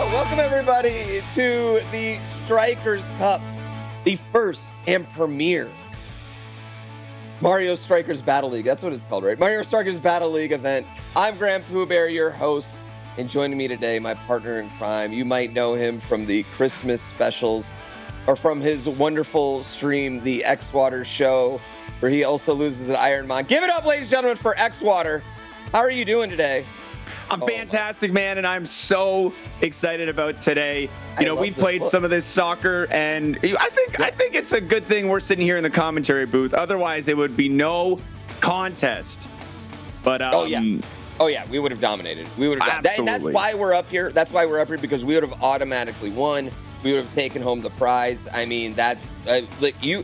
Welcome everybody to the Strikers Cup, the first and premier Mario Strikers Battle League. That's what it's called, right? Mario Strikers Battle League event. I'm GrandPooBear, your host, and joining me today, my partner in crime. You might know him from the Christmas specials or from his wonderful stream, the X-Water Show, where he also loses an Iron Mon. Give it up, ladies and gentlemen, for X-Water. How are you doing today? I'm fantastic, man, and I'm so excited about today. We played some of this soccer, and I think it's a good thing we're sitting here in the commentary booth. Otherwise, it would be no contest. But oh yeah, we would have dominated. We would have. And that's why we're up here. That's why we're up here, because we would have automatically won. We would have taken home the prize. I mean, that's like you.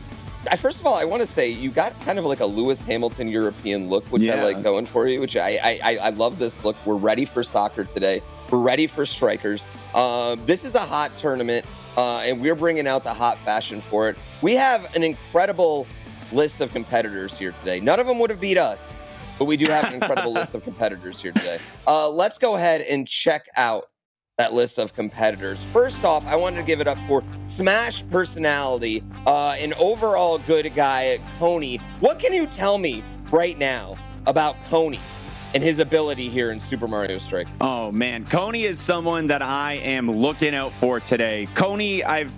First of all, I want to say you got kind of like a Lewis Hamilton European look, which I like going for you, which I love this look. We're ready for soccer today. We're ready for strikers. This is a hot tournament, and we're bringing out the hot fashion for it. We have an incredible list of competitors here today. None of them would have beat us, but we do have an incredible list of competitors here today. Let's go ahead and check out that list of competitors. First off, I wanted to give it up for Smash personality, an overall good guy, Coney. What can you tell me right now about Coney and his ability here in Super Mario Strike? Oh man, Coney is someone that I am looking out for today. Coney, I've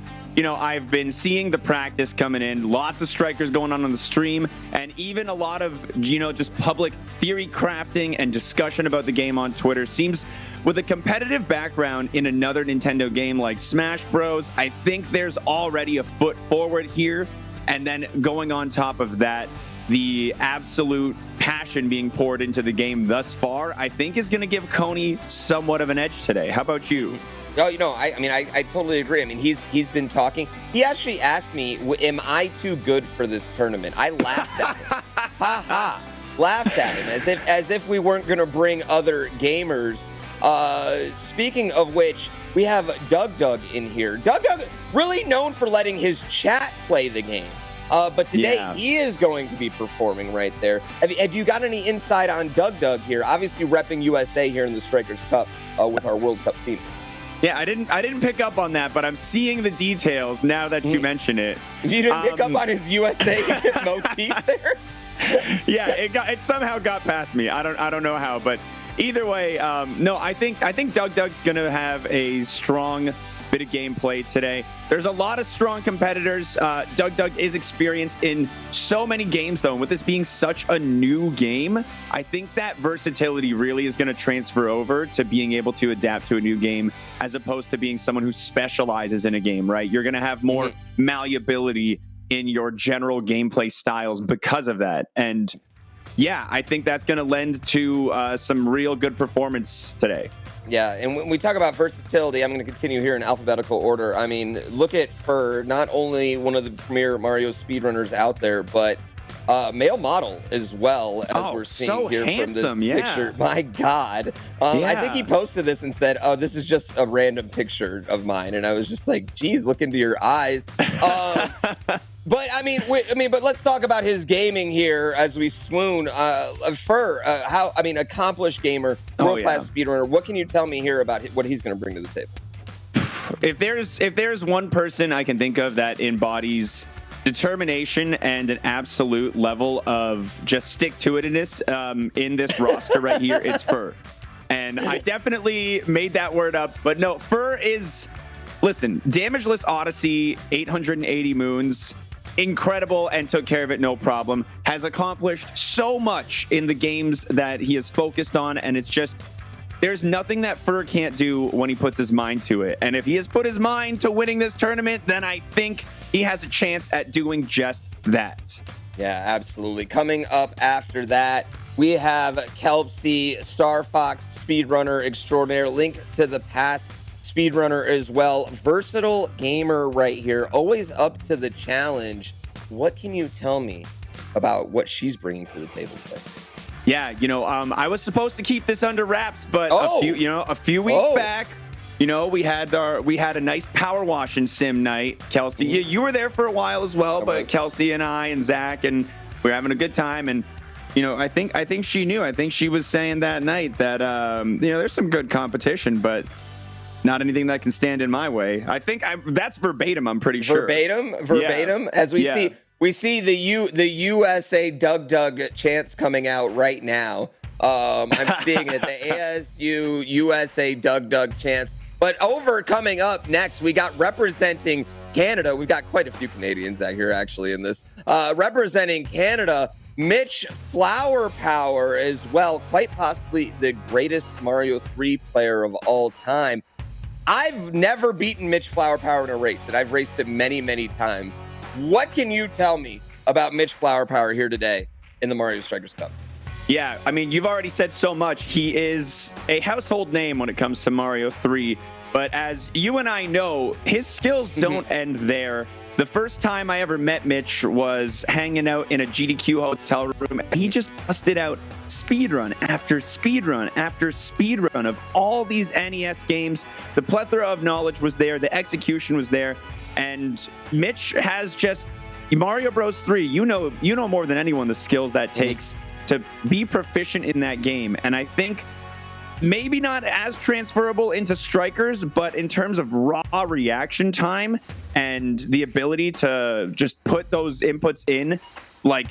been seeing the practice coming in, lots of strikers going on the stream, and even a lot of, just public theory crafting and discussion about the game on Twitter. Seems with a competitive background in another Nintendo game like Smash Bros, I think there's already a foot forward here. And then going on top of that, the absolute passion being poured into the game thus far, I think is going to give Coney somewhat of an edge today. How about you? Oh, I totally agree. I mean, he's been talking. He actually asked me, am I too good for this tournament? I laughed at him. Ha ha. Laughed at him as if we weren't going to bring other gamers. Speaking of which, we have Doug in here. Doug, really known for letting his chat play the game. But today he is going to be performing right there. Have you got any insight on Doug here? Obviously repping USA here in the Strikers Cup with our World Cup team. Yeah, I didn't pick up on that, but I'm seeing the details now that you mention it. You didn't pick up on his USA motif there? Yeah, it somehow got past me. I don't know how, but either way, no, I think Doug's gonna have a strong bit of gameplay today. There's a lot of strong competitors. Doug is experienced in so many games, though, and with this being such a new game, I think that versatility really is going to transfer over to being able to adapt to a new game, as opposed to being someone who specializes in a game, right? You're going to have more malleability in your general gameplay styles because of that. And yeah, I think that's going to lend to some real good performance today. Yeah, and when we talk about versatility, I'm going to continue here in alphabetical order. I mean, look at for not only one of the premier Mario speedrunners out there, but male model as well, as we're seeing so here handsome, from this picture. My God. I think he posted this and said, oh, this is just a random picture of mine. And I was just like, geez, look into your eyes. But but let's talk about his gaming here as we swoon. Accomplished gamer, world-class speedrunner. What can you tell me here about what he's going to bring to the table? If there's one person I can think of that embodies determination and an absolute level of just stick-to-itiveness in this roster right here, it's Fur. And I definitely made that word up, but no, Fur is, listen, Damageless Odyssey, 880 moons, incredible, and took care of it no problem. Has accomplished so much in the games that he has focused on, and it's just, there's nothing that Fur can't do when he puts his mind to it. And if he has put his mind to winning this tournament, then I think he has a chance at doing just that. Yeah, absolutely. Coming up after that, we have Kelpsy, Star Fox, speedrunner extraordinaire, Link to the Past speedrunner as well. Versatile gamer right here, always up to the challenge. What can you tell me about what she's bringing to the table today? Yeah, I was supposed to keep this under wraps, but a few weeks back, we had a nice power wash and sim night. Kelsey, you were there for a while as well, but Kelsey and I and Zach, and we were having a good time. And I think she knew. I think she was saying that night that there's some good competition, but not anything that can stand in my way. I think that's verbatim. I'm pretty sure. Verbatim. Yeah. As we see the USA Doug chants coming out right now. I'm seeing it. The ASU USA Doug chants. But coming up next, we got representing Canada. We've got quite a few Canadians out here actually in this. Representing Canada, Mitch Flower Power as well, quite possibly the greatest Mario 3 player of all time. I've never beaten Mitch Flower Power in a race, and I've raced him many, many times. What can you tell me about Mitch Flower Power here today in the Mario Strikers Cup? Yeah, I mean, you've already said so much. He is a household name when it comes to Mario 3, but as you and I know, his skills don't end there. The first time I ever met Mitch was hanging out in a GDQ hotel room. He just busted out speedrun after speedrun after speedrun of all these NES games. The plethora of knowledge was there. The execution was there. And Mitch has just Mario Bros. 3. You know more than anyone the skills that takes to be proficient in that game. And I think maybe not as transferable into Strikers, but in terms of raw reaction time and the ability to just put those inputs in like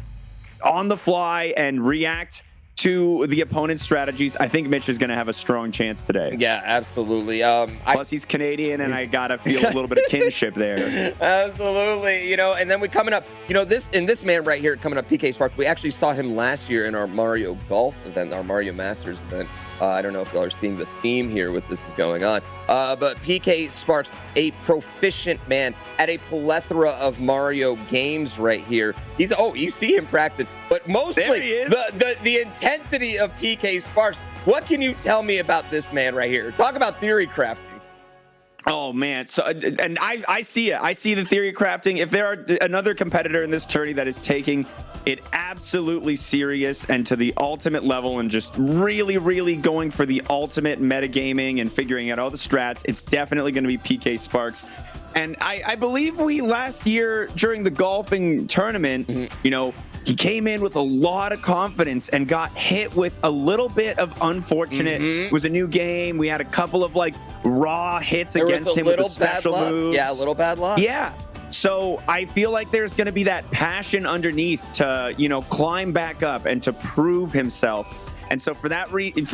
on the fly and react to the opponent's strategies, I think Mitch is going to have a strong chance today. Yeah, absolutely. Plus, he's Canadian, and I got to feel a little bit of kinship there. Absolutely. And then we coming up, this man right here coming up, PK Sparks, we actually saw him last year in our Mario Golf event, our Mario Masters event. I don't know if y'all are seeing the theme here with this is going on. But PK Sparks, a proficient man at a plethora of Mario games right here. You see him practicing, but mostly the intensity of PK Sparks. What can you tell me about this man right here? Talk about theory crafting. Oh man, so and I see it. I see the theory crafting. If there are another competitor in this tourney that is taking it absolutely serious and to the ultimate level and just really, really going for the ultimate metagaming and figuring out all the strats, it's definitely going to be PK Sparks. And I believe we last year during the golfing tournament, he came in with a lot of confidence and got hit with a little bit of unfortunate. It was a new game. We had a couple of raw hits against him with the special moves. Yeah, a little bad luck. Yeah. So I feel like there's going to be that passion underneath to, climb back up and to prove himself. And so for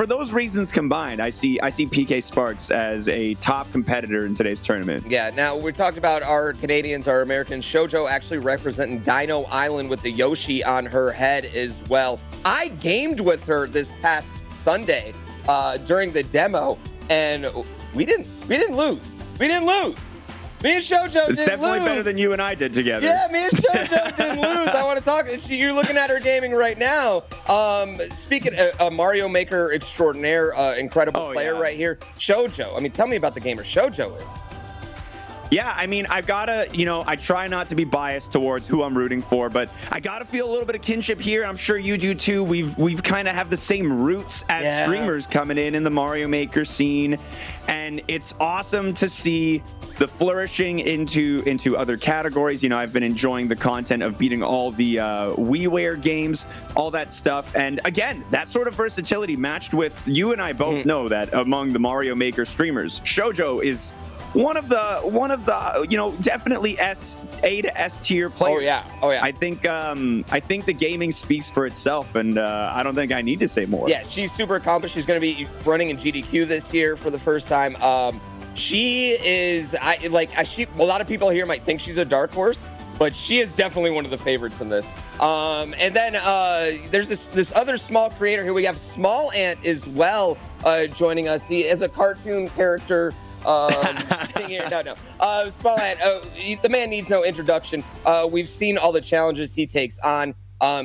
those reasons combined, I see PK Sparks as a top competitor in today's tournament. Yeah. Now we talked about our Canadians, our Americans. Shoujo actually representing Dino Island with the Yoshi on her head as well. I gamed with her this past Sunday during the demo, and we didn't lose. We didn't lose. Me and Shoujo didn't lose. It's definitely better than you and I did together. Yeah, me and Shoujo didn't lose. I want to talk. You're looking at her gaming right now. Speaking of Mario Maker extraordinaire, incredible player right here. Shoujo. I mean, tell me about the gamer Shoujo is. Yeah, I mean, I've got to, I try not to be biased towards who I'm rooting for, but I got to feel a little bit of kinship here. I'm sure you do too. We've kind of have the same roots as streamers coming in the Mario Maker scene, and it's awesome to see the flourishing into other categories. I've been enjoying the content of beating all the WiiWare games, all that stuff, and again, that sort of versatility matched with you and I both know that among the Mario Maker streamers, Shoujo is one of the definitely A to S tier players. Oh yeah. I think the gaming speaks for itself, and I don't think I need to say more. Yeah, she's super accomplished. She's going to be running in GDQ this year for the first time. She is a lot of people here might think she's a dark horse, but she is definitely one of the favorites in this. And then there's this other small creator here. We have Small Ant as well joining us. He is a cartoon character. Here. No. Small Ant, the man needs no introduction. We've seen all the challenges he takes on.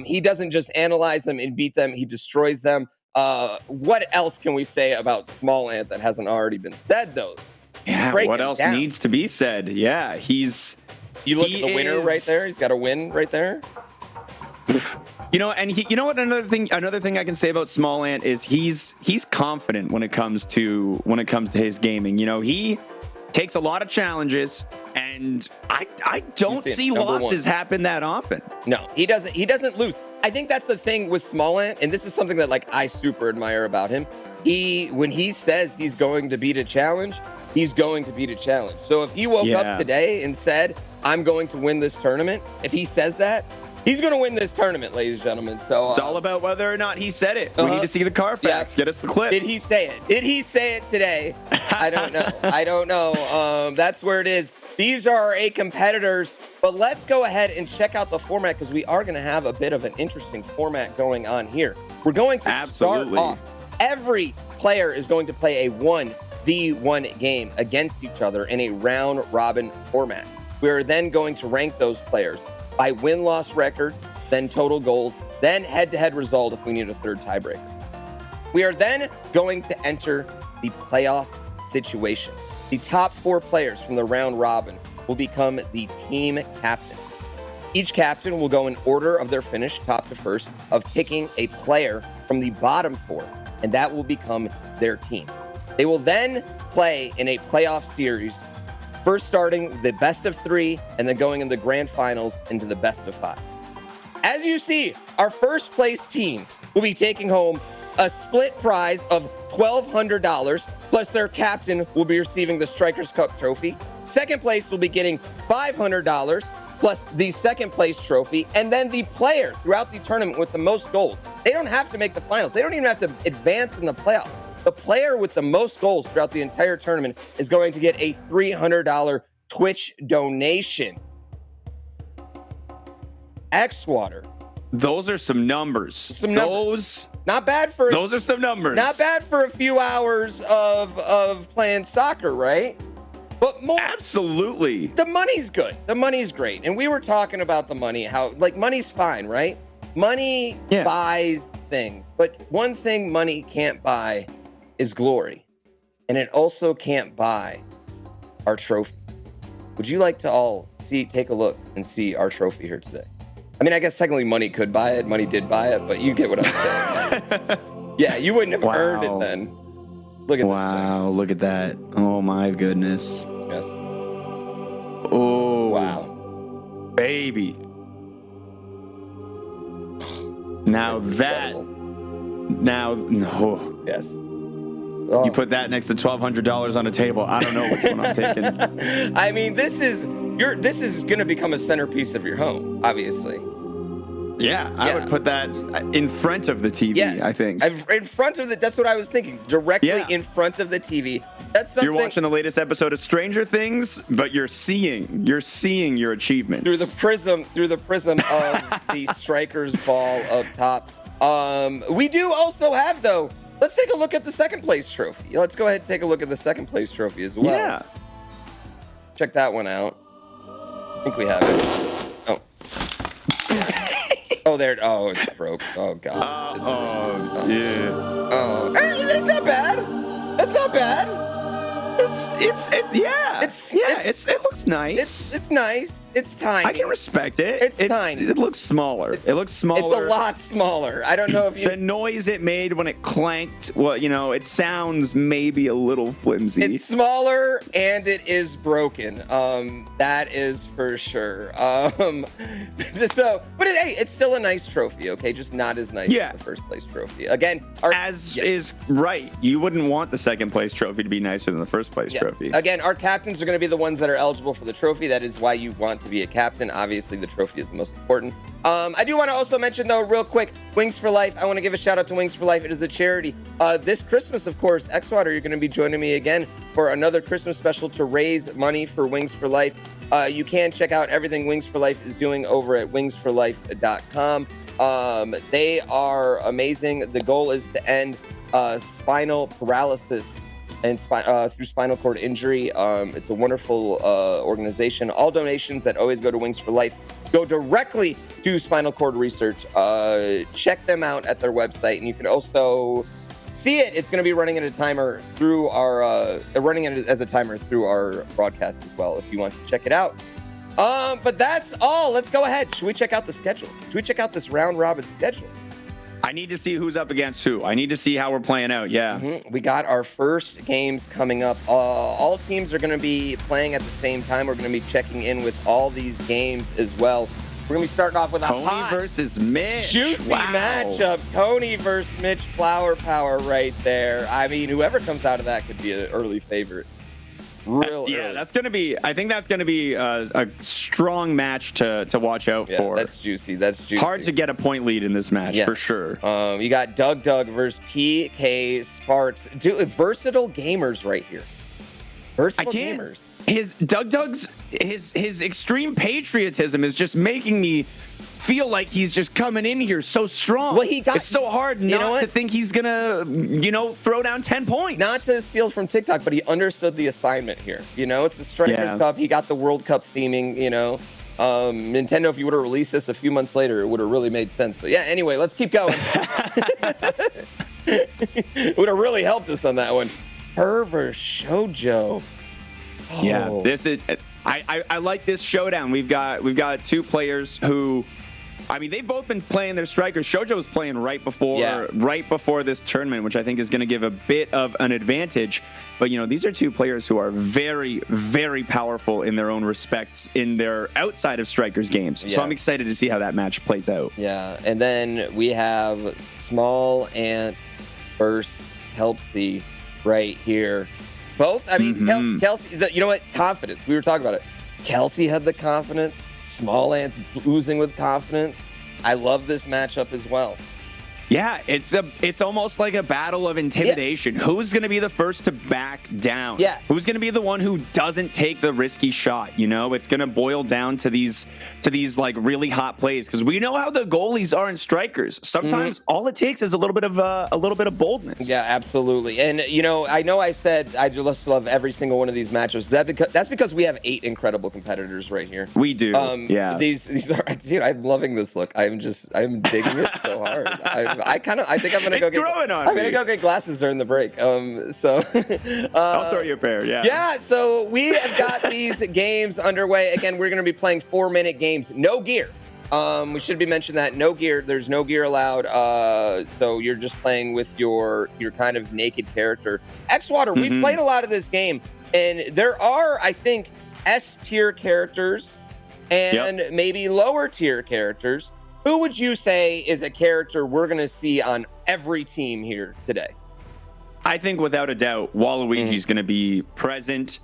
He doesn't just analyze them and beat them, he destroys them. What else can we say about Small Ant that hasn't already been said, though? Yeah, what else needs to be said? Yeah, You look at the winner right there. He's got a win right there. And another thing I can say about Small Ant is he's confident when it comes to his gaming. He takes a lot of challenges, and I don't see losses happen that often. No, he doesn't lose. I think that's the thing with Small Ant, and this is something that I super admire about him. When he says he's going to beat a challenge, he's going to beat a challenge. So if he woke up today and said, I'm going to win this tournament, if he says that, he's going to win this tournament, ladies and gentlemen. So it's all about whether or not he said it. We need to see the Carfax. Get us the clip. Did he say it? Did he say it today? I don't know. I don't know. That's where it is. These are our 8 competitors, but let's go ahead and check out the format because we are going to have a bit of an interesting format going on here. We're going to start off. Every player is going to play a 1v1 game against each other in a round-robin format. We're then going to rank those players by win-loss record, then total goals, then head-to-head result if we need a third tiebreaker. We are then going to enter the playoff situation. The top 4 players from the round robin will become the team captain. Each captain will go in order of their finish, top to first, of picking a player from the bottom 4, and that will become their team. They will then play in a playoff series, first starting the best of 3 and then going in the grand finals into the best of 5. As you see, our first place team will be taking home a split prize of $1,200, plus their captain will be receiving the Strikers Cup trophy. Second place will be getting $500, plus the second place trophy. And then the player throughout the tournament with the most goals, they don't have to make the finals. They don't even have to advance in the playoffs. The player with the most goals throughout the entire tournament is going to get a $300 Twitch donation. X-Water. Those are some numbers. Not bad for. Those are some numbers. Not bad for a few hours of playing soccer, right? But more. Absolutely. The money's good. The money's great. And we were talking about the money, how money's fine, right? Money buys things. But one thing money can't buy is glory. And it also can't buy our trophy. Would you like to all take a look and see our trophy here today? I mean, I guess technically money could buy it. Money did buy it, but you get what I'm saying. Yeah, you wouldn't have earned it then. Look at this thing. Wow, look at that. Oh, my goodness. Yes. Oh. Wow. Baby. Now that. Now, no. Yes. Oh. You put that next to $1,200 on a table. I don't know which one I'm taking. I mean, this is going to become a centerpiece of your home, obviously. Yeah, I would put that in front of the TV, I think. In front of that's what I was thinking. Directly in front of the TV. That's something. You're watching the latest episode of Stranger Things, but you're seeing your achievements. Through the prism of the striker's ball up top. We do also have, though, let's take a look at the second place trophy. Let's go ahead and take a look at the second place trophy as well. Yeah. Check that one out. I think we have it. Oh. Oh, there. Oh, it's broke. Oh, God. Yeah. Oh. Hey, that's not bad. That's not bad. It looks nice. It's nice. It's tiny. I can respect it. It's tiny. It looks smaller. It looks smaller. It's a lot smaller. I don't know if you. The noise it made when it clanked, it sounds maybe a little flimsy. It's smaller and it is broken. That is for sure. It's still a nice trophy. Okay, just not as nice as the first place trophy. Again, is right. You wouldn't want the second place trophy to be nicer than the first place trophy. Again, our captains are going to be the ones that are eligible for the trophy. That is why you want to be a captain. Obviously, the trophy is the most important. I do want to also mention, though, real quick, Wings for Life. I want to give a shout out to Wings for Life. It is a charity. This Christmas, of course, X-Water, you're going to be joining me again for another Christmas special to raise money for Wings for Life. You can check out everything Wings for Life is doing over at wingsforlife.com. They are amazing. The goal is to end spinal paralysis and through spinal cord injury. It's a wonderful organization. All donations that always go to Wings for Life go directly to spinal cord research. Check them out at their website, and you can also see it. It's going to be running at a timer through our as a timer through our broadcast as well, if you want to check it out. But that's all. Let's go ahead. Should we check out the schedule? Should we check out this round robin schedule? I need to see who's up against who. I need to see how we're playing out. Yeah. Mm-hmm. We got our first games coming up. All teams are going to be playing at the same time. We're going to be checking in with all these games as well. We're going to be starting off with a Tony versus Mitch. Juicy matchup. Tony versus Mitch. Flower power right there. I mean, whoever comes out of that could be an early favorite. early. That's gonna be. I think that's gonna be a strong match to watch out for. That's juicy. That's juicy. Hard to get a point lead in this match for sure. You got Doug versus PK Sparks. Dude, versatile gamers right here. Versatile gamers. His Doug's his extreme patriotism is just making me feel like he's just coming in here so strong. Well, it's so hard not to think he's gonna, throw down 10 points. Not to steal from TikTok, but he understood the assignment here. It's the Strikers Cup. He got the World Cup theming. Nintendo, if you would have released this a few months later, it would have really made sense. But yeah, anyway, let's keep going. It would have really helped us on that one. Perver Shoujo. Oh. Yeah, this is. I like this showdown. We've got two players who, they've both been playing their strikers. Shoujo was playing right before this tournament, which I think is going to give a bit of an advantage. But these are two players who are very, very powerful in their own respects in their outside of strikers games. So I'm excited to see how that match plays out. Yeah, and then we have Small Ant versus Kelsey right here. Both, Kelsey, you know what? Confidence. We were talking about it. Kelsey had the confidence. Small Ant's oozing with confidence. I love this matchup as well. Yeah, it's almost like a battle of intimidation. Yeah. Who's going to be the first to back down? Yeah. Who's going to be the one who doesn't take the risky shot? It's going to boil down to these like really hot plays because we know how the goalies are in strikers. Sometimes all it takes is a little bit of boldness. Yeah, absolutely. And I know I said I just love every single one of these matches. That's because we have 8 incredible competitors right here. We do. These are, dude. I'm loving this look. I'm digging it so hard. I think I'm gonna go get glasses during the break. I'll throw you a pair. Yeah. Yeah. So we have got these games underway. Again, we're gonna be playing 4-minute games. No gear. We should be mentioning that no gear. There's no gear allowed. So you're just playing with your kind of naked character. X-Water. We've played a lot of this game, and there are, I think, S tier characters and maybe lower tier characters. Who would you say is a character we're going to see on every team here today? I think without a doubt, Waluigi's going to be present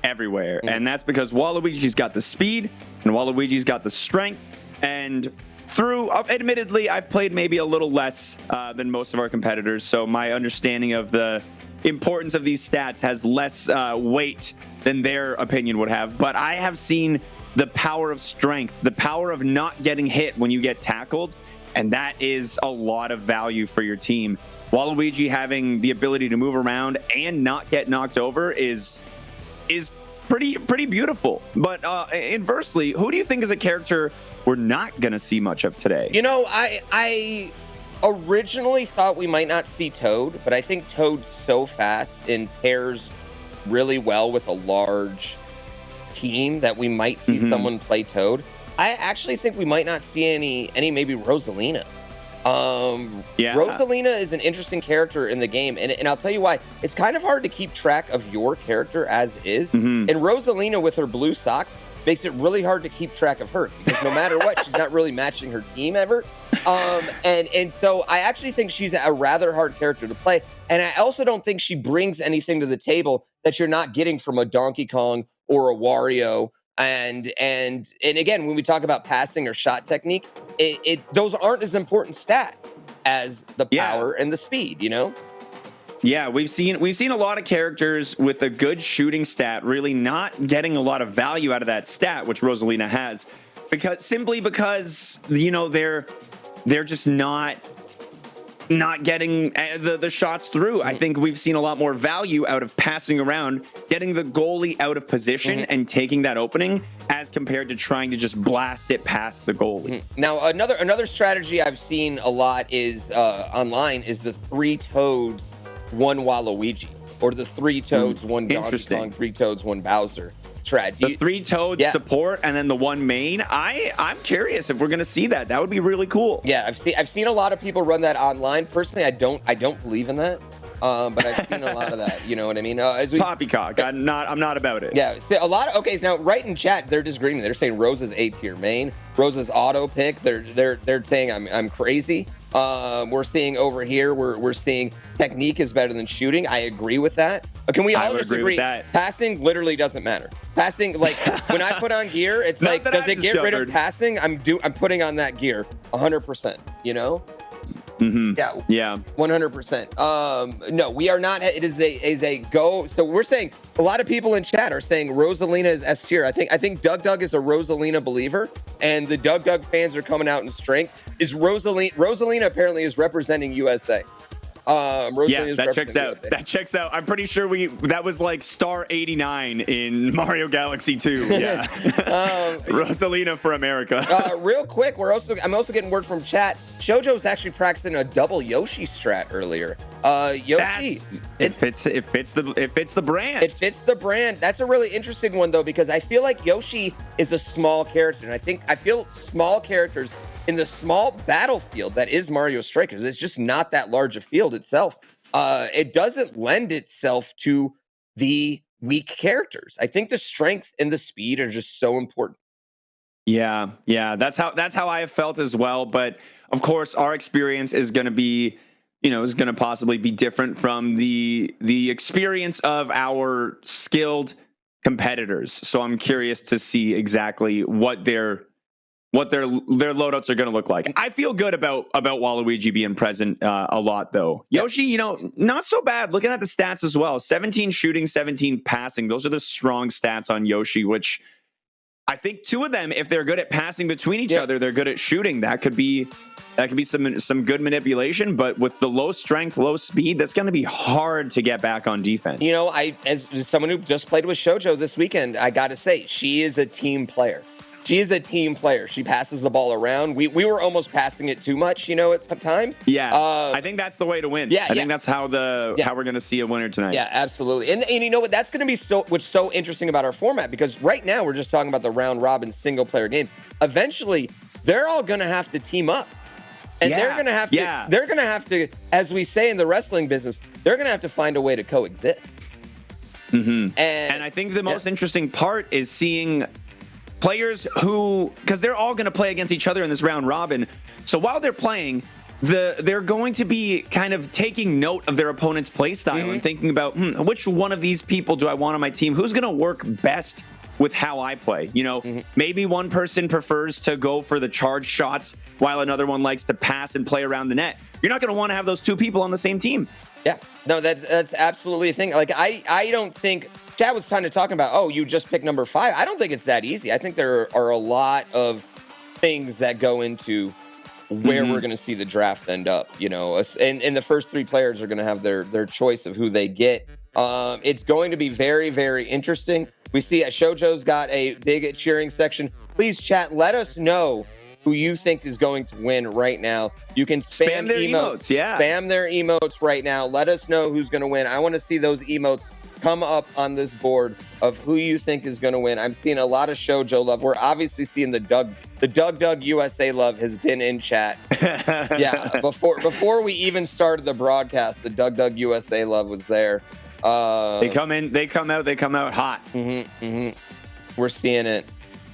everywhere. And that's because Waluigi's got the speed and Waluigi's got the strength. And admittedly, I've played maybe a little less than most of our competitors. So my understanding of the importance of these stats has less weight than their opinion would have. But I have seen the power of strength, the power of not getting hit when you get tackled, and that is a lot of value for your team. Waluigi having the ability to move around and not get knocked over is pretty beautiful. But inversely, who do you think is a character we're not going to see much of today? I originally thought we might not see Toad, but I think Toad's so fast and pairs really well with a large team that we might see someone play Toad. I actually think we might not see any maybe Rosalina. Rosalina is an interesting character in the game, and I'll tell you why. It's kind of hard to keep track of your character as is, and Rosalina with her blue socks makes it really hard to keep track of her because no matter what, she's not really matching her team ever. And so I actually think she's a rather hard character to play, and I also don't think she brings anything to the table that you're not getting from a Donkey Kong or a Wario. And again, when we talk about passing or shot technique, those aren't as important stats as the power and the speed, Yeah, we've seen a lot of characters with a good shooting stat really not getting a lot of value out of that stat, which Rosalina has, because they're just not getting the shots through. I think we've seen a lot more value out of passing around, getting the goalie out of position and taking that opening as compared to trying to just blast it past the goalie. Now, another strategy I've seen a lot is online is the 3 Toads, 1 Waluigi, or the 3 Toads, 1 Donkey Kong, 3 Toads, 1 Bowser. The 3 Toads support and then the 1 main. I'm curious if we're gonna see that. That would be really cool. Yeah, I've seen a lot of people run that online. Personally, I don't believe in that. But I've seen a lot of that. You know what I mean? Poppycock. I'm not about it. Yeah, a lot of now right in chat they're disagreeing. They're saying Rosa's A tier main. Rosa's auto pick. They're saying I'm crazy. We're seeing over here, we're seeing technique is better than shooting. I agree with that. Can we all just agree? Passing literally doesn't matter. Passing, like when I put on gear, it's like, does it get rid of passing? I'm putting on that gear 100%. You know? Yeah. 100%. No, we are not. It is a go. So we're saying a lot of people in chat are saying Rosalina is S tier. I think Doug is a Rosalina believer, and the Doug fans are coming out in strength. Is Rosalina apparently is representing USA. Yeah, that checks out. USA. That checks out. I'm pretty sure that was like star 89 in Mario Galaxy 2. Yeah, Rosalina for America. Real quick, I'm also getting word from chat. Shoujo's actually practicing a double Yoshi strat earlier. Yoshi, it fits the brand. It fits the brand. That's a really interesting one though, because I feel like Yoshi is a small character, and I feel small characters in the small battlefield that is Mario Strikers. It's just not that large a field itself. It doesn't lend itself to the weak characters. I think the strength and the speed are just so important. Yeah, that's how I have felt as well. But of course, our experience is going to be, is going to possibly be different from the experience of our skilled competitors. So I'm curious to see exactly what their loadouts are going to look like. I feel good about Waluigi being present a lot, though. Yoshi, not so bad. Looking at the stats as well, 17 shooting, 17 passing. Those are the strong stats on Yoshi, which I think two of them, if they're good at passing between each other, they're good at shooting. That could be some good manipulation, but with the low strength, low speed, that's going to be hard to get back on defense. As someone who just played with Shoujo this weekend, I got to say, she is a team player. She is a team player. She passes the ball around. We were almost passing it too much, at times. Yeah, I think that's the way to win. I think that's how we're going to see a winner tonight. Yeah, absolutely. And you know what? That's going to be what's so interesting about our format, because right now we're just talking about the round robin single player games. Eventually, they're all going to have to team up. And they're going to have to, as we say in the wrestling business, they're going to have to find a way to coexist. Mm-hmm. And I think the most interesting part is seeing players because they're all going to play against each other in this round robin. So while they're playing, they're going to be kind of taking note of their opponent's play style and thinking about which one of these people do I want on my team? Who's going to work best with how I play? Maybe one person prefers to go for the charge shots while another one likes to pass and play around the net. You're not going to want to have those two people on the same team. Yeah, no, that's absolutely a thing. Like I don't think Chad was kind of talking about, you just picked number 5. I don't think it's that easy. I think there are a lot of things that go into where we're going to see the draft end up, and the first 3 players are going to have their choice of who they get. It's going to be very, very interesting. We see Shoujo's got a big cheering section. Please, chat, let us know who you think is going to win right now. You can spam their emotes. Yeah. Spam their emotes right now. Let us know who's going to win. I want to see those emotes come up on this board of who you think is going to win. I'm seeing a lot of Shoujo love. We're obviously seeing the Doug USA love has been in chat. Yeah, before we even started the broadcast, the Doug USA love was there. They come out hot. We're seeing it.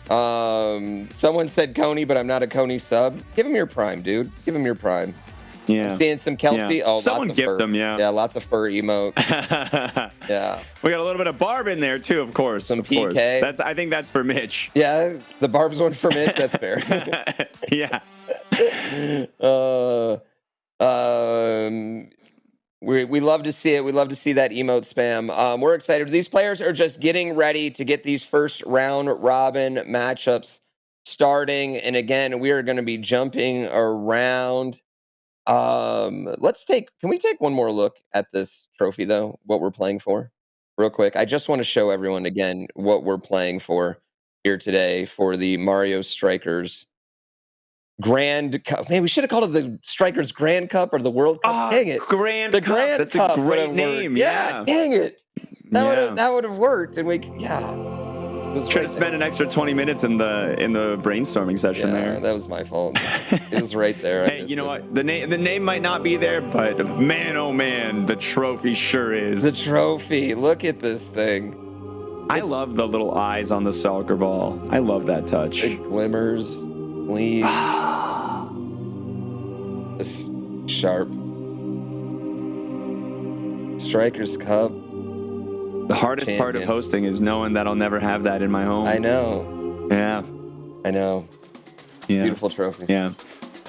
Someone said Coney, but I'm not a Coney sub. Give him your prime, dude. Give him your prime. Yeah. I'm seeing some Kelsey. Yeah. Someone gift them, yeah. Yeah, lots of fur emote. Yeah. We got a little bit of Barb in there too, of course. Some PK. I think that's for Mitch. Yeah, the Barb's one for Mitch. That's fair. Yeah. We love to see it. We love to see that emote spam. We're excited. These players are just getting ready to get these first round robin matchups starting. And again, we are going to be jumping around. Can we take one more look at this trophy though? What we're playing for real quick. I just want to show everyone again what we're playing for here today for the Mario Strikers Grand Cup. Man, we should have called it the Strikers Grand Cup or the World Cup. Dang it. Grand the Cup. Grand That's Cup a great name. Yeah, dang it. That would have worked. And should have spent an extra 20 minutes in the brainstorming session there. That was my fault. It was right there. Hey, you know what? The name might not be there, but man, oh man, the trophy sure is. The trophy. Look at this thing. I love the little eyes on the soccer ball. I love that touch. It glimmers. Clean. This sharp. Strikers Cup. The hardest part of hosting is knowing that I'll never have that in my home. I know. Yeah. I know. Yeah. Beautiful trophy. Yeah.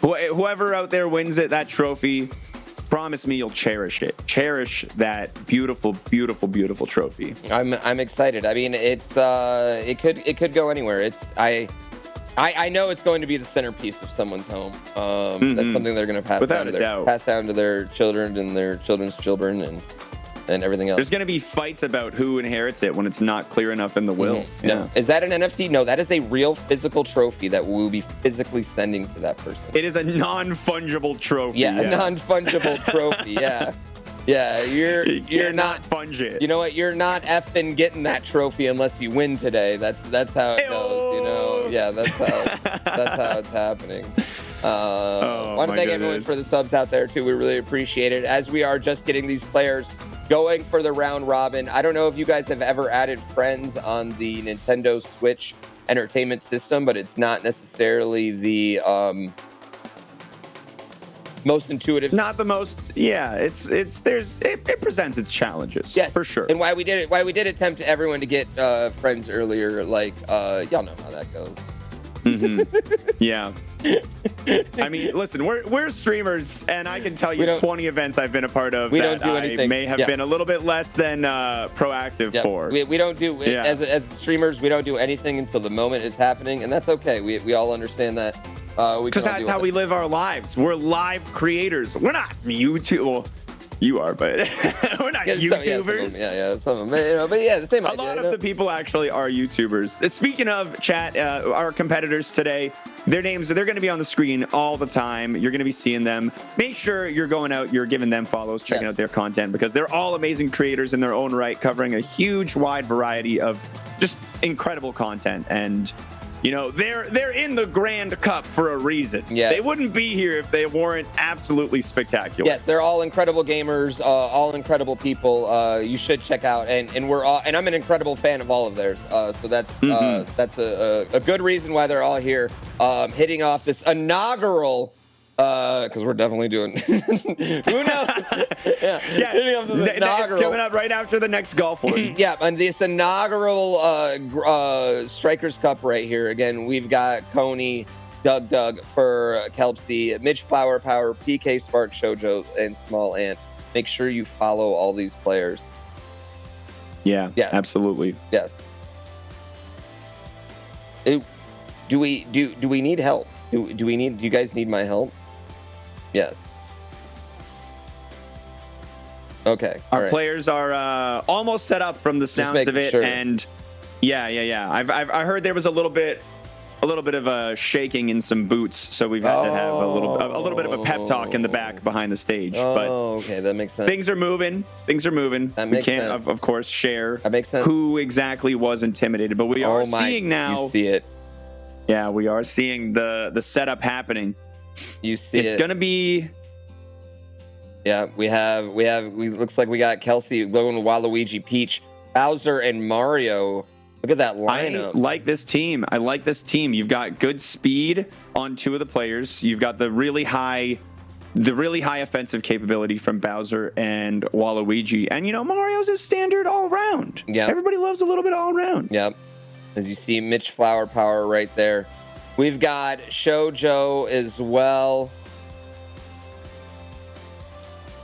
Whoever out there wins it, that trophy, promise me you'll cherish it. Cherish that beautiful, beautiful, beautiful trophy. I'm excited. I mean, it's it could go anywhere. I know it's going to be the centerpiece of someone's home. That's something they're going to pass down to their children and their children's children and everything else. There's going to be fights about who inherits it when it's not clear enough in the will. Mm-hmm. Yeah. No. Is that an NFT? No, that is a real physical trophy that we'll be physically sending to that person. It is a non-fungible trophy. Yeah, a non-fungible trophy. Yeah. Yeah, you're not funge it. You know what? You're not effing getting that trophy unless you win today. That's how it goes, you know. Yeah, that's how it's happening. Want to thank everyone for the subs out there too. We really appreciate it. As we are just getting these players going for the round robin. I don't know if you guys have ever added friends on the Nintendo Switch entertainment system, but it's not necessarily the most intuitive. Not the most. Yeah, it presents its challenges. Yes, for sure. And why we did attempt everyone to get friends earlier, like y'all know how that goes. Yeah. I mean, listen, we're streamers, and I can tell you 20 events I've been a part of that I may have been a little bit less than proactive for. We don't do as streamers. We don't do anything until the moment it's happening, and that's okay. We all understand that. Because that's how we live our lives. We're live creators. We're not YouTube. Well, you are, but we're not YouTubers. Some of them, but yeah, the same idea. A lot of the people actually are YouTubers. Speaking of chat, our competitors today, their names, they're going to be on the screen all the time. You're going to be seeing them. Make sure you're going out, you're giving them follows, checking out their content, because they're all amazing creators in their own right, covering a huge, wide variety of just incredible content. And you know, they're in the Grand Cup for a reason. Yeah. They wouldn't be here if they weren't absolutely spectacular. Yes, they're all incredible gamers, all incredible people. You should check out, and I'm an incredible fan of all of theirs. So that's a good reason why they're all here, hitting off this inaugural. Because we're definitely doing. Who knows? It's coming up right after the next golf one. Yeah, and this inaugural Strikers Cup right here. Again, we've got Coney, Doug for Kelpsy, Mitch Flower Power, PK Spark, Shoujo, and Small Ant. Make sure you follow all these players. Yeah, absolutely. Yes. Do we need help? Do you guys need my help? Yes. Okay. Our players are almost set up from the sounds of it, and yeah. I heard there was a little bit of a shaking in some boots, so we've had to have a little bit of a pep talk in the back behind the stage. But okay, that makes sense. Things are moving. That we can't, of course, share that makes sense. Who exactly was intimidated, but we are seeing now. You see it. Yeah, we are seeing the setup happening. You see it's gonna be. Yeah, we looks like we got Kelsey, Logan, Waluigi, Peach, Bowser, and Mario. Look at that lineup. I like this team. You've got good speed on two of the players. You've got the really high offensive capability from Bowser and Waluigi. And Mario's a standard all around. Yeah. Everybody loves a little bit all around. Yep. As you see, Mitch Flower Power right there. We've got Shoujo as well.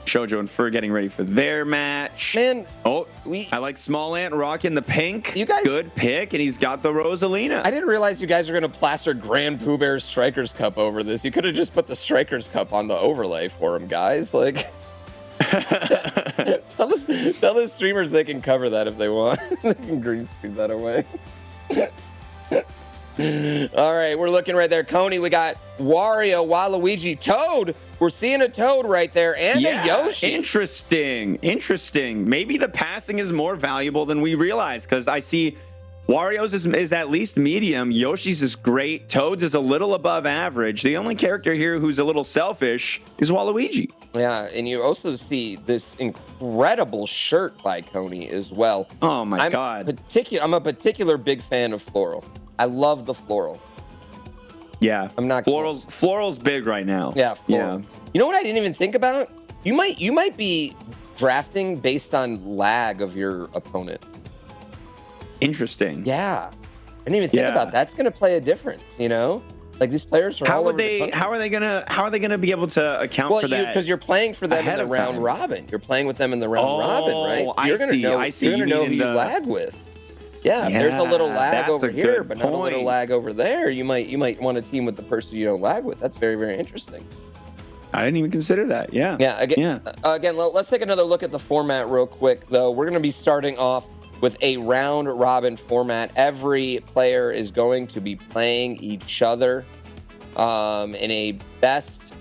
Shoujo and Fur getting ready for their match. Man, I like Small Ant rocking the pink. You guys, good pick, and he's got the Rosalina. I didn't realize you guys were going to plaster GrandPooBear Strikers Cup over this. You could have just put the Strikers Cup on the overlay for him, guys. Like, tell the streamers they can cover that if they want. They can green screen that away. All right, we're looking right there. Coney, we got Wario, Waluigi, Toad. We're seeing a Toad right there, and a Yoshi. Interesting. Maybe the passing is more valuable than we realize, because I see Wario's is at least medium. Yoshi's is great. Toad's is a little above average. The only character here who's a little selfish is Waluigi. Yeah, and you also see this incredible shirt by Coney as well. Oh my God. I'm a particular big fan of floral. I love the floral. Yeah. I'm not. Floral's big right now. Yeah. Floral. You know what I didn't even think about? You might be drafting based on lag of your opponent. Interesting. Yeah. I didn't even think about that. That's going to play a difference, you know? Like these players are how are they gonna be able to account for that? Because you're playing for them in the round robin. You're playing with them in the round robin, right? So you're gonna know who you lag with. Yeah, there's a little lag over here, but not a little lag over there. You might want to team with the person you don't lag with. That's very, very interesting. I didn't even consider that. Yeah. Again, let's take another look at the format real quick, though. We're gonna be starting off with a round robin format. Every player is going to be playing each other in a best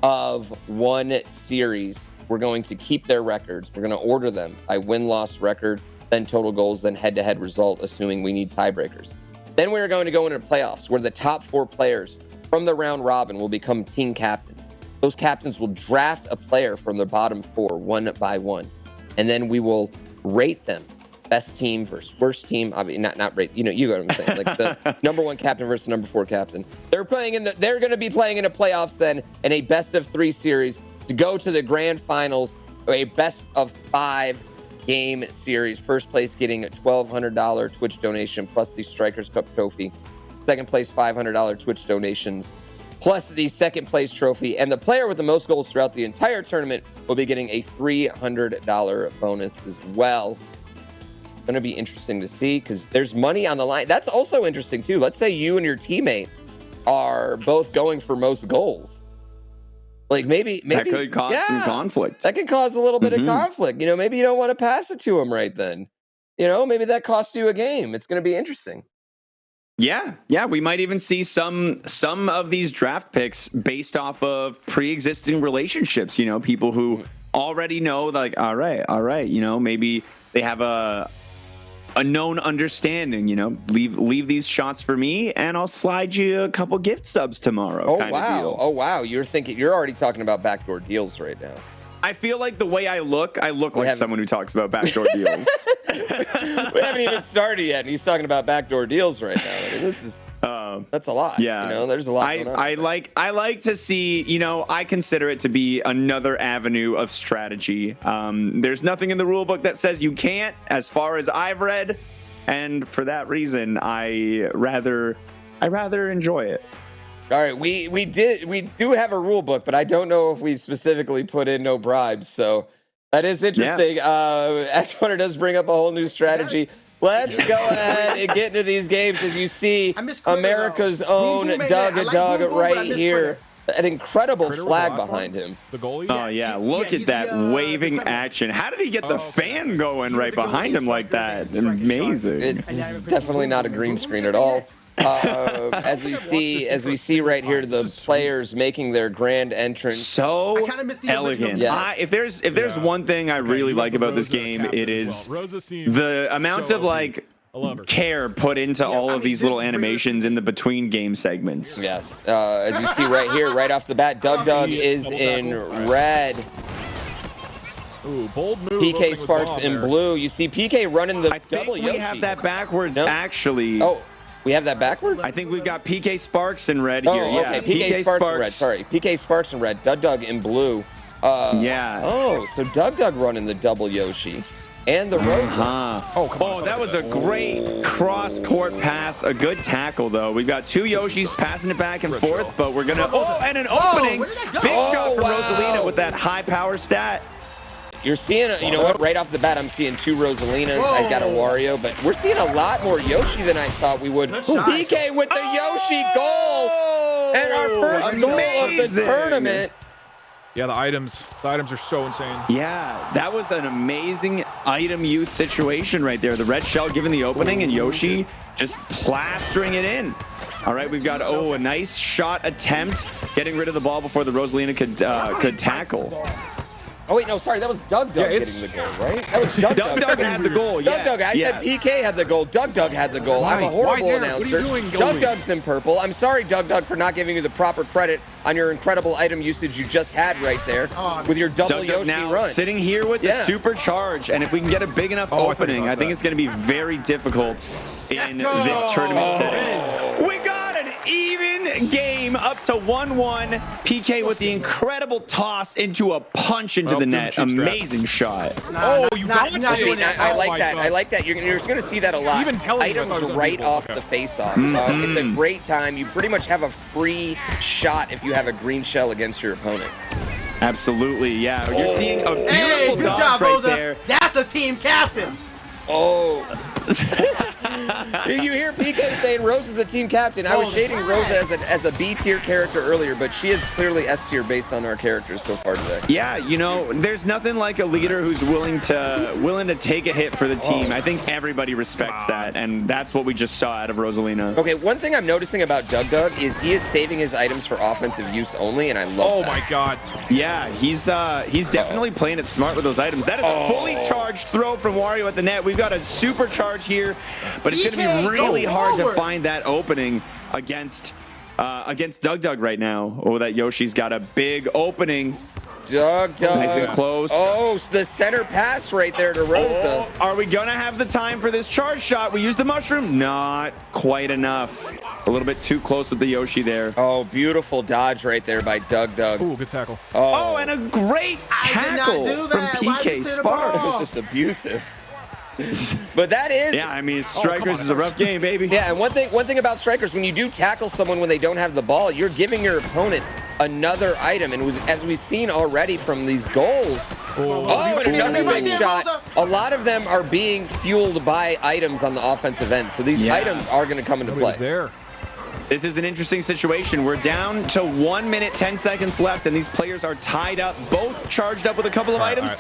of one series. We're going to keep their records. We're going to order them by win-loss record, then total goals, then head-to-head result, assuming we need tiebreakers. Then we're going to go into playoffs where the top 4 players from the round robin will become team captains. Those captains will draft a player from the bottom 4, one by one, and then we will rate them. Best team versus worst team. I mean, not rate. You know what I'm saying. Like the number 1 captain versus number 4 captain. They're going to be playing in the playoffs then in a best of 3 series to go to the grand finals, or a best of 5 game series. First place getting a $1,200 Twitch donation plus the Strikers Cup trophy. Second place $500 Twitch donations plus the second place trophy, and the player with the most goals throughout the entire tournament will be getting a $300 bonus as well. Going to be interesting to see because there's money on the line. That's also interesting too. Let's say you and your teammate are both going for most goals. Like maybe that could cause some conflict. That could cause a little bit of conflict. You know, maybe you don't want to pass it to him right then. You know, maybe that costs you a game. It's going to be interesting. Yeah, we might even see some of these draft picks based off of pre-existing relationships. You know, people who already know, like, all right. You know, maybe they have a known understanding, you know, leave these shots for me and I'll slide you a couple gift subs tomorrow. Oh wow. You're already talking about backdoor deals right now. I feel like the way I look like someone who talks about backdoor deals. We haven't even started yet and he's talking about backdoor deals right now. I mean, this is that's a lot. Yeah. You know, there's a lot going on. I like to see, you know, I consider it to be another avenue of strategy. There's nothing in the rule book that says you can't, as far as I've read. And for that reason, I rather enjoy it. All right, we do have a rule book, but I don't know if we specifically put in no bribes. So that is interesting. X-Hunter does bring up a whole new strategy. Let's go ahead and get into these games. As you see, America's own Doug right here. An incredible flag behind him. The goalie? Oh, yeah. Look at that waving action. How did he get the fan going right behind him like that? Amazing. It's definitely not a green screen at all. As we see right here, the players making their grand entrance. So elegant. Yes. If there's one thing I really like about this game, it is the amount of like care put into all of these little animations in the between game segments. Yes. As you see right here, right off the bat, Doug is in red. Ooh, bold move. PK Sparks in blue. You see PK running the double Yoshi. We have that backwards, actually. Oh, we have that backwards? I think we've got PK Sparks in red here. Oh, okay. PK Sparks in red. Sorry. PK Sparks in red. Doug in blue. Oh, so Doug running the double Yoshi. And the Rosa. Oh, that was a great cross-court pass. A good tackle, though. We've got 2 Yoshis passing it back and forth, but we're going to... Oh, and an opening. Big shot from Rosalina with that high power stat. You're seeing, you know what, right off the bat, I'm seeing 2 Rosalinas. I've got a Wario, but we're seeing a lot more Yoshi than I thought we would. PK with the Yoshi goal! And our first goal of the tournament. Yeah, the items are so insane. Yeah, that was an amazing item use situation right there. The red shell giving the opening and Yoshi just plastering it in. All right, we've got, a nice shot attempt, getting rid of the ball before the Rosalina could tackle. Oh, wait, no, sorry. That was Doug getting the goal, right? That was Doug had the goal, yes. Doug. I said PK had the goal. Doug had the goal. I'm a horrible announcer. What are you doing, Doug's in purple. I'm sorry, Doug, for not giving you the proper credit on your incredible item usage you just had right there with your double Yoshi now run. Sitting here with the supercharge, and if we can get a big enough opening, I think it's going to be very difficult in this tournament setting. We got an even game up to 1-1. PK with the incredible toss into a punch into the net. Amazing shot. You I like my that. God. I like that. You're going to see that a lot. Even telling me I thought items it was right unbeatable. off the face-off. It's a great time. You pretty much have a free shot if you have a green shell against your opponent. Absolutely, yeah. You're seeing a beautiful Hey, good dodge job, right Rosa. there. That's a team captain. Oh. You hear PK saying Rose is the team captain. I was shading Rosa as a B tier character earlier, but she is clearly S tier based on our characters so far today. Yeah, you know, there's nothing like a leader who's willing to take a hit for the team. I think everybody respects that, and that's what we just saw out of Rosalina. Okay, one thing I'm noticing about Doug is he is saving his items for offensive use only, and I love that. My God. Yeah, he's definitely playing it smart with those items. That is a fully charged throw from Wario at the net. We've got a super charge here, but it's going to be really hard to find that opening against Doug right now. Oh, that Yoshi's got a big opening. Doug. Nice and close. Oh, the center pass right there to Rosa. Are we going to have the time for this charge shot? We used the mushroom. Not quite enough. A little bit too close with the Yoshi there. Oh, beautiful dodge right there by Doug. Ooh, good tackle. Oh, and a great tackle from PK Sparks. This is abusive. But that is, yeah, I mean, Strikers is a rough game, baby. Yeah, and one thing about Strikers, when you do tackle someone when they don't have the ball, you're giving your opponent another item, and as we've seen already from these goals. And another big shot. A lot of them are being fueled by items on the offensive end, so these items are going to come into play. There. This is an interesting situation. We're down to 1 minute, 10 seconds left, and these players are tied up, both charged up with a couple of items.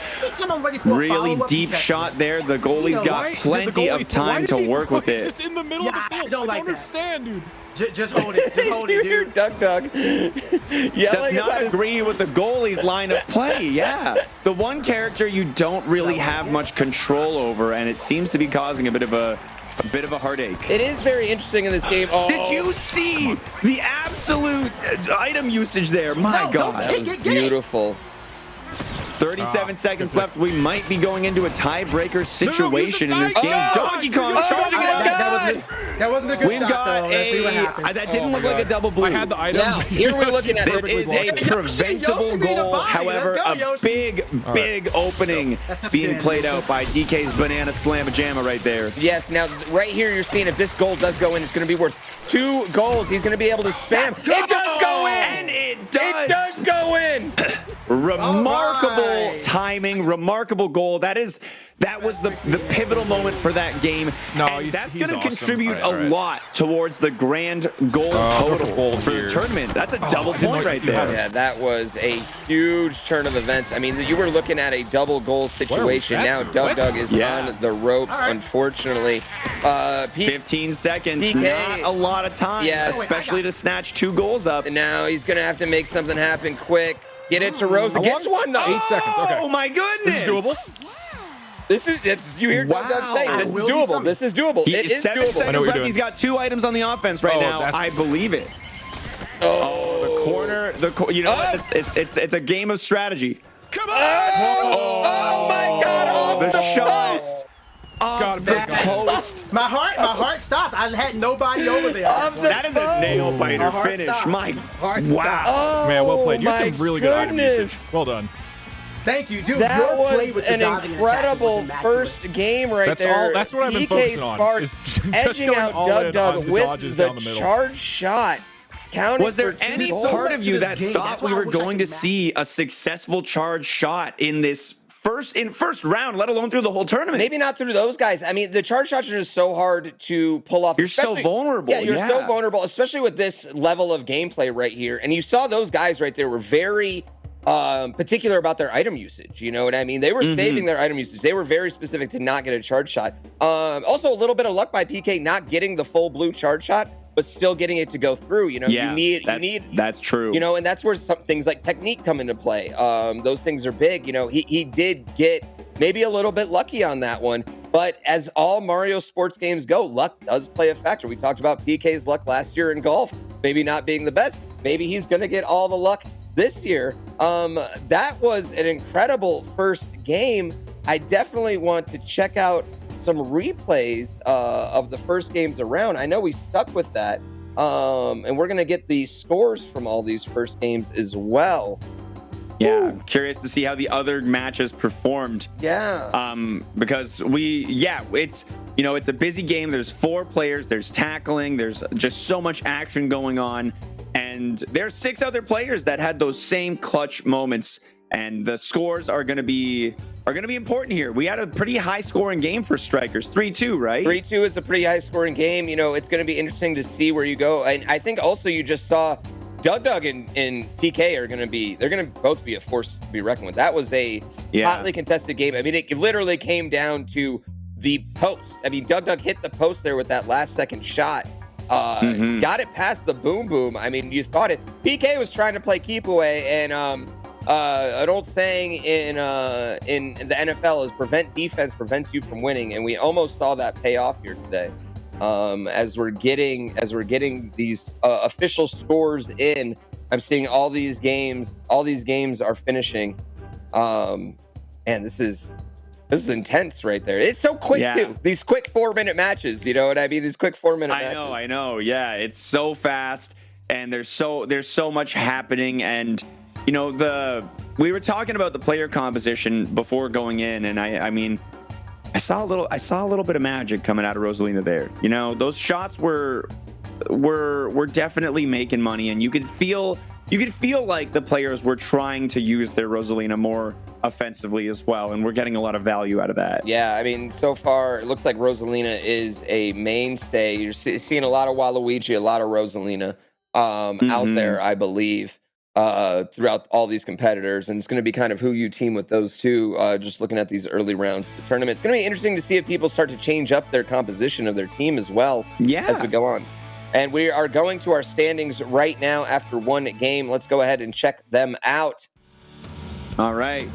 Really deep shot there. The goalie's got plenty of time to work with it. Just in the middle of the field. I don't understand, dude. Just hold it. Just hold it, dude. Doug. Does not agree with the goalie's line of play. Yeah. The one character you don't really have much control over, and it seems to be causing a bit of a heartache. It is very interesting in this game. Did you see the absolute item usage there? My God. That was beautiful. 37 seconds left. We might be going into a tiebreaker situation in this game. Donkey Kong charging That wasn't a good We've shot, got though. Let's see what happens. that didn't look like a double blue. I had the item. Now, here we're looking at This is a preventable goal. However, a big opening being played out by DK's Banana Slamma Jamma right there. Yes, now right here you're seeing if this goal does go in, it's going to be worth 2 goals. He's going to be able to spam. It does go in! And it does! It does go in! Remarkable timing, remarkable goal. That was the pivotal moment for that game. No, that's he's going to awesome. contribute All right. a lot towards the grand goal total for the tournament. That's a double point right there. Yeah, that was a huge turn of events. I mean, you were looking at a double goal situation. Now Doug is on the ropes, unfortunately. 15 seconds, PK, not a lot of time, especially to snatch 2 goals up. And now he's going to have to make something happen quick. Get it to Rosa. Gets one, though. 8 seconds. Okay. Oh, my goodness. This is doable. You hear Doug say, this is doable. This is doable. It is 7 doable. seconds left. He's got 2 items on the offense right now. I believe it. The corner. You know what? It's a game of strategy. Come on! Oh my God! Off the shot. post. Off the post. My heart stopped. I had nobody over there. That is a nail biter finish. My wow. Man, well played. You had my some really good item goodness. usage. Well done. Thank you, dude. That Your play was with the an dodging and attacking incredible was immaculate. first game right there. That's what I've been PK focusing on. Sparks Is just edging going out all in Doug on the with dodges the down the middle. charge shot. Was there any part of you that game. thought That's we why I were wish I going could to match. see a successful charge shot in this first round, let alone through the whole tournament? Maybe not through those guys. I mean, the charge shots are just so hard to pull off. You're so vulnerable. Yeah, you're so vulnerable, especially with this level of gameplay right here. And you saw those guys right there were very particular about their item usage. You know what I mean? They were saving their item usage. They were very specific to not get a charge shot. Also, a little bit of luck by PK not getting the full blue charge shot, but still getting it to go through. You know, you need that's true. You know, and that's where some things like technique come into play. Those things are big. You know, he did get maybe a little bit lucky on that one, but as all Mario sports games go, luck does play a factor. We talked about PK's luck last year in golf, maybe not being the best. Maybe he's going to get all the luck this year. That was an incredible first game. I definitely want to check out some replays of the first games around. I know we stuck with that. And we're gonna get the scores from all these first games as well. Yeah, curious to see how the other matches performed. Yeah. Because it's it's a busy game. There's 4 players. There's tackling. There's just so much action going on, and there's 6 other players that had those same clutch moments. And the scores are going to be important here. We had a pretty high scoring game for Strikers, 3-2, right? 3-2 is a pretty high scoring game. It's going to be interesting to see where you go. And I think also you just saw Doug and PK they're going to both be a force to be reckoned with. That was a hotly contested game. I mean, it literally came down to the post. I mean, Doug hit the post there with that last second shot. Got it past the boom boom. I mean, you thought it. PK was trying to play keep away, and an old saying in the NFL is prevent defense prevents you from winning, and we almost saw that pay off here today. As we're getting these official scores in, I'm seeing all these games are finishing. And this is intense right there. It's so quick too. These quick 4-minute matches, you know what I mean? These quick 4-minute matches. I know. Yeah, it's so fast, and there's so much happening. And we were talking about the player composition before going in, and I mean, I saw a little bit of magic coming out of Rosalina there. Those shots were definitely making money, and you could feel like the players were trying to use their Rosalina more offensively as well, and we're getting a lot of value out of that. Yeah, I mean, so far it looks like Rosalina is a mainstay. You're seeing a lot of Waluigi, a lot of Rosalina out there, I believe, throughout all these competitors, and it's going to be kind of who you team with those two. Just looking at these early rounds of the tournament, it's going to be interesting to see if people start to change up their composition of their team as well as we go on. And we are going to our standings right now after one game. Let's go ahead and check them out. All right.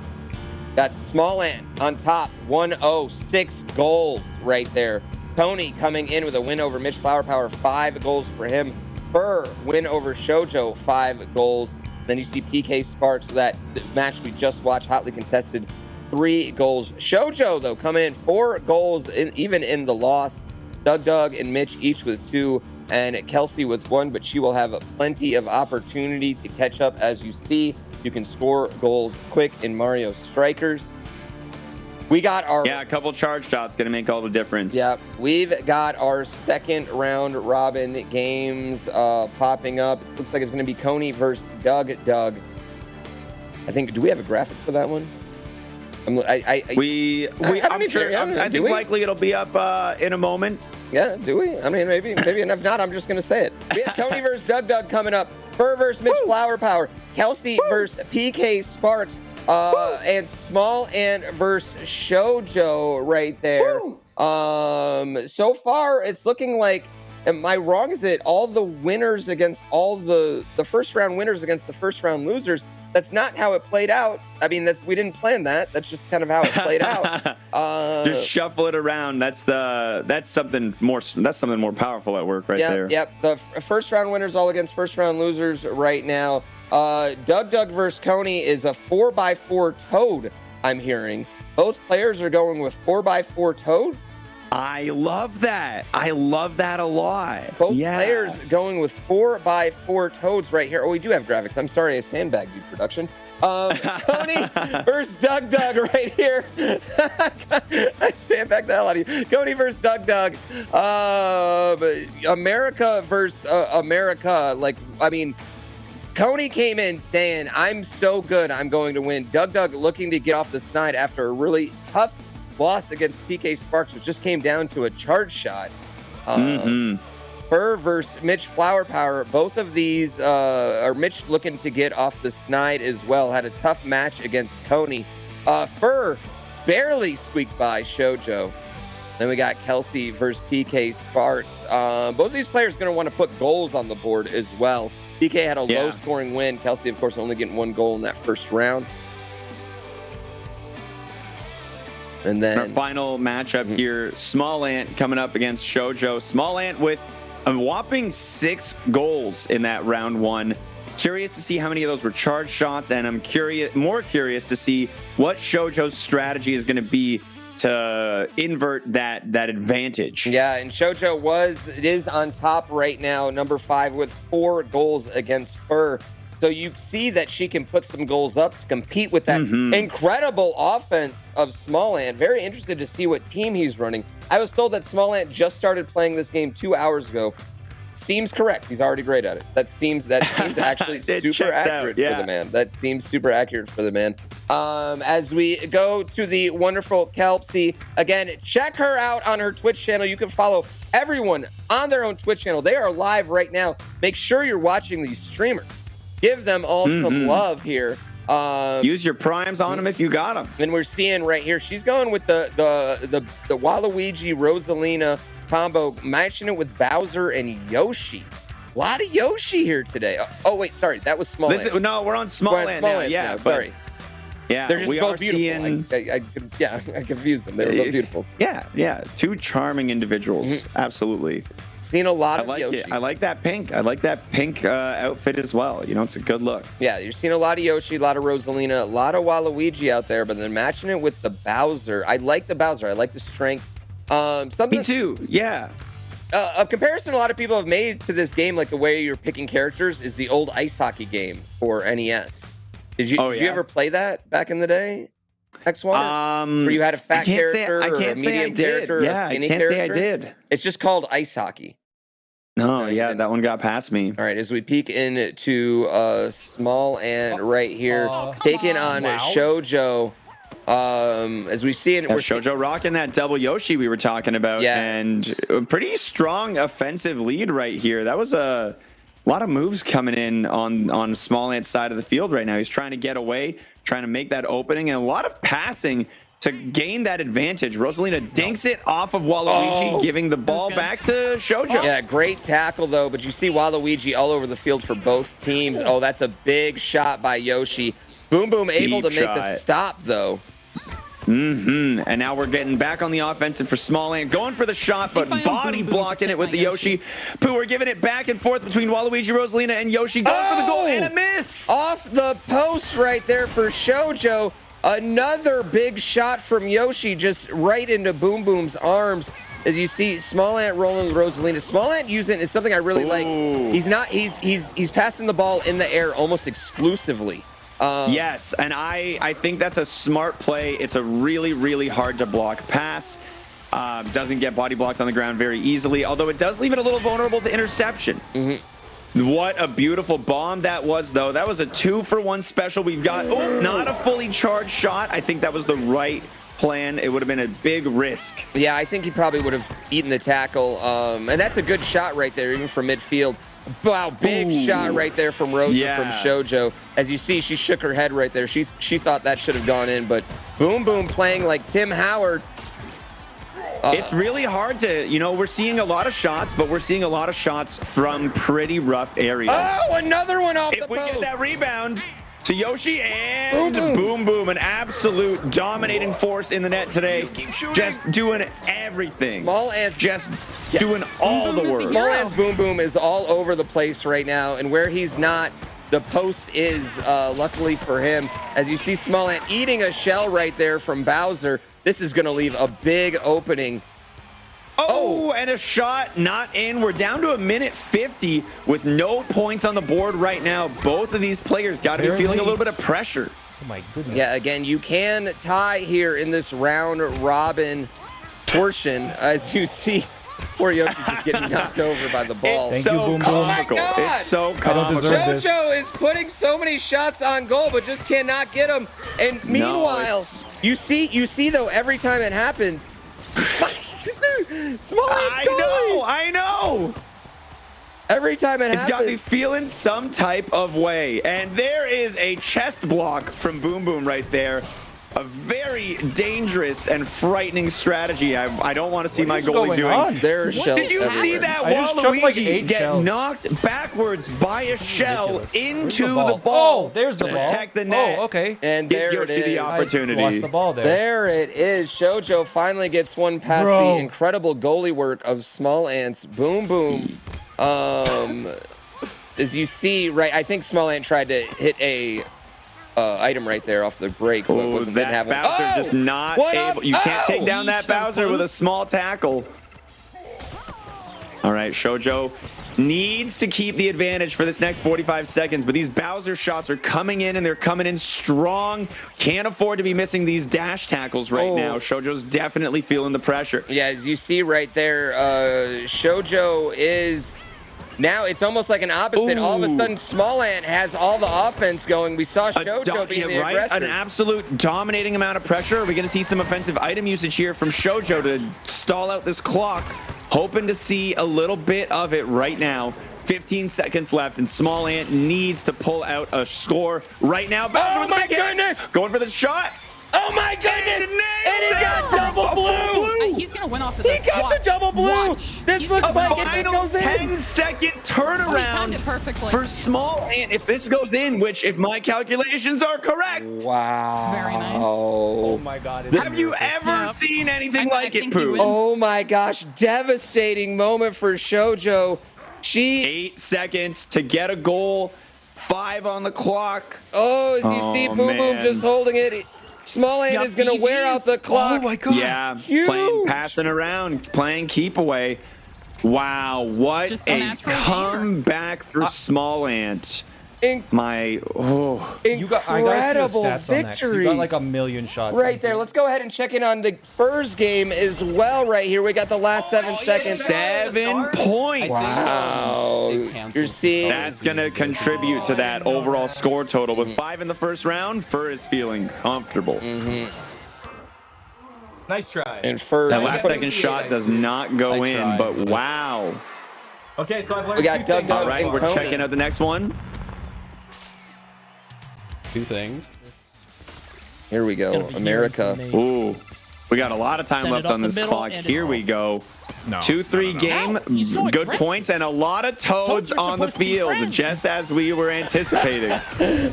Got Small Ant on top, 106 goals right there. Tony coming in with a win over Mitch Flower Power, 5 goals for him. Fur win over Shoujo, 5 goals. Then you see PK Sparks, that match we just watched, hotly contested, 3 goals. Shoujo, though, coming in 4 goals, even in the loss. Doug and Mitch each with 2, and Kelsey with 1, but she will have plenty of opportunity to catch up. As you see, you can score goals quick in Mario Strikers. We got our... Yeah, a couple charge shots going to make all the difference. Yeah, we've got our second round robin games popping up. It looks like it's going to be Coney versus Doug. I think, do we have a graphic for that one? I think likely it'll be up in a moment. Yeah, do we? I mean, maybe, and if not, I'm just going to say it. We have Coney versus Doug coming up. Fur versus Mitch Flower Power. Kelsey versus PK Sparks. And Small Ant versus Shoujo right there. So far, it's looking like, am I wrong? Is it all the winners against all the first round winners against the first round losers? That's not how it played out. I mean, we didn't plan that. That's just kind of how it played out. Just shuffle it around. That's something more powerful at work right there. Yep. The first round winners all against first round losers right now. Doug versus Coney is a 4x4 toad, I'm hearing. Both players are going with 4x4 toads. I love that. I love that a lot. Both players going with 4x4 toads right here. Oh, we do have graphics. I'm sorry, I sandbagged you, production. Coney versus Doug right here. I sandbagged the hell out of you. Coney versus Doug. America versus America. Like, I mean, Coney came in saying, I'm so good, I'm going to win. Doug looking to get off the snide after a really tough loss against PK Sparks, which just came down to a charge shot. Fur versus Mitch Flower Power. Both of these are Mitch looking to get off the snide as well. Had a tough match against Coney. Fur barely squeaked by Shoujo. Then we got Kelsey versus PK Sparks. Both of these players going to want to put goals on the board as well. PK had a low-scoring win. Kelsey, of course, only getting 1 goal in that first round. And then our final matchup here, Small Ant coming up against Shoujo. Small Ant with a whopping 6 goals in that round 1. Curious to see how many of those were charge shots, and I'm more curious to see what Shoujo's strategy is going to be to invert that advantage. Yeah, and Shoujo is on top right now, number 5 with 4 goals against Fur. So you see that she can put some goals up to compete with that incredible offense of Smallant. Very interested to see what team he's running. I was told that Smallant just started playing this game 2 hours ago. Seems correct. He's already great at it. That seems actually super accurate for the man. That seems super accurate for the man. As we go to the wonderful Kelpsy, again, check her out on her Twitch channel. You can follow everyone on their own Twitch channel. They are live right now. Make sure you're watching these streamers. Give them all some love here. Use your primes on them if you got them. And we're seeing right here, she's going with the Waluigi Rosalina combo, matching it with Bowser and Yoshi. A lot of Yoshi here today. Oh wait, sorry, that was Smallant. No, we're on Smallant now. Yeah, sorry. Yeah, they're just both beautiful. I confused them. They were both beautiful. Yeah. 2 charming individuals. Absolutely. Seen a lot of Yoshi. I like that pink. I like that pink outfit as well. You know, it's a good look. Yeah, you're seeing a lot of Yoshi, a lot of Rosalina, a lot of Waluigi out there, but then matching it with the Bowser. I like the Bowser. I like the strength. Me too. Yeah. A comparison a lot of people have made to this game, like the way you're picking characters, is the old ice hockey game for NES. Did you ever play that back in the day, X1? Where you had a fat character or a medium character, yeah, a skinny I can't character? say I did. It's just called ice hockey. No, yeah, that one got past me. All right, as we peek into Smallant right here, taking on Shoujo. As we see it, we're Shoujo rocking that double Yoshi we were talking about, and a pretty strong offensive lead right here. That was a lot of moves coming in on Smallant's side of the field right now. He's trying to get away, trying to make that opening, and a lot of passing to gain that advantage. Rosalina dinks it off of Waluigi, giving the ball back to Shoujo. Yeah, great tackle though, but you see Waluigi all over the field for both teams. Oh, that's a big shot by Yoshi. Boom Boom able to make the stop though. And now we're getting back on the offensive for Smallant, going for the shot, but body blocking it with the Yoshi. Pooh, we're giving it back and forth between Waluigi, Rosalina, and Yoshi, going for the goal, and a miss! Off the post right there for Shoujo. Another big shot from Yoshi, just right into Boom Boom's arms. As you see, Smallant rolling with Rosalina. Smallant using is something I really like. He's passing the ball in the air almost exclusively. Yes, and I think that's a smart play. It's a really, really hard to block pass. Doesn't get body blocked on the ground very easily, although it does leave it a little vulnerable to interception. What a beautiful bomb that was, though. That was a 2-for-1 special. We've got, not a fully charged shot. I think that was the right plan. It would have been a big risk. Yeah, I think he probably would have eaten the tackle. And that's a good shot right there, even from midfield. Wow, big shot right there from Rosa from Shoujo. As you see, she shook her head right there. She thought that should have gone in, but Boom Boom playing like Tim Howard. It's really hard to, we're seeing a lot of shots, but we're seeing a lot of shots from pretty rough areas. Oh, another one off the post. If we get that rebound to Yoshi and Boom Boom, an absolute dominating force in the net today. Just doing everything. Just doing all the work. Smallant's Boom Boom is all over the place right now, and where he's not, the post is, luckily for him. As you see Smallant eating a shell right there from Bowser, this is going to leave a big opening. And a shot not in. We're down to a minute 50 with no points on the board right now. Both of these players got to be feeling a little bit of pressure. Oh my goodness. Yeah, again, you can tie here in this round robin portion. As you see, poor Yoshi just getting knocked over by the ball. It's so comical. It's so comical. Shoujo is putting so many shots on goal, but just cannot get them. And meanwhile, you see though, every time it happens, I know. Every time it happens. It's got me feeling some type of way. And there is a chest block from Boom Boom right there. A very dangerous and frightening strategy. I don't want to see my goalie doing. There's shells Did you everywhere. see that Waluigi get knocked backwards by a shell into the ball? Oh, there's the ball. Protect the net. Oh, okay. And there Gives it Yoshi is. the opportunity. Lost the ball there. There it is. Shoujo finally gets one past the incredible goalie work of Smallant's Boom Boom. As you see, right, I think Smallant tried to hit a item right there off the break. But Oh, didn't that have it. Bowser just not What able. up? You can't take down that That was Bowser with a close. small tackle. All right, Shoujo needs to keep the advantage for this next 45 seconds, but these Bowser shots are coming in, and they're coming in strong. Can't afford to be missing these dash tackles right now. Shoujo's definitely feeling the pressure. Yeah, as you see right there, Shoujo is now. It's almost like an opposite. Ooh. All of a sudden, Small Ant has all the offense going. We saw Shoujo being the aggressor. An absolute dominating amount of pressure. Are we going to see some offensive item usage here from Shoujo to stall out this clock? Hoping to see a little bit of it right now. 15 seconds left, and Small Ant needs to pull out a score right now. Oh my goodness! Going for the shot. Oh my goodness! And he got double blue! He's gonna win off of He this. got the double blue! Watch. This He's looks gonna like win if it off goes of in. 10-second Oh, he timed turnaround it perfectly. for Small Ant. If this goes in, which if my calculations are correct, Wow. Very nice. Oh my God. have you ever seen anything I like it, think he Pooh? would. Oh my gosh, devastating moment for Shoujo. She 8 seconds to get a goal. 5 on the clock. as you see Oh, Boom Boom man. just holding it. Small Ant Yeah, is gonna wear out the clock. Oh my God. Yeah, Huge. playing passing around, playing keep away. Wow, what Just a a natural comeback for Small Ant. My Incredible I gotta see the stats on that, 'cause victory. you got like a million shots. Right there. Let's go ahead and check in on the first game as well. Right here, we got the last 7 seconds. 7 points. Wow, you're seeing. That's gonna contribute to that overall score total. With 5 in the first round, Fur is feeling comfortable. Nice try. And first, That last second shot does not go I in, tried, but but- wow. Okay, so I've learned We got two Doug things. Doug. All right, we're Conan. checking out the next one. 2 things. here we go, Gonna be America. hearing from me. Ooh, we got a lot of time Send it left up on the this middle, clock. and Here it's- we go. No. 2-3 game, Ow, he's so good aggressive. points, and a lot of toads Toads are on the supposed to be field, friends. just as we were anticipating.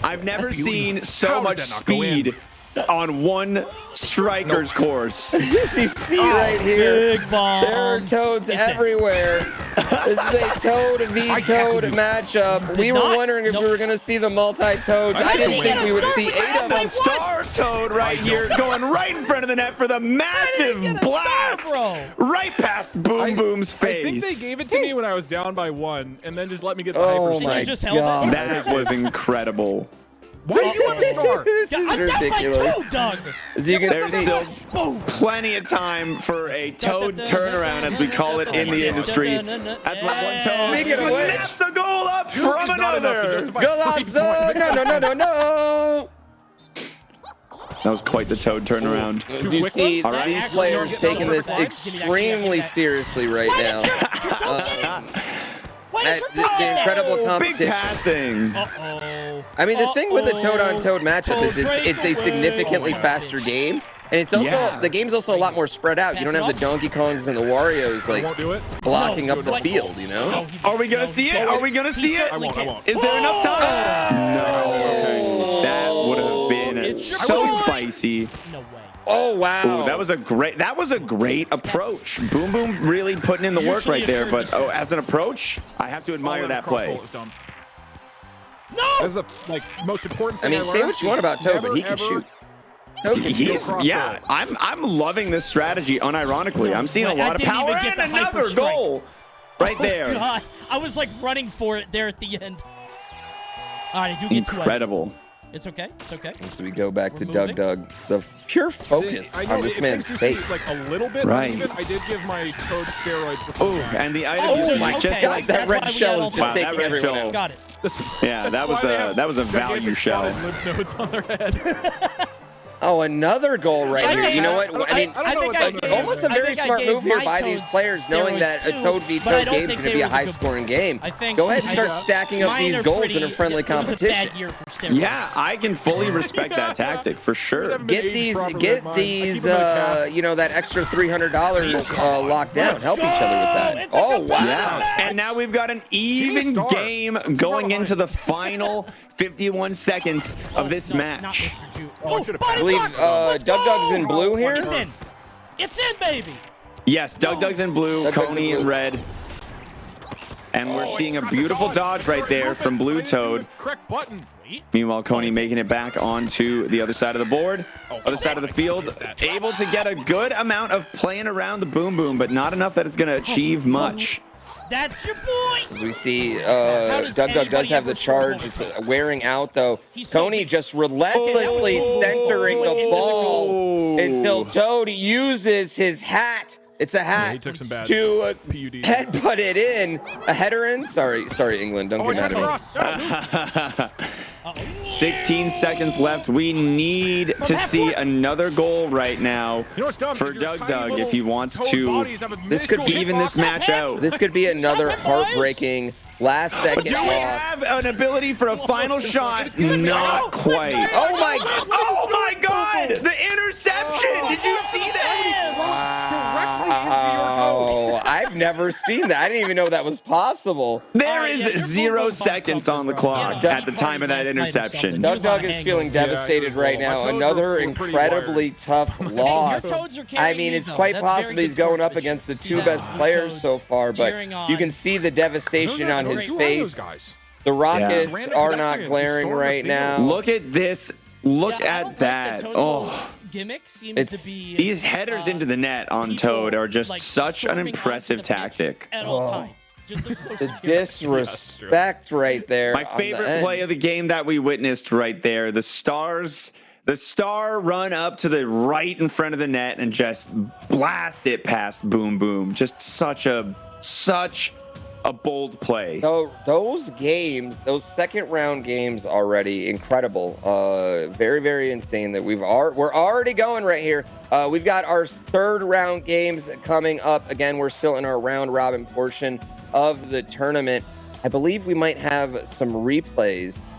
I've never seen so How much does that not go in? speed on one striker's course. As you see right here, Big bombs. there are toads It's in. everywhere. This is a Toad v Toad matchup. We were not- wondering if nope. we were going to see the multi-toads. I didn't didn't think get we a would start see with 8 that. of them. What? Star Toad right here, going right in front of the net for the massive get a blast, star, right past Boom Boom's face. I think they gave it to me when I was down by 1, and then just let me get the Oh hyper. my you just held it? god. That was incredible. Why do you have a star? This Yeah, is I'm down by ridiculous. 2, Doug. As you can There's see, still Boom. plenty of time for a Toad turnaround, as we call it in the industry. That's what one Toad Speaking of which- snaps a goal up Two from is not enough to another. justify 3 Golazo! points. No. That was quite the Toad turnaround. As you see, All right. these Actually, players get taking over this the box. extremely seriously right now. Why That- did you the incredible Big competition. passing. Uh-oh. I mean, the thing with a toad-on-toad Uh-oh. matchup is it's a significantly Oh my faster gosh. game, and it's also Yeah. the game's also a lot more spread out. You don't have the Donkey Kongs and the Warrios I like won't do it. blocking No, up the what? field. You know? No, he- Are we gonna no, see he- it? Are we gonna he see it? certainly I can't. won't. Is there enough time? No. Okay. That would have been It's your so boy. spicy. No way. Oh wow! Ooh, that was a great approach. Boom Boom really putting in the work Usually right there. assured But this- as an approach, I have to admire Oh, that cross play. goal is dumb. No! That's the most important I thing. mean, say learned what you want about Toad, but he can never, shoot. Toad can shoot. He's yeah. I'm loving this strategy. Unironically, I'm seeing a Wait, I lot of didn't power even get and the hyper another strike. goal right Oh, there. God. I was like running for it there at the end. All right, I do get 2 Incredible. items. It's okay. It's okay. So we go back to We're Doug moving. Doug. The pure focus I know on this it man's makes you see face. like a little bit Right. uneven. I did give my Toad steroids before. Oh, and the item Oh, usage okay. just God, like that that's red why we shell had is just all Wow, taking that red everyone shell. out. Got it. yeah, that was a value shell. Lymph nodes on their head. Oh, another goal right here. You know what? I mean, I don't know what that almost a I very think I smart gave move here my by these Toads players, knowing that a steroids Toad v too, but I Toad don't game is think going to they be a were the good high-scoring ones. game. I think Go ahead and I- start stacking up Mine these are goals pretty- in a friendly it was a competition. bad year for steroids. Yeah, I can fully respect that tactic for sure. Haven't been Get aged these, properly like get mine. I these, keep them in a cast. you know, that extra $300 locked down. Let's Help each other with that. go! It's a Oh, competitive wow. match. And now we've got an even star. game going into the final 51 seconds of this No, match. Not Mr. Ju. Oh, I should've body I believe block. Let's Doug Doug's go! in blue here. It's in. It's in, baby. Yes, Doug Doug's in blue, Doug Doug's in Coney in blue. red. And we're Oh, seeing a got the beautiful dodge. dodge right there Movement. from I Blue didn't do the Toad. correct button. Meanwhile, Coney making it back onto the other side of the board, other side of the field, able to get a good amount of playing around the boom boom, but not enough that it's going to achieve much. That's your point. As we see, Doug does have the charge. It's wearing out, though. Coney just relentlessly centering the ball until Toad uses his hat. It's a hat he took some bad to PUDs. headbutt it in. A header in? Sorry, England. Don't get mad at me. 16 seconds left. We need to see another goal right now for Doug if he wants to This could even this match out. This could be another heartbreaking last second Do we loss. have an ability for a final shot? Not quite. Oh my God! The interception! Did you see that? Wow. I've never seen that. I didn't even know that was possible. There is 0 seconds on the clock at the time of that interception. Doug is feeling devastated right now. Another incredibly tough loss. I mean, it's quite possible he's going up against the two best players so far, but you can see the devastation on his face. The Rockets are not glaring right now. Look at this. Look at that. Oh. Gimmick seems to be these headers into the net on Toad are just such an impressive tactic. At all times. The disrespect right there. My favorite play of the game that we witnessed right there. The star run up to the right in front of the net and just blast it past Boom Boom. Just such a bold play. So those games, those second round games, already incredible. Very, very insane that we're already going right here. We've got our third round games coming up. Again, we're still in our round robin portion of the tournament. I believe we might have some replays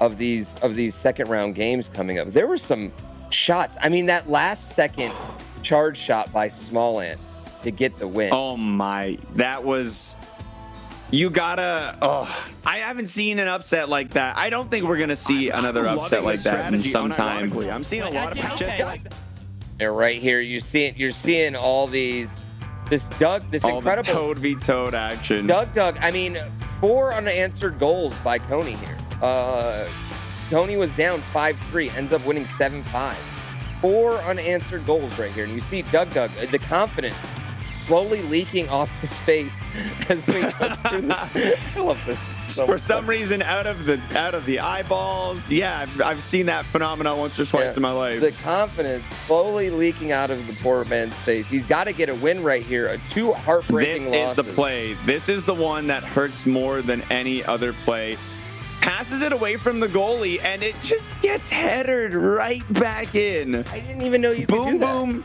of these second round games coming up. There were some shots. I mean, that last second charge shot by Small Ant to get the win. Oh my, that was, you gotta, I haven't seen an upset like that. I don't think we're gonna see another upset like that in some time. I'm seeing a lot of matches like that. Yeah, right here, you're seeing all this all incredible the Toad v Toad action. Doug. I mean, 4 unanswered goals by Coney here. Coney was down 5-3, ends up winning 7-5. 4 unanswered goals right here, and you see Doug, the confidence slowly leaking off his face as we go through this. I love this. For some reason, out of the eyeballs. Yeah, I've seen that phenomenon once or twice in my life. The confidence slowly leaking out of the poor man's face. He's got to get a win right here. 2 heartbreaking losses. This is the play. This is the one that hurts more than any other play. Passes it away from the goalie, and it just gets headed right back in. I didn't even know you could do that.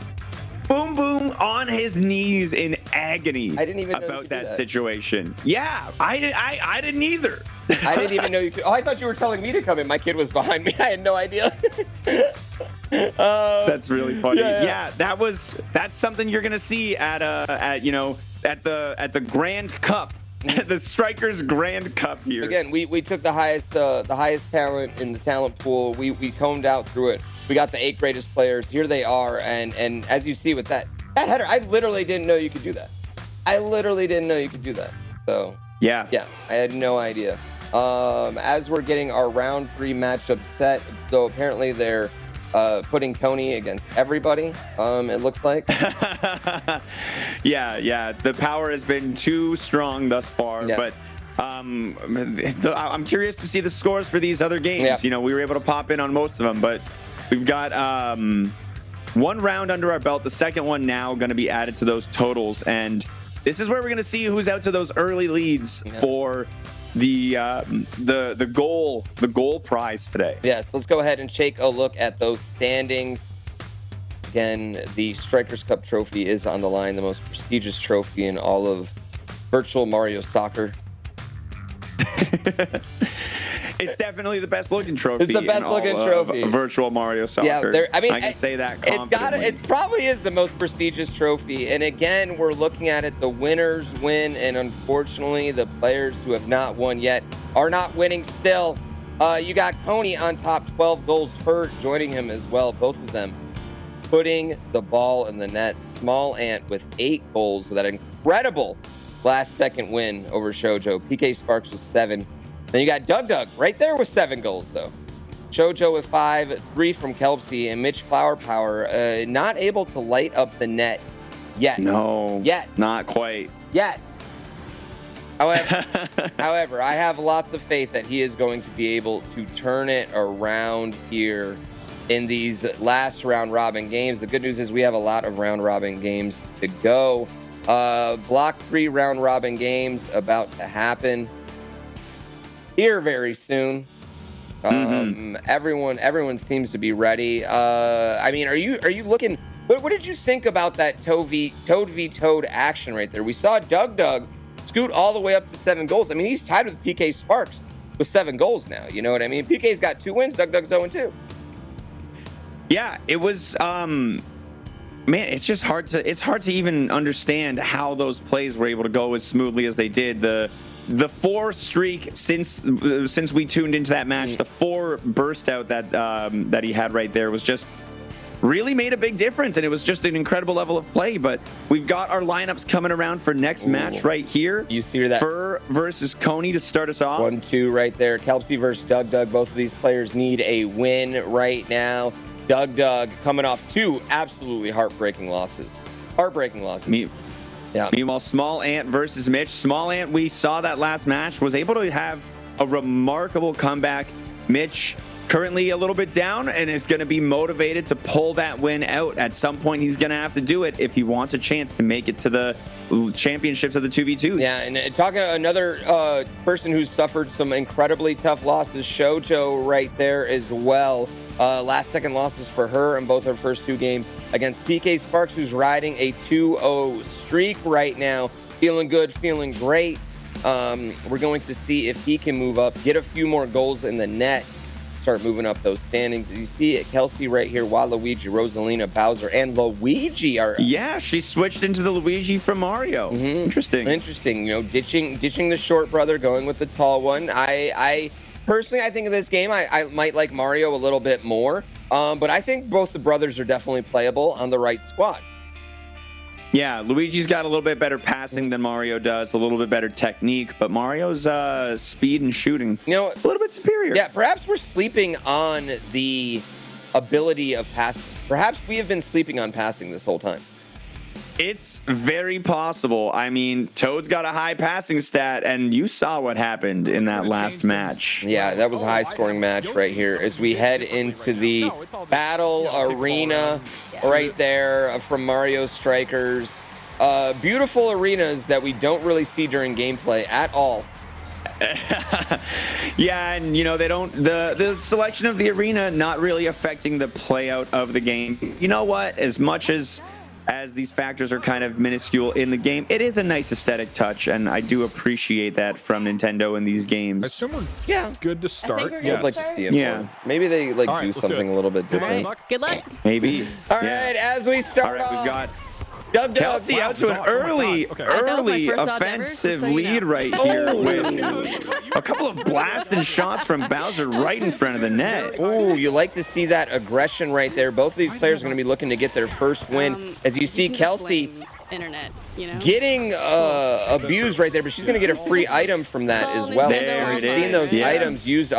Boom Boom on his knees in agony. I didn't even know about that situation. Yeah, I didn't either. I didn't even know you could. Oh, I thought you were telling me to come in. My kid was behind me. I had no idea. That's really funny. Yeah, that's something you're gonna see at the Grand Cup. The Strikers Grand Cup here. Again, we took the highest talent in the talent pool. We combed out through it. We got the 8 greatest players. Here they are, and as you see with that header, I literally didn't know you could do that. So yeah, I had no idea. As we're getting our round 3 matchup set, so apparently they're putting Coney against everybody, it looks like. Yeah. The power has been too strong thus far, but I'm curious to see the scores for these other games. Yeah. You know, we were able to pop in on most of them, but we've got 1 round under our belt. The second one now going to be added to those totals, and this is where we're going to see who's out to those early leads for the goal prize today. Yes, let's go ahead and take a look at those standings. Again, the Strikers Cup trophy is on the line, the most prestigious trophy in all of virtual Mario Soccer. It's definitely the best looking trophy. It's the best looking trophy. Virtual Mario Soccer. Yeah, I can say that confidently. It probably is the most prestigious trophy. And again, we're looking at it. The winners win, and unfortunately, the players who have not won yet are not winning still. You got Coney on top, 12 goals. Ferd joining him as well. Both of them putting the ball in the net. Small Ant with 8 goals with that incredible last-second win over Shoujo. PK Sparks with 7. Then you got Doug right there with 7 goals, though. Jojo with 5, 3 from Kelsey, and Mitch Flower Power not able to light up the net yet. No. Yet. Not quite. Yet. However, I have lots of faith that he is going to be able to turn it around here in these last round robin games. The good news is we have a lot of round robin games to go. Block 3 round robin games about to happen here very soon. Everyone seems to be ready. I mean, are you looking? What did you think about that Toad v Toad action right there? We saw Doug scoot all the way up to 7 goals. I mean, he's tied with PK Sparks with 7 goals now. You know what I mean? PK's got 2 wins. Doug's 0-2. Yeah, it was. Man, it's just hard to even understand how those plays were able to go as smoothly as they did. The 4 streak since we tuned into that match, the 4 burst out that he had right there was just really made a big difference, and it was just an incredible level of play. But we've got our lineups coming around for next match right here. You see that Fur versus Coney to start us off. 1-2 right there. Kelsey versus Doug. Both of these players need a win right now. Doug coming off 2 absolutely heartbreaking losses. Yeah. Meanwhile, Small Ant versus Mitch. Small Ant, we saw that last match, was able to have a remarkable comeback. Mitch currently a little bit down and is going to be motivated to pull that win out. At some point, he's going to have to do it if he wants a chance to make it to the championships of the 2v2s. Yeah, and talking to another person who's suffered some incredibly tough losses, Shoujo right there as well. Last second losses for her in both her first 2 games against PK Sparks, who's riding a 2-0 streak right now. Feeling good, feeling great. We're going to see if he can move up, get a few more goals in the net, start moving up those standings. You see it, Kelsey right here, Waluigi, Rosalina, Bowser, and Luigi are... Yeah, she switched into the Luigi from Mario. Interesting. You know, ditching the short brother, going with the tall one. I personally, I think in this game, I might like Mario a little bit more. But I think both the brothers are definitely playable on the right squad. Yeah, Luigi's got a little bit better passing than Mario does, a little bit better technique, but Mario's speed and shooting, you know, a little bit superior. Yeah, perhaps we're sleeping on the ability of passing. Perhaps we have been sleeping on passing this whole time. It's very possible. I mean, Toad's got a high passing stat, and you saw what happened in that last match. Yeah, that was a high-scoring match right here as we head into the battle arena right there from Mario Strikers. Beautiful arenas that we don't really see during gameplay at all. Yeah, and you know, they don't, the selection of the arena not really affecting the play out of the game. You know what? As much as these factors are kind of minuscule in the game, it is a nice aesthetic touch, and I do appreciate that from Nintendo in these games. Yeah, good to start. I'd like to see it. Yeah. Maybe they like All do right, something a little bit different. Good luck. Maybe. All right, as we start All right, we've got Doug, Kelsey out to an early offensive lead right here with a couple of blasting shots from Bowser right in front of the net. Oh, you like to see that aggression right there. Both of these players are going to be looking to get their first win. As you see Kelsey getting abused right there, but she's going to get a free item from that as well. There it is. Seeing those items used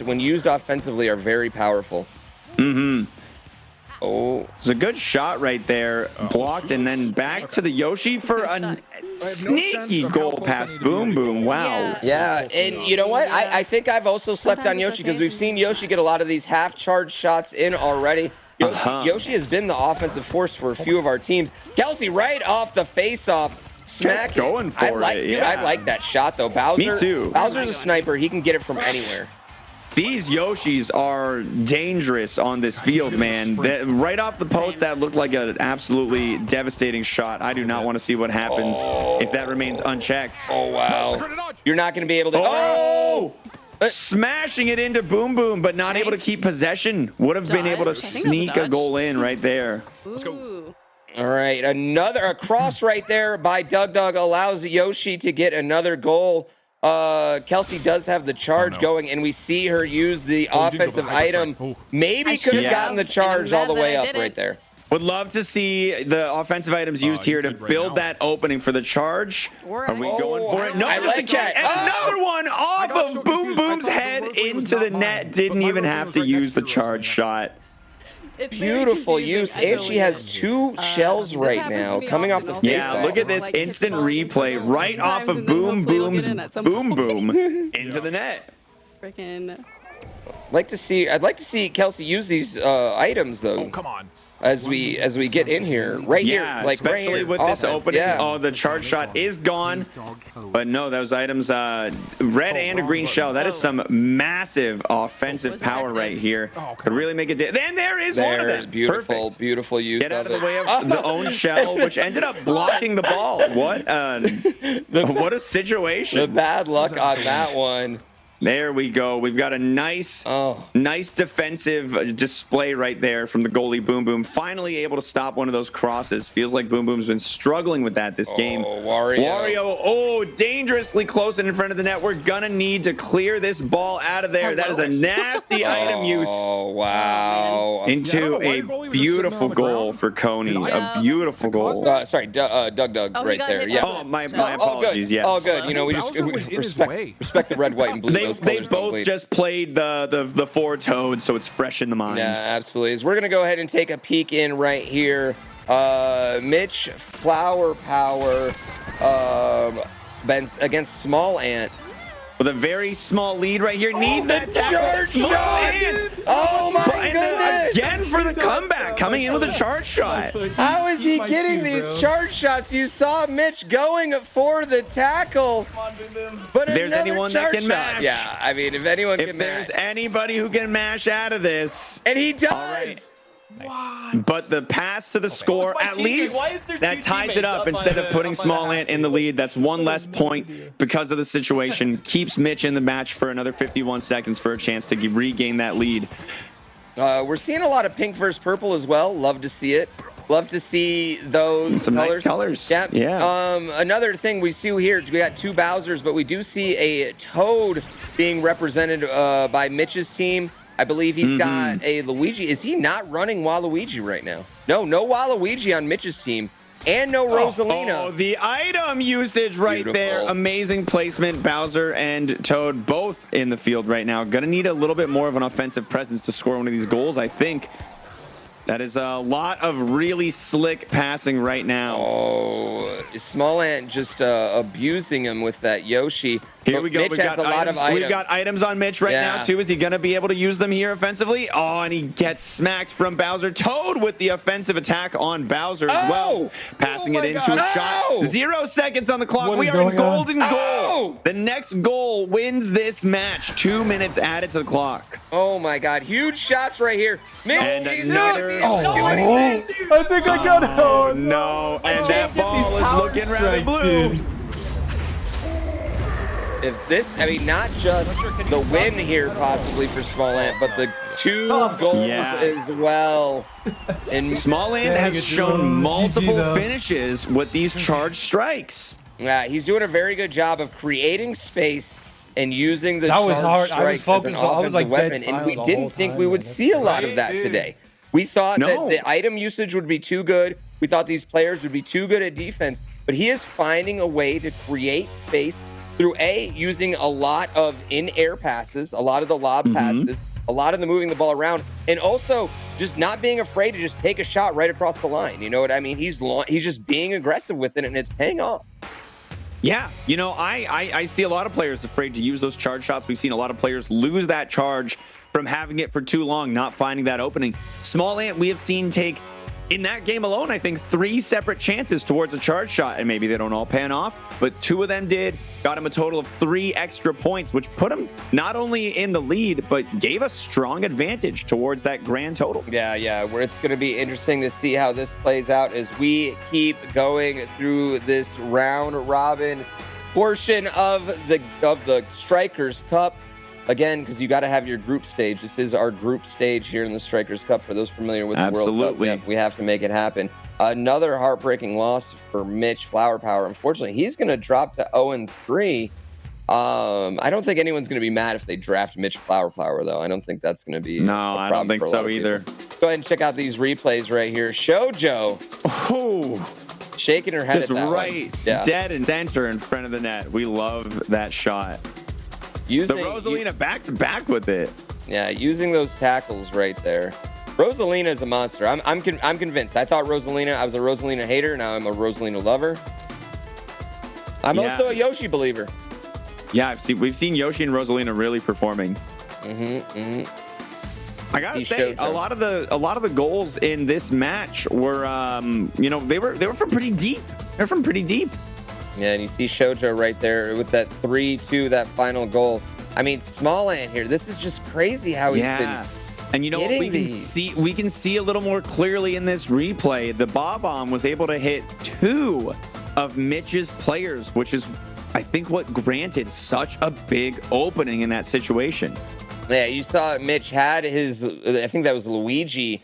when used offensively are very powerful. Oh, it's a good shot right there, blocked, and then back to the Yoshi for a sneaky goal past Boom Boom. Wow. Yeah, and you know what? I think I've also slept on Yoshi because we've seen Yoshi get a lot of these half-charged shots in already. Yoshi has been the offensive force for a few of our teams. Kelsey right off the face-off. Smack going for it. Yeah. I like that shot, though. Bowser, Me too. Bowser's a sniper. He can get it from anywhere. These Yoshis are dangerous on this field, man. Right off the post, that looked like an absolutely devastating shot. I do not want to see what happens if that remains unchecked. Oh, wow. You're not going to be able to... Oh! Smashing it into Boom Boom, but not able to keep possession. Would have been able to sneak a goal in right there. Let's go. All right, a cross right there by Doug allows Yoshi to get another goal. Kelsey does have the charge going, and we see her use the offensive item. Maybe could have gotten the charge all the way up right there. Would love to see the offensive items used here to good right build now. that opening for the charge. Are we going for it? No, I like that. Another one off got of so Boom confused. I Boom's thought the head rosary was into the not net. mine, Didn't but my even rosary have was to right use next the to yours charge right shot. It's very Beautiful confusing. use. I And totally she has get it. 2 shells This right happens now to me coming off often the also. face Yeah, off. look at this Like, instant kick replay something right off sometimes, of and then Boom hopefully it'll Boom's get in at some Boom point. Boom into the net. Freaking. I'd like to see Kelsey use these items though. Oh, come on. As we get in here, right here, Yeah, like right especially here. with this Offense, opening. yeah. Oh, the charge shot is gone. But no, those items, red and a green shell. That is some massive offensive power right here. Could really make it. Then there is one of them. Beautiful, Perfect. beautiful use. Get out of it. the way of the own shell, which ended up blocking the ball. What a situation. The bad luck on that one. There we go. We've got a nice defensive display right there from the goalie Boom Boom. Finally able to stop one of those crosses. Feels like Boom Boom's been struggling with that this game. Wario. Dangerously close and in front of the net. We're gonna need to clear this ball out of there. That is a nasty item use. Oh, wow. Into a beautiful goal for Coney. A beautiful goal. Sorry, Doug Oh, right there. Yeah. Oh, my apologies. Yes. Oh, good. You know, we Bowser was in his way. respect the red, white, and blue. They both just played the 4 toads, so it's fresh in the mind. Yeah, absolutely. So we're gonna go ahead and take a peek in right here. Mitch Flower Power against Small Ant. With a very small lead right here. Needs that charge Small shot. Ant. Oh my And then goodness! again for the comeback, coming in with a charge shot. How is he getting these charge shots? You saw Mitch going for the tackle. But If there's another anyone that charge can shot. mash. Yeah, I mean, if anyone If can there's mash. anybody who can mash out of this. And he does. Alright. But the pass to the score, my at teammate? least Why is there that two ties it teammates up up instead on of putting the Small half Ant in the lead. That's one less point because of the situation. Keeps Mitch in the match for another 51 seconds for a chance to regain that lead. We're seeing a lot of pink versus purple as well. Love to see it. Love to see those Some colors. nice colors. Yeah. Another thing we see here is we got 2 Bowsers, but we do see a Toad being represented by Mitch's team. I believe he's got a Luigi. Is he not running Waluigi right now? No Waluigi on Mitch's team. And no Rosalina. Oh, the item usage right there. Amazing placement. Bowser and Toad both in the field right now. Gonna need a little bit more of an offensive presence to score one of these goals, I think. That is a lot of really slick passing right now. Oh, Small Ant just abusing him with that Yoshi. Here But we go. Mitch has a lot of items. We've got items on Mitch right now, too. Is he going to be able to use them here offensively? Oh, and he gets smacked from Bowser. Toad with the offensive attack on Bowser as well. Passing it into a shot. 0 seconds on the clock. We are in golden goal. The next goal wins this match. 2 minutes added to the clock. Oh, my God. Huge shots right here. Mitch, And he's another- not able to do anything. I think I got it. Oh, no. And that ball is looking rather blue. If this, I mean, not just the win here possibly for Small Ant, but the 2 goals as well. And Small Ant has shown multiple finishes with these charged strikes. Yeah, he's doing a very good job of creating space and using the That was charged hard. I was strikes as an focused. I was offensive like dead weapon, and silent we the didn't whole think time, we would man. see a lot of that today. We thought that the item usage would be too good. We thought these players would be too good at defense, but he is finding a way to create space through using a lot of in-air passes, a lot of the lob passes, a lot of the moving the ball around, and also just not being afraid to just take a shot right across the line. You know what I mean? He's just being aggressive with it, and it's paying off. Yeah, you know, I see a lot of players afraid to use those charge shots. We've seen a lot of players lose that charge from having it for too long, not finding that opening. Small Ant, we have seen take, in that game alone, I think 3 separate chances towards a charge shot, and maybe they don't all pan off, but 2 of them did. Got him a total of 3 extra points, which put him not only in the lead, but gave us strong advantage towards that grand total. Yeah, where it's going to be interesting to see how this plays out as we keep going through this round robin portion of the Strikers Cup. Again, because you got to have your group stage. This is our group stage here in the Strikers Cup. For those familiar with the World Cup, we have to make it happen. Another heartbreaking loss for Mitch Flower Power. Unfortunately, he's going to drop to 0-3. I don't think anyone's going to be mad if they draft Mitch Flower Power, though. I don't think that's going to be No, I don't think so either. go ahead and check out these replays right here. Shoujo shaking her head just at that right, one. Yeah. dead and center in front of the net. We love that shot. Using, the Rosalina back to back with it. Yeah, using those tackles right there. Rosalina is a monster. I'm convinced. I thought Rosalina. I was a Rosalina hater. Now I'm a Rosalina lover. I'm also a Yoshi believer. Yeah, we've seen Yoshi and Rosalina really performing. I gotta say, a lot of the goals in this match were, they were from pretty deep. They're from pretty deep. Yeah, and you see Shoujo right there with that 3-2, that final goal. I mean, Small Ant here. This is just crazy how he's been. And you know what we can see a little more clearly in this replay. The Bob-omb was able to hit 2 of Mitch's players, which is, I think, what granted such a big opening in that situation. Yeah, you saw Mitch had his, I think that was Luigi,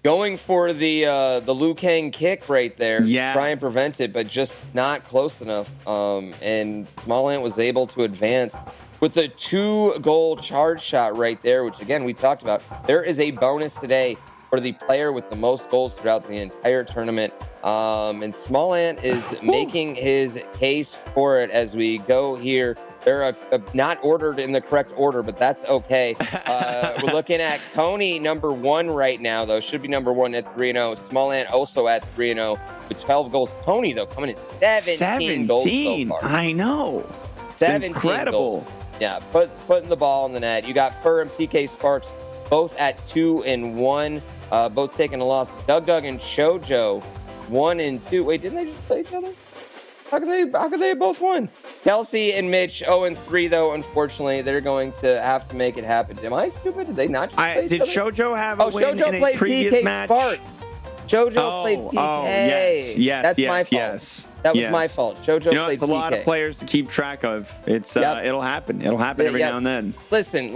going for the Liu Kang kick right there. Yeah. Try and prevent it, but just not close enough. And Small Ant was able to advance with the 2-goal charge shot right there, which, again, we talked about. There is a bonus today for the player with the most goals throughout the entire tournament. And Small Ant is making his case for it as we go here. They're not ordered in the correct order, but that's okay. We're looking at Coney number 1 right now, though. Should be number 1 at 3-0. Small Ant also at 3-0 with 12 goals. Coney, though, coming in 17 goals so far. I know. It's 17 incredible. Goals. Yeah, putting the ball in the net. You got Fur and PK Sparks both at 2 and 1, both taking a loss. Doug and Shoujo 1 and 2. Wait, didn't they just play each other? How can they have both won? Kelsey and Mitch 0 and 3, though. Unfortunately, they're going to have to make it happen. Am I stupid? Did they not just play each Did other? Shoujo have a win Shoujo in played a previous PK match? Sparks. Shoujo played PK. Oh, yes. That's my fault. That was my fault. Shoujo played it's a PK. lot of players to keep track of. It's it'll happen. It'll happen every now and then. Listen.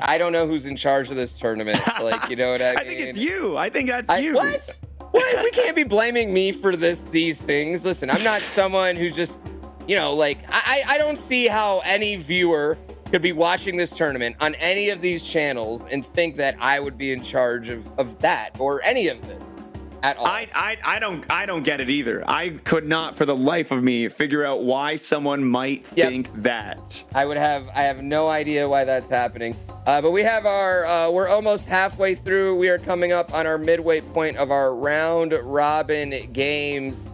I don't know who's in charge of this tournament. Like, you know what I mean? I think it's you. I think that's you. What? We can't be blaming me for these things. Listen, I'm not someone who's just, I don't see how any viewer could be watching this tournament on any of these channels and think that I would be in charge of that or any of this at all. I don't get it either. I could not for the life of me figure out why someone might think that. I have no idea why that's happening. But we have we're almost halfway through. We are coming up on our midway point of our round robin games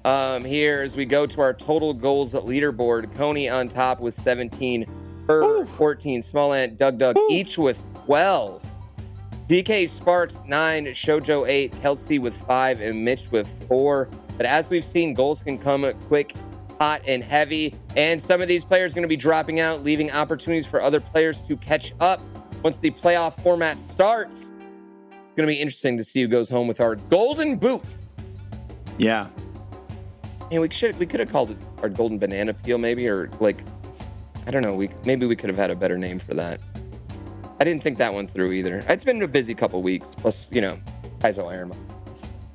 here as we go to our total goals leaderboard. Coney on top with 17, Fur 14, Small Ant, Doug, each with 12. PK Sparks 9, Shoujo 8, Kelsey with 5, and Mitch with 4. But as we've seen, goals can come quick, hot, and heavy. And some of these players are going to be dropping out, leaving opportunities for other players to catch up once the playoff format starts. It's going to be interesting to see who goes home with our golden boot. Yeah. And we could have called it our golden banana peel, maybe, or like, I don't know. Maybe we could have had a better name for that. I didn't think that one through either. It's been a busy couple weeks. Plus, Kaizo Iron Man.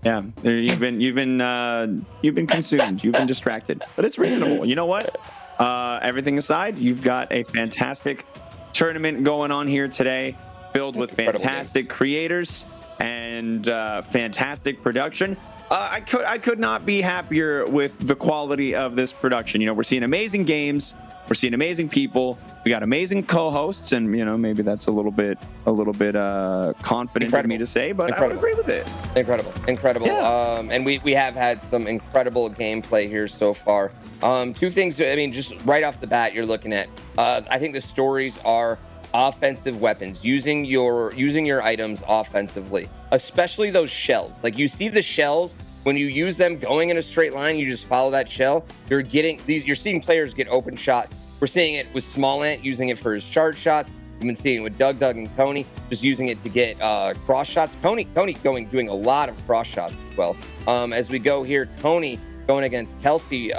Yeah, you've been consumed. You've been distracted, but it's reasonable. You know what? Everything aside, you've got a fantastic tournament going on here today, filled with fantastic creators and fantastic production. I could not be happier with the quality of this production. We're seeing amazing games. We're seeing amazing people. We got amazing co-hosts, and maybe that's a little bit confident of me to say, but I would agree with it. Incredible. Yeah. And we have had some incredible gameplay here so far. 2 things. I mean, just right off the bat, you're looking at. I think the stories are offensive weapons, using your items offensively, especially those shells. Like, you see the shells. When you use them going in a straight line, you just follow that shell. You're seeing players get open shots. We're seeing it with Small Ant using it for his charge shots. We've been seeing it with Doug, and Coney just using it to get cross shots. Coney doing a lot of cross shots as well. As we go here, Coney going against Kelsey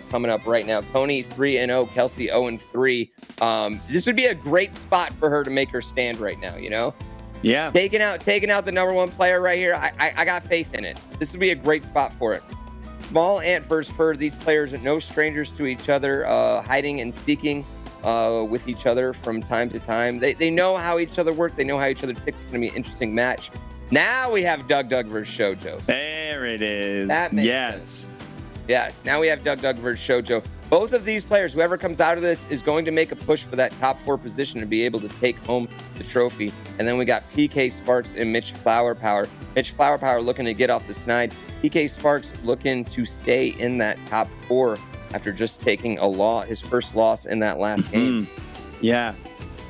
coming up right now. Coney 3-0, Kelsey 0-3. This would be a great spot for her to make her stand right now. Yeah. Taking out the number 1 player right here. I got faith in it. This would be a great spot for it. Small Ant versus Fur. These players are no strangers to each other, hiding and seeking. with each other from time to time. They know how each other work. They know how each other tick. It's going to be an interesting match. Now we have Doug versus Shoujo. There it is. That makes sense. Yes, now we have Doug versus Shoujo. Both of these players, whoever comes out of this, is going to make a push for that top 4 position to be able to take home the trophy. And then we got PK Sparks and Mitch Flower Power. Mitch Flower Power looking to get off the snide. PK Sparks looking to stay in that top 4 after just taking his first loss in that last game. Yeah,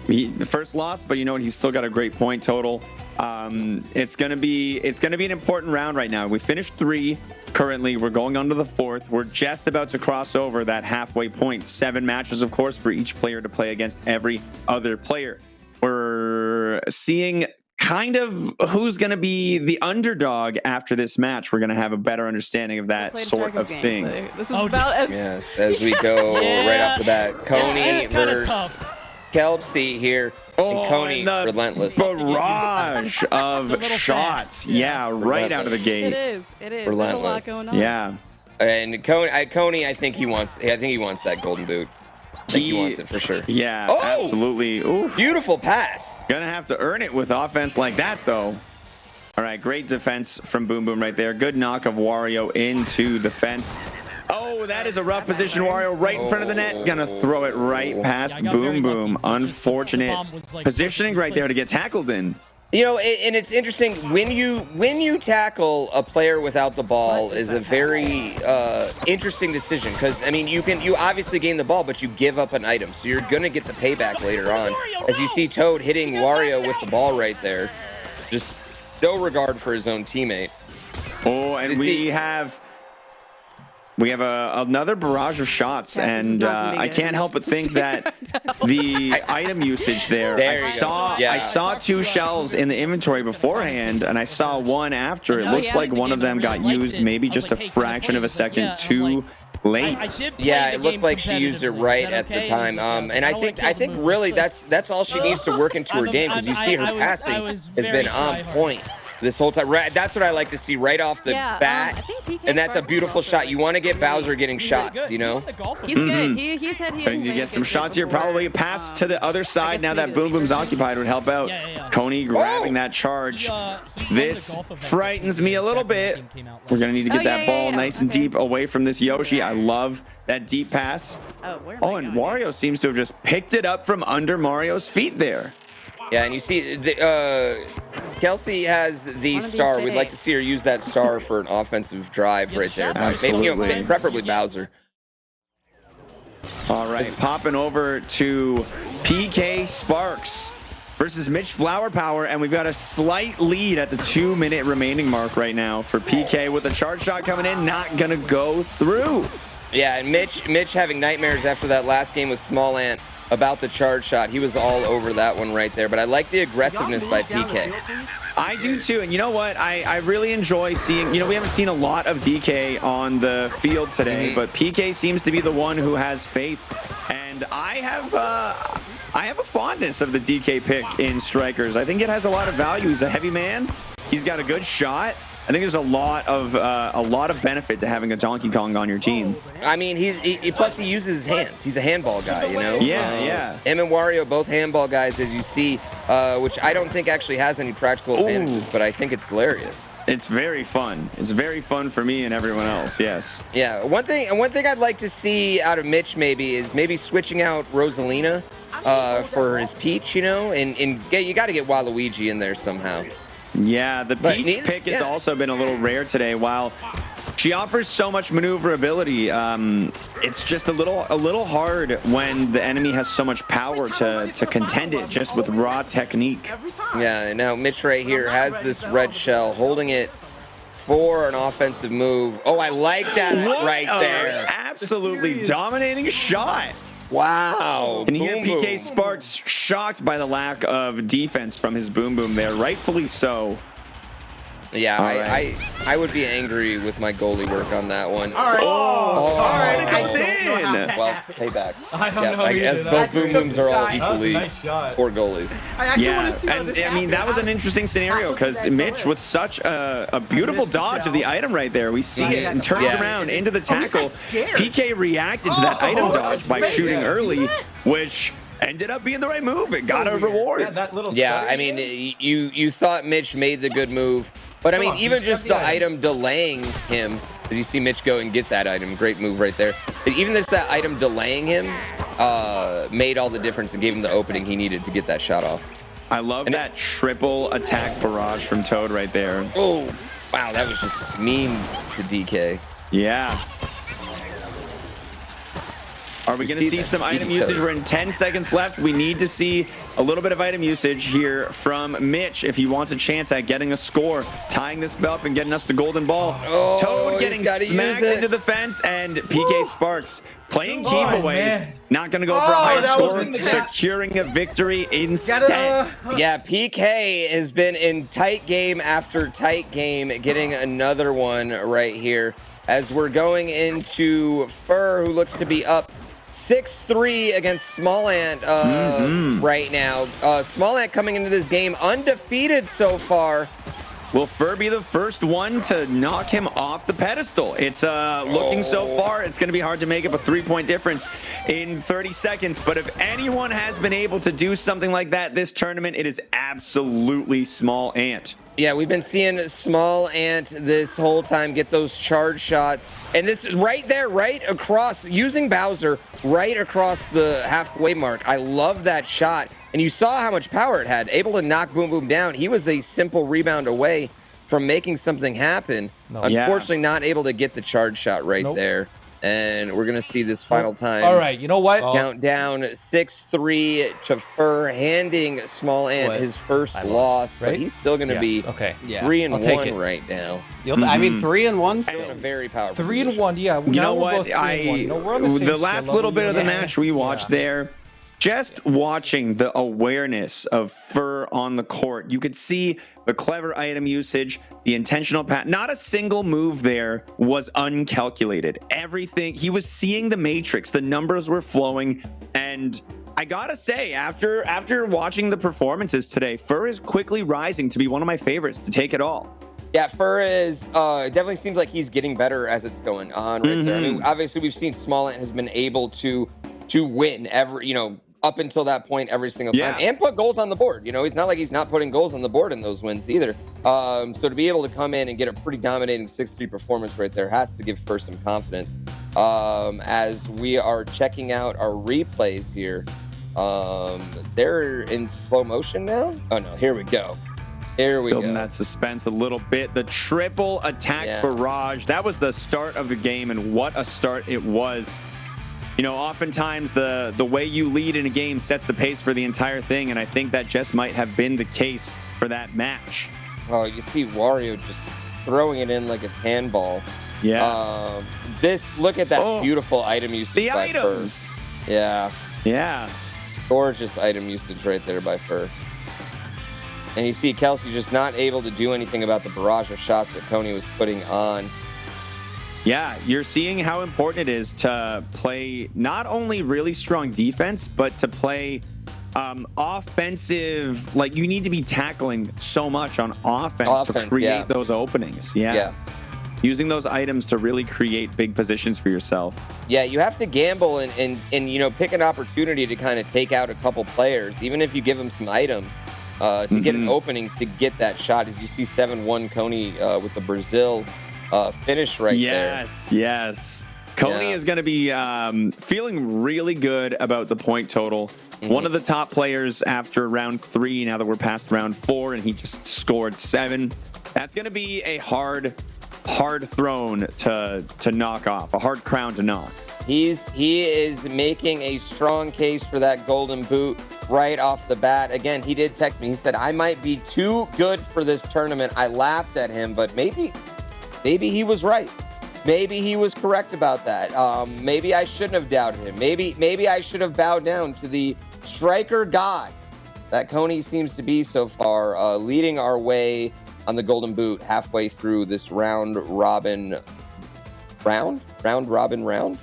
the first loss, but you know what? He's still got a great point total. It's gonna be an important round right now. We finished 3. Currently, we're going on to the 4th. We're just about to cross over that halfway point. 7 matches, of course, for each player to play against every other player. We're seeing kind of who's going to be the underdog after this match. We're going to have a better understanding of that sort of thing. So this is about as Yes, as we go right off the bat. Coney it's kind of versus tough. Kelsey here. And Coney, and the relentless. barrage of shots. Yeah, right out of the gate. it is. There's a Relentless. lot going on. Yeah. And Coney, I think he wants that golden boot. I think he wants it for sure. Yeah, Oh! absolutely. Ooh. Beautiful pass. Gonna have to earn it with offense like that, though. All right, great defense from Boom Boom right there. Good knock of Wario into the fence. Oh, that is a rough position, Wario, right in front of the net. Gonna throw it right past I got very Boom Boom. lucky. Just Unfortunate the bomb was, like, positioning right there to placed. get tackled in. You know, and it's interesting when you tackle a player without the ball is a very interesting decision because I mean you obviously gain the ball but you give up an item, so you're gonna get the payback later on. As you see Toad hitting Wario with the ball right there, just no regard for his own teammate. Oh, and we have another barrage of shots, Yeah, this is and not gonna be I good. can't help but think that the item usage there. There I you go. saw Yeah. I saw 2 shells in the inventory beforehand, and I saw one after. It No, looks yeah, like the one game of them I got really liked used it. maybe I was just like, a hey, can I fraction play of a this? Like, second yeah, I'm too late. I did Yeah, play it the looked game like she used it competitively. right Is that at the okay? time. He's like, And I don't think kill the move. really that's all she needs to work into her game because you see her passing I was has very been on try-hard. point this whole time. Right, that's what I like to see right off the Yeah, bat. I think PK And that's a Sparks beautiful is also shot. You want to get Bowser getting shots, you know? He's good. He's had Trying to get some shots here. Probably a pass to the other side now that Boom Boom's occupied would help out. Yeah. Coney grabbing that charge. He won This the golf event frightens me a little back when the bit. game came out We're last gonna need to Oh, get that yeah, ball yeah. nice and Okay. deep away from this Yoshi. I love that deep pass. Oh, where am I Oh, and going? Wario seems to have just picked it up from under Mario's feet there. Yeah, and you see, Kelsey has the One of these star. We'd like to days. see her use that star for an offensive drive Yeah, right there. shots Maybe, you know, Absolutely. preferably Bowser. All right, popping over to PK Sparks versus Mitch Flower Power, and we've got a slight lead at the 2-minute remaining mark right now for PK with a charge shot coming in, not gonna go through. Yeah, and Mitch having nightmares after that last game with Small Ant about the charge shot. He was all over that one right there. But I like the aggressiveness by PK. I do too, and you know what? I really enjoy seeing, we haven't seen a lot of DK on the field today, but PK seems to be the one who has faith. And I have a fondness of the DK pick in strikers. I think it has a lot of value. He's a heavy man. He's got a good shot. I think there's a lot of benefit to having a Donkey Kong on your team. I mean, plus he uses his hands. He's a handball guy, you know? Yeah. Him and Wario, both handball guys, as you see, which I don't think actually has any practical advantages, but I think it's hilarious. It's very fun. It's very fun for me and everyone else, yes. Yeah, one thing I'd like to see out of Mitch is maybe switching out Rosalina for his Peach, you know? And you got to get Waluigi in there somehow. Yeah, the But Peach pick has yeah. also been a little rare today. While she offers so much maneuverability, it's just a little hard when the enemy has so much power to contend it just with raw technique. Yeah, and now Mitch right here has this red shell, holding it for an offensive move. Oh, I like that right there. Absolutely dominating shot. Wow. And here Boom, PK boom. Sparks shocked by the lack of defense from his Boom Boom there, rightfully so. Yeah, All right. I would be angry with my goalie work on that one. All right. All right. it I goes don't know how in. that Well, happened. payback. I don't know I either. guess That both just boom took booms the are all shot. That was a equally nice shot. poor goalies. I actually want Yeah, to see how and this I mean that was an interesting scenario because Mitch with such a beautiful missed the dodge of shell. the item right there. We see it and turns Yeah. around into the Oh, he's, tackle. like, scared. PK reacted to that Oh, item look at dodge his by face. shooting See early, that? which ended up being the right move. It got a weird. reward. Yeah, that little Yeah, stutter I mean, he did. you thought Mitch made the good move, but I Come mean, on, even Peach, just grab the the item delaying him, as you see Mitch go and get that item, great move right there. But even just that item delaying him made all the difference and gave him the opening he needed to get that shot off. I love that triple attack barrage from Toad right there. Oh, wow, that was just mean to DK. Yeah. Are we You going to see see that some item speedy usage? Toad. We're in 10 seconds left. We need to see a little bit of item usage here from Mitch if he wants a chance at getting a score, tying this up and getting us the golden ball. Oh, Toad he's getting gotta use smacked it. into the fence, and PK Sparks playing Come keep on, away. man. Not going to go for a high that was score, in the gap. securing a victory instead. Gotta, Yeah, PK has been in tight game after tight game, getting another one right here as we're going into Fur, who looks to be up 6-3 against Small Ant right now. Small Ant coming into this game undefeated so far. Will Fur be the first one to knock him off the pedestal? It's looking so far, it's going to be hard to make up a 3-point difference in 30 seconds. But if anyone has been able to do something like that this tournament, it is absolutely Small Ant. Yeah, we've been seeing Small Ant this whole time get those charge shots. And this right there, right across, using Bowser right across the halfway mark. I love that shot. And you saw how much power it had, able to knock Boom Boom down. He was a simple rebound away from making something happen. Unfortunately, not able to get the charge shot right there. And we're going to see this final time. All right, you know what? Count down 6-3 to Fur, handing Small Ant his first loss, but right? he's still going to be Okay. Yeah. 3-1 right now. I mean, 3-1. Still in a very powerful 3-1. Yeah. You know what? The last little bit of the match we watched there, just watching the awareness of Fur on the court, you could see the clever item usage, the intentional pass. Not a single move there was uncalculated. Everything, he was seeing the matrix, the numbers were flowing, and I gotta say, after watching the performances today, Fur is quickly rising to be one of my favorites to take it all. Yeah, Fur is definitely seems like he's getting better as it's going on right there. I mean, obviously we've seen Small Ant has been able to win up until that point every single time and put goals on the board. You know, it's not like he's not putting goals on the board in those wins either. So to be able to come in and get a pretty dominating 6-3 performance right there has to give Fur some confidence. As we are checking out our replays here, they're in slow motion now. Oh no, here we go. Here we Building go. that suspense a little bit. The triple attack barrage. That was the start of the game, and what a start it was. You know, oftentimes the way you lead in a game sets the pace for the entire thing, and I think that just might have been the case for that match. Oh, you see Wario just throwing it in like it's handball. Yeah. Look at that beautiful item usage. The by items. Fur. Yeah. Yeah. Gorgeous item usage right there by Fur. And you see Kelsey just not able to do anything about the barrage of shots that Coney was putting on. Yeah, you're seeing how important it is to play not only really strong defense, but to play offensive. Like, you need to be tackling so much on offense to create those openings. Yeah. Using those items to really create big positions for yourself. Yeah, you have to gamble and you know, pick an opportunity to kind of take out a couple players, even if you give them some items to get an opening to get that shot. As you see 7-1 Coney with the Brazil finish right there. Yes. Coney is going to be feeling really good about the point total. One of the top players after round 3, now that we're past round 4, and he just scored 7. That's going to be a hard throne to knock off, a hard crown to knock. He is making a strong case for that golden boot right off the bat. Again, he did text me. He said, I might be too good for this tournament. I laughed at him, but maybe he was right. Maybe he was correct about that. Maybe I shouldn't have doubted him. Maybe I should have bowed down to the striker god that Coney seems to be so far, leading our way on the golden boot halfway through this round robin, The round robin round,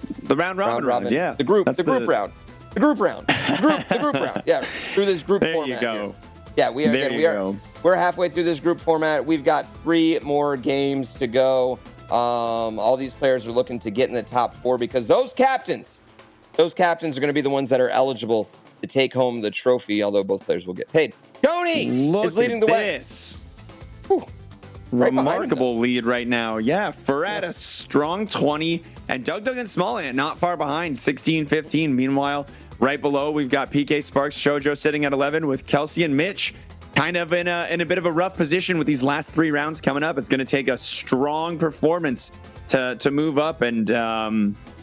yeah. The group round. The group round. Yeah, through this group There format. you go. Here. Yeah, we're halfway through this group format. We've got 3 more games to go. All these players are looking to get in the top 4 because those captains are going to be the ones that are eligible to take home the trophy, although both players will get paid. Tony is leading the way. Whew. Right Remarkable lead right now. Yeah, Farad a strong 20, and Doug and Small Ant not far behind, 16-15. Meanwhile, right below, we've got PK Sparks, Shoujo sitting at 11 with Kelsey and Mitch kind of in a bit of a rough position with these last 3 rounds coming up. It's going to take a strong performance to move up, and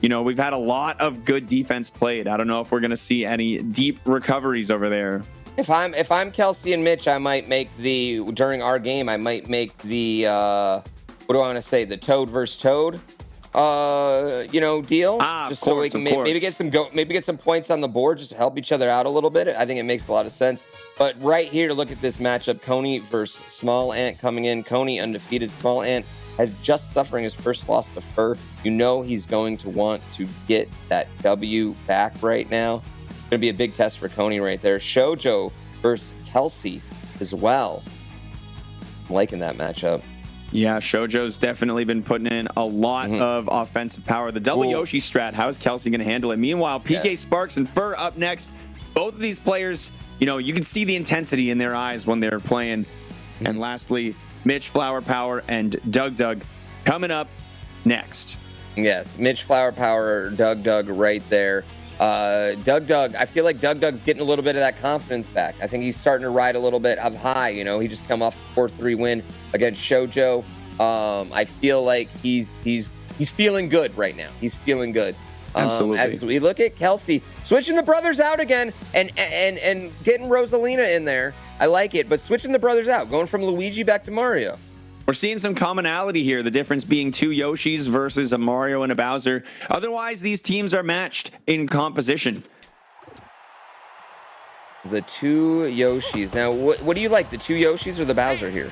we've had a lot of good defense played. I don't know if we're going to see any deep recoveries over there. If I'm Kelsey and Mitch, I might make during our game, I might make the what do I want to say, the Toad versus Toad deal. Just so we can maybe get some points on the board just to help each other out a little bit. I think it makes a lot of sense. But right here, look at this matchup: Coney versus Small Ant coming in. Coney undefeated. Small Ant has just suffering his first loss to Fur. He's going to want to get that W back right now. Going to be a big test for Coney right there. Shoujo versus Kelsey as well. I'm liking that matchup. Yeah, Shoujo's definitely been putting in a lot of offensive power. The double Yoshi strat, how is Kelsey going to handle it? Meanwhile, PK Sparks and Fur up next. Both of these players, you can see the intensity in their eyes when they're playing. And lastly, Mitch Flower Power and Doug coming up next. Yes, Mitch Flower Power, Doug right there. Doug, I feel like Doug's getting a little bit of that confidence back. I think he's starting to ride a little bit up high. He just come off a 4-3 win against Shoujo. I feel like he's feeling good right now. He's feeling good. Absolutely. As we look at Kelsey switching the brothers out again and getting Rosalina in there. I like it, but switching the brothers out, going from Luigi back to Mario. We're seeing some commonality here, the difference being 2 Yoshis versus a Mario and a Bowser. Otherwise, these teams are matched in composition. The 2 Yoshis. Now, what do you like, the 2 Yoshis or the Bowser here?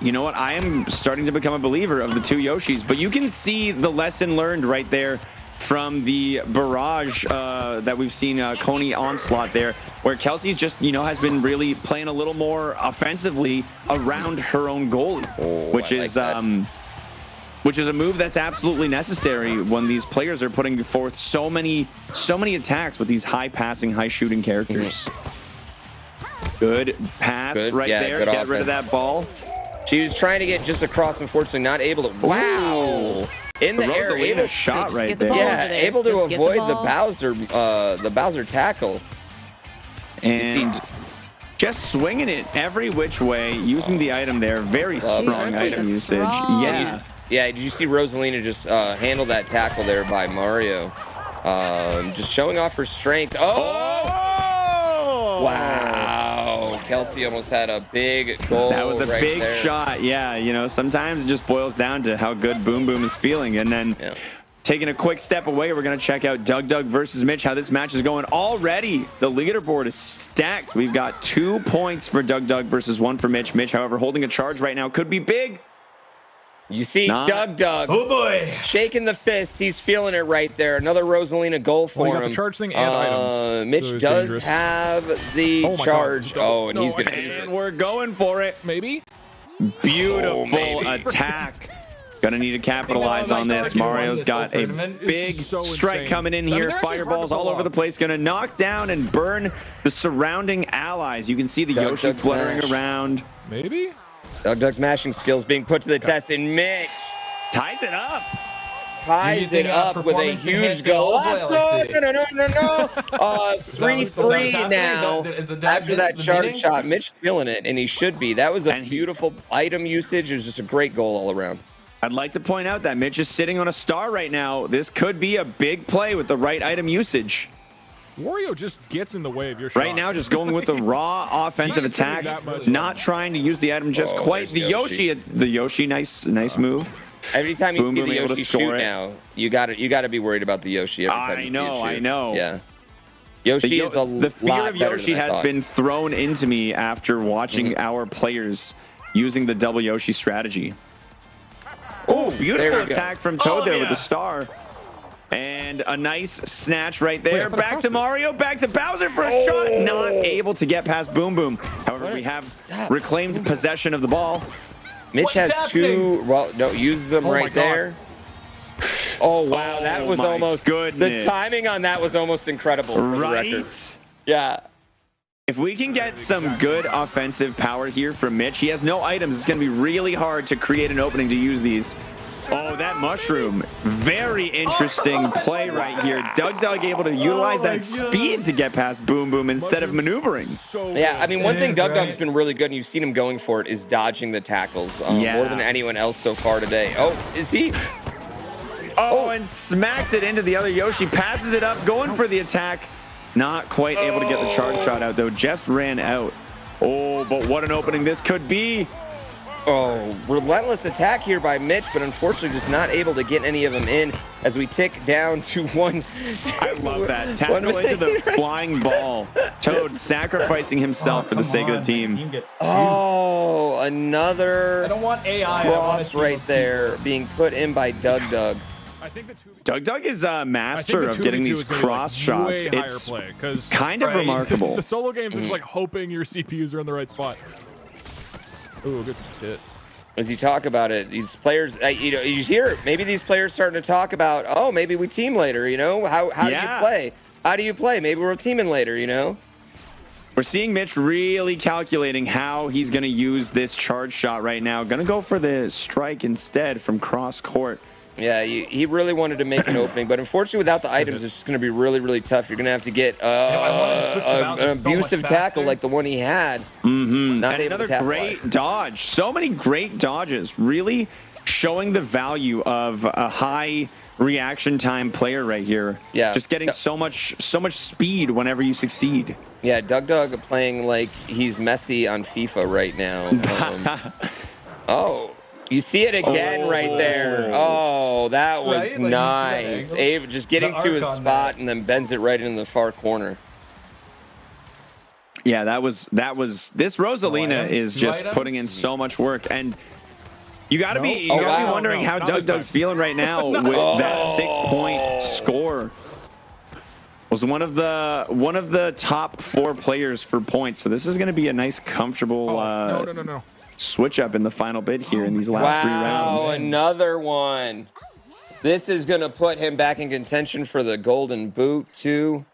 You know what? I am starting to become a believer of the 2 Yoshis, but you can see the lesson learned right there from the barrage that we've seen Coney onslaught there, where Kelsey's just, has been really playing a little more offensively around her own goalie, which is a move that's absolutely necessary when these players are putting forth so many attacks with these high passing, high shooting characters. Good pass right there. Get rid of that ball. She was trying to get just across, unfortunately not able to. Wow. In the air, able shot right there. Yeah, able to avoid the Bowser tackle. And just swinging it every which way, using the item there. Very strong item usage. Yeah. Yeah, did you see Rosalina just handle that tackle there by Mario? Just showing off her strength. Oh! Wow. Kelsey almost had a big goal. That was a big shot. Yeah, sometimes it just boils down to how good Boom Boom is feeling. And then taking a quick step away, we're going to check out Doug versus Mitch, how this match is going. Already, the leaderboard is stacked. We've got 2 points for Doug versus 1 for Mitch. Mitch, however, holding a charge right now. Could be big. You see Doug. Oh boy. Shaking the fist. He's feeling it right there. Another Rosalina goal for him. Got the charge thing and items. Mitch so does dangerous. have the charge. And he's going to use it. And we're going for it. Maybe. Beautiful attack. Gonna need to capitalize on this. Mario's got a big strike coming in here. Fireballs all over the place. Gonna knock down and burn the surrounding allies. You can see the Yoshi fluttering around. Maybe? Doug's mashing skills being put to the test, and Mitch ties it up. Ties it up with a huge goal. No. 3-3 now. After that charge shot, Mitch feeling it, and he should be. That was a beautiful item usage. It was just a great goal all around. I'd like to point out that Mitch is sitting on a star right now. This could be a big play with the right item usage. Wario just gets in the way of your shot. Right now, just going with the raw offensive attack, not trying to use the item just quite. The Yoshi, nice move. Every time you see the Yoshi shoot now, you got to be worried about the Yoshi. Every time I know. Yeah. Yoshi is a the fear of Yoshi has been thrown into me after watching our players using the double Yoshi strategy. Oh, beautiful attack from Toad there with the star. And a nice snatch right there. Back to Mario, back to Bowser for a shot. Not able to get past Boom Boom. However, we have reclaimed possession of the ball. Mitch has two. Well, no, uses them right there. Oh wow, that was almost goodness. The timing on that was almost incredible. Right? Yeah. If we can get some good offensive power here from Mitch, he has no items. It's going to be really hard to create an opening to use these. Oh, that mushroom. Very interesting play right here. Doug able to utilize that speed to get past Boom Boom instead of maneuvering. Yeah, I mean, one thing Doug's been really good, and you've seen him going for it, is dodging the tackles more than anyone else so far today. Oh, is he? Oh, and smacks it into the other Yoshi. Passes it up, going for the attack. Not quite able to get the charge shot out, though. Just ran out. Oh, but what an opening this could be. Oh, relentless attack here by Mitch, but unfortunately just not able to get any of them in as we tick down to one. I love that. Tackle into the flying ball. Toad sacrificing himself for the sake of the team. Oh, another I don't want AI. cross right there being put in by Doug. I think the Doug is a master of getting these cross shots. It's kind of remarkable. The solo games are just like hoping your CPUs are in the right spot. Ooh, good hit. As you talk about it, these players, you hear it. Maybe these players starting to talk about, oh, maybe we team later, you know? How do you play? How do you play? Maybe we're teaming later, you know? We're seeing Mitch really calculating how he's going to use this charge shot right now. Going to go for the strike instead from cross court. Yeah, he really wanted to make an opening, but unfortunately without the items, it's just going to be really, really tough. You're going to have to get an abusive tackle like the one he had. Not and another great dodge. So many great dodges. Really showing the value of a high reaction time player right here. Yeah. Just getting so much speed whenever you succeed. Yeah, Doug playing like he's Messi on FIFA right now. Oh. You see it again right there. Oh, that was nice. Abe just getting to his spot and then bends it right into the far corner. Yeah, that was this Rosalina is just putting in so much work, and you got to be wondering how Doug's feeling right now with that 6-point score. Was one of the top 4 players for points, so this is going to be a nice comfortable no. switch up in the final bit here in these last 3 rounds. Wow, another one. This is going to put him back in contention for the golden boot too.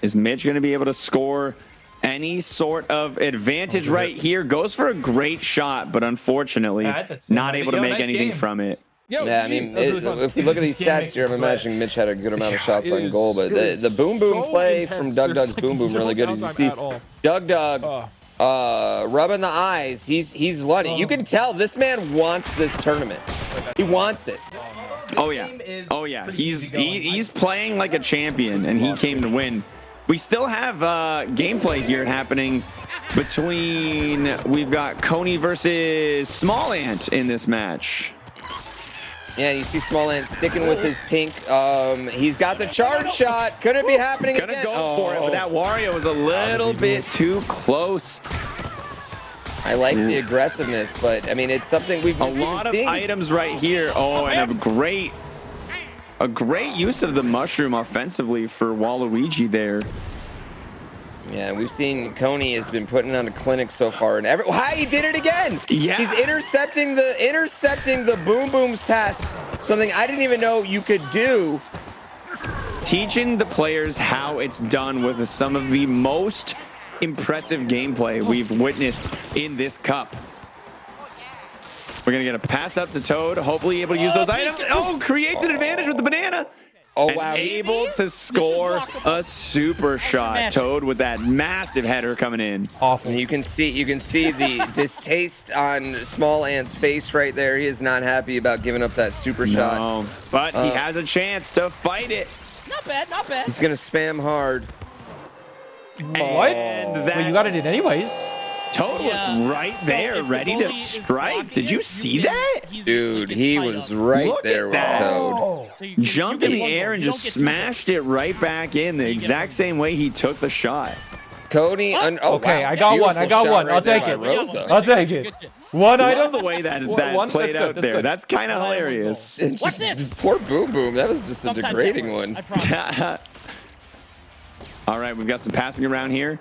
Is Mitch going to be able to score any sort of advantage right here? Goes for a great shot, but unfortunately not able to make anything from it. Yeah, I mean, if we look at these stats here, I'm imagining Mitch had a good amount of shots on goal, but the boom play from Doug's boom really good. As you see, Doug rubbing the eyes. He's loving it. You can tell this man wants this tournament. He wants it. Oh yeah. He's playing like a champion, and he came to win. We still have gameplay here happening between. We've got Coney versus Small Ant in this match. Yeah, you see Small Ant sticking with his pink. He's got the charge shot. Could it be happening again? Gonna go for it, but that Wario was a little bit too close. I like the aggressiveness, but I mean, it's something we've a lot of items right here. Oh, and a great use of the mushroom offensively for Waluigi there. Yeah, we've seen Coney has been putting on a clinic so far, and he did it again. Yeah, he's intercepting the Boom Boom's pass, something I didn't even know you could do. Teaching the players how it's done with some of the most impressive gameplay we've witnessed in this cup. We're gonna get a pass up to Toad, hopefully able to use those items. Oh, creates an advantage with the banana. Oh wow! Able to score a super shot. Toad with that massive header coming in. Awful. You can see the distaste on Small Ant's face right there. He is not happy about giving up that super shot. But he has a chance to fight it. Not bad. He's gonna spam hard. What? Well, you got it in anyways. Toad was right there, ready to strike. Did you see that? Dude, he was right there with Toad. Jumped in the air and just smashed it right back in the exact same way he took the shot. Cody. Okay, wow. I got one. Beautiful I got shot one. right I'll there take by it. Rosa. I'll take it. One I item. love the way that One- played that's out good, there. good. That's kind of One item, one hilarious. It's What's just- this? Poor Boom Boom. That was just a Sometimes that degrading works, one. I promise. All right, we've got some passing around here.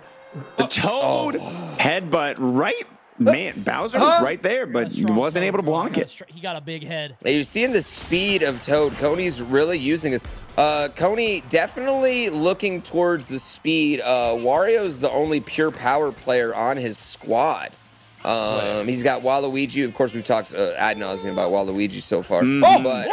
The Toad headbutt right. Man, Bowser was right there, but That's he strong, wasn't Toad. able to block it. He got a big head. Hey, you're seeing the speed of Toad. Coney's really using this. Coney definitely looking towards the speed. Wario's the only pure power player on his squad. He's got Waluigi. Of course, we've talked ad nauseum about Waluigi so far. But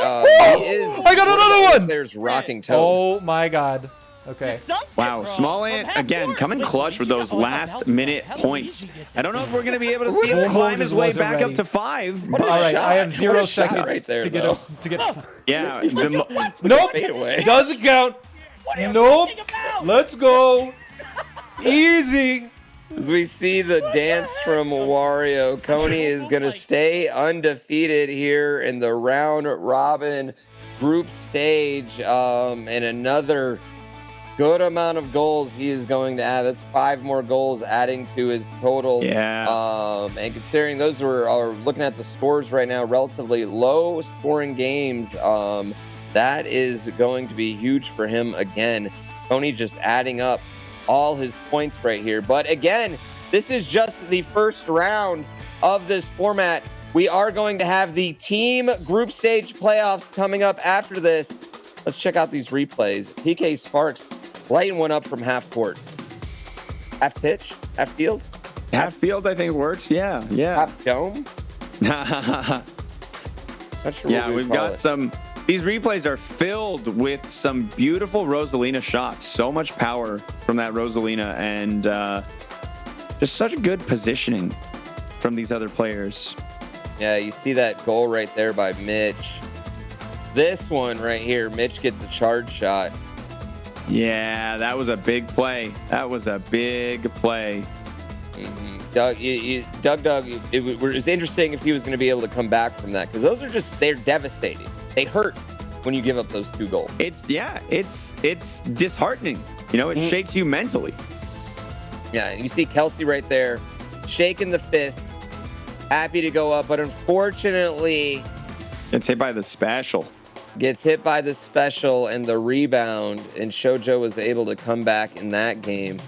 he is I got another one! Players rocking Toad. Oh my god. Okay. Wow, Small Ant again coming clutch with those last minute points. I don't know if we're gonna be able to see him climb his way back up to 5. What a All right, shot. I have What 0 a shot seconds right there, to get though. to get. Yeah, Nope. Fade away. Doesn't count. Nope. Let's go. Easy. As we see the dance from Wario, Coney is going to stay undefeated here in the round robin group stage. And another good amount of goals he is going to add. That's 5 more goals adding to his total. Yeah. And considering those are looking at the scores right now, relatively low scoring games, that is going to be huge for him again. Coney just adding up all his points right here. But again, this is just the first round of this format. We are going to have the team group stage playoffs coming up after this. Let's check out these replays. PK Sparks lighting one up from half court. Half pitch? Half field? Half field, I think works. Yeah. Half dome? Not sure Yeah, what we've got some. These replays are filled with some beautiful Rosalina shots. So much power from that Rosalina, and just such good positioning from these other players. Yeah, you see that goal right there by Mitch. This one right here, Mitch gets a charge shot. Yeah, that was a big play. That was a big play. Doug, it was interesting if he was going to be able to come back from that, because those are they're devastating. They hurt when you give up those 2 goals. It's disheartening. You know, it shakes you mentally. Yeah, and you see Kelsey right there, shaking the fist, happy to go up, but unfortunately Gets hit by the special. Gets hit by the special and the rebound, and Shoujo was able to come back in that game.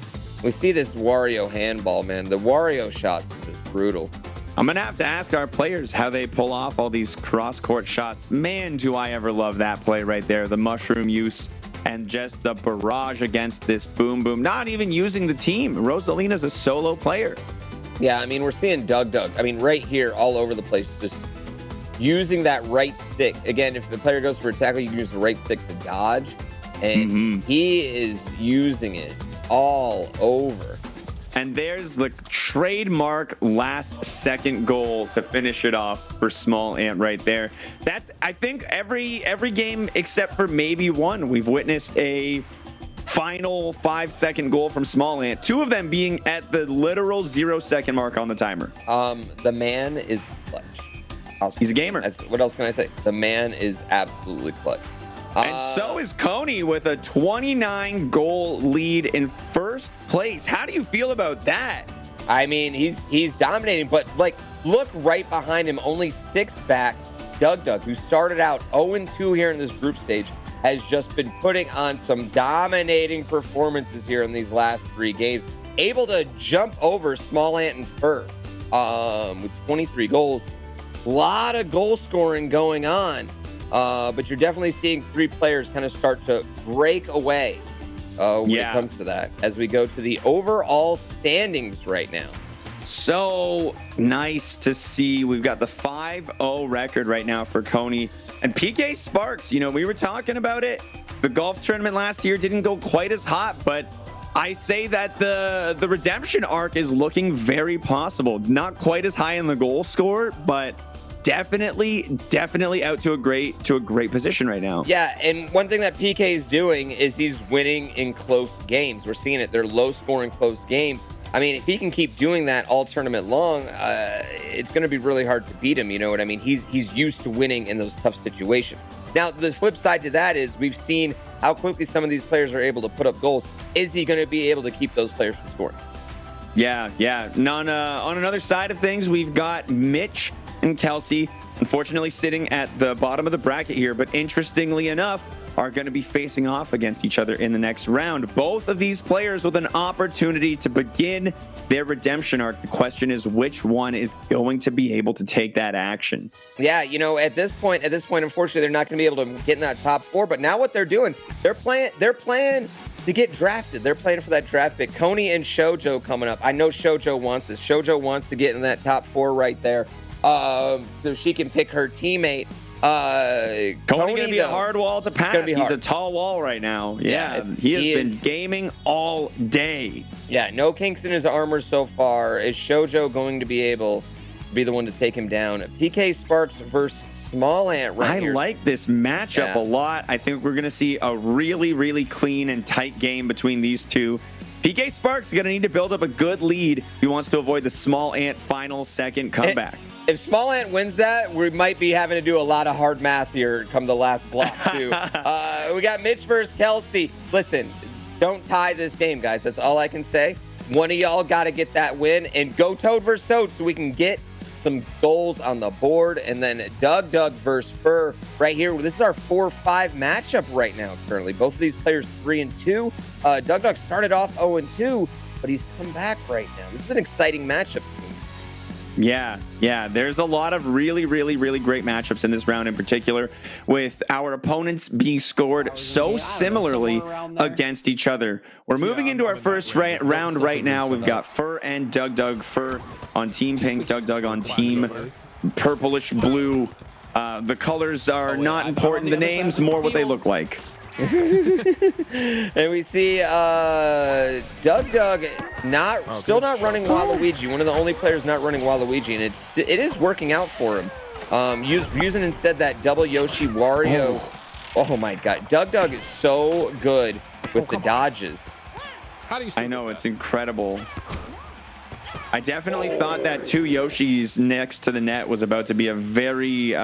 We see this Wario handball, man. The Wario shots are just brutal. I'm going to have to ask our players how they pull off all these cross-court shots. Man, do I ever love that play right there. The mushroom use and just the barrage against this Boom Boom. Not even using the team. Rosalina's a solo player. Yeah, I mean, we're seeing Doug. I mean, right here, all over the place, just using that right stick. Again, if the player goes for a tackle, you can use the right stick to dodge. And he is using it all over. And there's the trademark last second goal to finish it off for Small Ant right there. That's, I think, every game except for maybe one, we've witnessed a final 5-second goal from Small Ant. 2 of them being at the literal 0-second mark on the timer. The man is clutch. He's a gamer. What else can I say? The man is absolutely clutch. And so is Coney with a 29 goal lead in first place. How do you feel about that? I mean, he's dominating, but like, look right behind him, only 6 back. Doug, who started out 0-2 here in this group stage, has just been putting on some dominating performances here in these last 3 games. Able to jump over Small Ant and Fur with 23 goals. A lot of goal scoring going on. But you're definitely seeing 3 players kind of start to break away when it comes to that, as we go to the overall standings right now. So nice to see. We've got the 5-0 record right now for Coney. And PK Sparks, you know, we were talking about it. The golf tournament last year didn't go quite as hot, but I say that the redemption arc is looking very possible. Not quite as high in the goal score, but definitely out to a great position right now. Yeah, and one thing that PK is doing is he's winning in close games. We're seeing it. They're low-scoring close games. I mean, if he can keep doing that all tournament long, it's going to be really hard to beat him. You know what I mean? He's used to winning in those tough situations. Now, the flip side to that is we've seen how quickly some of these players are able to put up goals. Is he going to be able to keep those players from scoring? Yeah. And on another side of things, we've got Mitch and Kelsey, unfortunately sitting at the bottom of the bracket here, but interestingly enough, are going to be facing off against each other in the next round. Both of these players with an opportunity to begin their redemption arc. The question is, which one is going to be able to take that action? Yeah, you know, at this point, unfortunately, they're not going to be able to get in that top 4. But now what they're doing, they're playing to get drafted. They're playing for that draft pick. Coney and Shoujo coming up. I know Shoujo wants this. Shoujo wants to get in that top 4 right there, so she can pick her teammate. Coney gonna be a hard wall to pass. He's a tall wall right now. Yeah, he has been gaming all day. Yeah, no kinks in his armor so far. Is Shoujo going to be able to be the one to take him down? PK Sparks versus Small Ant right here. I like this matchup a lot. I think we're gonna see a really, really clean and tight game between these two. PK Sparks is gonna need to build up a good lead. He wants to avoid the Small Ant final second comeback. If Small Ant wins that, we might be having to do a lot of hard math here come the last block, too. We got Mitch versus Kelsey. Listen, don't tie this game, guys. That's all I can say. One of y'all got to get that win and go Toad versus Toad so we can get some goals on the board. And then Doug versus Fur right here. This is our 4-5 matchup right now currently. Both of these players 3-2. Doug started off 0-2, but he's come back right now. This is an exciting matchup. Yeah. There's a lot of really, really, really great matchups in this round in particular, with our opponents being scored so similarly against each other. We're moving into our first round right now. We've got Fur and Doug. Fur on Team Pink, Doug on Team Purplish Blue. The colors are not important. The names, more what they look like. And we see Doug still not running Waluigi. One of the only players not running Waluigi, and it is working out for him. Using instead that double Yoshi Wario. Oh my God, Doug is so good with the dodges. I know, it's incredible. I definitely thought that 2 Yoshis next to the net was about to be a very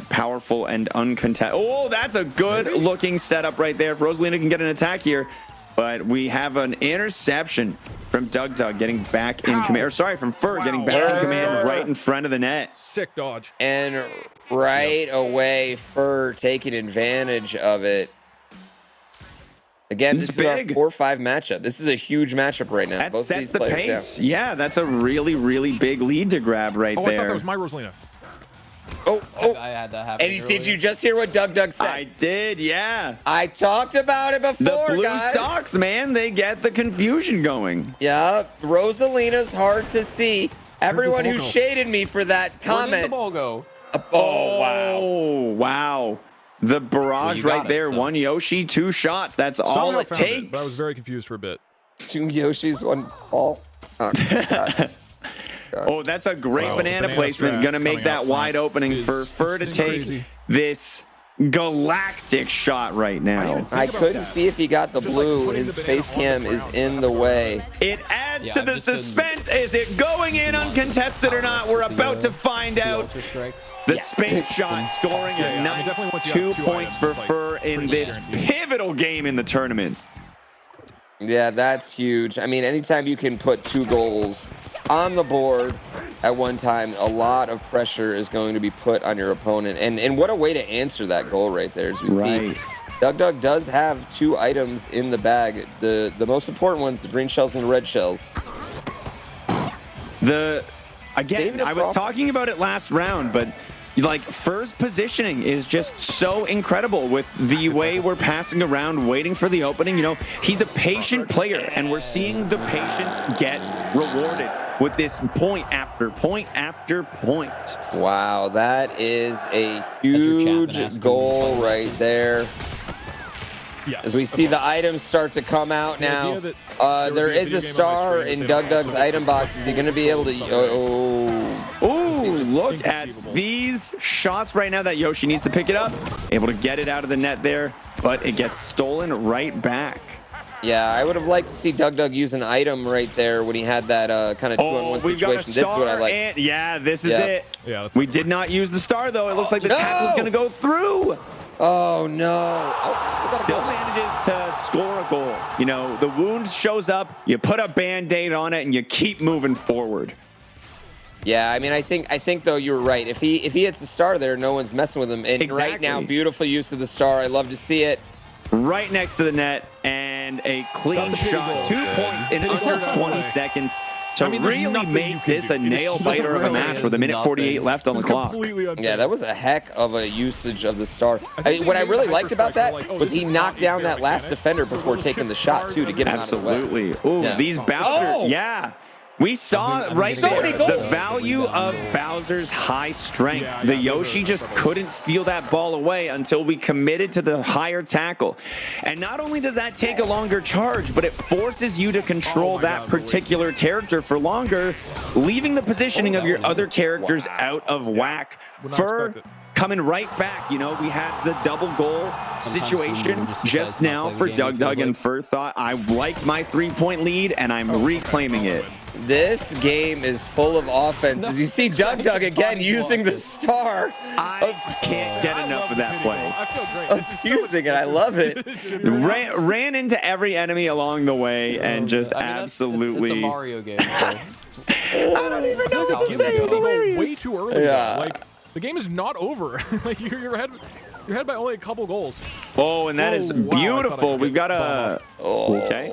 powerful and uncontested. Oh, that's a good looking setup right there. If Rosalina can get an attack here, but we have an interception from Doug getting back in command. Or sorry, from Fur getting back in command right in front of the net. Sick dodge. And right away, Fur taking advantage of it. Again, this is our 4-5 matchup. This is a huge matchup right now. That Both sets of these the pace. Yeah, that's a really, really big lead to grab right there. I thought that was my Rosalina. Oh. I had that happen. And did you just hear what Doug said? I did, yeah. I talked about it before, the blue guys. socks, man, they get the confusion going. Yeah, Rosalina's hard to see. Everyone who shaded me for that comment. Where did the ball go? Oh, wow. The barrage right there. 1 Yoshi, 2 shots. That's all it takes. But I was very confused for a bit. 2 Yoshis, 1 ball. Oh, that's a great banana placement. Gonna make that wide opening for Fur to take this galactic shot right now. I couldn't see if he got the blue. His face cam is in the way. It adds to the suspense. Is it going in uncontested or not? We're about to find out. The space shot scoring a nice 2 points for Fur in this pivotal game in the tournament. Yeah, that's huge. I mean, anytime you can put 2 goals on the board at one time, a lot of pressure is going to be put on your opponent. And what a way to answer that goal right there. As we see, Doug does have 2 items in the bag. The most important ones, the green shells and the red shells. Again, I was talking about it last round, but like Fur's positioning is just so incredible with the way we're passing around, waiting for the opening. You know, he's a patient player, and we're seeing the patience get rewarded with this point after point after point. Wow, that is a huge goal right there. Yes. As we see the items start to come out now, there is a star in Doug's item box. Is he going to be able to? Look at these shots right now that Yoshi needs to pick it up. Able to get it out of the net there, but it gets stolen right back. Yeah, I would have liked to see Doug use an item right there when he had that kind of 2-on-1 situation. This is what I like. Yeah, this is it. Yeah, we did not use the star, though. It looks like the tap was going to go through. Oh no! Still manages to score a goal. You know, the wound shows up, you put a band-aid on it, and you keep moving forward. Yeah, I mean, I think though you're right. If he hits the star there, no one's messing with him. And right now, beautiful use of the star. I love to see it. Right next to the net, and a clean shot. 2 points in under 20 seconds to really make this a nail-biter of a match with a minute 48 left on the clock. Yeah, that was a heck of a usage of the star. What I really liked about that was he knocked down that last defender before taking the shot, too, to get him out of the way. Absolutely. Oh, these Bowser, yeah. We saw right there the value of Bowser's high strength. The Yoshi just couldn't steal that ball away until we committed to the higher tackle. And not only does that take a longer charge, but it forces you to control that particular character for longer, leaving the positioning of your other characters out of whack. For coming right back, you know, we had the double goal situation just now for Doug and Fur thought I liked my 3-point lead and I'm reclaiming it. This game is full of offense. As you see Doug again using the star. I can't get enough of that play. Using it, I love it. Ran into every enemy along the way and just absolutely. It's a Mario game. So I don't even know what to say. It was hilarious. Way too early. Yeah. Like the game is not over. Like you're ahead by only a couple goals. Oh, and that is beautiful. We've got a. Okay.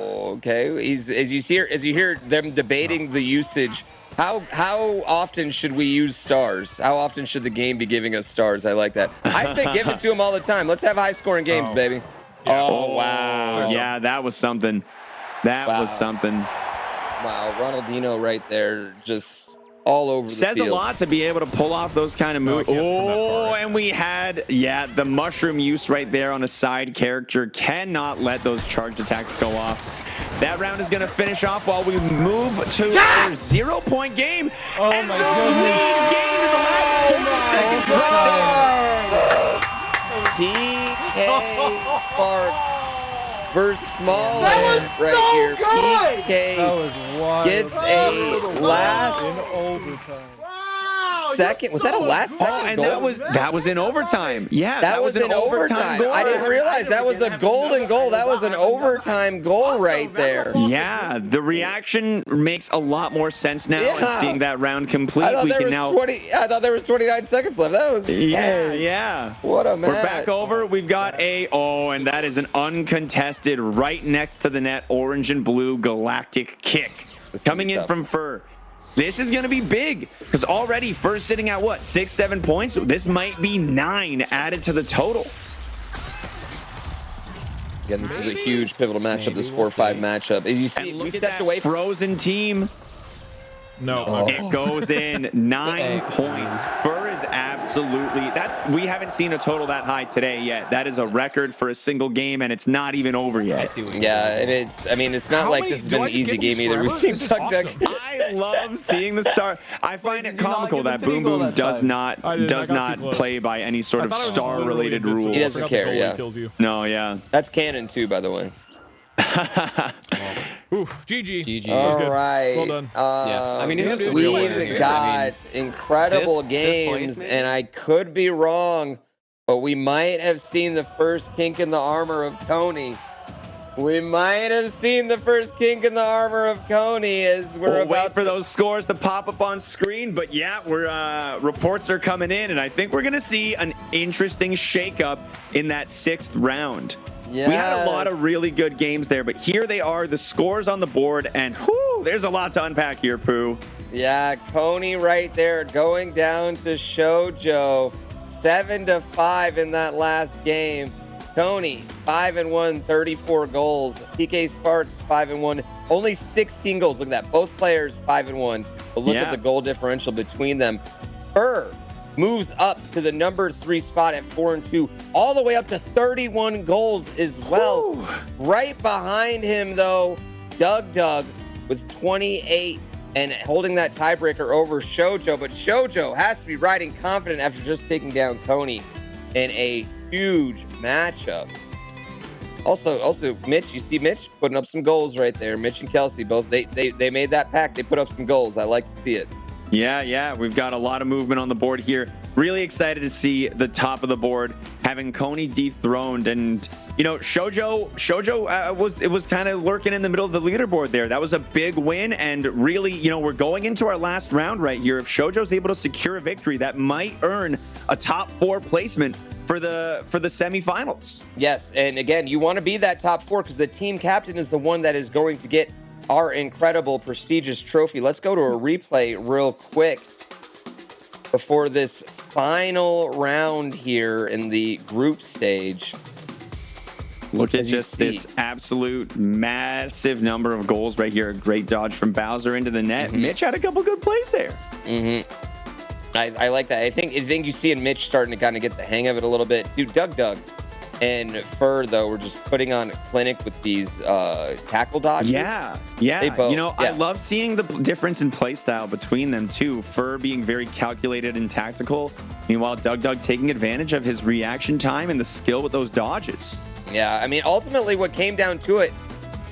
As you hear them debating the usage. How often should we use stars? How often should the game be giving us stars? I like that. I say give it to them all the time. Let's have high-scoring games, baby. Yeah. Oh wow. Yeah, that was something. That was something. Wow, Ronaldinho right there, just all over the Says field. a lot to be able to pull off those kind of moves. Oh, and we had, the mushroom use right there on a side character. Cannot let those charged attacks go off. That round is going to finish off while we move to our 0-point game. Oh and my the goodness. lead game in the last 40 seconds right PK Park versus Small That was right so here. good! PK That was wild. gets a last overtime. second. Was that a last second Oh, and goal? that was in overtime. Yeah, That was in overtime. goal. I didn't realize that was a golden goal. That was an overtime goal right there. Yeah, the reaction makes a lot more sense now. Yeah. And seeing that round complete, I thought we there can was now. 29 seconds left. That was Yeah. What a match. We're back over. We've got and that is an uncontested right next to the net orange and blue galactic kick coming in from Fur. This is going to be big because already Fur's sitting at what, 6-7 points? This might be 9 added to the total. Again, this is a huge pivotal matchup. This 4-5 matchup. As you see, And we look at stepped that away from. frozen team. No. It goes in 9 points. Fur is absolutely we haven't seen a total that high today yet. That is a record for a single game, and it's not even over yet. Yeah, and it's not like this has been an easy game either. We've seen Duck. I love seeing the star. I find it comical that Boom Boom does not play by any sort of star-related rules. He doesn't care. Yeah. No, yeah. That's canon too, by the way. Oof, GG. All right. Well done. I mean, it was the real winner We've here. got incredible fifth games, place, and I could be wrong, but we might have seen the first kink in the armor of Tony. We might have seen the first kink in the armor of Coney as we're about wait for those scores to pop up on screen. But yeah, reports are coming in, and I think we're gonna see an interesting shakeup in that 6th round. Yeah. We had a lot of really good games there, but here they are, the scores on the board, and whoo, there's a lot to unpack here, Pooh. Yeah, Coney right there going down to Shoujo. 7-5 in that last game. Tony, 5-1, 34 goals. PK Sparks, 5-1, only 16 goals. Look at that. Both players, 5-1. But look at the goal differential between them. Fur moves up to the number 3 spot at 4-2, all the way up to 31 goals as well. Whew. Right behind him, though, Doug with 28 and holding that tiebreaker over Shoujo. But Shoujo has to be riding confident after just taking down Coney in a huge matchup. Also, Mitch, you see Mitch putting up some goals right there. Mitch and Kelsey, both they made that pack. They put up some goals. I like to see it. Yeah, we've got a lot of movement on the board here. really excited to see the top of the board having Coney dethroned, and you know, Shoujo was kind of lurking in the middle of the leaderboard there. That was a big win, and really, you know, we're going into our last round right here. If Shoujo's able to secure a victory, that might earn a top 4 placement for the semifinals. Yes, and again, you want to be that top 4 because the team captain is the one that is going to get our incredible prestigious trophy. Let's go to a replay real quick before this final round here in the group stage. Look at just this absolute massive number of goals right here. A great dodge from Bowser into the net. Mitch had a couple good plays there. I like that. I think you see in Mitch starting to kind of get the hang of it a little bit. Dude, Doug and Fur, though, we're just putting on a clinic with these tackle dodges. Yeah. Both, you know, I love seeing the difference in play style between them, too. Fur being very calculated and tactical. Meanwhile, Doug taking advantage of his reaction time and the skill with those dodges. Yeah, I mean, ultimately what came down to it,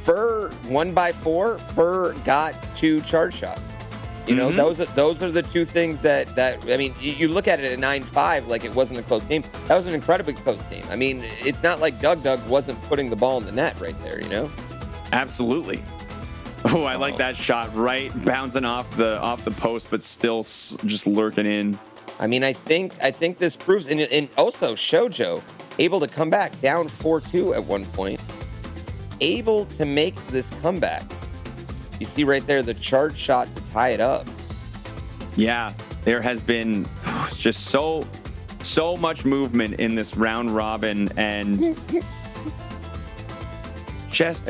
Fur won by 4. Fur got 2 charge shots. You know, those are the 2 things that I mean, you look at it at 9-5 like it wasn't a close game. That was an incredibly close game. I mean, it's not like Doug wasn't putting the ball in the net right there, you know? Absolutely. Oh, I like that shot, right bouncing off the post, but still just lurking in. I mean, I think this proves, and also Shoujo able to come back down 4-2 at one point, able to make this comeback. You see right there the charge shot to tie it up. Yeah, there has been just so much movement in this round robin, and just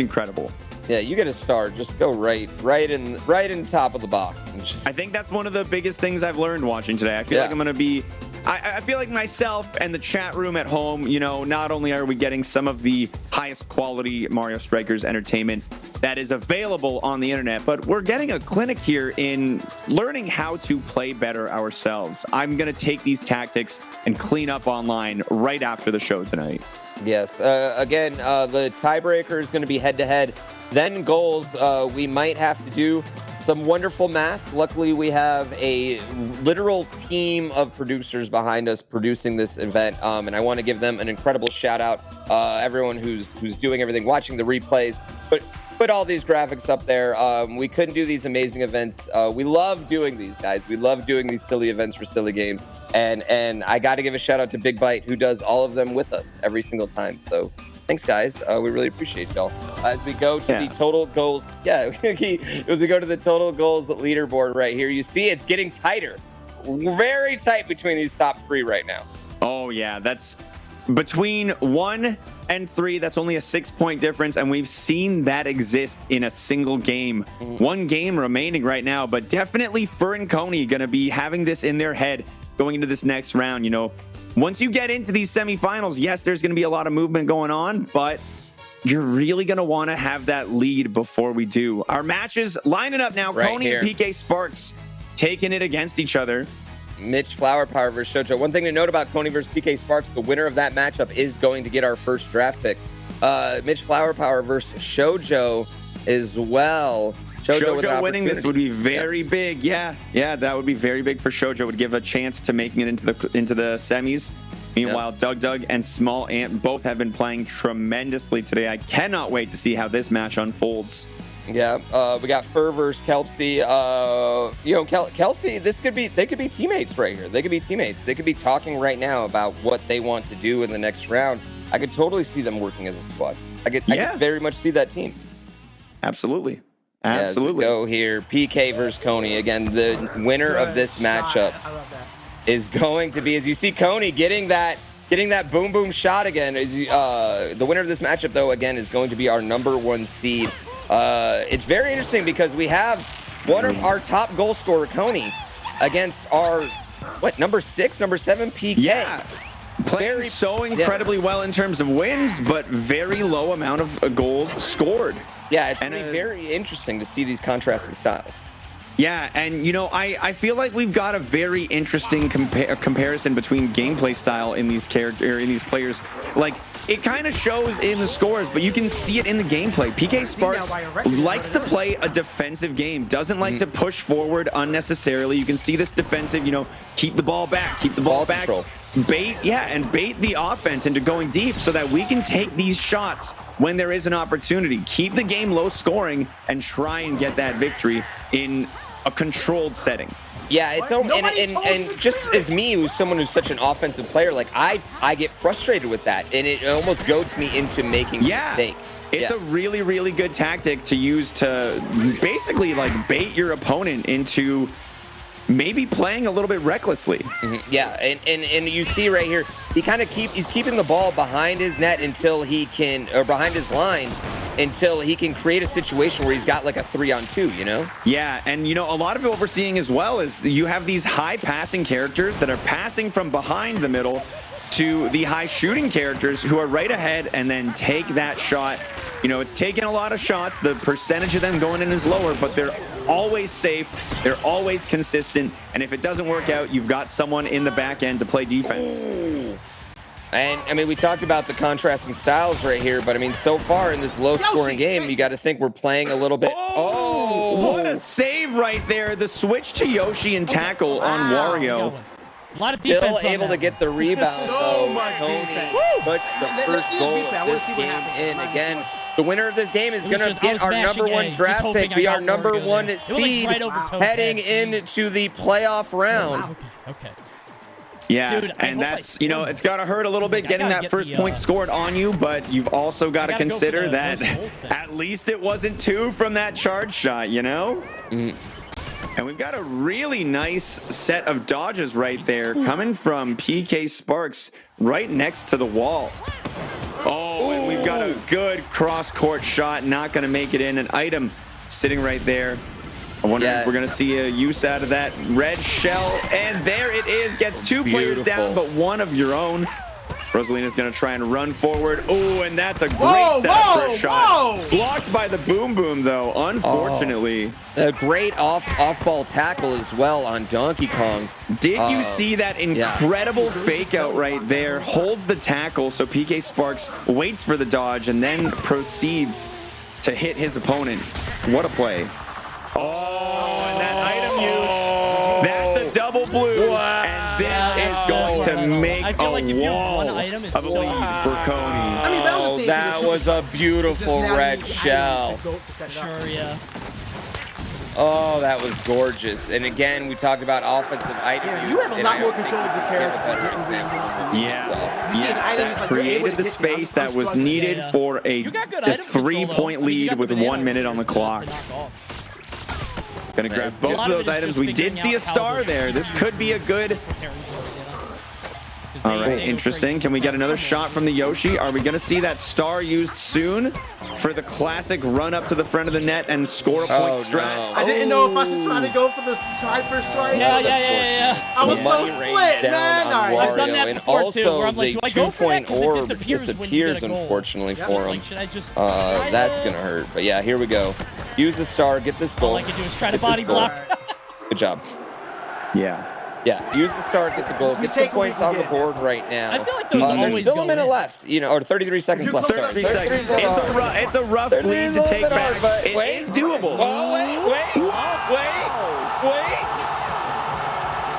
incredible. Yeah, you get a star. Just go right in top of the box. And just... I think that's one of the biggest things I've learned watching today. I feel like I'm going to be... I feel like myself and the chat room at home, you know, not only are we getting some of the highest quality Mario Strikers entertainment that is available on the internet, but we're getting a clinic here in learning how to play better ourselves. I'm going to take these tactics and clean up online right after the show tonight. Yes. Again, the tiebreaker is going to be head-to-head. Then goals, we might have to do some wonderful math. Luckily, we have a literal team of producers behind us producing this event, and I want to give them an incredible shout-out. Everyone who's doing everything, watching the replays, put all these graphics up there. We couldn't do these amazing events. We love doing these, guys. We love doing these silly events for silly games, and I got to give a shout-out to Big Bite, who does all of them with us every single time. So thanks, guys. We really appreciate y'all. As we go to the total goals, as we go to the total goals leaderboard right here, you see it's getting tighter, very tight between these top 3 right now. Oh yeah, that's between 1 and 3. That's only a 6-point difference, and we've seen that exist in a single game. 1 game remaining right now, but definitely Fur and Coney gonna be having this in their head going into this next round. You know, once you get into these semifinals, yes, there's going to be a lot of movement going on, but you're really going to want to have that lead before we do. Our matches lining up now. Right Coney here. and PK Sparks taking it against each other. Mitch Flower Power versus Shoujo. One thing to note about Coney versus PK Sparks, the winner of that matchup is going to get our first draft pick. Mitch Flower Power versus Shoujo as well. Shoujo winning this would be very big. Yeah, that would be very big for Shoujo. Would give a chance to making it into the semis. Meanwhile, Doug and Small Ant both have been playing tremendously today. I cannot wait to see how this match unfolds. Yeah, we got Fur versus Kelsey. Kelsey, they could be teammates right here. They could be teammates. They could be talking right now about what they want to do in the next round. I could totally see them working as a squad. I could very much see that team. Absolutely. As we go here, PK versus Coney. Again, the winner of this matchup is going to be, as you see, Coney getting that boom boom shot again. The winner of this matchup, though, again, is going to be our #1 seed. It's very interesting because we have one of our top goal scorer, Coney, against our number 6, number 7, PK. Yeah. Playing so incredibly well in terms of wins, but very low amount of goals scored. Yeah, it's going to be very interesting to see these contrasting styles. Yeah, and you know, I feel like we've got a very interesting comparison between gameplay style in these players. Like, it kind of shows in the scores, but you can see it in the gameplay. PK Sparks likes to play a defensive game, doesn't like to push forward unnecessarily. You can see this defensive, you know, keep the ball back, Control. bait the offense into going deep so that we can take these shots when there is an opportunity. Keep the game low scoring and try and get that victory in a controlled setting. Yeah, it's and just as me, who's someone who's such an offensive player, like I get frustrated with that, and it almost goads me into making a mistake. It's a really, really good tactic to use to basically like bait your opponent into maybe playing a little bit recklessly. Yeah, and you see right here, he's keeping the ball behind his net until he can, or behind his line, until he can create a situation where he's got like a 3-on-2, you know? Yeah, and you know, a lot of what we're seeing as well is you have these high passing characters that are passing from behind the middle to the high shooting characters who are right ahead and then take that shot. You know, it's taking a lot of shots. The percentage of them going in is lower, but they're always safe. They're always consistent. And if it doesn't work out, you've got someone in the back end to play defense. Ooh. And I mean, we talked about the contrasting styles right here, but I mean, so far in this low-scoring game, you got to think we're playing a little bit. Oh, what a save right there! The switch to Yoshi and tackle on Wario. A lot of defense. Still able to get the rebound. So much Tony defense. puts the first goal of this game in. Again, the winner of this game is going to get our #1 draft pick. We are #1 seed heading into the playoff round. Okay. Yeah, Dude, and that's, you know, it's got to hurt a little bit getting that first point scored on you, but you've also got to consider that at least it wasn't 2 from that charge shot, you know? And we've got a really nice set of dodges right there coming from PK Sparks right next to the wall. Oh, and we've got a good cross-court shot, not going to make it in. An item sitting right there. I wonder if we're going to see a use out of that red shell. And there it is. Gets 2 players down, but 1 of your own. Rosalina's going to try and run forward. Oh, and that's a great setup for a shot. Blocked by the Boom Boom, though, unfortunately. A great off-ball tackle as well on Donkey Kong. Did you see that incredible fake out right there? Holds the tackle, so PK Sparks waits for the dodge and then proceeds to hit his opponent. What a play. Oh, and that item use. That's a double blue. Wow. And this is going to make a wall of a lead for Coney. I mean, that was a beautiful red shell. Sure, yeah. Oh, that was gorgeous. And again, we talked about offensive items. Yeah, you have a lot more control of the character. Yeah, created the space that was needed for a 3-point lead with 1 minute on the clock. Gonna grab both of those items. We did see a star there. This could be a good... All right, interesting. Can we get another shot from the Yoshi? Are we going to see that star used soon for the classic run up to the front of the net and score a point strat? No. I didn't know if I should try to go for the hyper strike. Yeah. I was so split, man. All right. I've done that before too, where I'm like, do I go for that? 'Cause it disappears when you get a goal. Unfortunately for him. Like, should I just that's going to hurt. But yeah, here we go. Use the star, get this goal. All I can do is try to body block. Good job. Yeah, use the star, get the goal, get the points on the board right now. I feel like those always there's still go a minute in. left, you know, or 33 seconds left. 33 seconds. It's a rough lead to take back. It is doable. Oh, wait.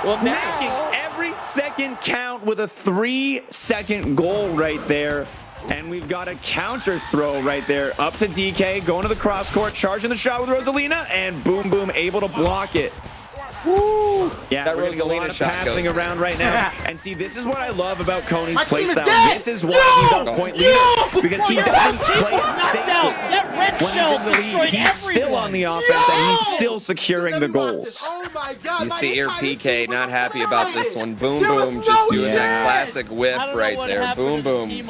Well, making every second count with a 3-second goal right there. And we've got a counter throw right there up to DK, going to the cross court, charging the shot with Rosalina, and Boom Boom able to block it. Woo! Yeah, that we're getting a lot of passing around right now. And see, this is what I love about Coney's playstyle. This is why he's on point leader, because he doesn't play it safely. That red shell destroyed he's still on the offense, and he's still securing the goals. Oh my God, you see here PK not happy about this one. Boom Boom just doing that classic whiff right there. Boom Boom.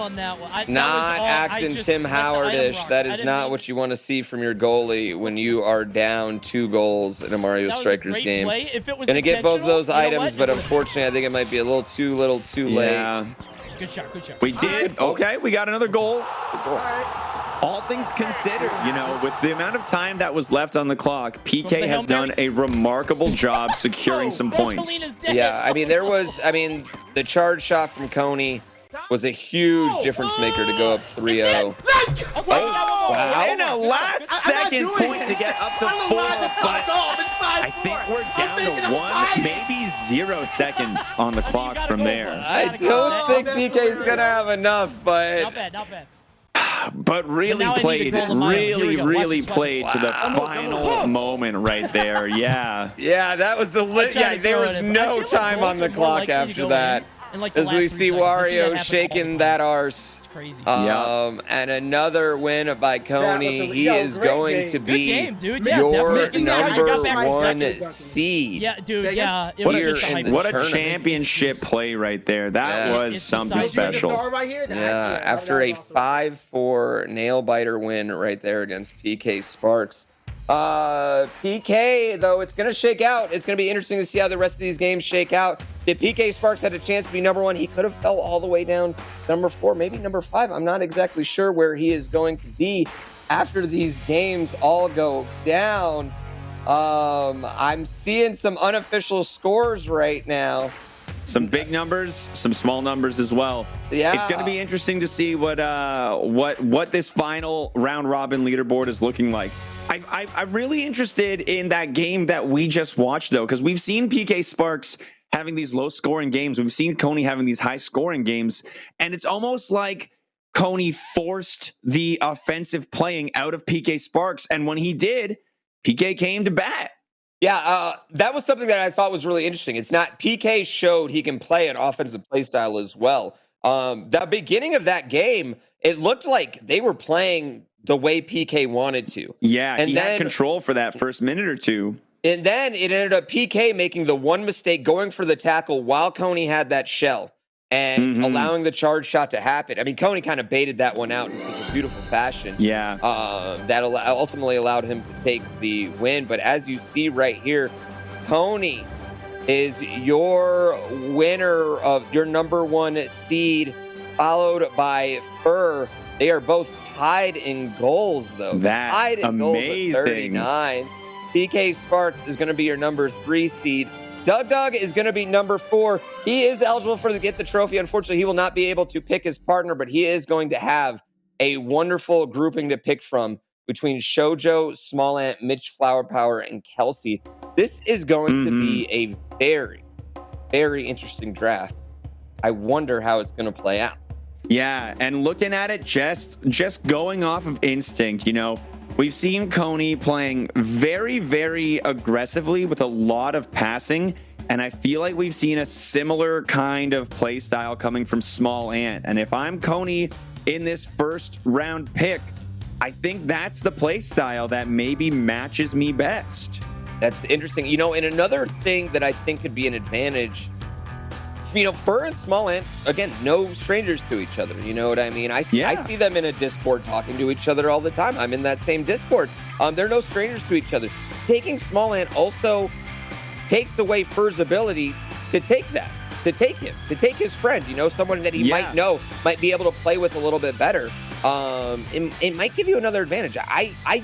Not acting Tim Howard-ish. That is not what you want to see from your goalie when you are down 2 goals in a Mario Strikers game. If it was gonna get both of those items, but unfortunately, I think it might be a little too late. Good shot. We did. Okay, we got another goal. all things considered, with the amount of time that was left on the clock, PK the has Hail done Mary. a remarkable job securing some points. Rosalina's dead. Yeah, I mean, the charge shot from Coney was a huge difference maker to go up 3-0. Let's go! Okay, Wow. In a last second doing point it. to get up to I don't know 4, why I just but popped off. It's 5-4. I think we're I'm thinking down to I'm 1, maybe 0 seconds on the clock gotta from go, there. bud. I Gotta go. don't think That's PK's hilarious. gonna have enough, but Not bad, not bad. But really now I need to played, go to Maya. Here we go. Watch really this, watch played this. to the Wow. final moment right there. Yeah. yeah, that was the I tried yeah. to There throw was it in, but I no feel like time goals on the are more clock likely to after go that. in like the As last we 3 see seconds. I see that Wario happen all the shaking time. that arse. It's crazy. And another win by Coney. listen, He yo, is great going game. to Good be game, dude. Yeah, your definitely. You number got back to 1 second. seed. Yeah, dude. Say Yeah, it What was Here just a in hype. the What a tournament. championship It's- play right there. That Yeah. was It's something decisive. special. Star right here. Yeah, after a 5-4 nail biter win right there against PK Sparks. PK, though, it's going to shake out. It's going to be interesting to see how the rest of these games shake out. If PK Sparks had a chance to be number 1, he could have fell all the way down number 4, maybe number 5. I'm not exactly sure where he is going to be after these games all go down. I'm seeing some unofficial scores right now. Some big numbers, some small numbers as well. Yeah. It's going to be interesting to see what this final round robin leaderboard is looking like. I'm really interested in that game that we just watched, though, because we've seen PK Sparks having these low scoring games. We've seen Coney having these high scoring games, and it's almost like Coney forced the offensive playing out of PK Sparks, and when he did, PK came to bat. Yeah, that was something that I thought was really interesting. It's not PK showed he can play an offensive play style as well. The beginning of that game, it looked like they were playing the way PK wanted to. Yeah, and he then, had control for that first minute or two. And then it ended up PK making the one mistake, going for the tackle while Coney had that shell and allowing the charge shot to happen. I mean, Coney kind of baited that one out in such a beautiful fashion. Yeah. That ultimately allowed him to take the win. But as you see right here, Coney is your winner of your number 1 seed, followed by Fur. They are both tied in goals, though. That's tied in amazing. Goals at 39. PK Sparks is going to be your number 3 seed. Doug is going to be number 4. He is eligible to get the trophy. Unfortunately, he will not be able to pick his partner, but he is going to have a wonderful grouping to pick from between Shoujo, Small Ant, Mitch Flower Power, and Kelsey. This is going to be a very, very interesting draft. I wonder how it's going to play out. Yeah, and looking at it, just going off of instinct, we've seen Coney playing very, very aggressively with a lot of passing, and I feel like we've seen a similar kind of play style coming from Small Ant. And if I'm Coney in this first round pick, I think that's the play style that maybe matches me best. That's interesting. And another thing that I think could be an advantage, Fur and Small Ant, again, no strangers to each other. You know what I mean? I see them in a Discord talking to each other all the time. I'm in that same Discord. They're no strangers to each other. Taking Small Ant also takes away Fur's ability to take him, to take his friend, someone that he might know, might be able to play with a little bit better. It might give you another advantage. I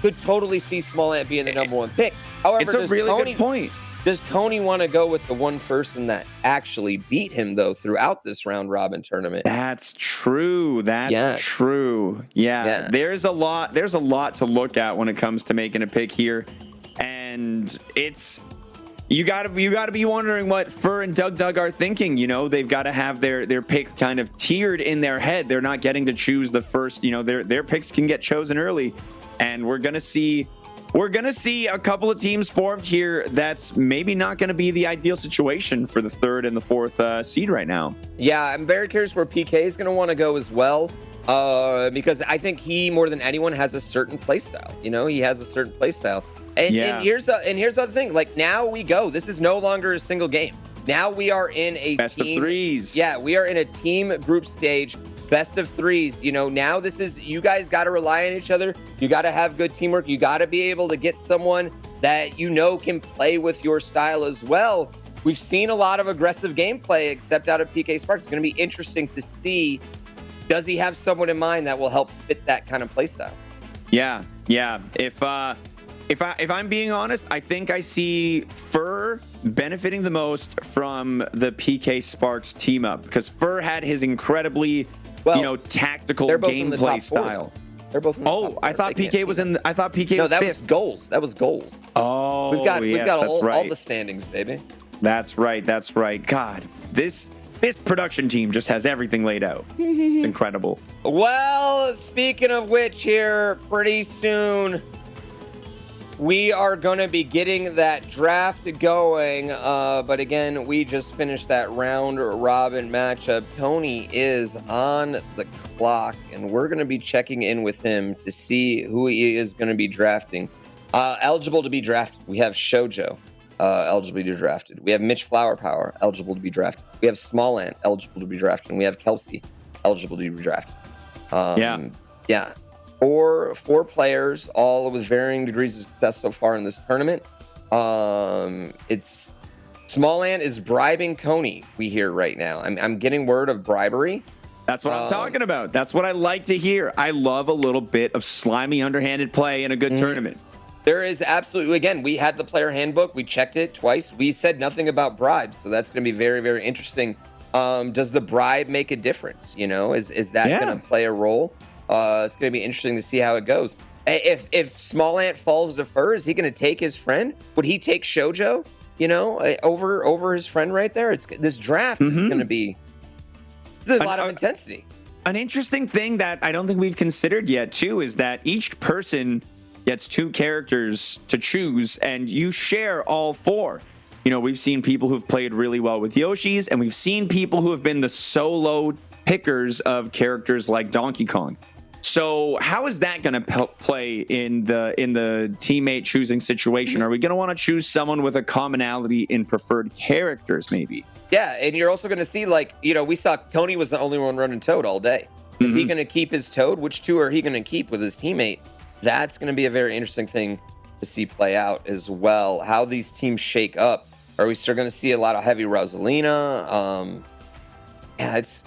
could totally see Small Ant being the number 1 pick. However, it's a really good point. Does Coney want to go with the one person that actually beat him, though, throughout this round robin tournament? That's true. That's true. Yeah. There's a lot to look at when it comes to making a pick here. And it's you gotta be wondering what Fur and Doug are thinking. They've got to have their picks kind of tiered in their head. They're not getting to choose the first, their picks can get chosen early. And we're gonna see a couple of teams formed here that's maybe not going to be the ideal situation for the 3rd and the 4th seed right now. Yeah, I'm very curious where PK is going to want to go as well, because I think he, more than anyone, has a certain play style. He has a certain play style. And here's the other thing. Like, now we go. This is no longer a single game. Now we are in a best team, of 3s. Yeah, we are in a team group stage. Best of 3s. Now this is, you guys got to rely on each other. You got to have good teamwork. You got to be able to get someone that can play with your style as well. We've seen a lot of aggressive gameplay, except out of PK Sparks. It's going to be interesting to see does he have someone in mind that will help fit that kind of playstyle? Yeah. If I'm being honest, I think I see Fur benefiting the most from the PK Sparks team up, because Fur had his incredibly, tactical gameplay style. They're both in the top I thought PK was in. I thought PK was that fifth. was goals. That was goals. Oh, we've got all right. the standings, baby. That's right. God, this production team just has everything laid out. It's incredible. Well, speaking of which, here pretty soon we are going to be getting that draft going. But again, we just finished that round robin matchup. Tony is on the clock, and we're going to be checking in with him to see who he is going to be drafting. Eligible to be drafted, we have Shoujo, eligible to be drafted. We have Mitch Flower Power, eligible to be drafted. We have Small Ant, eligible to be drafted. And we have Kelsey, eligible to be drafted. Yeah. Four players, all with varying degrees of success so far in this tournament. It's Small Ant is bribing Coney, we hear right now. I'm getting word of bribery. That's what I'm talking about. That's what I like to hear. I love a little bit of slimy, underhanded play in a good tournament. There is absolutely, again, we had the player handbook. We checked it twice. We said nothing about bribes. So that's going to be very, very interesting. Does the bribe make a difference? Is that going to play a role? It's going to be interesting to see how it goes. If Small Ant falls to Fur, is he going to take his friend? Would he take Shoujo, over his friend right there? This draft is going to be a lot of intensity. An interesting thing that I don't think we've considered yet, too, is that each person gets 2 characters to choose, and you share all 4. We've seen people who've played really well with Yoshis, and we've seen people who have been the solo pickers of characters like Donkey Kong. So how is that going to play in the teammate choosing situation? Are we going to want to choose someone with a commonality in preferred characters, maybe? Yeah, and you're also going to see, we saw Coney was the only one running Toad all day. Is he going to keep his Toad? Which 2 are he going to keep with his teammate? That's going to be a very interesting thing to see play out as well. How these teams shake up. Are we still going to see a lot of heavy Rosalina? It's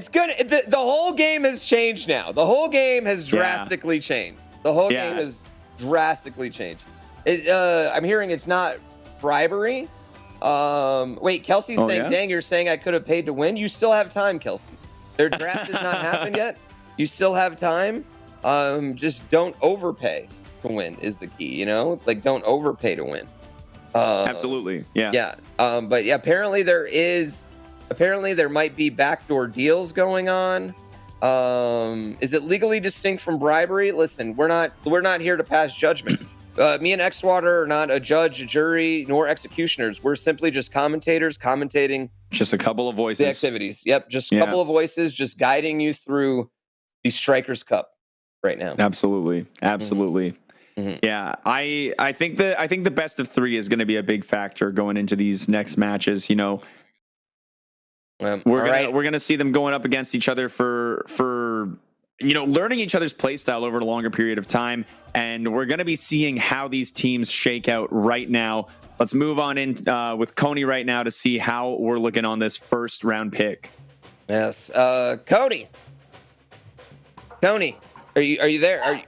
good. The whole game has changed now. The whole game has drastically changed. The whole game has drastically changed. I'm hearing it's not bribery. Wait, Kelsey's saying, dang, you're saying I could have paid to win? You still have time, Kelsey. Their draft has not happened yet. You still have time. Just don't overpay to win is the key, don't overpay to win. Absolutely. Yeah. But apparently there might be backdoor deals going on. Is it legally distinct from bribery? Listen, we're not here to pass judgment. Me and Xwater are not a judge, a jury, nor executioners. We're simply just commentators commentating just a couple of voices. The activities. Yep, just a couple of voices, just guiding you through the Strikers Cup right now. Absolutely. Yeah, I think the best of 3 is going to be a big factor going into these next matches. We're gonna see them going up against each other for learning each other's play style over a longer period of time, and we're gonna be seeing how these teams shake out right now. Let's move on in with Coney right now to see how we're looking on this first round pick. Yes, Coney, are you there? Are you?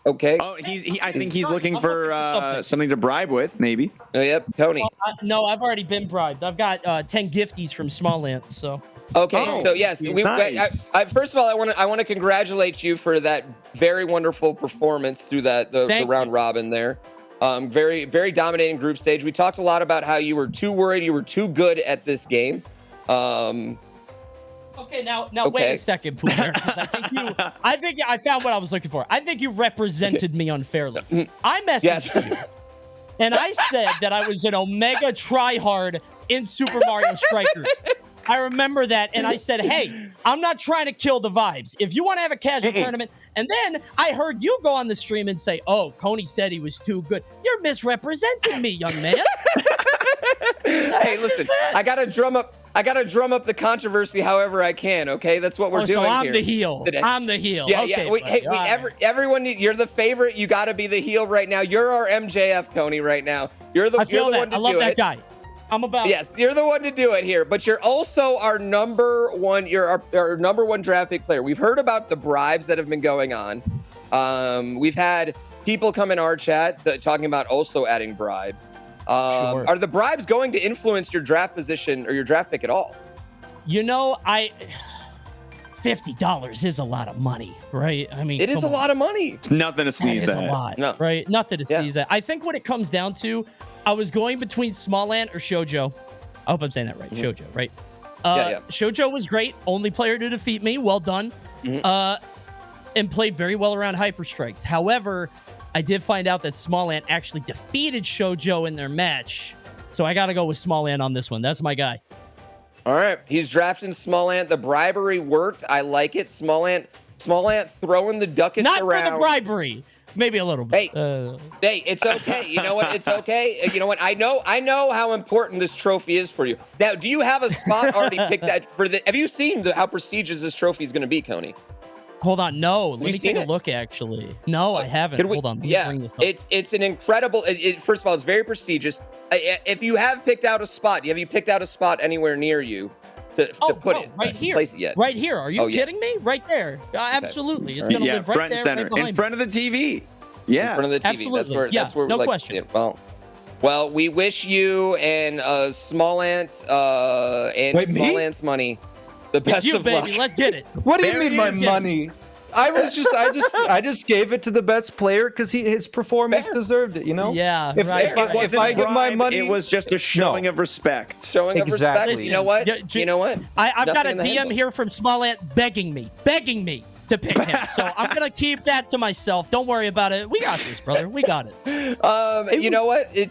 Okay. Oh, I think he's looking for something to bribe with, maybe. Oh, yep, Tony. No, I've already been bribed. I've got 10 gifties from Small Ant, so. Okay, so yes, nice. I first of all, I want to congratulate you for that very wonderful performance through the round robin there. Very, very dominating group stage. We talked a lot about how you were too worried, you were too good at this game. Okay, now wait a second, Pooh, I think I found what I was looking for. I think you represented me unfairly. I messaged you, and I said that I was an Omega tryhard in Super Mario Strikers. I remember that, and I said, hey, I'm not trying to kill the vibes. If you want to have a casual tournament, and then I heard you go on the stream and say, oh, Coney said he was too good. You're misrepresenting me, young man. Hey, listen, I gotta drum up the controversy however I can, okay? That's what we're doing so I'm here the heel. today. I'm the heel. Yeah, okay, yeah. Everyone, you're the favorite. You got to be the heel right now. You're our MJF, Coney, right now. You're the I feel you're the that. one to I love do that it. guy. I'm about. Yes, you're the one to do it here, but you're also our number one. You're our number one draft pick player. We've heard about the bribes that have been going on. We've had people come in our chat talking about also adding bribes. Sure. Are the bribes going to influence your draft position or your draft pick at all? You know, $50 is a lot of money, right? I mean, it is a lot of money. It's nothing to sneeze that is at. a lot, No. right? Nothing to sneeze at. I think what it comes down to, I was going between Smallant or Shoujo. I hope I'm saying that right. Shoujo, right? Yeah. Shoujo was great. Only player to defeat me. Well done. And played very well around Hyper Strikes. However, I did find out that Smallant actually defeated Shoujo in their match. So I got to go with Smallant on this one. That's my guy. All right. He's drafting Smallant. The bribery worked. I like it. Smallant throwing the ducats Not around. for the bribery. Maybe a little bit. Hey, it's okay. You know what? It's okay. You know what? I know how important this trophy is for you. Now, do you have a spot already picked out for the? Have you seen how prestigious this trophy is going to be, Coney? Hold on. No, let me take seen a it? look. Actually, no, I haven't. Hold on. Let me bring this up. It's an incredible. First of all, it's very prestigious. If you have picked out a spot, have you picked out a spot anywhere near you to put it? Right here. Place it yet? Right here. Are you kidding me? Right there. Absolutely. It's gonna live right front there, and center, right behind in front of the TV. Yeah, in front of the TV. Absolutely. That's where. No like, question. Well, we wish you and Smallant and Smallant's money the best it's you, of baby. luck. Let's get it. What do you mean my money? I just gave it to the best player because his performance deserved it. You know. Yeah. If I give my money, it was just a showing of respect. Showing of respect. Exactly. You know what? You know what? I've got a Nothing in the DM here from Smallant begging me to pick him. So I'm gonna keep that to myself. Don't worry about it. We got this, brother. We got it. You know what? You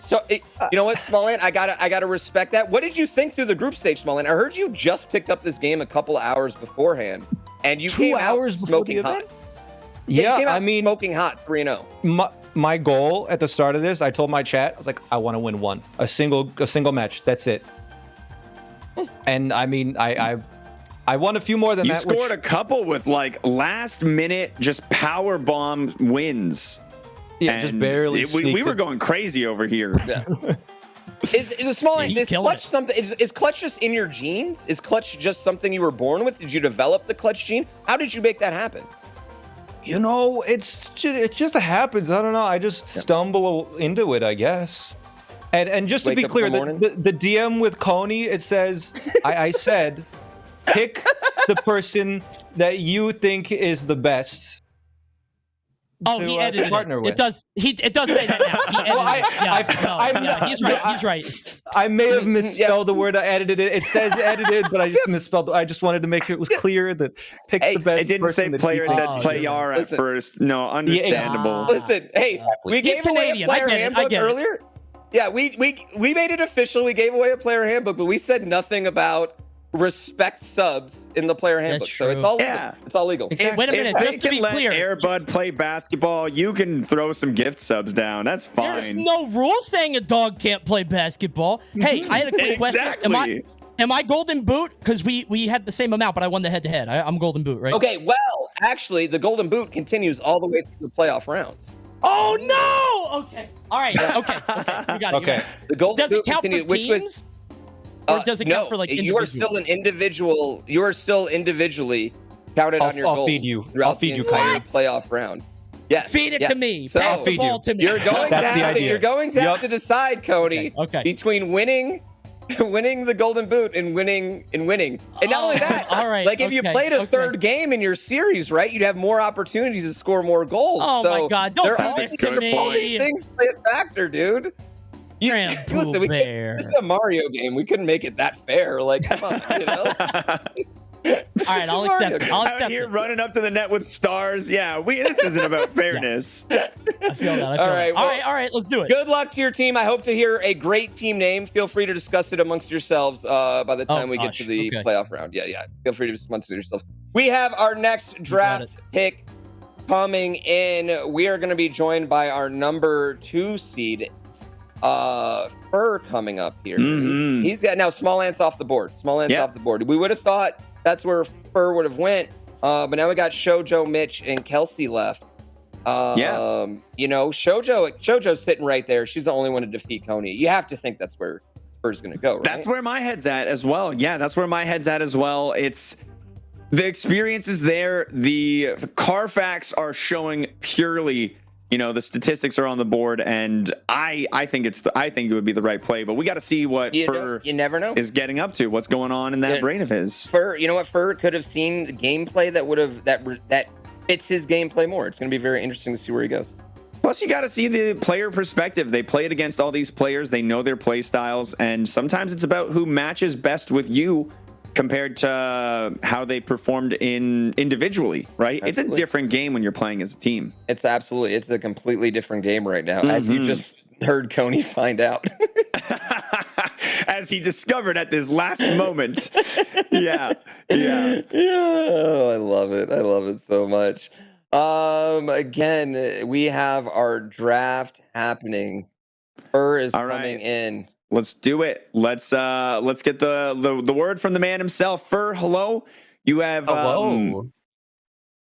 know what, Smallant? I gotta respect that. What did you think through the group stage, Smallant? I heard you just picked up this game a couple hours beforehand, and you 2 came hours out before smoking the hot. event. Yeah, you came out I mean, smoking hot 3-0. my goal at the start of this, I told my chat, I was like, I want to win a single match. That's it. And I mean, I won a few more than you that. You scored a couple with like last minute just power bomb wins. Yeah, just barely. We were going crazy over here. Yeah. Is Smallant, is clutch something? Is clutch just in your genes? Is clutch just something you were born with? Did you develop the clutch gene? How did you make that happen? You know, it just happens. I don't know. I just stumble into it, I guess. And just to be clear, the DM with Coney, it says, I said, pick the person that you think is the best. Oh, he edited it. It does say that now. He's right. He's right. I may have misspelled the word I edited it. It says edited, but I just misspelled it. I just wanted to make sure it was clear that pick the best. It didn't say player, it said player at first. No, understandable. Listen, hey, we gave away a player handbook earlier. Yeah, we made it official. We gave away a player handbook, but we said nothing about respect subs in the player handbook. So it's all legal. It's all legal. Wait a minute, just to be clear. Airbud play basketball, you can throw some gift subs down. That's fine. There's no rule saying a dog can't play basketball. Hey, I had a quick question. Am I golden boot? Because we had the same amount, but I won the head-to-head. I'm golden boot, right? Okay, well, actually, the golden boot continues all the way through the playoff rounds. Oh, no! Okay. All right. Okay. We got it. Okay. The golden boot continues, for teams? Or does it count for like individuals? You are still an individual. You are still individually counted on your goals. I'll feed you. I'll feed you playoff round. Yes. Feed it to me. So I'll feed you. To me. You're going to have to decide, Cody, between winning the golden boot and winning. And not only that, all right. Like if you played a third game in your series, right, you'd have more opportunities to score more goals. Oh my God! Don't do this to me. All these things play a factor, dude. Listen, this is a Mario game. We couldn't make it that fair. Like, come on, you know. All right, I'll accept it. Out here running up to the net with stars. Yeah, this isn't about fairness. I feel that. All right, let's do it. Good luck to your team. I hope to hear a great team name. Feel free to discuss it amongst yourselves by the time we get to the playoff round. Yeah. Feel free to discuss it yourselves. We have our next draft pick coming in. We are going to be joined by our number 2 seed, Fur, coming up here. He's got now Smallant's off the board. Off the board. We would have thought that's where Fur would have went, but now we got Shoujo, Mitch, and Kelsey left. You know, Shoujo's sitting right there. She's the only one to defeat Coney. You have to think that's where Fur's going to go, right? That's where my head's at as well. Yeah, that's where my head's at as well. It's the experience is there. The Carfax are showing purely, the statistics are on the board, and I think it would be the right play. But we got to see what Fur you never know is getting up to. What's going on in that brain of his? Fur, you know what? Fur could have seen gameplay that fits his gameplay more. It's going to be very interesting to see where he goes. Plus, you got to see the player perspective. They played against all these players. They know their play styles, and sometimes it's about who matches best with you compared to how they performed individually, right? Absolutely. It's a different game when you're playing as a team. It's a completely different game right now, as you just heard Coney find out. As he discovered at this last moment. Yeah. Oh, I love it so much. Again, we have our draft happening. Fur is coming in. Let's do it. Let's get the word from the man himself. Fur, hello. You have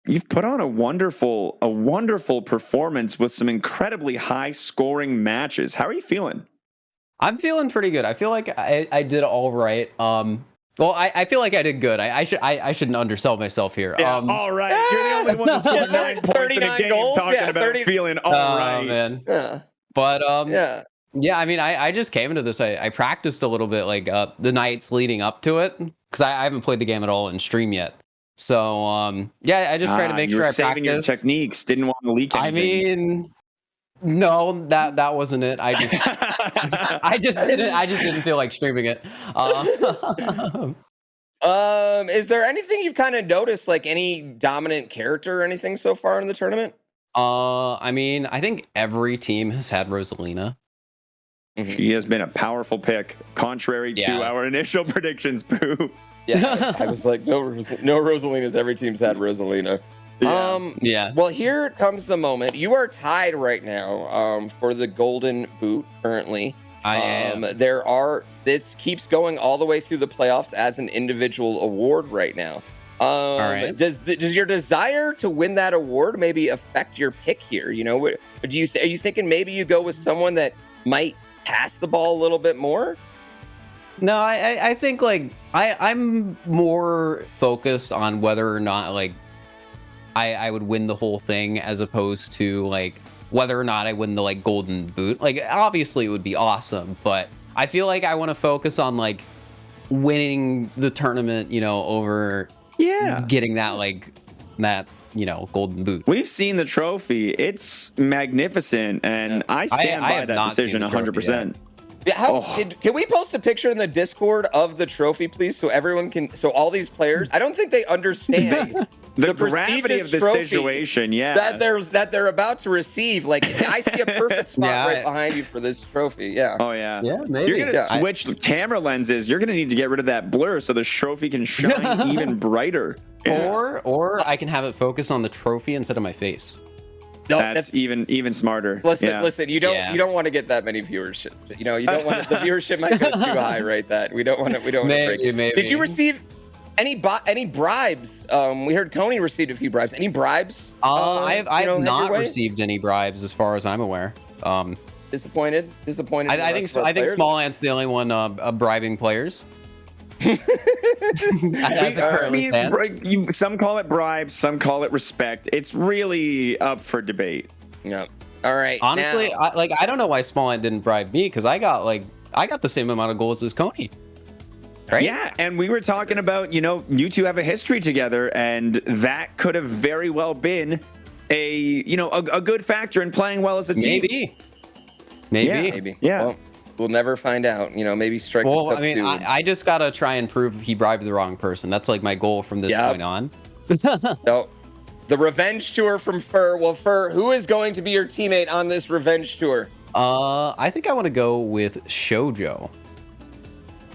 you've put on a wonderful performance with some incredibly high scoring matches. How are you feeling? I'm feeling pretty good. I feel like I did all right. Well, I feel like I did good. I shouldn't undersell myself here. Yeah, all right. You're the only one who scored 9 points in a game goals. talking about feeling all right. Man. Yeah. But yeah, I mean, I just came into this. I practiced a little bit, like the nights leading up to it, because I haven't played the game at all in stream yet. So yeah, I just tried to make sure I saving practiced. Your techniques. Didn't want to leak anything. I mean, no, that wasn't it. I just didn't feel like streaming it. Is there anything you've kind of noticed, like any dominant character or anything so far in the tournament? I mean, I think every team has had Rosalina. She has been a powerful pick, contrary to our initial predictions, Pooh. Yeah, I was like, no Rosalinas. Every team's had Rosalina. Yeah. Well, here comes the moment. You are tied right now for the golden boot currently. I am. This keeps going all the way through the playoffs as an individual award right now. All right. Does your desire to win that award maybe affect your pick here? Are you thinking maybe you go with someone that might pass the ball a little bit more? No, I think like I'm more focused on whether or not like I would win the whole thing, as opposed to like whether or not I win the like golden boot. Like obviously it would be awesome, but I feel like I want to focus on like winning the tournament, over getting that golden boot. We've seen the trophy. It's magnificent, and I stand by that decision 100%. Can we post a picture in the Discord of the trophy, please, so everyone can, so all these players, I don't think they understand the gravity of the situation. That they're about to receive. Like, I see a perfect spot right behind you for this trophy. Yeah. Oh yeah. Yeah, maybe. You're gonna switch camera lenses. You're gonna need to get rid of that blur so the trophy can shine even brighter. Yeah. Or I can have it focus on the trophy instead of my face. No, that's even smarter. Listen. You don't want to get that many viewership. You don't want the viewership might go too high, right? We don't want to break it. Maybe. Did you receive any bribes? We heard Coney received a few bribes. Any bribes? I have not received any bribes as far as I'm aware. Disappointed. I think so. I think Small Ant's the only one bribing players. Some call it bribes, some call it respect. It's really up for debate. Yeah. All right. Honestly, I don't know why Small Ant didn't bribe me, because I got the same amount of goals as Coney. Right? Yeah, and we were talking about, you two have a history together, and that could have very well been a good factor in playing well as a team. Maybe. Yeah. Well, we'll never find out. Maybe strike. Well, I mean, I just gotta try and prove he bribed the wrong person. That's like my goal from this point on. So, the revenge tour from Fur. Well, Fur, who is going to be your teammate on this revenge tour? I think I want to go with Shoujo.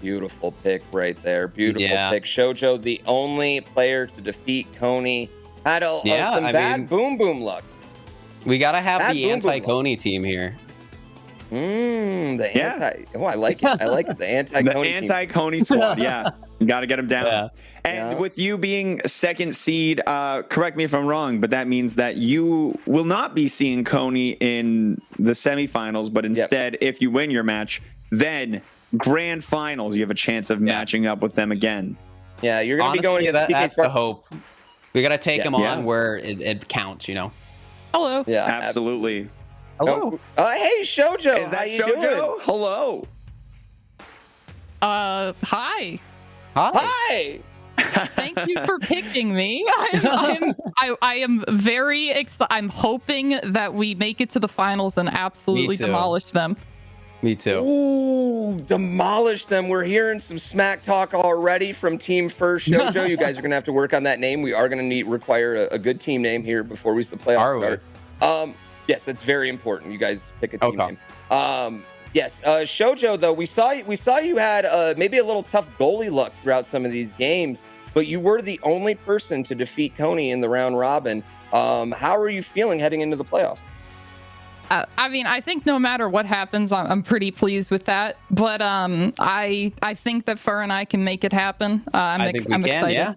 Beautiful pick right there. Beautiful pick. Shoujo, the only player to defeat Coney. Had some bad boom boom luck. We gotta have the anti-Coney team here. I like it. I like it. The anti-Coney squad. Yeah, you got to get them down. Yeah. And with you being second seed, correct me if I'm wrong, but that means that you will not be seeing Coney in the semifinals. But instead, if you win your match, then grand finals, you have a chance of matching up with them again. Yeah, you're going to be going against PK That's the hope. We got to take them on where it counts, you know? Hello. Yeah, absolutely. Hello. Hey, Shoujo. Is that how you Shoujo? doing? Hello. Hi. Hi. Thank you for picking me. I am very excited. I'm hoping that we make it to the finals and absolutely demolish them. Me too. Ooh, demolish them. We're hearing some smack talk already from Team First Shoujo. You guys are going to have to work on that name. We are going to require a good team name here before the playoffs start. Yes, that's very important. You guys pick a team name. Yes, Shoujo, though, we saw you had maybe a little tough goalie luck throughout some of these games, but you were the only person to defeat Coney in the round robin. How are you feeling heading into the playoffs? I mean, I think no matter what happens, I'm pretty pleased with that. But I think that Fur and I can make it happen. I'm excited. Yeah.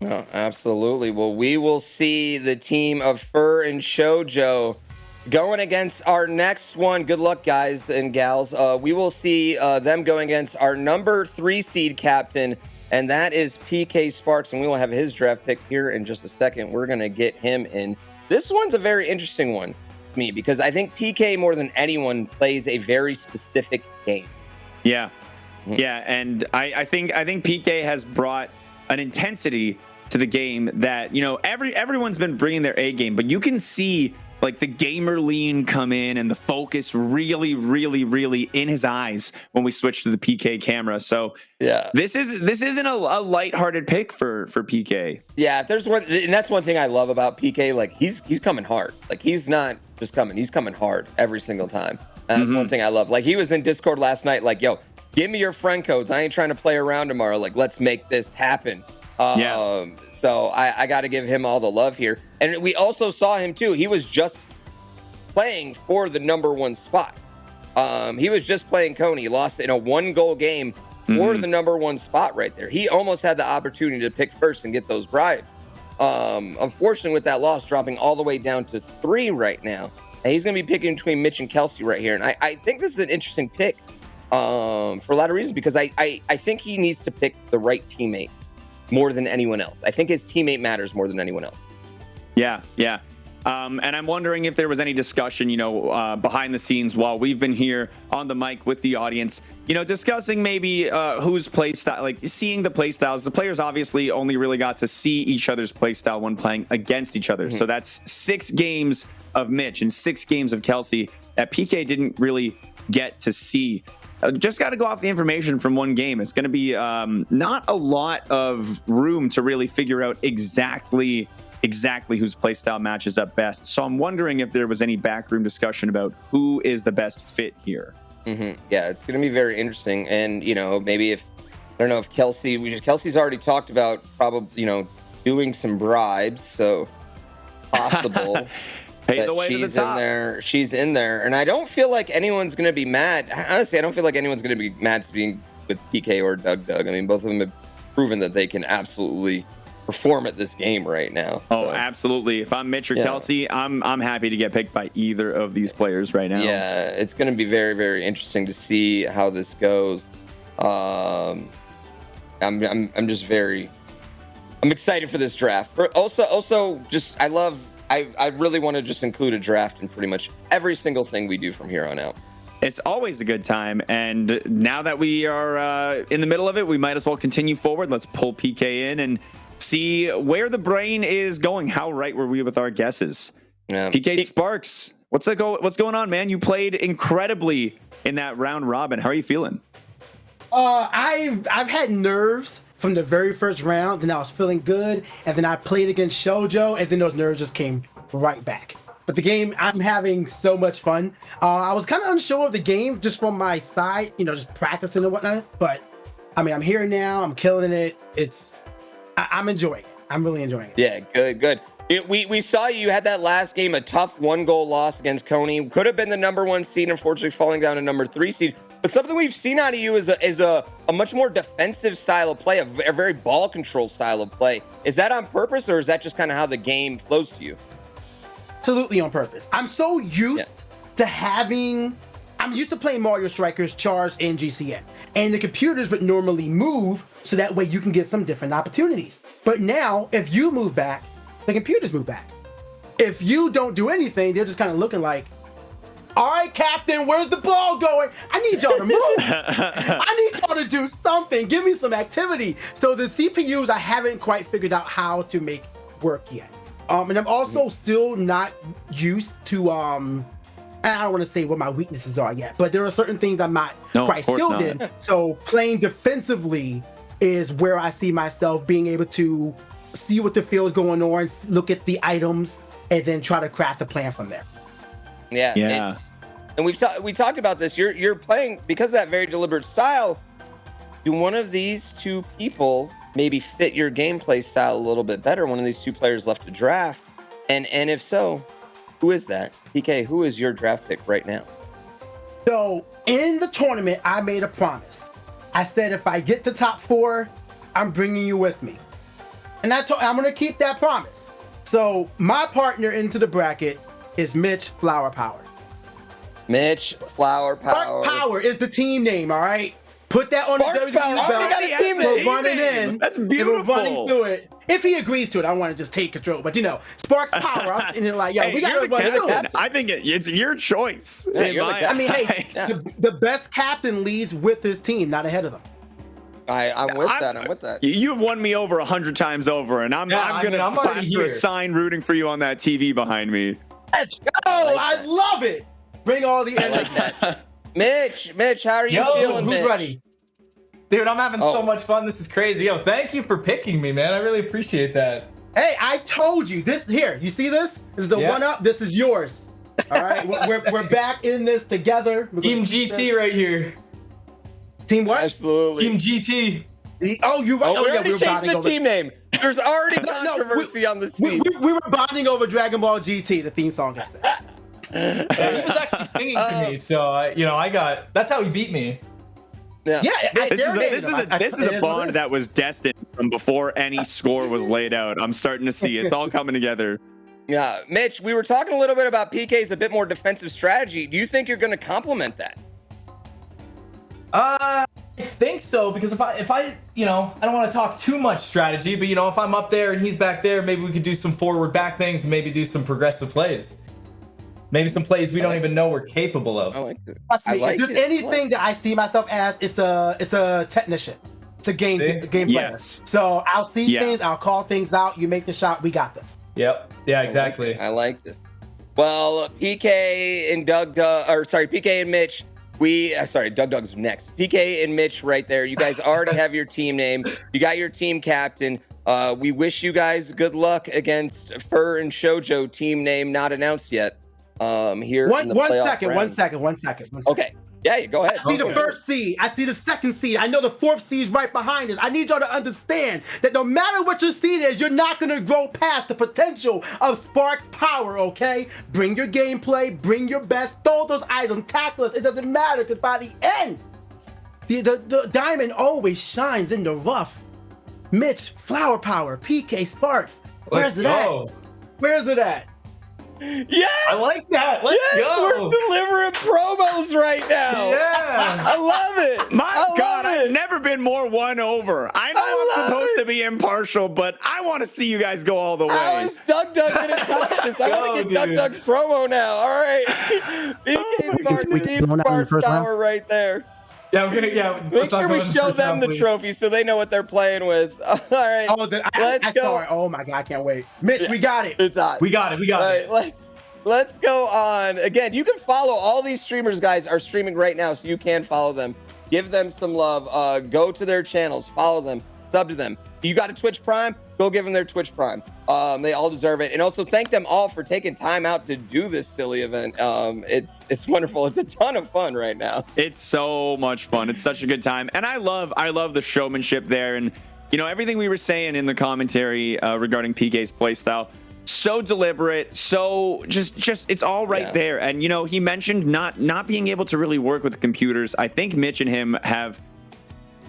Oh, absolutely. Well, we will see the team of Fur and Shoujo going against our next one. Good luck, guys and gals. We will see them going against our number 3 seed captain, and that is PK Sparks, and we will have his draft pick here in just a second. We're going to get him in. This one's a very interesting one to me because I think PK, more than anyone, plays a very specific game. Yeah. Yeah, and I think PK has brought an intensity to the game that, you know, everyone's been bringing their A game, but you can see like the gamer lean come in and the focus really in his eyes when we switch to the PK camera. So yeah, this isn't a lighthearted pick for PK. Yeah, if there's one, and that's one thing I love about PK. Like he's coming hard. Like he's not just coming; he's coming hard every single time. And that's one thing I love. Like he was in Discord last night. Like, yo, give me your friend codes. I ain't trying to play around tomorrow. Like, let's make this happen. So I got to give him all the love here. And we also saw him too. He was just playing for the number 1 spot. He was just playing Coney. He lost in a 1-goal game for the number 1 spot right there. He almost had the opportunity to pick first and get those bribes. Unfortunately, with that loss, dropping all the way down to 3 right now. And he's going to be picking between Mitch and Kelsey right here. And I think this is an interesting pick for a lot of reasons, because I think he needs to pick the right teammate more than anyone else. I think his teammate matters more than anyone else. Yeah. And I'm wondering if there was any discussion, you know, behind the scenes while we've been here on the mic with the audience, you know, discussing maybe whose play style, like seeing the play styles. The players obviously only really got to see each other's play style when playing against each other. So that's 6 games of Mitch and 6 games of Kelsey that PK didn't really get to see. Just got to go off the information from one game. It's going to be not a lot of room to really figure out exactly whose playstyle matches up best. So I'm wondering if there was any backroom discussion about who is the best fit here. Yeah, it's going to be very interesting. And, you know, maybe if, I don't know if Kelsey's already talked about probably, you know, doing some bribes. So possible. Pay the way to the top. She's in there. And I don't feel like anyone's going to be mad. Honestly, I don't feel like anyone's going to be mad being with PK or Doug. I mean, both of them have proven that they can absolutely perform at this game right now. Oh, absolutely. If I'm Mitch or Kelsey, I'm happy to get picked by either of these players right now. Yeah, it's going to be very, very interesting to see how this goes. I'm excited for this draft. Also, just I really want to just include a draft in pretty much every single thing we do from here on out. It's always a good time, and now that we are in the middle of it, we might as well continue forward. Let's pull PK in and see where the brain is going. How right were we with our guesses? Yeah. PK Sparks, what's going on, man? You played incredibly in that round robin. How are you feeling? I've had nerves from the very first round, then I was feeling good, and then I played against Shoujo, and then those nerves just came right back. But the game, I'm having so much fun. I was kind of unsure of the game just from my side, you know, just practicing and whatnot. But I mean, I'm here now. I'm killing it. I'm enjoying it. I'm really enjoying it. Yeah, good. We saw you had that last game, a tough 1-goal loss against Coney. Could have been the number 1 seed, unfortunately falling down to number 3 seed. But something we've seen out of you is a much more defensive style of play, a very ball control style of play. Is that on purpose, or is that just kind of how the game flows to you? Absolutely on purpose. I'm so used to having, I'm used to playing Mario Strikers, Charged, and GCN. And the computers would normally move so that way you can get some different opportunities. But now, if you move back, the computers move back. If you don't do anything, they're just kind of looking like, all right, Captain, where's the ball going? I need y'all to move. I need y'all to do something. Give me some activity. So the CPUs, I haven't quite figured out how to make work yet. And I'm also still not used to, I don't want to say what my weaknesses are yet, but there are certain things I'm not quite skilled in. So playing defensively is where I see myself being able to see what the field's going on, look at the items, and then try to craft a plan from there. Yeah. And we talked about this. You're playing because of that very deliberate style. Do one of these two people maybe fit your gameplay style a little bit better? One of these two players left to draft, and if so, who is that? PK, who is your draft pick right now? So in the tournament, I made a promise. I said if I get to top 4, I'm bringing you with me, and I'm going to keep that promise. So my partner into the bracket is Mitch Flower Power. Mitch Flower Power. Sparks Power is the team name, all right? Put that on the WWE belt. We're running in. That's beautiful. We're running through it. If he agrees to it, I want to just take control. But, Sparks Power, I'm sitting here like, yo, we got to run through it. I think it's your choice. I mean, hey, the best captain leads with his team, not ahead of them. I'm with that. You've won me over 100 times over, and I'm gonna plaster a sign rooting for you on that TV behind me. Let's go! I love it. Bring all the energy. Like that. Mitch, how are you feeling? Who's ready? Dude, I'm having so much fun. This is crazy. Yo, thank you for picking me, man. I really appreciate that. Hey, I told you this. Here, you see this? This is the one up. This is yours. All right, we're back in this together. Team GT right here. Team what? Absolutely. Team GT. You're right. We already changed the team name. There's already controversy on the team. We were bonding over Dragon Ball GT. The theme song is set. Yeah, he was actually singing to me, so I got. That's how he beat me. Yeah. This is a bond that was destined from before any score was laid out. I'm starting to see it's all coming together. Yeah, Mitch, we were talking a little bit about PK's a bit more defensive strategy. Do you think you're going to complement that? I think so, because if I I don't want to talk too much strategy, but if I'm up there and he's back there, maybe we could do some forward back things and maybe do some progressive plays. Maybe some plays we don't even know we're capable of. I like it. If there's anything that I see myself as, it's a technician. It's a game player. Yes. So I'll see things, I'll call things out. You make the shot, we got this. Yep. Yeah, exactly. I like this. Well, PK and PK and Mitch. Doug's next. PK and Mitch right there. You guys already have your team name. You got your team captain. We wish you guys good luck against Fur and Shoujo, team name not announced yet. Here. One second. Okay. Yeah, go ahead. I see the first seed. I see the second seed. I know the fourth seed is right behind us. I need y'all to understand that no matter what your seed is, you're not going to grow past the potential of Sparks Power, okay? Bring your gameplay, bring your best, throw those items, tackle us. It doesn't matter, because by the end, the diamond always shines in the rough. Mitch, Flower Power, PK, Sparks. Where's it at? Where's it at? Yeah, I like that. Let's go. We're delivering promos right now. Yeah, I love it. My God, I've never been more won over. I know I'm supposed to be impartial, but I want to see you guys go all the way. How is Doug gonna touch this? I want to get Doug's promo now. All right, PK Sparks Power right there. Yeah, we're gonna Make sure we show them the trophy so they know what they're playing with. All right. Let's go. Oh my God, I can't wait. Mitch, we got it. It's on. We got it. All right, let's go on. Again, you can follow all these streamers, guys, are streaming right now, so you can follow them. Give them some love. Go to their channels, follow them, sub to them. You got a Twitch Prime? Go give them their Twitch Prime. They all deserve it. And also thank them all for taking time out to do this silly event. It's wonderful. It's a ton of fun right now. It's so much fun. It's such a good time. And I love the showmanship there. And, everything we were saying in the commentary regarding PK's playstyle, so deliberate, so just it's all right there. And, he mentioned not being able to really work with computers. I think Mitch and him have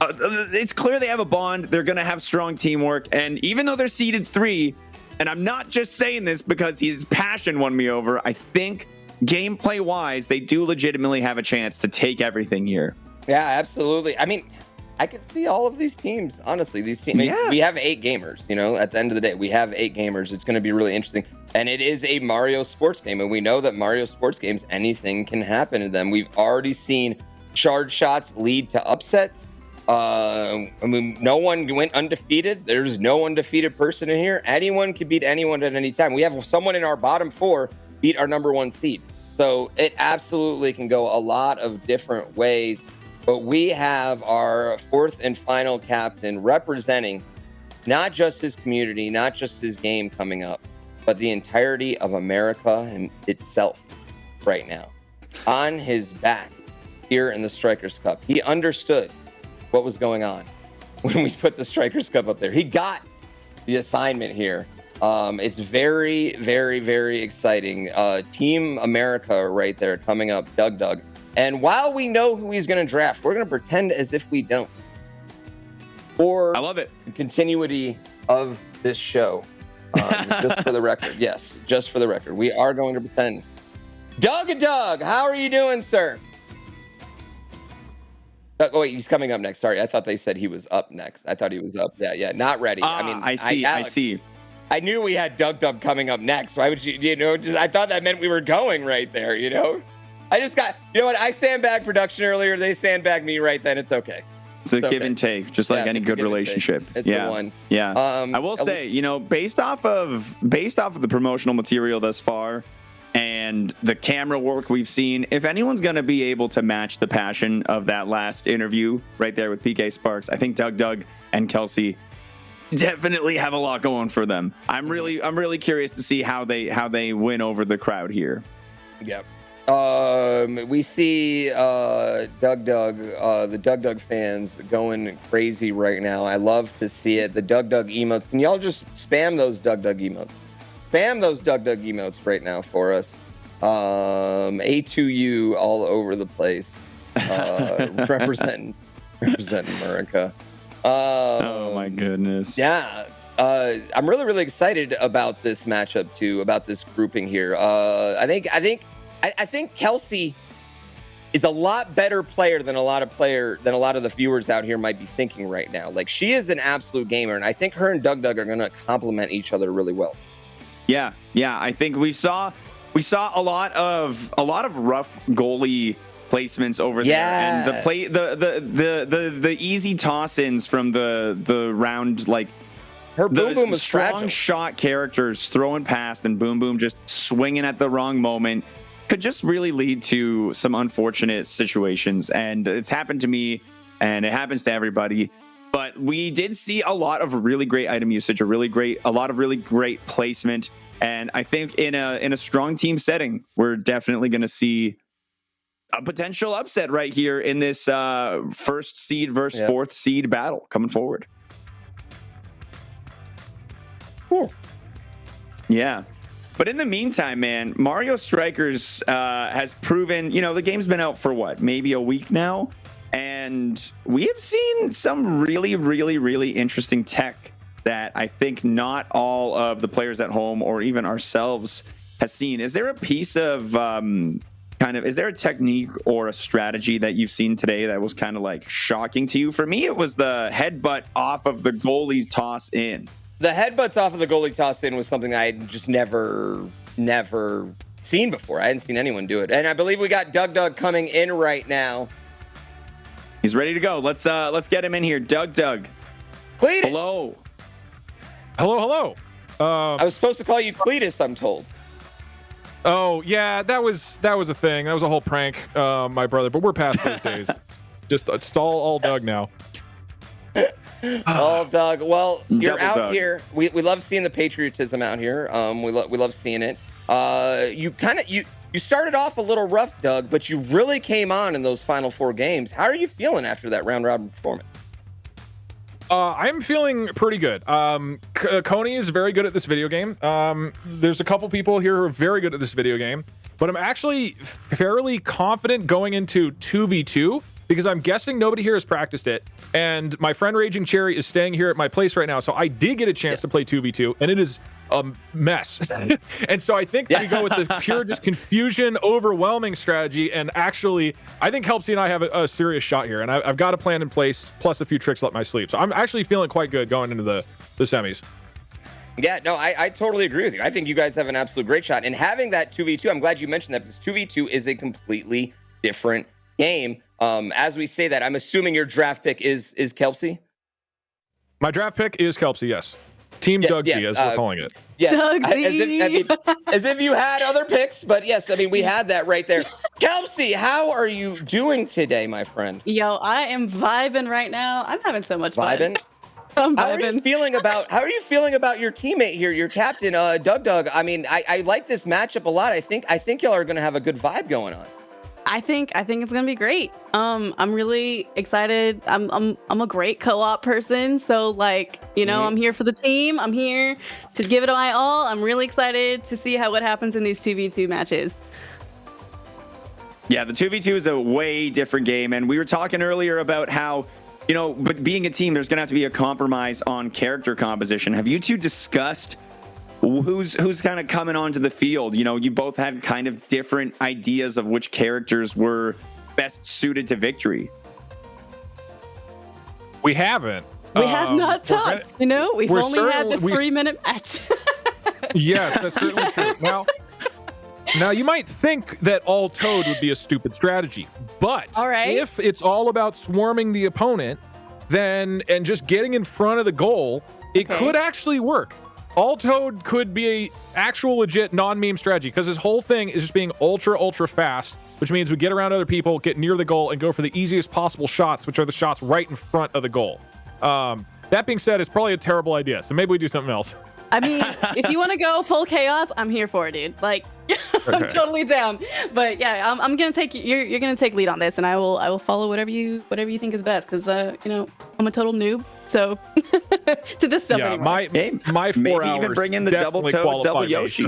it's clear they have a bond. They're going to have strong teamwork. And even though they're seeded 3, and I'm not just saying this because his passion won me over, I think gameplay wise, they do legitimately have a chance to take everything here. Yeah, absolutely. I mean, I could see all of these teams, honestly. These teams, we have 8 gamers, you know, at the end of the day, we have 8 gamers. It's going to be really interesting. And it is a Mario sports game. And we know that Mario sports games, anything can happen to them. We've already seen charge shots lead to upsets. I mean, no one went undefeated. There's no undefeated person in here. Anyone can beat anyone at any time. We have someone in our bottom 4 beat our number 1 seed. So it absolutely can go a lot of different ways. But we have our 4th and final captain representing not just his community, not just his game coming up, but the entirety of America and itself right now. On his back here in the Strikers Cup. He understood what was going on when we put the Strikers Cup up there. He got the assignment here. It's very, very, very exciting. Team America right there coming up, Doug. And while we know who he's going to draft, we're going to pretend as if we don't. For I love it. The continuity of this show. Just for the record. Yes, just for the record. We are going to pretend. Doug, how are you doing, sir? Oh, wait, he's coming up next. Sorry, I thought they said he was up next. I thought he was up. Yeah, not ready. I mean, I see. I knew we had Doug coming up next. Why would you know, I thought that meant we were going right there, you know? I just got, you know what? I sandbagged production earlier. They sandbagged me right then. It's okay. It's a give and take, just like any good relationship. It's the one. Yeah. I will say, you know, based off of the promotional material thus far and the camera work we've seen, if anyone's going to be able to match the passion of that last interview right there with PK Sparks, I think Doug and Kelsey definitely have a lot going for them. I'm really curious to see how they win over the crowd here. Yep. We see the Doug fans going crazy right now. I love to see it. The Doug emotes. Can y'all just spam those Doug emotes? Spam those Doug emotes right now for us. A2U all over the place. Representing America. Oh my goodness. Yeah. I'm really excited about this matchup too, about this grouping here. I think Kelsey is a lot better player than a lot of the viewers out here might be thinking right now. Like, she is an absolute gamer, and I think her and Doug are going to complement each other really well. Yeah. I think we saw a lot of rough goalie placements over there, and the easy toss-ins from the round, like her Boom Boom was strong fragile. Shot characters throwing past and Boom Boom just swinging at the wrong moment could just really lead to some unfortunate situations. And it's happened to me, and it happens to everybody. But we did see a lot of really great item usage, a lot of really great placement. And I think in a strong team setting, we're definitely going to see a potential upset right here in this first seed versus 4th seed battle coming forward. Cool. Yeah. But in the meantime, man, Mario Strikers has proven, you know, the game's been out for what, maybe a week now? And we have seen some really interesting tech that I think not all of the players at home or even ourselves has seen. Is there a piece of is there a technique or a strategy that you've seen today that was kind of like shocking to you? For me, it was the headbutt off of the goalie's toss in. The headbutts off of the goalie toss in was something I had just never seen before. I hadn't seen anyone do it. And I believe we got Doug coming in right now. He's ready to go. Let's get him in here. Doug. Cletus. Hello. I was supposed to call you Cletus, I'm told. Oh yeah, that was a thing. That was a whole prank, my brother. But we're past those days. It's all Doug now. Oh, Doug. Well, you're Double out Doug. here. We love seeing the patriotism out here. We love seeing it. You started off a little rough, Doug, but you really came on in those final 4 games. How are you feeling after that round robin performance? I'm feeling pretty good. Coney is very good at this video game. There's a couple people here who are very good at this video game, but I'm actually fairly confident going into 2v2 because I'm guessing nobody here has practiced it. And my friend Raging Cherry is staying here at my place right now. So I did get a chance to play 2v2, and it is a mess. And so I think that we go with the pure just confusion, overwhelming strategy. And actually, I think Helpsy and I have a serious shot here. And I've got a plan in place, plus a few tricks up my sleeve. So I'm actually feeling quite good going into the semis. Yeah, no, I totally agree with you. I think you guys have an absolute great shot. And having that 2v2, I'm glad you mentioned that, because 2v2 is a completely different game. As we say that, I'm assuming your draft pick is Kelpsy? My draft pick is Kelpsy, yes. Team Doug Z, as we're calling it. Yes, as if you had other picks, but yes, I mean, we had that right there. Kelpsy, how are you doing today, my friend? Yo, I am vibing right now. I'm having so much fun. I'm How are you feeling about your teammate here, your captain, Doug? I mean, I like this matchup a lot. I think y'all are gonna have a good vibe going on. I think it's gonna be great. I'm really excited. I'm a great co-op person, so like, you know, I'm here for the team. I'm here to give it my all. I'm really excited to see what happens in these 2v2 matches. Yeah, the 2v2 is a way different game, and we were talking earlier about how, you know, but being a team, there's gonna have to be a compromise on character composition. Have you two discussed who's kind of coming onto the field? You know, you both had kind of different ideas of which characters were best suited to victory. We haven't. We have not talked, you know? We've only had the 3-minute match. Yes, that's certainly true. Now, you might think that all Toad would be a stupid strategy, but if it's all about swarming the opponent, and just getting in front of the goal, it could actually work. All Toad could be a actual legit non-meme strategy, because his whole thing is just being ultra fast, which means we get around other people, get near the goal, and go for the easiest possible shots, which are the shots right in front of the goal. That being said, it's probably a terrible idea, so maybe we do something else. I mean, if you want to go full chaos, I'm here for it, dude. Like, I'm totally down. But yeah, I'm gonna take you're gonna take lead on this, and I will follow whatever you think is best, because you know, I'm a total noob. So to this stuff anyway. My 4 maybe hours even bring in the double toe, double Yoshi.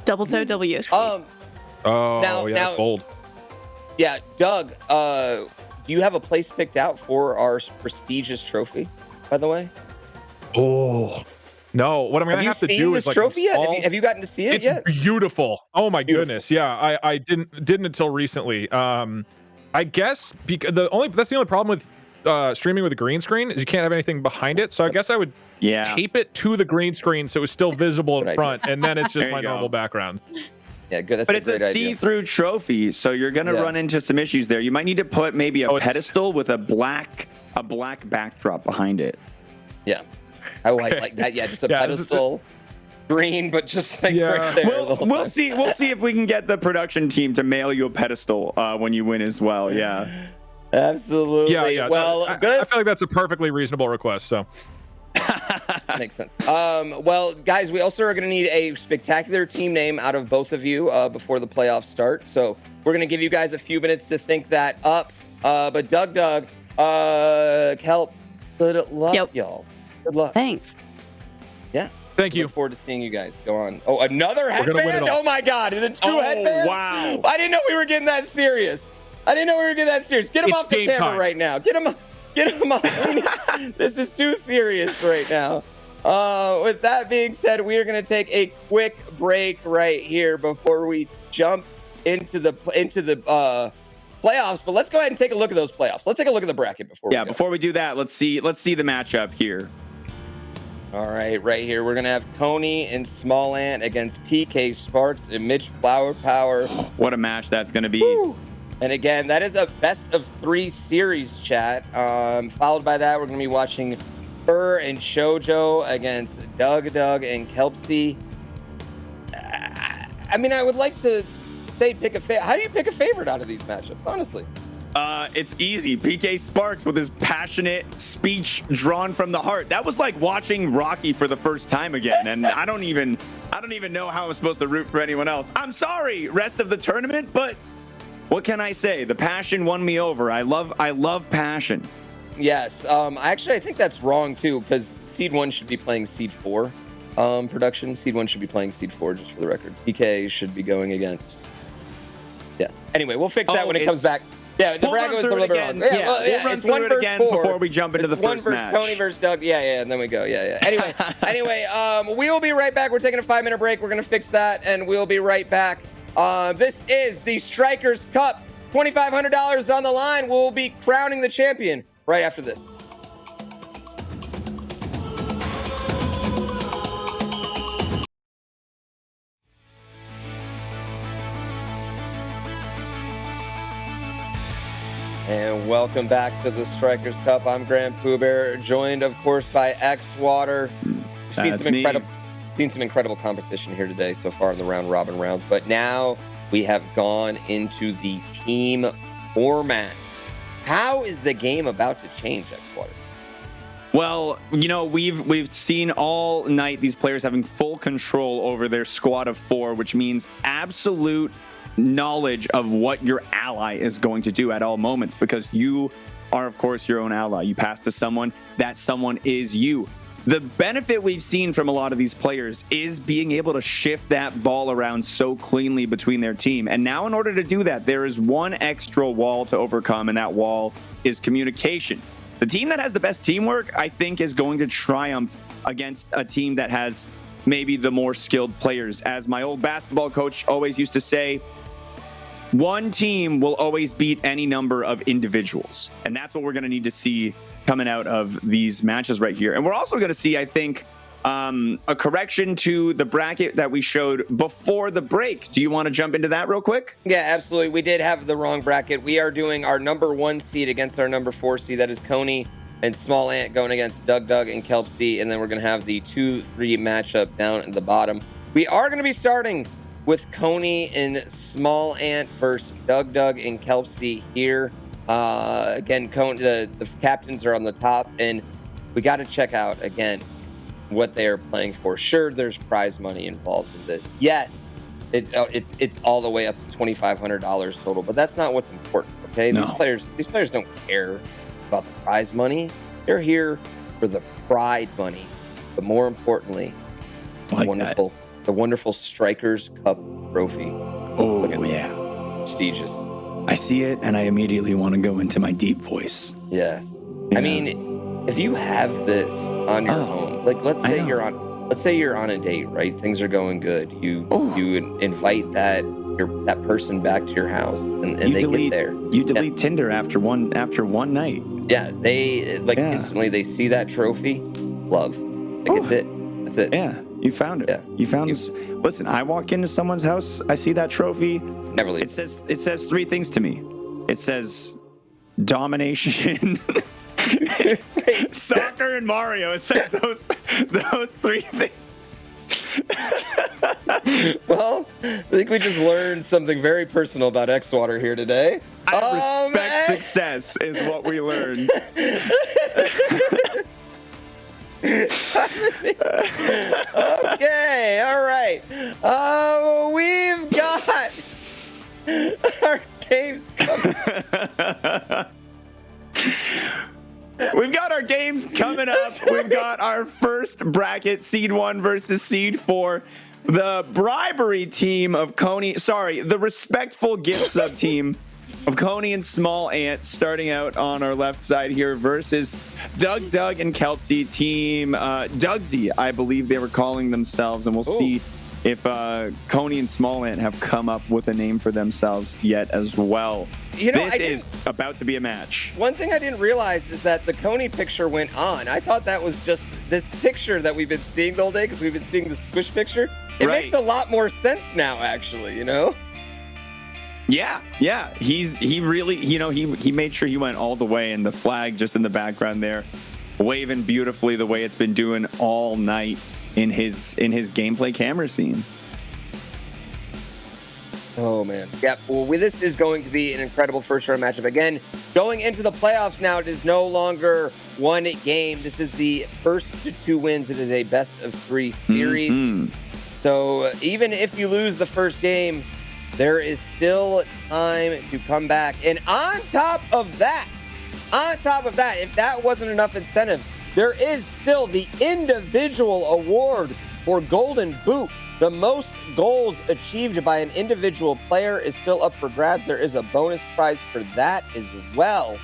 Double toe, double Yoshi. That's bold. Yeah, Doug, do you have a place picked out for our prestigious trophy, by the way? Oh. No, what I'm gonna have to do is this trophy yet? Have you gotten to see it yet? It's beautiful. Oh my goodness. Yeah, I didn't until recently. I guess because that's the only problem with streaming with a green screen is you can't have anything behind it. So I guess I would tape it to the green screen so it's still visible in front, and then it's just my normal background. Yeah, good. But it's a see-through trophy, so you're gonna run into some issues there. You might need to put maybe a pedestal with a black backdrop behind it. Yeah. I like that. Yeah, just a pedestal, green, but just like right there. We'll see if we can get the production team to mail you a pedestal when you win as well. Yeah, absolutely. Yeah. Well, good. I feel like that's a perfectly reasonable request. So makes sense. Well, guys, we also are going to need a spectacular team name out of both of you before the playoffs start. So we're going to give you guys a few minutes to think that up. But Doug, Kelp, good luck, y'all. Good luck. Thanks. Yeah. Thank you. Look forward to seeing you guys. Go on. Oh, another headband? Oh my God. Is it 2 headbands? Wow. I didn't know we were getting that serious. Get him off the camera right now. Get him off. This is too serious right now. With that being said, we are going to take a quick break right here before we jump into the playoffs. But let's go ahead and take a look at those playoffs. Let's take a look at the bracket before we do that, let's see the matchup here. All right here we're gonna have Coney and Small Ant against PK Sparks and Mitch Flower Power. What a match that's gonna be. Woo. And again, that is a best of 3 series, chat. Followed by that, we're gonna be watching Fur and Shoujo against Doug and Kelpsy. I mean, I would like to say how do you pick a favorite out of these matchups, honestly? It's easy. PK Sparks with his passionate speech drawn from the heart. That was like watching Rocky for the first time again, and I don't even know how I'm supposed to root for anyone else. I'm sorry, rest of the tournament, but what can I say? The passion won me over. I love passion. Yes. Actually, I think that's wrong too, because Seed 1 should be playing Seed 4 production. Seed 1 should be playing Seed 4, just for the record. PK should be going against. Yeah. Anyway, we'll fix that when it comes back. Yeah, the bracket was a little bit wrong. We'll run through it again before we jump into the first match. Coney versus Doug. Yeah, and then we go. Yeah. Anyway, we will be right back. We're taking a 5-minute break. We're going to fix that, and we'll be right back. This is the Strikers Cup. $2,500 on the line. We'll be crowning the champion right after this. And welcome back to the Strikers Cup. I'm GrandPooBear, joined, of course, by X-Water. Seen some incredible competition here today so far in the round robin rounds, but now we have gone into the team format. How is the game about to change, X-Water? Well, you know, we've seen all night these players having full control over their squad of 4, which means absolute knowledge of what your ally is going to do at all moments, because you are, of course, your own ally. You pass to someone, that someone is you. The benefit we've seen from a lot of these players is being able to shift that ball around so cleanly between their team. And now in order to do that, there is one extra wall to overcome, and that wall is communication. The team that has the best teamwork, I think, is going to triumph against a team that has maybe the more skilled players. As my old basketball coach always used to say, one team will always beat any number of individuals. And that's what we're going to need to see coming out of these matches right here. And we're also going to see, I think, a correction to the bracket that we showed before the break. Do you want to jump into that real quick? Yeah, absolutely. We did have the wrong bracket. We are doing our number 1 seed against our number 4 seed. That is Coney and Small Ant going against Doug and Kelpsy. And then we're going to have the 2-3 matchup down at the bottom. We are going to be starting with Coney and Small Ant versus Doug and Kelpsy here. Again, Coney, the captains are on the top, and we got to check out again what they are playing for. Sure, there's prize money involved in this. Yes, it's all the way up to $2,500 total, but that's not what's important. Okay, no. These players don't care about the prize money. They're here for the pride money, but more importantly, the wonderful Strikers Cup trophy. Oh, yeah. Prestigious. I see it, and I immediately want to go into my deep voice. Yes. Yeah. I mean, if you have this on your home, like let's say you're on a date, right? Things are going good. You invite that person back to your house, and they get there. You delete Tinder after one night. Yeah, they instantly they see that trophy, love. Like it's it. That's it. Yeah. You found it. Yeah. You found this. Listen, I walk into someone's house, I see that trophy. Never leave. It says 3 things to me. It says domination, soccer, and Mario. It says those 3 things. Well, I think we just learned something very personal about X-Water here today. I respect success is what we learned. Okay, all right. We've got our games coming. We've got our games coming up. We've got our first bracket, Seed 1 versus Seed 4. The bribery team of the respectful gift sub team of Coney and Small Ant starting out on our left side here versus Doug and Kelpsy team Dugsy, I believe they were calling themselves, and we'll see if Coney and Small Ant have come up with a name for themselves yet as well. You know, this is about to be a match. One thing I didn't realize is that the Coney picture went on. I thought that was just this picture that we've been seeing the whole day because we've been seeing the squish picture. It makes a lot more sense now, actually, you know? Yeah. He really, he made sure he went all the way, and the flag just in the background there, waving beautifully the way it's been doing all night in his gameplay camera scene. Oh man. Yeah. Well, this is going to be an incredible first round matchup. Again, going into the playoffs now, it is no longer one game. This is the first to 2 wins. It is a best of 3 series. Mm-hmm. So even if you lose the first game, there is still time to come back. And on top of that, if that wasn't enough incentive, there is still the individual award for Golden Boot. The most goals achieved by an individual player is still up for grabs. There is a bonus prize for that as well.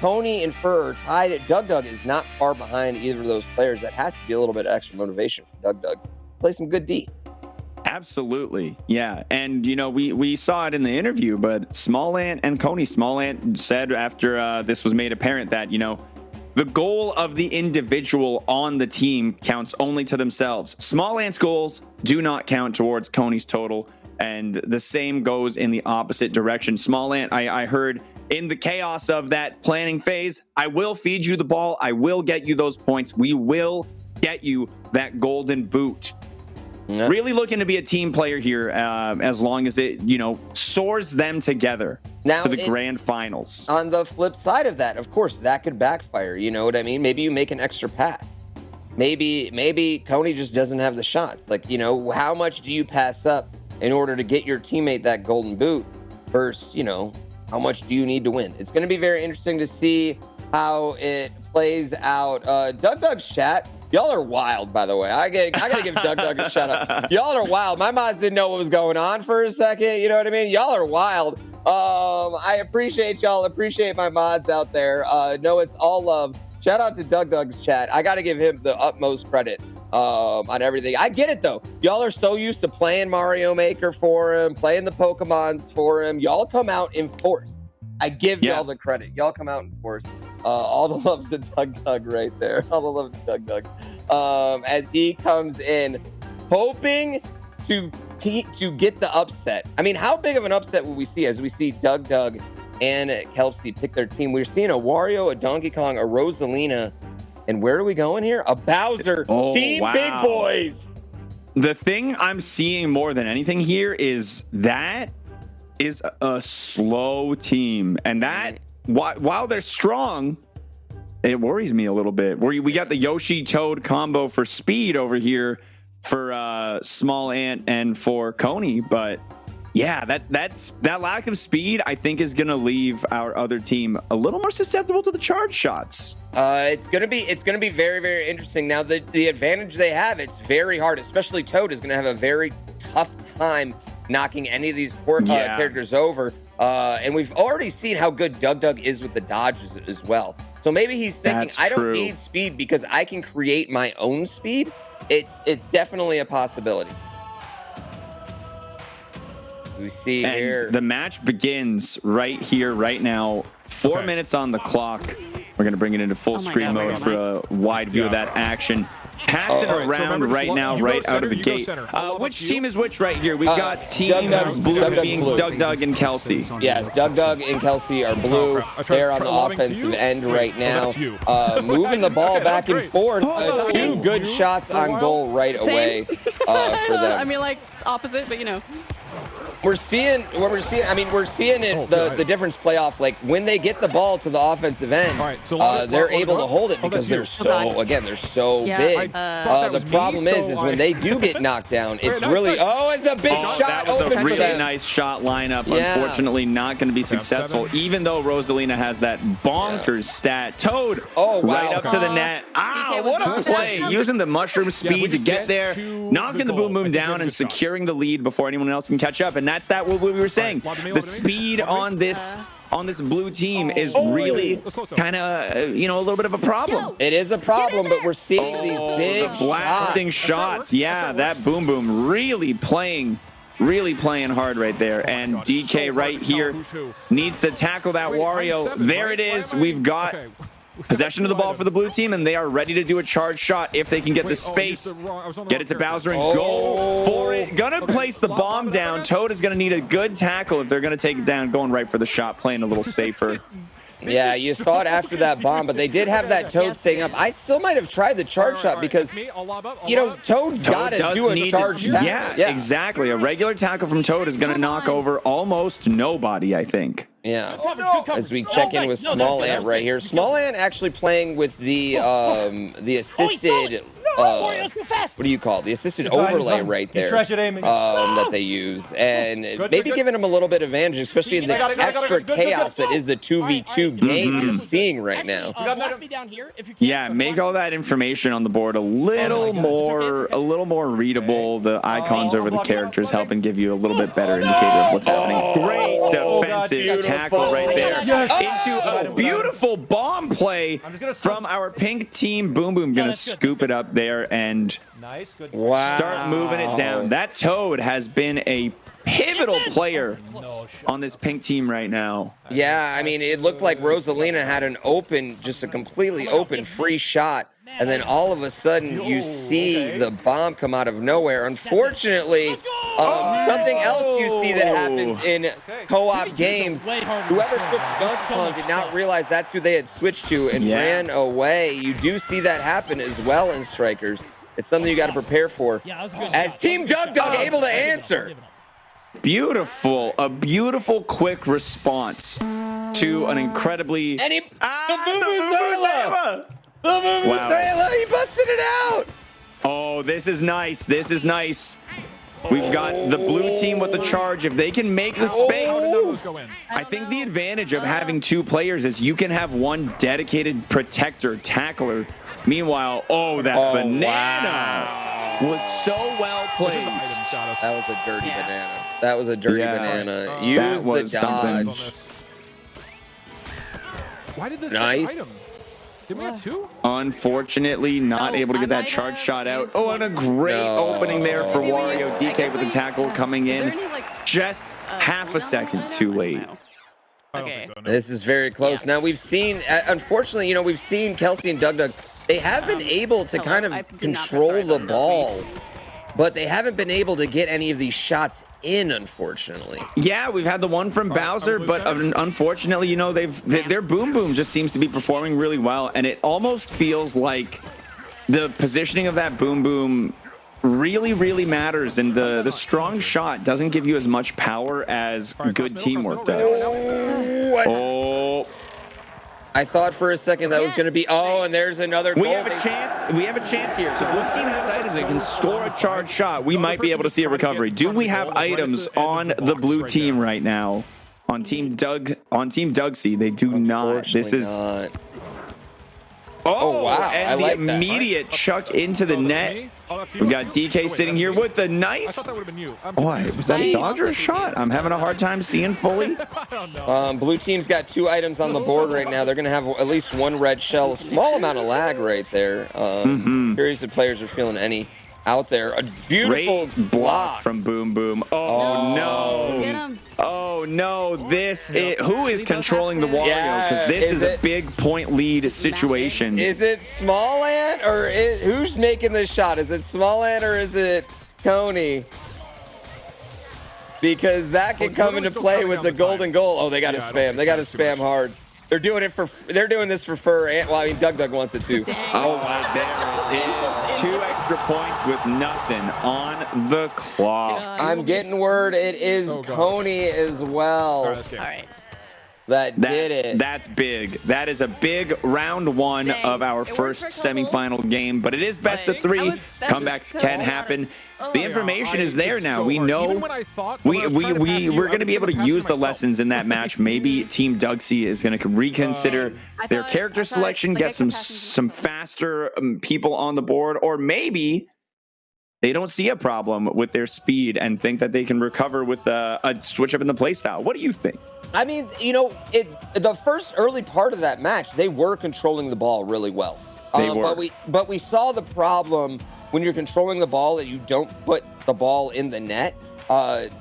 Tony and Fur are tied. Doug is not far behind either of those players. That has to be a little bit of extra motivation for Doug. Play some good D. Absolutely. Yeah. And, you know, we saw it in the interview, but Smallant and Coney, Smallant said after this was made apparent that, you know, the goal of the individual on the team counts only to themselves. Smallant's goals do not count towards Coney's total, and the same goes in the opposite direction. Smallant, I heard in the chaos of that planning phase, I will feed you the ball. I will get you those points. We will get you that golden boot. Yep. Really looking to be a team player here, as long as it, you know, soars them together now to the grand finals. On the flip side of that, of course, that could backfire. You know what I mean? Maybe you make an extra pass. Maybe Coney just doesn't have the shots. Like, you know, how much do you pass up in order to get your teammate that golden boot versus, you know, how much do you need to win? It's going to be very interesting to see how it plays out. Doug's chat. Y'all are wild, by the way. I gotta give Doug a shout out. Y'all are wild. My mods didn't know what was going on for a second. You know what I mean? Y'all are wild. I appreciate y'all. Appreciate my mods out there. No, it's all love. Shout out to Doug's chat. I gotta give him the utmost credit on everything. I get it though. Y'all are so used to playing Mario Maker for him, playing the Pokemons for him. Y'all come out in force. I give y'all the credit. Y'all come out in force. All the love to Doug right there. All the love to Doug. As he comes in, hoping to get the upset. I mean, how big of an upset will we see as we see Doug and Kelsey pick their team? We're seeing a Wario, a Donkey Kong, a Rosalina, and where are we going here? A Bowser. Team Big Boys. The thing I'm seeing more than anything here is that is a slow team, and that while they're strong, it worries me a little bit. We got the Yoshi Toad combo for speed over here for Smallant and for Coney, but yeah, that lack of speed I think is gonna leave our other team a little more susceptible to the charge shots. It's gonna be very, very interesting. Now the advantage they have, it's very hard, especially Toad is gonna have a very tough time knocking any of these characters over. And we've already seen how good Doug is with the dodges as well. So maybe he's thinking, I don't need speed because I can create my own speed. It's definitely a possibility. We see and here. The match begins right here, right now. 4 minutes on the clock. We're going to bring it into full screen mode for a wide view of that action. Passing around right now, right out of the gate. Which team is which right here? We've got Team Blue being Doug and Kelsey. Yes, Doug and Kelsey are blue. They're on the offensive end right now. Moving the ball back and forth. 2 good shots on goal right away for them. I mean, like, opposite, but you know. We're seeing it, the difference play off. Like when they get the ball to the offensive end, they're able to hold it because they're so big. The problem is when they do get knocked down, it's really it's the big shot. That was a really nice shot lineup. Unfortunately, not going to be successful. Even though Rosalina has that bonkers stat. Toad, right up to the net. Ow! What a play! Using the mushroom speed to get there, knocking the boom boom down and securing the lead before anyone else can catch up. And that's what we were saying. The speed on this blue team is really kind of a little bit of a problem. It is a problem, but we're seeing these big blasting shots. Yeah, that boom boom really playing hard right there. And DK right here needs to tackle that Wario. There it is. We've got possession of the ball for the blue team, and they are ready to do a charge shot if they can get the space. Get it to Bowser and go for it. Gonna place the bomb down. Toad is gonna need a good tackle if they're gonna take it down. Going right for the shot, playing a little safer. Yeah, you thought after that bomb, but they did have that Toad staying up. I still might have tried the charge shot because, Toad's got to do a charge shot. Yeah, exactly. A regular tackle from Toad is going to knock over almost nobody, I think. Yeah. As we check in with Smallant right here. Smallant actually playing with the assisted what do you call it? The assisted overlay right there that they use, and maybe giving them a little bit of advantage, especially in the extra chaos that is the 2v2 game you're seeing right now. Yeah, make all that information on the board a little more readable. The icons over the characters helping give you a little bit better indicator of what's happening. Great defensive tackle right there into a beautiful bomb play from our pink team. Boom Boom gonna scoop it up there and start moving it down. That Toad has been a pivotal player on this pink team right now. Yeah, I mean, it looked like Rosalina had an open, just a completely open free shot. And then all of a sudden you see the bomb come out of nowhere. Unfortunately, something else you see that happens in co-op games, whoever took Gun did not realize that's who they had switched to and ran away. You do see that happen as well in Strikers. It's something you got to prepare for. As Team Doug able to answer. Beautiful, a beautiful quick response to an incredibly... And he... Wow. He busted it out. Oh, this is nice. This is nice. We've got the blue team with the charge. If they can make the space, I think the advantage of having two players is you can have one dedicated protector, tackler. Meanwhile, that banana was so well placed. That was a dirty banana. That was a dirty banana. Use the dodge. Why did this nice? Did we have two? Unfortunately, not able to get that charge shot out. Oh, and a great opening there for Wario. DK with the tackle coming in just half a second too late. Okay. This is very close. Now we've seen, unfortunately, we've seen Kelsey and Doug. They have been able to kind of control the ball, but they haven't been able to get any of these shots in, unfortunately. Yeah, we've had the one from Bowser, but unfortunately, their Boom Boom just seems to be performing really well, and it almost feels like the positioning of that Boom Boom really, really matters, and the strong shot doesn't give you as much power as good teamwork does. I thought for a second that was going to be, and there's another goal. We have a chance. We have a chance here. So blue team has items that can score a charge shot. We might be able to see a recovery. Do we have items on the blue team right now? On Team Dugsy, they do not. This is... Oh, wow. And the immediate chuck into the net. We've got DK sitting here with the nice... was that a Dodger shot? I'm having a hard time seeing fully. Blue team's got two items on the board right now. They're going to have at least one red shell. A small amount of lag right there. Curious if players are feeling any out there. A beautiful block from Boom Boom. Oh, no. Oh, no. This is... Who is controlling the Wario? Because this is a big point lead situation. Is it Smalland or who's making this shot? Is it Smalland or is it Coney? Because that can come into play with the golden goal. Oh, they got to spam. They got to spam hard. They're doing this for fur. Well, I mean, Doug wants it too. Oh, wow. There it is. 2 extra points with nothing on the clock. I'm getting word it is Coney as well. All right. That did it. That's big. That is a big round one of our first semifinal game, but it is best of 3. Comebacks can happen. The information is there now. We know we're going to be able to use the lessons in that match. Maybe Team Dugsy is going to reconsider their character selection, get some faster people on the board, or maybe they don't see a problem with their speed and think that they can recover with a switch up in the playstyle. What do you think? I mean, the first early part of that match, they were controlling the ball really well. They were. But we saw the problem when you're controlling the ball and you don't put the ball in the net.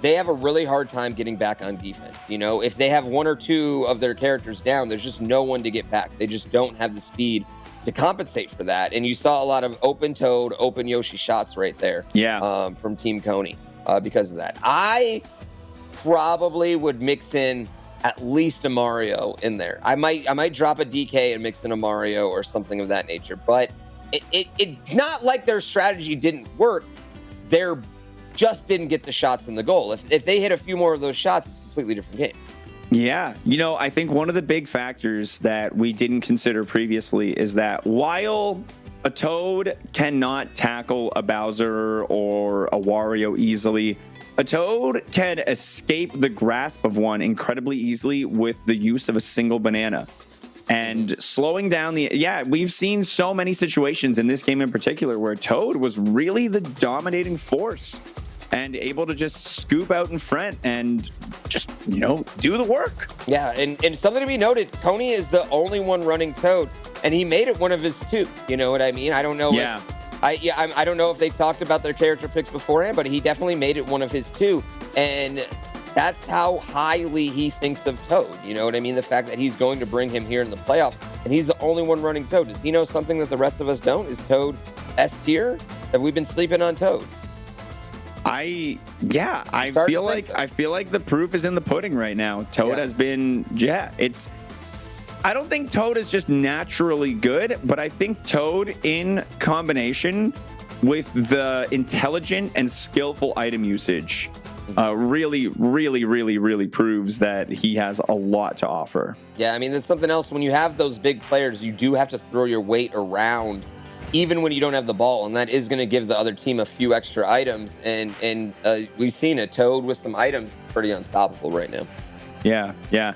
They have a really hard time getting back on defense. If they have 1 or 2 of their characters down, there's just no one to get back. They just don't have the speed to compensate for that. And you saw a lot of open Toad, open Yoshi shots right there. Yeah. From Team Coney because of that. I probably would mix in at least a Mario in there. I might drop a DK and mix in a Mario or something of that nature. But it's not like their strategy didn't work. They're just didn't get the shots in the goal. If they hit a few more of those shots, it's a completely different game. Yeah, I think one of the big factors that we didn't consider previously is that while a Toad cannot tackle a Bowser or a Wario easily. A Toad can escape the grasp of one incredibly easily with the use of a single banana. And slowing down we've seen so many situations in this game in particular where Toad was really the dominating force and able to just scoop out in front and just, do the work. Yeah, and something to be noted, Coney is the only one running Toad, and he made it one of his 2. You know what I mean? I don't know. Yeah. I don't know if they talked about their character picks beforehand, but he definitely made it one of his 2. And that's how highly he thinks of Toad. You know what I mean? The fact that he's going to bring him here in the playoffs, and he's the only one running Toad. Does he know something that the rest of us don't? Is Toad S tier? Have we been sleeping on Toad? I feel like the proof is in the pudding right now. Toad has been, I don't think Toad is just naturally good, but I think Toad in combination with the intelligent and skillful item usage really proves that he has a lot to offer. Yeah, I mean, that's something else. When you have those big players, you do have to throw your weight around even when you don't have the ball, and that is going to give the other team a few extra items. And we've seen a Toad with some items pretty unstoppable right now. Yeah.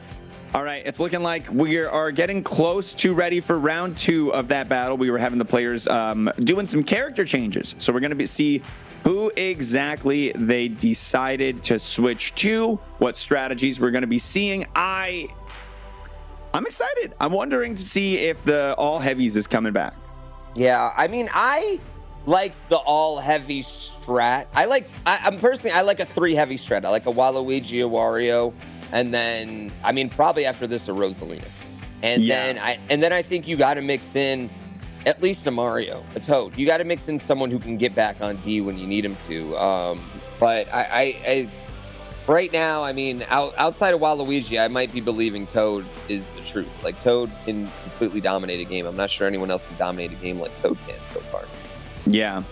All right, it's looking like we are getting close to ready for round 2 of that battle. We were having the players doing some character changes, so we're going to see who exactly they decided to switch to, what strategies we're going to be seeing. I'm excited. I'm wondering to see if the all heavies is coming back. Yeah, I mean, I like the all heavy strat. I like a 3 heavy strat. I like a Waluigi, a Wario, and then probably after this a Rosalina. And then I think you got to mix in at least a Mario, a Toad. You got to mix in someone who can get back on D when you need him to. But I right now, outside of Waluigi, I might be believing Toad is the truth. Like, Toad can completely dominate a game. I'm not sure anyone else can dominate a game like Toad can so far. Yeah.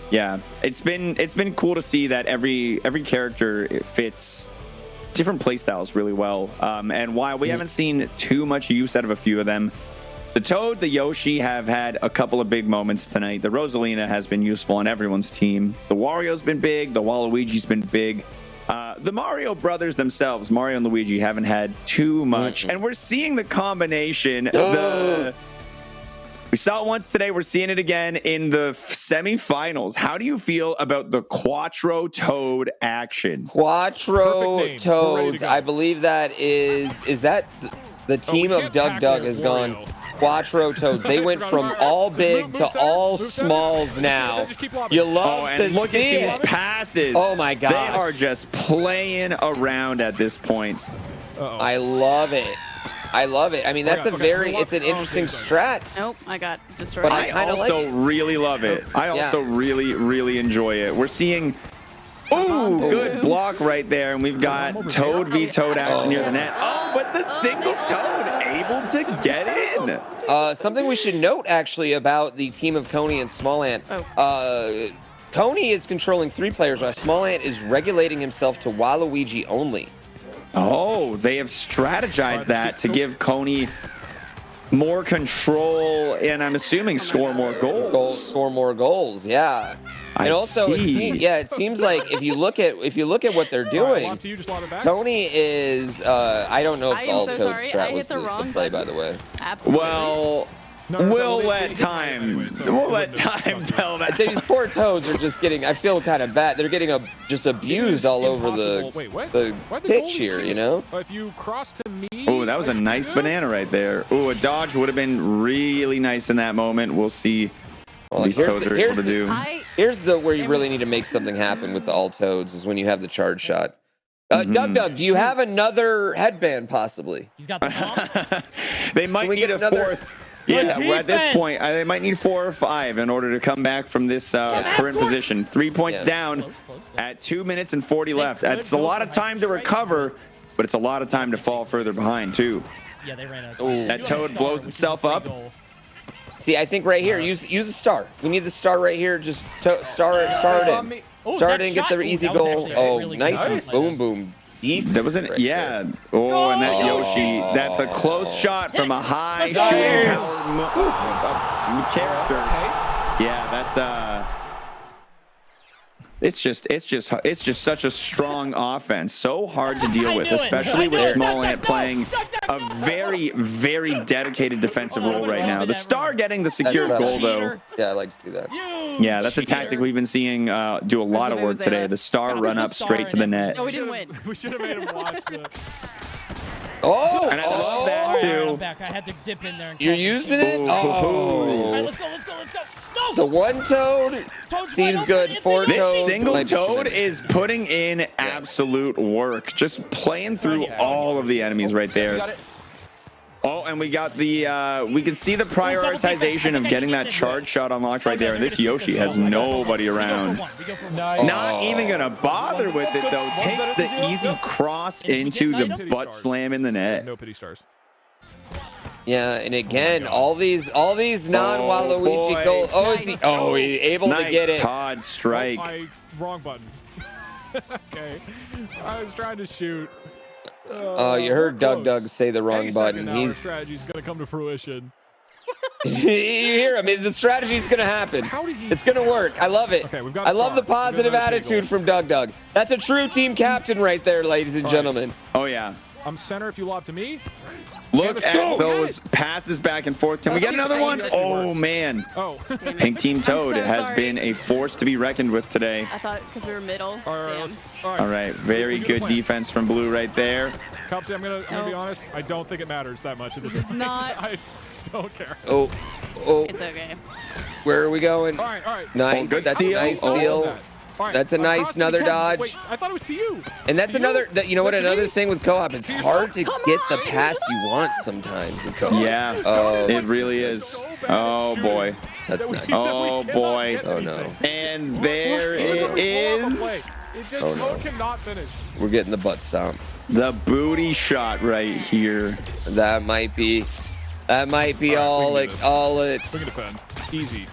It's been cool to see that every character fits different playstyles really well. And while we haven't seen too much use out of a few of them, the Toad, the Yoshi have had a couple of big moments tonight. The Rosalina has been useful on everyone's team. The Wario's been big. The Waluigi's been big. The Mario brothers themselves, Mario and Luigi, haven't had too much. And we're seeing the combination. We saw it once today. We're seeing it again in the semifinals. How do you feel about the Quattro Toad action? Quattro Toads. I believe that is that the team of Doug has gone Quattro Toads. They went from all big to all smalls now. You love to look see at these passes. Oh my God. They are just playing around at this point. I love it. I mean, that's it's an interesting strat. Nope, I got destroyed. But I also really love it. I also really enjoy it. We're seeing, good block right there. And we've got Toad v Toad action near the net. Oh, but the single Toad able to get in. Something we should note, actually, about the team of Coney and Small Ant. Coney is controlling 3 players, while Small Ant is regulating himself to Waluigi only. Oh, they have strategized that to give Coney more control, and I'm assuming score more goals. Score more goals, yeah. And also, it seems like if you look at what they're doing, Coney is I don't know if the All Toad strat was the play, by the way. Absolutely. Well, we'll let time tell that. These poor Toads are just getting, I feel kind of bad. They're getting just abused all over the pitch here, you know? If you cross to me. Oh, that was a nice banana right there. Oh, a dodge would have been really nice in that moment. We'll see what these Toads are able to do. Here's where you really need to make something happen with the all Toads is when you have the charge shot. Doug, do you have another headband possibly? He's got the bomb. They might need a fourth. Yeah, at this point, they might need 4 or 5 in order to come back from this current position. 3 points down at 2 minutes and 40 left. It's a lot of time to recover, but it's a lot of time to fall further behind, too. Yeah, they ran out of time. That Toad blows itself up. See, I think right here, use a star. We need the star right here. Just star it in. Start it and get the easy goal. Oh, nice. Boom. That wasn't, yeah. Oh, and that Yoshi, that's a close shot from a high shooting character. Yeah, that's it's just such a strong offense. So hard to deal with, especially with Small Ant playing a very, very dedicated defensive role right now. The Star getting the secure goal, though. Yeah, I like to see that. Yeah, that's a tactic we've been seeing do a lot of work today. The Star run up straight to the net. No, we didn't win. We should have made him watch this. Oh, and I love that too. I'm back. I had to dip in there. And You're using it? Oh. All right, let's go. No! The one toad seems good. Four This toad single toad is putting in absolute work. Just playing through all of the enemies right there. Oh, and we got the, we can see the prioritization of getting that charge shot unlocked right there. And this Yoshi has nobody around. Not even going to bother with it, though. Takes the easy cross into the butt slam in the net. No pity stars. Yeah, and again, all these non-Waluigi goals. Oh, he's able to get it. Todd strike. Wrong button. Okay, I was trying to shoot. Oh, you heard Doug say the wrong button. His strategy's gonna come to fruition. You hear him? The strategy's gonna happen. It's gonna work. I love it. Okay, we've got I love the positive attitude from Doug. That's a true team captain right there, ladies and gentlemen. Oh yeah. I'm center if you lob to me. Look at those passes back and forth. Can we get another one? Oh, man. Oh. Pink Team Toad has been a force to be reckoned with today. I thought because we were middle. All right. Very good defense from Blue right there. Copsy, I'm gonna be honest. I don't think it matters that much at this point. Not. I don't care. Oh. It's okay. Where are we going? All right. Nice. Good That's steal. a nice steal. Right, that's a nice another dodge. Wait, I thought it was to you. And that's another. You know what? Another thing with co-op, it's hard to get the pass you want sometimes. It's hard. Yeah, it really is. Oh boy. That's nice. Oh boy. Oh no. And there it is. It just cannot finish. We're getting the butt stomp. The booty shot right here. That might be all it. We can defend. Easy.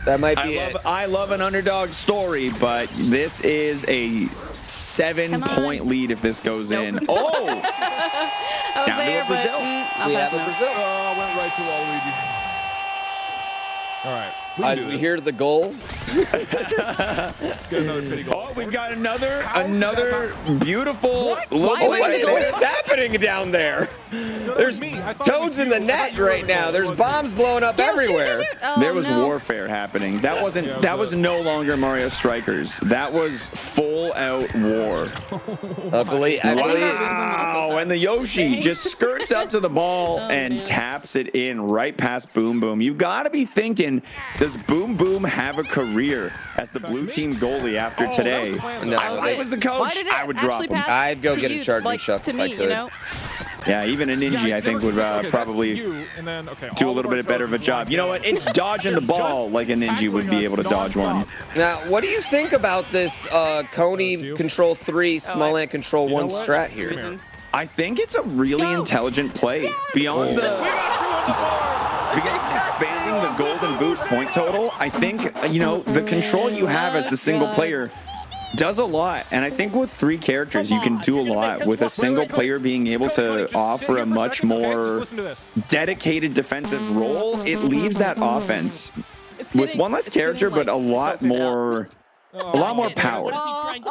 That might be it. I love an underdog story, but this is a 7-point lead if this goes in. Oh! I was Down there, to a Brazil. But, We have a Brazil. Went right to Waluigi. All right. As we hear the goal. Oh, we've got another beautiful look. What is happening down there? There's toads in the net right now. There's bombs blowing up everywhere. There was warfare happening. That was no longer Mario Strikers. That was full out war. I believe. Wow! And the Yoshi just skirts up to the ball and taps it in right past Boom Boom. You got to be thinking, does Boom Boom have a career as the blue team goalie after today? No, if I was the coach, I would drop him. I'd go get a charging shuck if I could. Yeah, even a Ninja, I think, would probably do a little bit better of a job. You know what? It's dodging the ball like a Ninja would be able to dodge one. Now, what do you think about this Coney Control 3, Small Ant Control 1 strat here? I think it's a really intelligent play. Beyond expanding the golden boot point total, I think, the control you have as the single player does a lot. And I think with 3 characters, you can do a lot. With a single player being able to offer a much more dedicated defensive role, it leaves that offense with one less character, but a lot more power.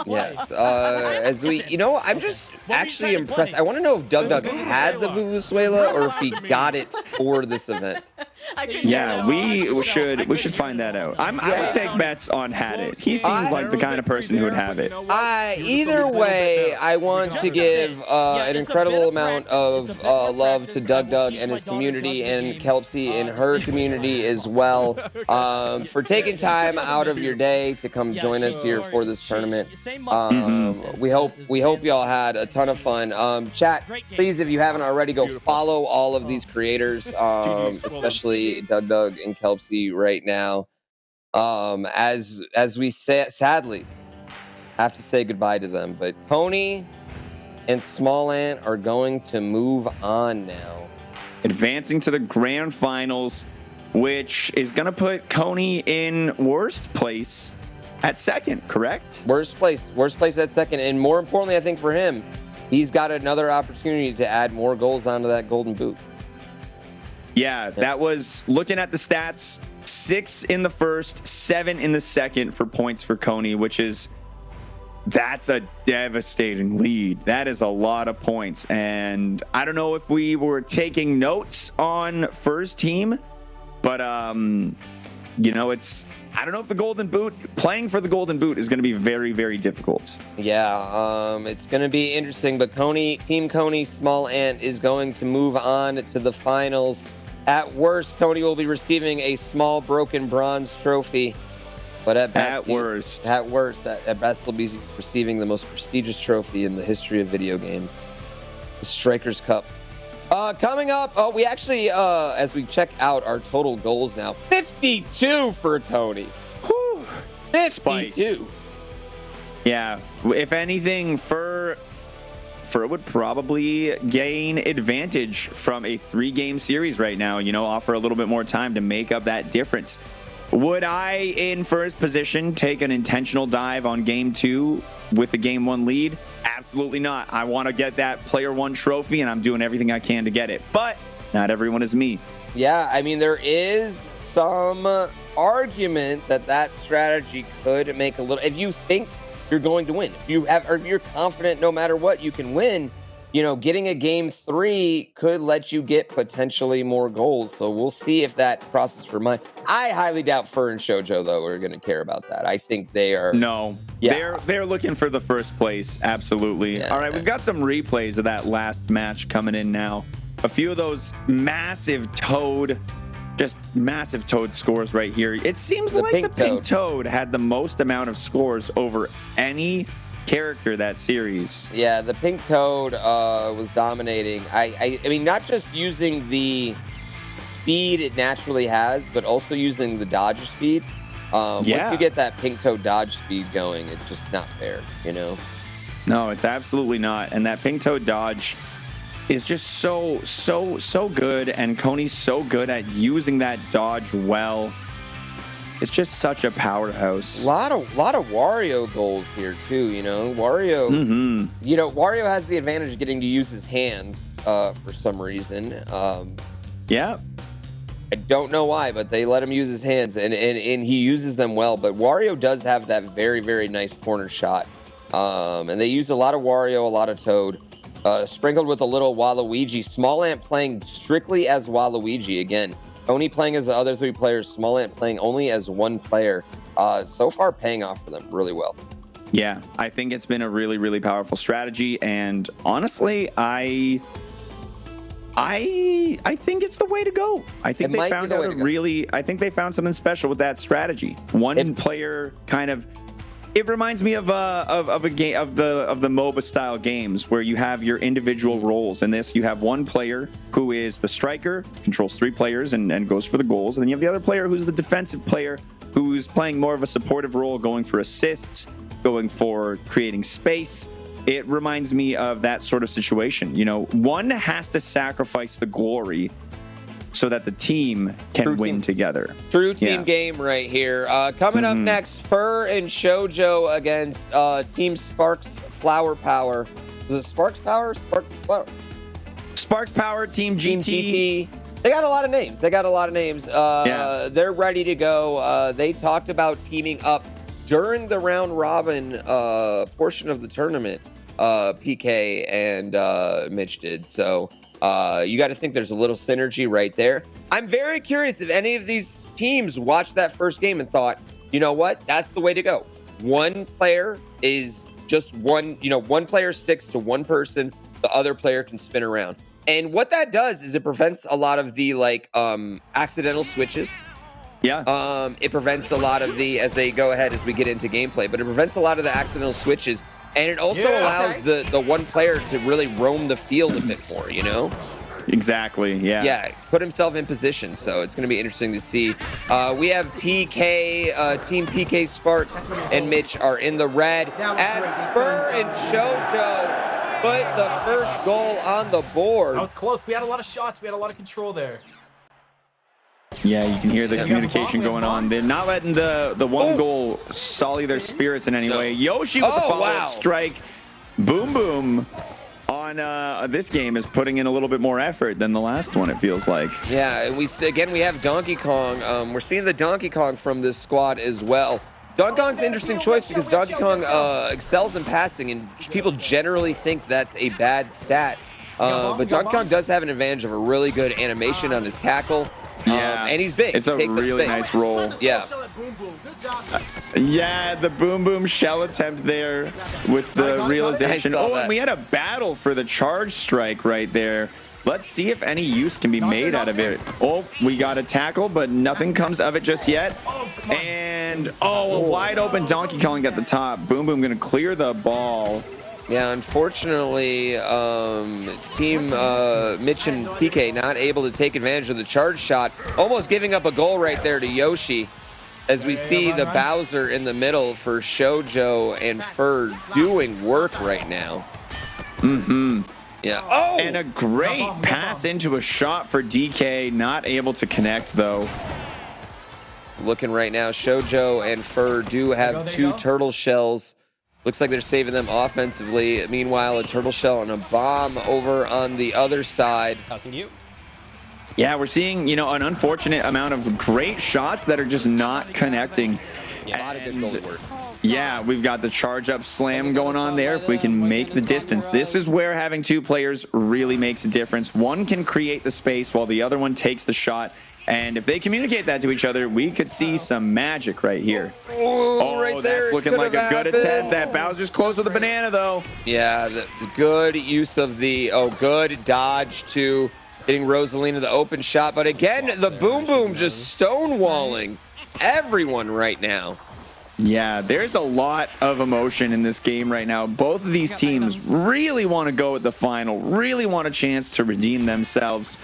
Yes. As we, I'm just actually impressed. I want to know if Doug had the Vuvuzuela or if he got it for this event. Yeah, we should find that out. I would take bets on had it. He seems like the kind of person who would have it. Either way, I want to give an incredible amount of love to Doug and his community, and Kelpsy and her community as well, for taking time out of your day to come join us here for this tournament. We hope y'all had a ton of fun. Chat, please, if you haven't already, go follow all of these creators, especially Doug and Kelpsy right now. As we sadly have to say goodbye to them, but Pony and Small Ant are going to move on now, advancing to the grand finals, which is going to put Coney in worst place at second, correct? Worst place at second, and more importantly, I think for him, he's got another opportunity to add more goals onto that golden boot. Yeah, that was, looking at the stats, 6 in the first, 7 in the second for points for Coney, that's a devastating lead. That is a lot of points. And I don't know if we were taking notes on first team, but you know, I don't know if the Golden Boot, playing for the Golden Boot is going to be very, very difficult. Yeah, it's going to be interesting, but Team Coney Small Ant is going to move on to the finals. At worst, Coney will be receiving a small broken bronze trophy. But at best, at best, he'll be receiving the most prestigious trophy in the history of video games, the Strikers Cup. Coming up, we actually, as we check out our total goals now, 52 for Coney. Whew. 52. Yeah, if anything, Fur would probably gain advantage from a 3-game series right now, you know, offer a little bit more time to make up that difference. Would I, in first position, take an intentional dive on game 2 with the game 1 lead? Absolutely not. I want to get that player 1 trophy, and I'm doing everything I can to get it. But not everyone is me. Yeah, I mean, there is some argument that strategy could make a little. If you think you're going to win, if you're confident no matter what you can win, you know, getting a game 3 could let you get potentially more goals. So we'll see if that crosses for mine. I highly doubt Fur and Shoujo, though, are going to care about that. I think they are. No, they're looking for the first place. Absolutely. Yeah. All right, we've got some replays of that last match coming in now. A few of those massive Toad scores right here. It seems like the Pink Toad had the most amount of scores over any character that series. Yeah, the Pink Toad was dominating. I mean, not just using the speed it naturally has, but also using the dodge speed. Once you get that Pink Toad dodge speed going, it's just not fair, you know? No, it's absolutely not. And that Pink Toad dodge is just so good, and Coney's so good at using that dodge well. It's just such a powerhouse. A lot of Wario goals here too, you know. Wario, you know, Wario has the advantage of getting to use his hands for some reason. Yeah. I don't know why, but they let him use his hands, and he uses them well. But Wario does have that very, very nice corner shot. And they use a lot of Wario, a lot of Toad, sprinkled with a little Waluigi. Small Ant playing strictly as Waluigi again. Coney playing as the other 3 players, Small Ant playing only as 1 player. So far paying off for them really well. Yeah, I think it's been a really, really powerful strategy. And honestly, I think it's the way to go. I think they found out I think they found something special with that strategy. One player kind of. It reminds me of a game of the MOBA style games where you have your individual roles. In this, you have one player who is the striker, controls 3 players and goes for the goals, and then you have the other player who's the defensive player who's playing more of a supportive role, going for assists, going for creating space. It reminds me of that sort of situation. You know, one has to sacrifice the glory so that the team can win together. True team game right here. Coming up next, Fur and Shoujo against Team Sparks Flower Power. Is it Sparks Power? Sparks Flower? Sparks Power, Team GT. They got a lot of names. They're ready to go. They talked about teaming up during the round robin portion of the tournament. PK and Mitch did. So you got to think there's a little synergy right there. I'm very curious if any of these teams watched that first game and thought, you know what, that's the way to go. One player is just one, you know, one player sticks to one person, the other player can spin around. And what that does is it prevents a lot of the accidental switches. Yeah. It prevents a lot of the, as they go ahead as we get into gameplay, but it prevents a lot of the accidental switches. And it also allows the one player to really roam the field a bit more, you know? Exactly, yeah. Yeah, put himself in position, so it's going to be interesting to see. We have PK, Team PK Sparks and Mitch are in the red. As Fur and Shoujo put the first goal on the board. That was close. We had a lot of shots. We had a lot of control there. Yeah, you can hear the communication going on. They're not letting the one goal sully their spirits in any way. Yoshi with the follow-up strike. Boom, boom. on this game is putting in a little bit more effort than the last one, it feels like. Yeah, and we have Donkey Kong. We're seeing the Donkey Kong from this squad as well. Donkey Kong's an interesting choice because Donkey Kong excels in passing, and people generally think that's a bad stat. But Donkey Kong does have an advantage of a really good animation on his tackle. Yeah, and he's big. It's a really nice roll. Yeah. Yeah, the boom boom shell attempt there with the realization. Oh, and we had a battle for the charge strike right there. Let's see if any use can be made out of it. Oh, we got a tackle, but nothing comes of it just yet. And a wide open Donkey Kong at the top. Boom boom gonna clear the ball. Yeah, unfortunately, Team Mitch and PK not able to take advantage of the charge shot, almost giving up a goal right there to Yoshi, as we see the Bowser in the middle for Shoujo and Fur doing work right now. Yeah. Oh! And a great pass into a shot for DK, not able to connect though. Looking right now, Shoujo and Fur do have two turtle shells. Looks like they're saving them offensively. Meanwhile, a turtle shell and a bomb over on the other side. Yeah, we're seeing, an unfortunate amount of great shots that are just not connecting. Yeah, a lot of good goal work. Yeah, we've got the charge up slam going on there. If we can make the distance, this is where having two players really makes a difference. One can create the space while the other one takes the shot. And if they communicate that to each other, we could see some magic right here. Oh, right there. That's looking like a good attempt. That Bowser's close with a banana, though. Yeah, the good use of the, good dodge to getting Rosalina the open shot. But again, the boom boom just stonewalling everyone right now. Yeah, there's a lot of emotion in this game right now. Both of these teams really want to go at the final, really want a chance to redeem themselves.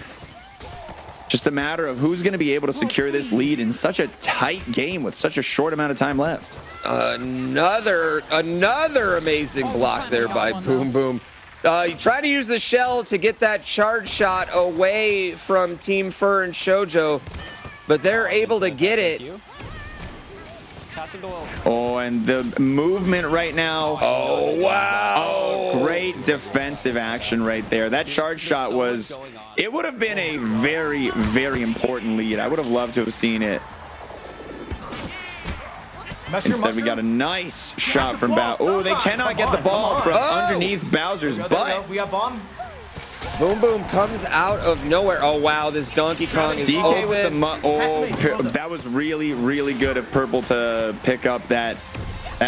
Just a matter of who's going to be able to secure this lead in such a tight game with such a short amount of time left. Another amazing block there by Boom Boom. You try to use the shell to get that charge shot away from Team Fur and Shoujo, but they're able to get it. Oh, and the movement right now. Oh, wow. Oh, great defensive action right there. That charge shot was, it would have been a very, very important lead. I would have loved to have seen it. Instead, we got a nice shot from Bowser. Oh, they cannot get the ball from underneath Bowser's butt. We got bomb. Boom Boom comes out of nowhere. Oh, wow, this Donkey Kong is DK open. With the that was really, really good of Purple to pick up that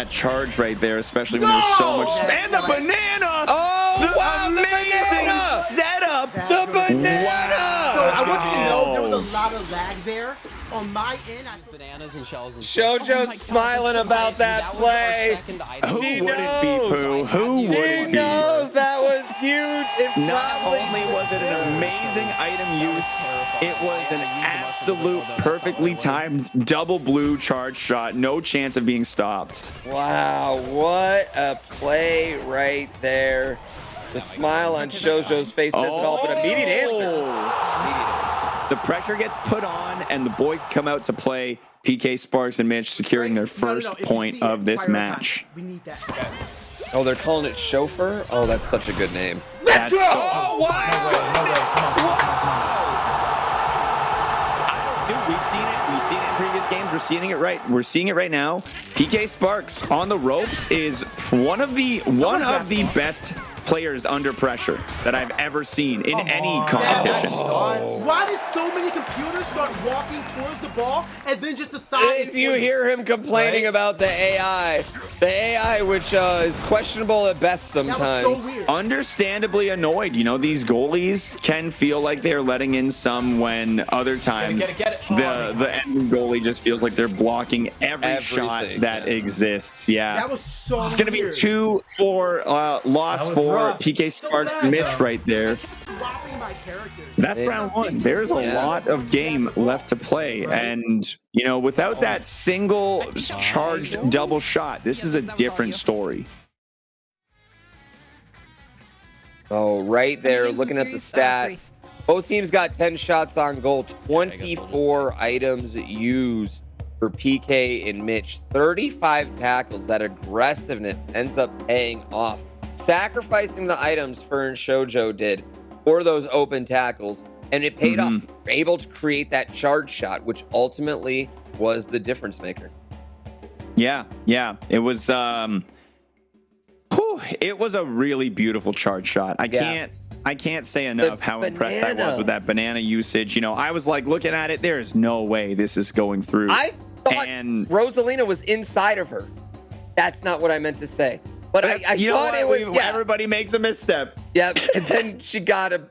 charge right there, especially when there's so much. And the banana! Oh, wow, amazing setup! The banana! Wow. So I want you to know there was a lot of lag there. On my end, bananas and shells. And Shoujo's smiling about that play. Who wouldn't be, Pooh? Who wouldn't be? She knows that was huge. Not only was it an amazing item use, it was an absolute perfectly timed double blue charge shot. No chance of being stopped. Wow, what a play right there. The smile on Shoujo's face doesn't all but immediate answer. The pressure gets put on, and the boys come out to play. PK, Sparks, and Mitch securing their first point of this match. We need that. Oh, they're calling it Chauffeur? Oh, that's such a good name. Let's go! Oh, wow! Dude, we've seen it in previous games. We're seeing it right now. PK Sparks on the ropes is one of the best players under pressure that I've ever seen in any competition. Why did so many computers start walking towards the ball and then just decide? You hear him complaining about the AI. The AI, which is questionable at best sometimes. That was so weird. Understandably annoyed. These goalies can feel like they're letting in some when other times the enemy goalie just feels like they're blocking every shot that exists. Yeah. That was so It's going to be a 2-4 loss for PK Sparks and Mitch right there. That's round one. There's a lot of game left to play. And, without that single charged double shot, this is a different story. Oh, right there, looking at the stats. Both teams got 10 shots on goal, 24 items used for PK and Mitch, 35 tackles. That aggressiveness ends up paying off. sacrificing the items Fern Shoujo did for those open tackles, and it paid off. Able to create that charge shot, which ultimately was the difference maker. Yeah, it was it was a really beautiful charge shot. I can't say enough how impressed I was with that banana usage. You know, I was like looking at it, there's no way this is going through. I thought Rosalina was inside of her. That's not what I meant to say. But I thought it was. Everybody makes a misstep. Yep, and then she got a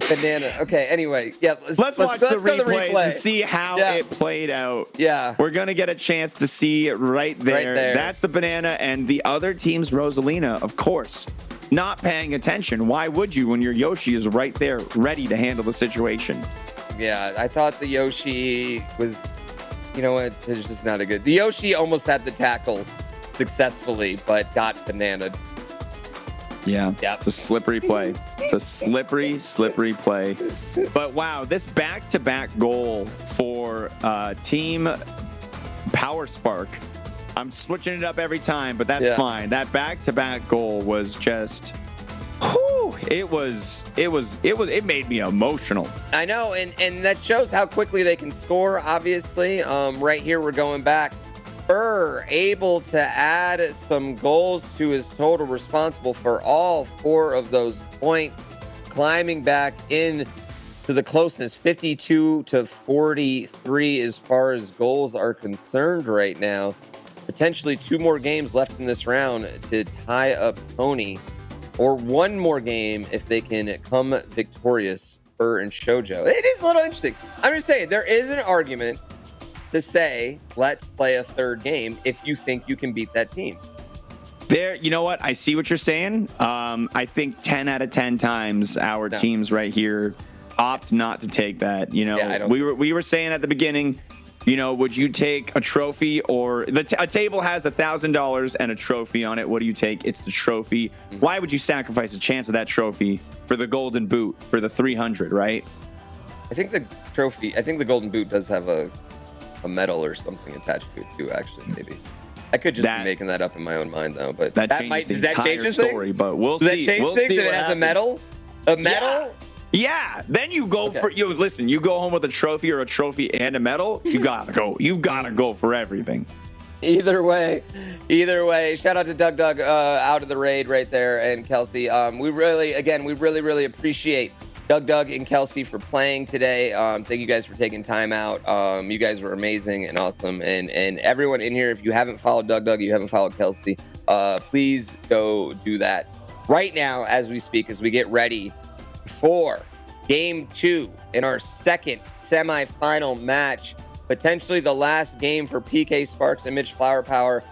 banana. Okay, anyway. Yeah, let's watch the replay and see how it played out. Yeah. We're going to get a chance to see it right there. That's the banana, and the other team's Rosalina, of course, not paying attention. Why would you when your Yoshi is right there ready to handle the situation? Yeah, I thought the Yoshi was, you know what, it's just not a good. The Yoshi almost had the tackle successful,y but got bananaed. Yeah, it's a slippery play. It's a slippery play. But wow, this back-to-back goal for Team Power Spark. I'm switching it up every time, but that's fine. That back-to-back goal was just, it made me emotional. I know, and that shows how quickly they can score. Obviously, right here we're going back. Burr able to add some goals to his total, responsible for all 4 of those points, climbing back in to the closeness, 52 to 43 as far as goals are concerned right now. Potentially 2 more games left in this round to tie up Tony, or 1 more game if they can come victorious, Burr and Shoujo. It is a little interesting. I'm just saying, there is an argument to say, let's play a 3rd game if you think you can beat that team. There, you know what? I see what you're saying. I think 10 out of 10 times our teams right here opt not to take that. You know, we were saying at the beginning, you know, would you take a trophy or a table has $1,000 and a trophy on it? What do you take? It's the trophy. Why would you sacrifice a chance of that trophy for the golden boot for the 300? Right? I think the golden boot does have a medal or something attached to it too, actually. Maybe I could just be making that up in my own mind though, but that might change the story. But we'll see. Does that change things if it has a medal? Yeah, then you go for listen, you go home with a trophy or a trophy and a medal, you gotta go for everything. Either way, shout out to Doug out of the raid right there, and Kelsey. We really appreciate Doug and Kelsey for playing today. Thank you guys for taking time out. You guys were amazing and awesome. And everyone in here, if you haven't followed Doug, you haven't followed Kelsey, please go do that right now as we speak, as we get ready for Game 2 in our 2nd semifinal match. Potentially the last game for PK Sparks and Mitch Flower Power.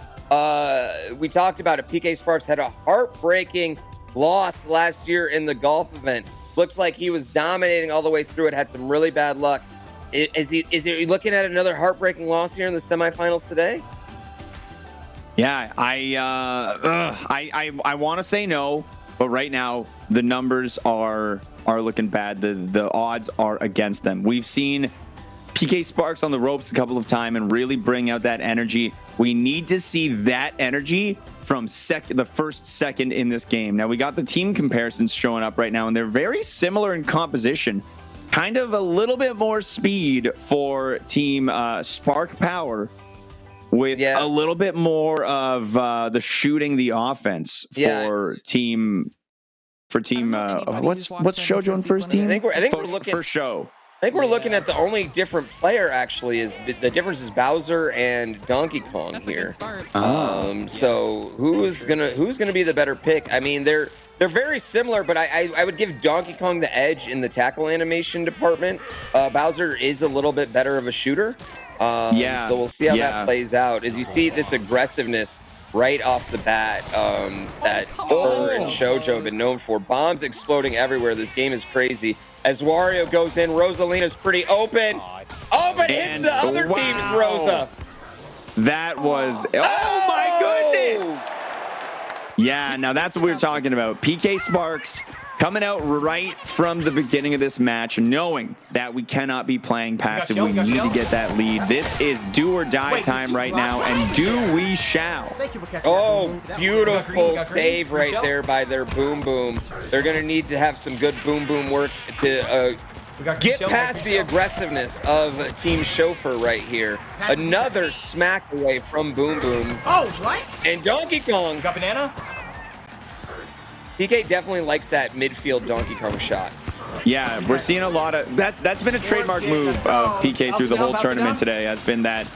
We talked about it. PK Sparks had a heartbreaking loss last year in the golf event. Looked like he was dominating all the way through it, had some really bad luck. Is he looking at another heartbreaking loss here in the semifinals today? Yeah, I want to say no, but right now the numbers are looking bad. The odds are against them. We've seen PK Sparks on the ropes a couple of times and really bring out that energy. We need to see that energy from the first second in this game. Now we got the team comparisons showing up right now, and they're very similar in composition. Kind of a little bit more speed for Team Spark Power, with a little bit more of the shooting, the offense for team. What's Shoujo and first team? I think we're looking for show. I think we're looking at the only different player actually is the difference is Bowser and Donkey Kong here. So who's gonna be the better pick? I mean, they're very similar, but I would give Donkey Kong the edge in the tackle animation department. Bowser is a little bit better of a shooter. So we'll see how that plays out. As you see this aggressiveness right off the bat that Burr and Shoujo have been known for. Bombs exploding everywhere. This game is crazy. As Wario goes in, Rosalina's pretty open. But hits the other team's Rosa. That was, oh my goodness. Yeah, now that's what we're talking about. PK Sparks coming out right from the beginning of this match, knowing that we cannot be playing passive. We need to get that lead. This is do or die time right now, and do we shall. Oh, beautiful save right there by their Boom Boom. They're going to need to have some good Boom Boom work to get past the aggressiveness of Team Chauffeur right here. Another smack away from Boom Boom. Oh, what? And Donkey Kong. Got banana? PK definitely likes that midfield Donkey Kong shot. Yeah, we're seeing a lot of that's been a trademark move of PK through the whole tournament today. Has been that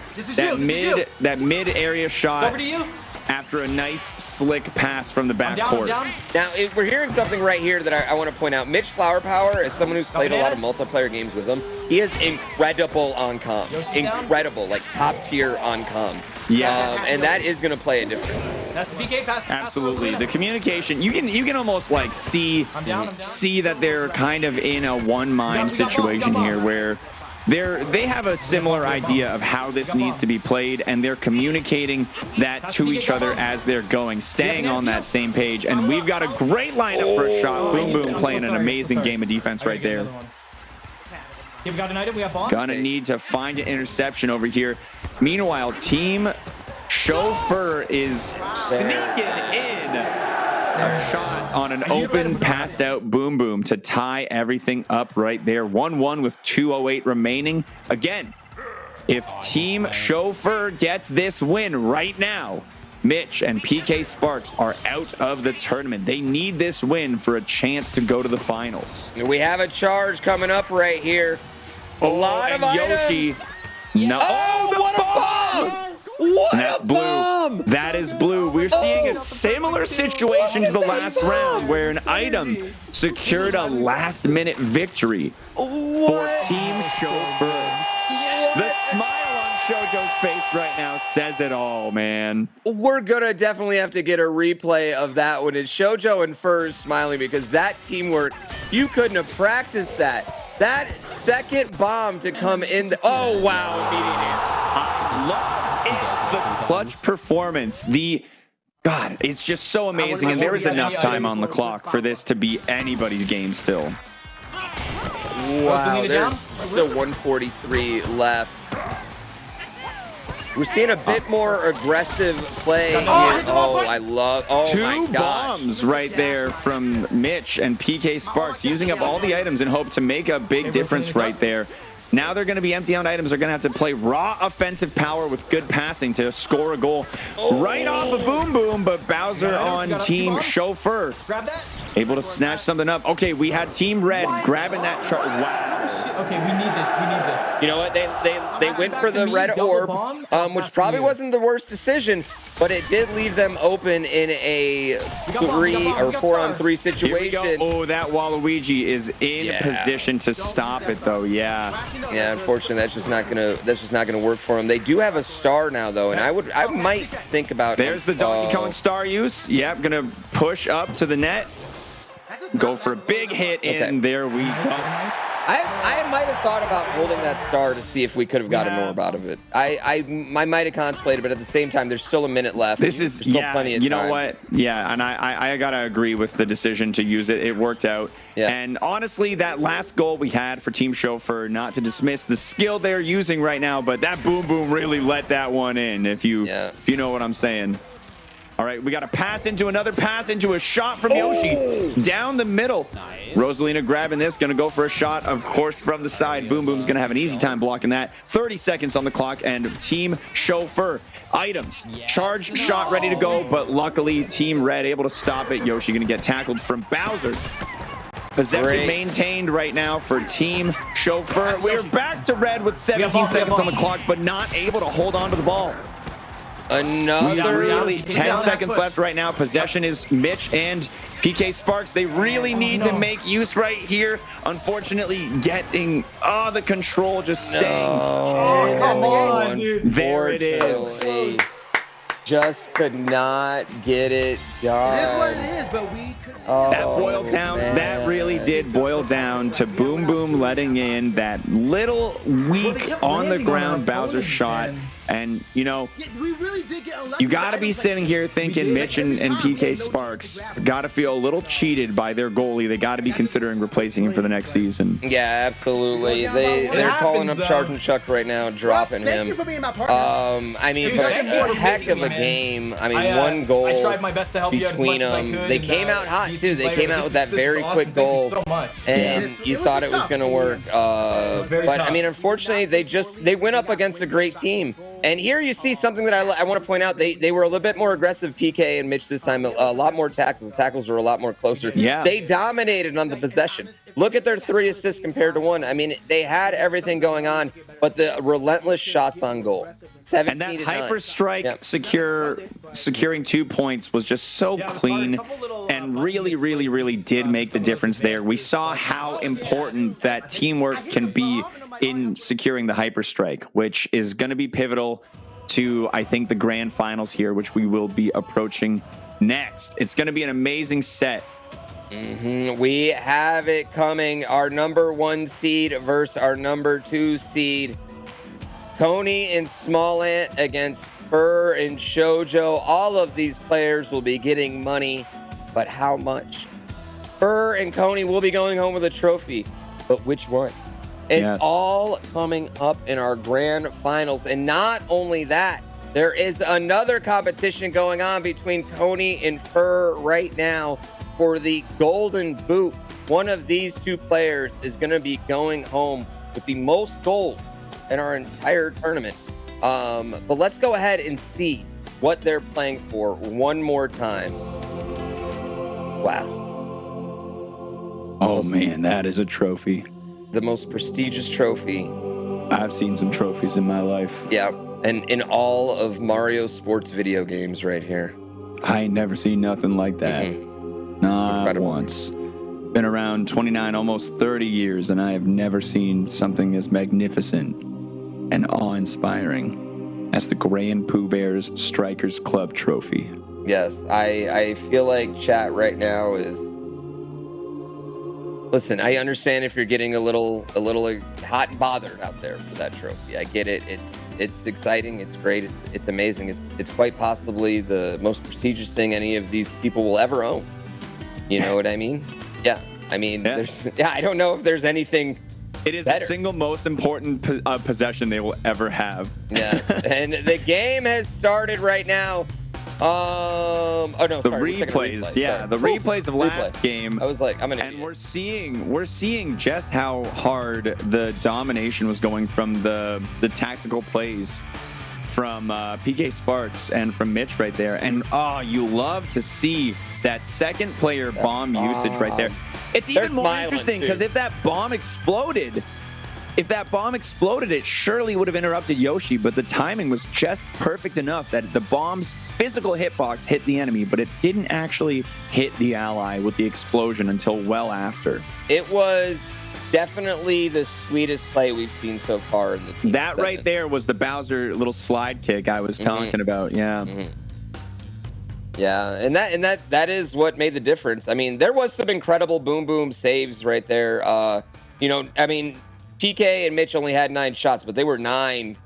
mid area shot. Over to you. After a nice slick pass from the back court. Now, we're hearing something right here that I want to point out. Mitch Flower Power, as someone who's played a lot of multiplayer games with him, he is incredible on comms. Incredible, like top tier on comms. Yeah. And that is going to play a difference. That's the PK pass. Absolutely. The communication, you can almost like see that they're kind of in a one mind situation here where they have a similar idea of how this needs to be played, and they're communicating that to each other as they're going, staying on that same page. And we've got a great lineup for a shot. Boom Boom playing an amazing game of defense right there. You've got an item. We have bomb. Gonna need to find an interception over here. Meanwhile, Team Chauffeur is sneaking in a shot on an open, passed out Boom Boom to tie everything up right there. 1-1 with 2:08 remaining. Again, if Team Chauffeur gets this win right now, Mitch and PK Sparks are out of the tournament. They need this win for a chance to go to the finals. We have a charge coming up right here. A lot of Yoshi. items. No. Oh, what a bomb! What a bomb! That is blue. We're seeing a similar situation to the last round where an item secured a last-minute victory for Team Chauffeur. The smile on Shoujo's face right now says it all, man. We're gonna definitely have to get a replay of that one. It's Shoujo and Furs smiling because that teamwork, you couldn't have practiced that. That second bomb to come in. Oh, wow. I love it. The clutch performance. God, it's just so amazing. And there is enough time on the clock for this to be anybody's game still. Wow, there's still 143 left. We're seeing a bit more aggressive play here. Oh, I love. Oh, my Two gosh. bombs right there from Mitch and PK Sparks, using up all the items in hope to make a big difference right there. Now they're going to be empty on items. They're going to have to play raw offensive power with good passing to score a goal right off of Boom Boom, but Bowser on Team Chauffeur able to snatch something up. Okay, we had Team Red grabbing that shot. Wow. Okay, we need this. You know what? They went for the red orb, which probably wasn't the worst decision, but it did leave them open in a 3 or 4-on-3 situation. Oh, that Waluigi is in position to stop it though. Yeah, unfortunately that's just not gonna work for them. They do have a star now though, and I might think about there's the Donkey Kong star use. Yep, gonna push up to the net, go for a big hit in. There we go. I might have thought about holding that star to see if we could have got an orb out of it. I might have contemplated, but at the same time, there's still a minute left. This is still plenty of time. You know what? Yeah, and I gotta agree with the decision to use it. It worked out. Yeah. And honestly, that last goal we had for Team Chauffeur, not to dismiss the skill they're using right now, but that Boom Boom really let that one in. If you know what I'm saying. All right, we got a pass into another pass into a shot from Yoshi down the middle. Nice. Rosalina grabbing this, gonna go for a shot, of course, from the side. Boom Boom's gonna have an easy time blocking that. 30 seconds on the clock, and Team Chauffeur items. Charge shot ready to go, but luckily Team Red able to stop it. Yoshi gonna get tackled from Bowser. Possession maintained right now for Team Chauffeur. We're back to Red with 17 seconds on the clock, but not able to hold on to the ball. Another 10 seconds left right now. Possession is Mitch and PK Sparks. They really need to make use right here. Unfortunately, getting the control just staying. Come on, dude. There it is. Just could not get it done. It is what it is, but we could. That boiled down. Man. That really did boil down to Boom Boom letting in that little weak on the ground Bowser shot. And, you know, we really did get unlucky. you got to be sitting here thinking Mitch and PK Sparks got to feel a little cheated by their goalie. They got to be considering replacing him for the next season. Yeah, absolutely. They're calling up Charging Chuck right now, dropping him. Thank you for being my partner. I mean, but a heck of a game. I mean, one goal I tried my best to help between them. They came out hot too. They came out with that very quick goal, and you thought it was going to work. But I mean, unfortunately, they went up against a great team. And here you see something that I want to point out. They were a little bit more aggressive, PK and Mitch this time. A lot more tackles. The tackles were a lot more closer. Yeah. They dominated on the possession. Look at their 3 assists compared to 1. I mean, they had everything going on, but the relentless shots on goal. 17 and that to hyper 9. strike securing 2 points was just so clean and really did make the difference there. We saw how important that teamwork can be in securing the hyper strike, which is going to be pivotal to, I think, the grand finals here, which we will be approaching next. It's going to be an amazing set. We have it coming. Our number 1 seed versus our number 2 seed. Coney and Smallant against Fur and Shoujo. All of these players will be getting money, but how much? Fur and Coney will be going home with a trophy, but which one? It's all coming up in our grand finals. And not only that, there is another competition going on between Coney and Fur right now for the golden boot. One of these 2 players is going to be going home with the most gold in our entire tournament. But let's go ahead and see what they're playing for one more time. Wow. Oh man, that is a trophy. The most prestigious trophy. I've seen some trophies in my life. Yeah, and in all of Mario sports video games right here. I ain't never seen nothing like that. Not once. Been around 29, almost 30 years, and I have never seen something as magnificent and awe-inspiring as the GrandPooBear's Strikers Club trophy. Yes, I feel like chat right now is... Listen, I understand if you're getting a little hot and bothered out there for that trophy. I get it. It's exciting. It's great. It's amazing. It's quite possibly the most prestigious thing any of these people will ever own. You know what I mean? Yeah. I mean, I don't know if there's anything. It is the single most important possession they will ever have. Yes. And the game has started right now. Oh no, the replays. Yeah, the replays of last game. I was like, I'm gonna. And we're seeing just how hard the domination was going from the tactical plays from PK Sparks and from Mitch right there. And you love to see that second player bomb usage right there. It's even more interesting because if that bomb exploded, it surely would have interrupted Yoshi, but the timing was just perfect enough that the bomb's physical hitbox hit the enemy, but it didn't actually hit the ally with the explosion until well after. It was definitely the sweetest play we've seen so far in the team. That right there was the Bowser little slide kick I was talking about. Yeah. Yeah, and that is what made the difference. I mean, there was some incredible boom saves right there. I mean, PK and Mitch only had 9 shots, but they were 9.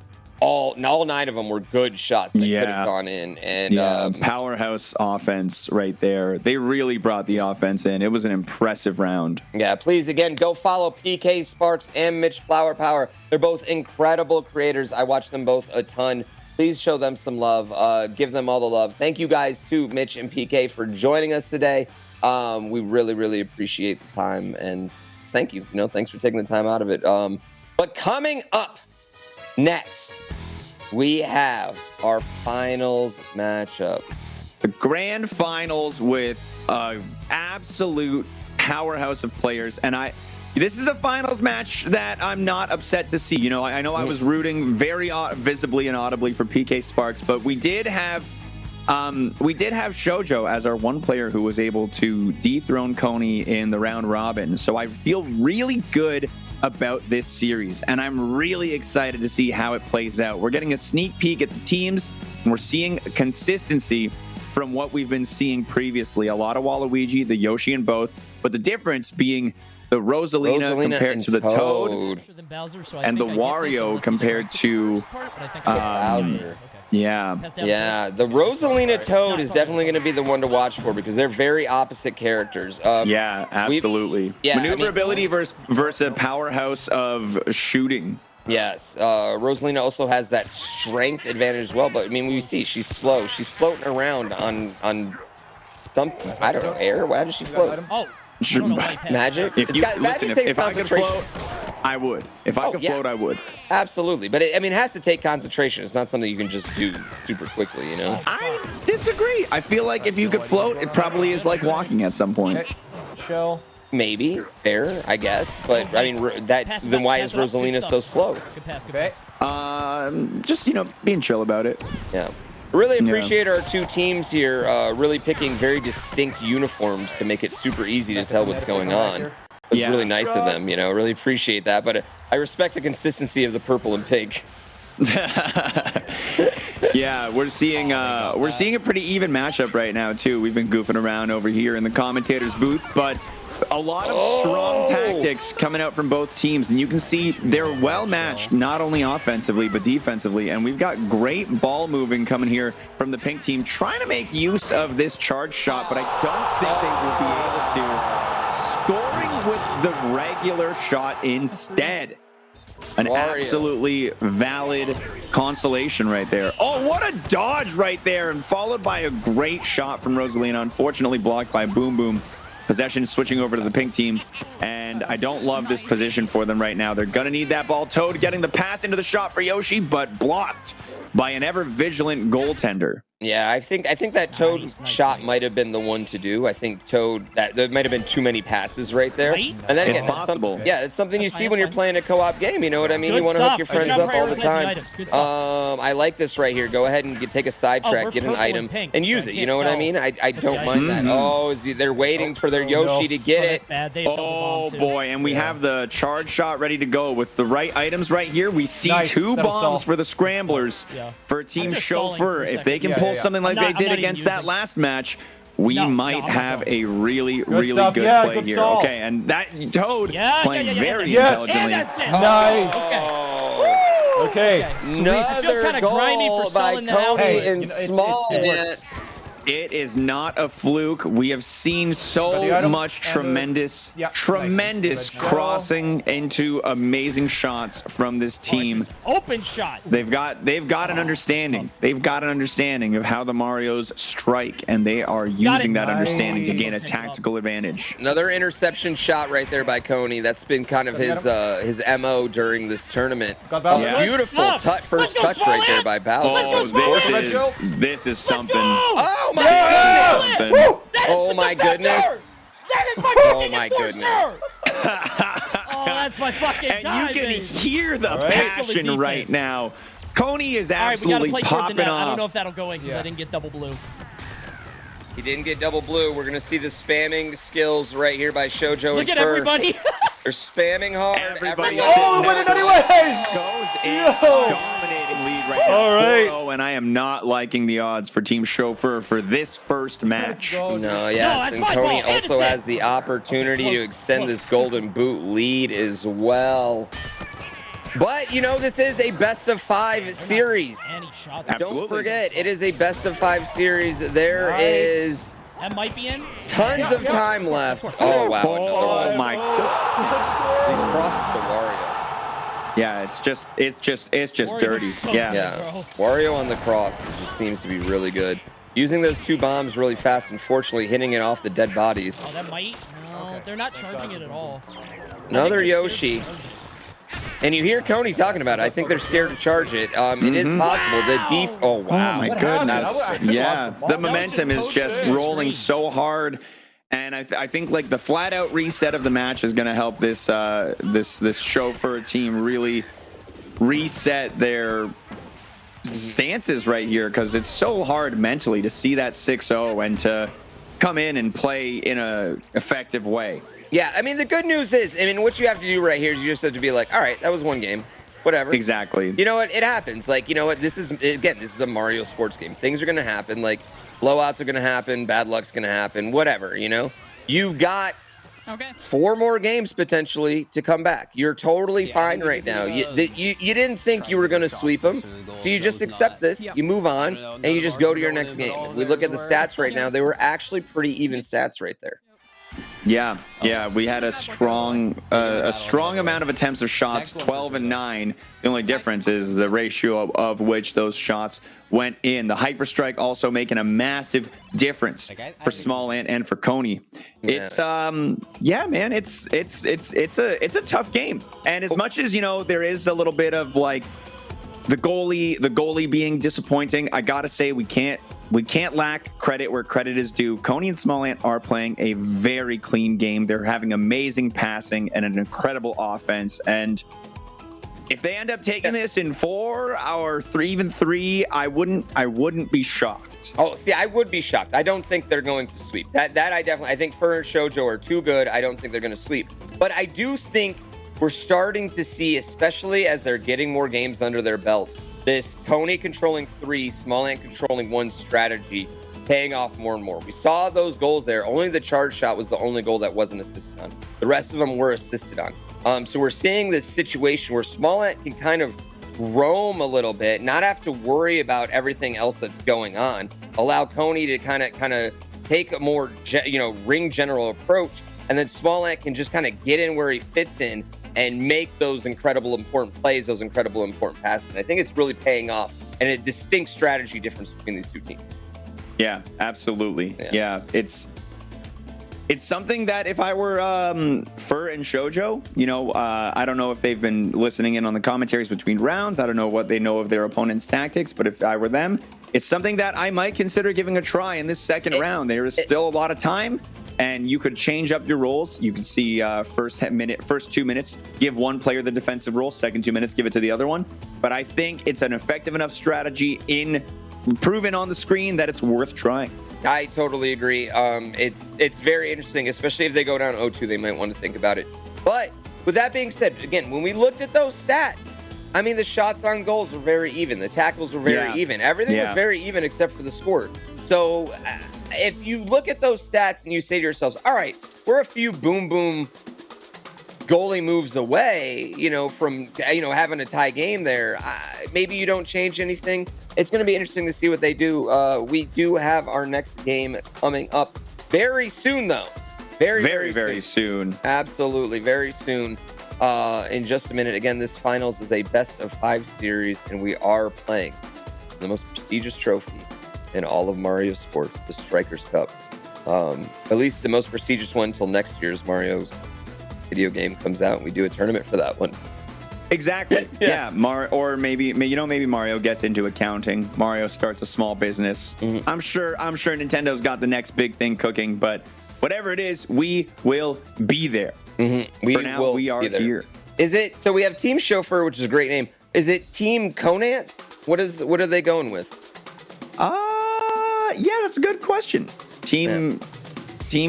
All 9 of them were good shots that could have gone in. And powerhouse offense right there. They really brought the offense in. It was an impressive round. Yeah, please, again, go follow PK Sparks and Mitch Flower Power. They're both incredible creators. I watch them both a ton. Please show them some love. Give them all the love. Thank you guys, too, Mitch and PK, for joining us today. We really appreciate the time, and thank you. Thanks for taking the time out of it. But coming up next, we have our finals matchup. The grand finals with an absolute powerhouse of players, and this is a finals match that I'm not upset to see. I know I was rooting very visibly and audibly for PK Sparks, but we did have Shoujo as our one player who was able to dethrone Coney in the round robin. So I feel really good about this series, and I'm really excited to see how it plays out. We're getting a sneak peek at the teams, and we're seeing consistency from what we've been seeing previously. A lot of Waluigi, the Yoshi in both, but the difference being the Rosalina compared to the Toad, and the Wario compared to Bowser. Yeah. The Rosalina Toad is definitely going to be the one to watch for because they're very opposite characters. Yeah, absolutely. Maneuverability versus a powerhouse of shooting. Yes, Rosalina also has that strength advantage as well. But I mean, we see she's slow. She's floating around on some, I don't know, air. Why does she float? Oh, magic. If I could float, I would. If I could float, I would. Absolutely, but it has to take concentration. It's not something you can just do super quickly, you know. I disagree. I feel like if you could float, it probably is like walking at some point. Shell. Maybe fair, I guess, but I mean then why is Rosalina so slow? Just being chill about it. Yeah. Really appreciate our two teams here really picking very distinct uniforms to make it super easy to tell what's going on. It's really nice of them, really appreciate that. But I respect the consistency of the purple and pink. Yeah, we're seeing a pretty even matchup right now too. We've been goofing around over here in the commentators booth, but a lot of strong tactics coming out from both teams, and you can see they're well matched not only offensively but defensively, and we've got great ball moving coming here from the pink team, trying to make use of this charge shot, but I don't think they will be able to. Scoring with the regular shot instead. An absolutely valid consolation right there. Oh, what a dodge right there, and followed by a great shot from Rosalina, unfortunately blocked by Boom Boom. Possession switching over to the pink team, and I don't love this position for them right now. They're gonna need that ball. Toad getting the pass into the shot for Yoshi, but blocked by an ever vigilant goaltender. Yeah, I think that Toad shot might have been the one to do. I think Toad, there might have been too many passes right there. Right? And then again, it's possible. It's something you see when you're playing a co-op game. You know what I mean? You want to hook your friends up all the time. I like this right here. Go ahead and take a sidetrack, get an item, and use it. You know what I mean? I don't mind that. Oh, they're waiting for their Yoshi to get it. Oh boy, and we have the charge shot ready to go with the right items right here. We see two bombs for the scramblers for Team Chauffeur. If they can pull something like they did against that last match, we might have a really good play here. Stall. Okay, and that Toad playing very intelligently. Nice. Okay. Another goal by Coney in small net. It is not a fluke. We have seen so much tremendous crossing into amazing shots from this team. Open shot. They've got an understanding. They've got an understanding of how the Marios strike, and they are using that understanding to gain a tactical advantage. Another interception shot right there by Coney. That's been kind of his MO during this tournament. Beautiful first touch right there by Bowser. Oh, this is something. Oh my goodness! Oh my goodness! That is my oh my goodness! Oh, that's my fucking and you can hear the passion right now. Coney is absolutely popping off. I don't know if that'll go in because I didn't get double blue. He didn't get double blue. We're gonna see the spamming skills right here by Shoujo. Look at everybody. They're spamming hard. Everybody winning anyways. Goes in dominating lead right now. All right. Oh, and I am not liking the odds for Team Chauffeur for this first match. No, yes, and Coney also has the opportunity to extend this golden boot lead as well. But, this is a best-of-5 series. Don't forget, it is a best-of-5 series. There is that might be in tons of time left. Oh, wow. Oh, my God. He's crossed the Wario. Yeah, it's just dirty. Yeah. Wario on the cross just seems to be really good. Using those two bombs really fast, unfortunately, hitting it off the dead bodies. Oh, that might. No, they're not charging it at all. Another Yoshi. And you hear Coney talking about it. I think they're scared to charge it. It is possible. Oh, wow. Oh, my goodness. Yeah, the momentum is just rolling so hard. And I think like the flat out reset of the match is going to help this this Chauffeur team really reset their stances right here, because it's so hard mentally to see that 6-0 and to come in and play in a effective way. Yeah, I mean, the good news is, what you have to do right here is you just have to be like, all right, that was one game. Whatever. Exactly. You know what? It happens. Like, you know what? This is a Mario sports game. Things are going to happen. Like, blowouts are going to happen. Bad luck's going to happen. Whatever, You've got Okay. 4 more games potentially to come back. You're totally fine right now. You didn't think you were going to sweep them, so you just accept this, you move on, and you just go to your next game. If we look at the stats right now, they were actually pretty even stats right there. Yeah, we had a strong amount of attempts of shots, 12 and 9. The only difference is the ratio of which those shots went in. The hyperstrike also making a massive difference for Small Ant and for Coney. It's yeah, man, it's a tough game. And as much as there is a little bit of like the goalie being disappointing, I gotta say we can't lack credit where credit is due. Coney and Small Ant are playing a very clean game. They're having amazing passing and an incredible offense. And if they end up taking this in 4 or even 3, I wouldn't be shocked. Oh, see, I would be shocked. I don't think they're going to sweep. I think Fur and Shoujo are too good. I don't think they're going to sweep. But I do think we're starting to see, especially as they're getting more games under their belt, this Coney controlling 3, Small Ant controlling 1 strategy paying off more and more. We saw those goals there. Only the charge shot was the only goal that wasn't assisted on. The rest of them were assisted on. So we're seeing this situation where Small Ant can kind of roam a little bit, not have to worry about everything else that's going on. Allow Coney to kind of take a more ring general approach, and then Small Ant can just kind of get in where he fits in and make those incredible important plays, those incredible important passes. And I think it's really paying off, and a distinct strategy difference between these two teams. Yeah, absolutely. Yeah, it's something that if I were Fur and Shoujo, I don't know if they've been listening in on the commentaries between rounds. I don't know what they know of their opponent's tactics, but if I were them, it's something that I might consider giving a try in this second round. There is still a lot of time, and you could change up your roles. You could see first 2 minutes, give one player the defensive role, second 2 minutes, give it to the other one. But I think it's an effective enough strategy proven on the screen that it's worth trying. I totally agree. It's very interesting, especially if they go down 0-2, they might want to think about it. But with that being said, again, when we looked at those stats, I mean, the shots on goals were very even. The tackles were very even. Everything was very even except for the score. So if you look at those stats and you say to yourselves, all right, we're a few boom goalie moves away, from, having a tie game there, maybe you don't change anything. It's going to be interesting to see what they do. We do have our next game coming up very soon, though. Very soon. Absolutely, very soon. In just a minute. Again, this finals is a best of 5 series, and we are playing the most prestigious trophy in all of Mario sports, the Strikers Cup. At least the most prestigious one until next year's Mario video game comes out, and we do a tournament for that one. Exactly. Yeah. Or maybe Mario gets into accounting. Mario starts a small business. Mm-hmm. I'm sure Nintendo's got the next big thing cooking, but whatever it is, we will be there. Mm-hmm. We are here. Is it, so we have Team Chauffeur, which is a great name. Is it Team Conant? What are they going with? Yeah, that's a good question. Team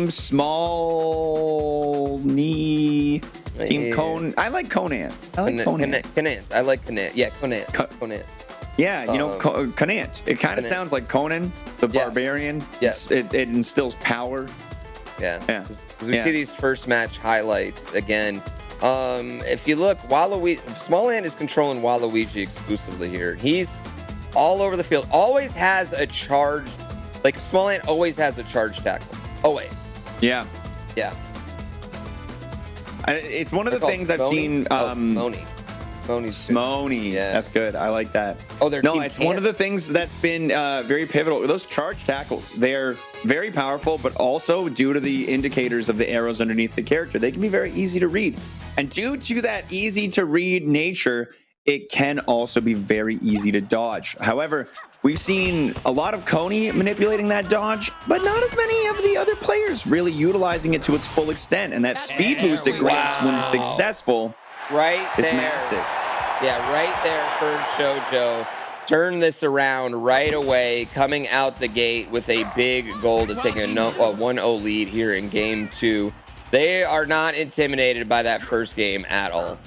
Small Knee. Team Cone. I like Conan. Conant. I like Conant. Yeah, Conant. Conant. Yeah, Conant. It kind of sounds like Conan the Barbarian. Yes. It instills power. Yeah. Because we see these first match highlights again. If you look, Small Ant is controlling Waluigi exclusively here. He's all over the field. Always has a charge. Like, Small Ant always has a charge tackle. Always. Yeah. Yeah. It's one of the things I've seen. Smony. Yeah. That's good. I like that. It's one of the things that's been very pivotal. Those charge tackles, they're very powerful, but also due to the indicators of the arrows underneath the character, they can be very easy to read. And due to that easy to read nature, it can also be very easy to dodge. However, we've seen a lot of Coney manipulating that dodge, but not as many of the other players really utilizing it to its full extent. And that speed boost it grants when successful is massive. Yeah, right there for Shoujo. Turn this around right away, coming out the gate with a big goal to take a 1-0 lead here in game 2. They are not intimidated by that first game at all.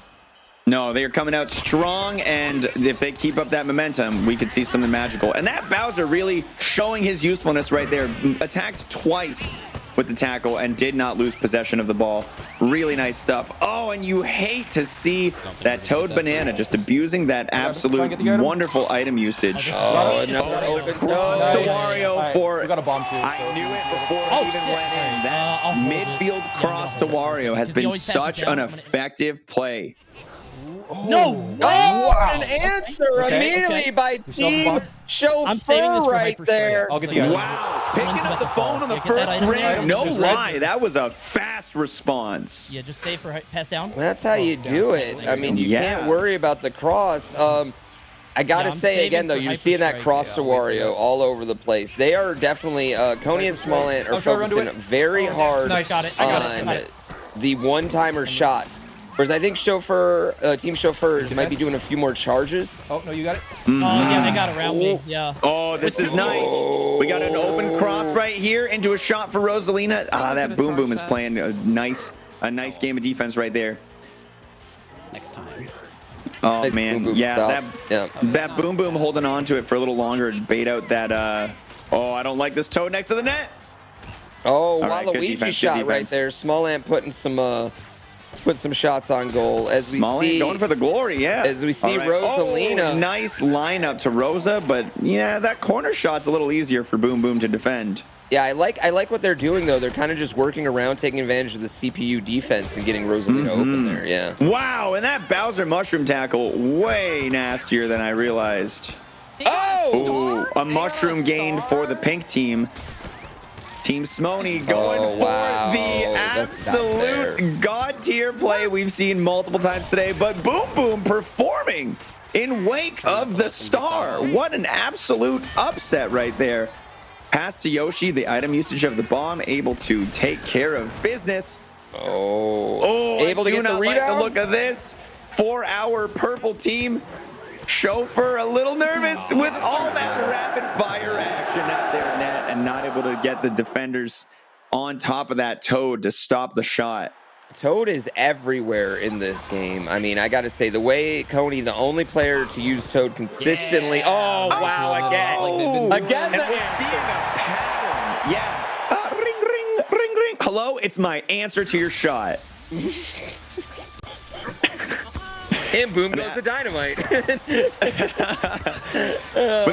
No, they are coming out strong, and if they keep up that momentum, we could see something magical. And that Bowser really showing his usefulness right there. Attacked twice with the tackle and did not lose possession of the ball. Really nice stuff. Oh, and you hate to see that Toad Banana just abusing that absolute wonderful item usage. Oh, no. To Wario for... We got a bomb too. I knew it before it even went in. That midfield cross to Wario has been such an effective play. No way! What an answer immediately by Team Chauffeur right there. I'll get the item. Wow, picking up the phone on the first ring. No lie, that was a fast response. Yeah, just save for pass down. That's how you do it. I mean, you can't worry about the cross. I gotta say again though, you're seeing that cross to Wario all over the place. They are definitely Coney and Small Ant are focusing very hard on the one-timer shots. Whereas I think Team Chauffeur might be doing a few more charges. Oh, no, you got it? Oh, yeah, they got around me. Yeah. Oh, this is nice. We got an open cross right here into a shot for Rosalina. Ah, that Boom Boom is playing a nice game of defense right there. Next time. Oh, Nice man. Boom Boom Yeah, style. that Boom Boom holding on to it for a little longer to bait out that... Oh, I don't like this Toad next to the net. Oh, right, good Waluigi defense, shot good right defense. there. Small Ant putting some shots on goal as Small we see. going for the glory, yeah. As we see All right. Rosalina. Oh, nice lineup to Rosa, but yeah, that corner shot's a little easier for Boom Boom to defend. Yeah, I like what they're doing though. They're kind of just working around, taking advantage of the CPU defense and getting Rosalina open there. Yeah. Wow, and that Bowser mushroom tackle way nastier than I realized. Oh, a mushroom gained for the pink team. Team Smony going for the absolute god tier play we've seen multiple times today, but Boom Boom performing in wake of the star. What an absolute upset right there. Pass to Yoshi, the item usage of the bomb, able to take care of business. Oh, able to get the rebound. Like the look of this. 4-hour purple team. Chauffeur a little nervous with all that rapid fire action at their net and not able to get the defenders on top of that Toad to stop the shot. Toad is everywhere in this game. I mean, I got to say, the way Coney, the only player to use Toad consistently. Oh, wow, again. Again, and we're seeing a pattern. Yeah. Ring, ring, ring, ring. Hello, it's my answer to your shot. And boom goes the dynamite. We've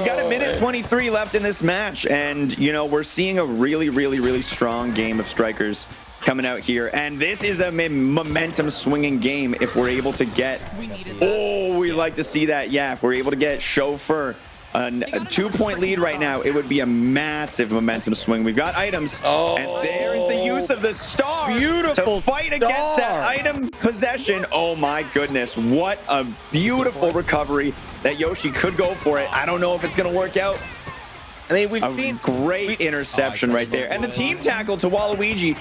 got a minute 23 left in this match, and you know we're seeing a really strong game of strikers coming out here, and this is a momentum swinging game if we're able to get. We like to see that. Yeah, if we're able to get Chauffeur a 2-point lead right now, it would be a massive momentum swing. We've got items, and there's the use of the star to fight against that item possession. Oh my goodness, what a beautiful recovery that Yoshi could go for it. I don't know if it's going to work out. I mean, we've seen great interception right there, and the team tackle to Waluigi.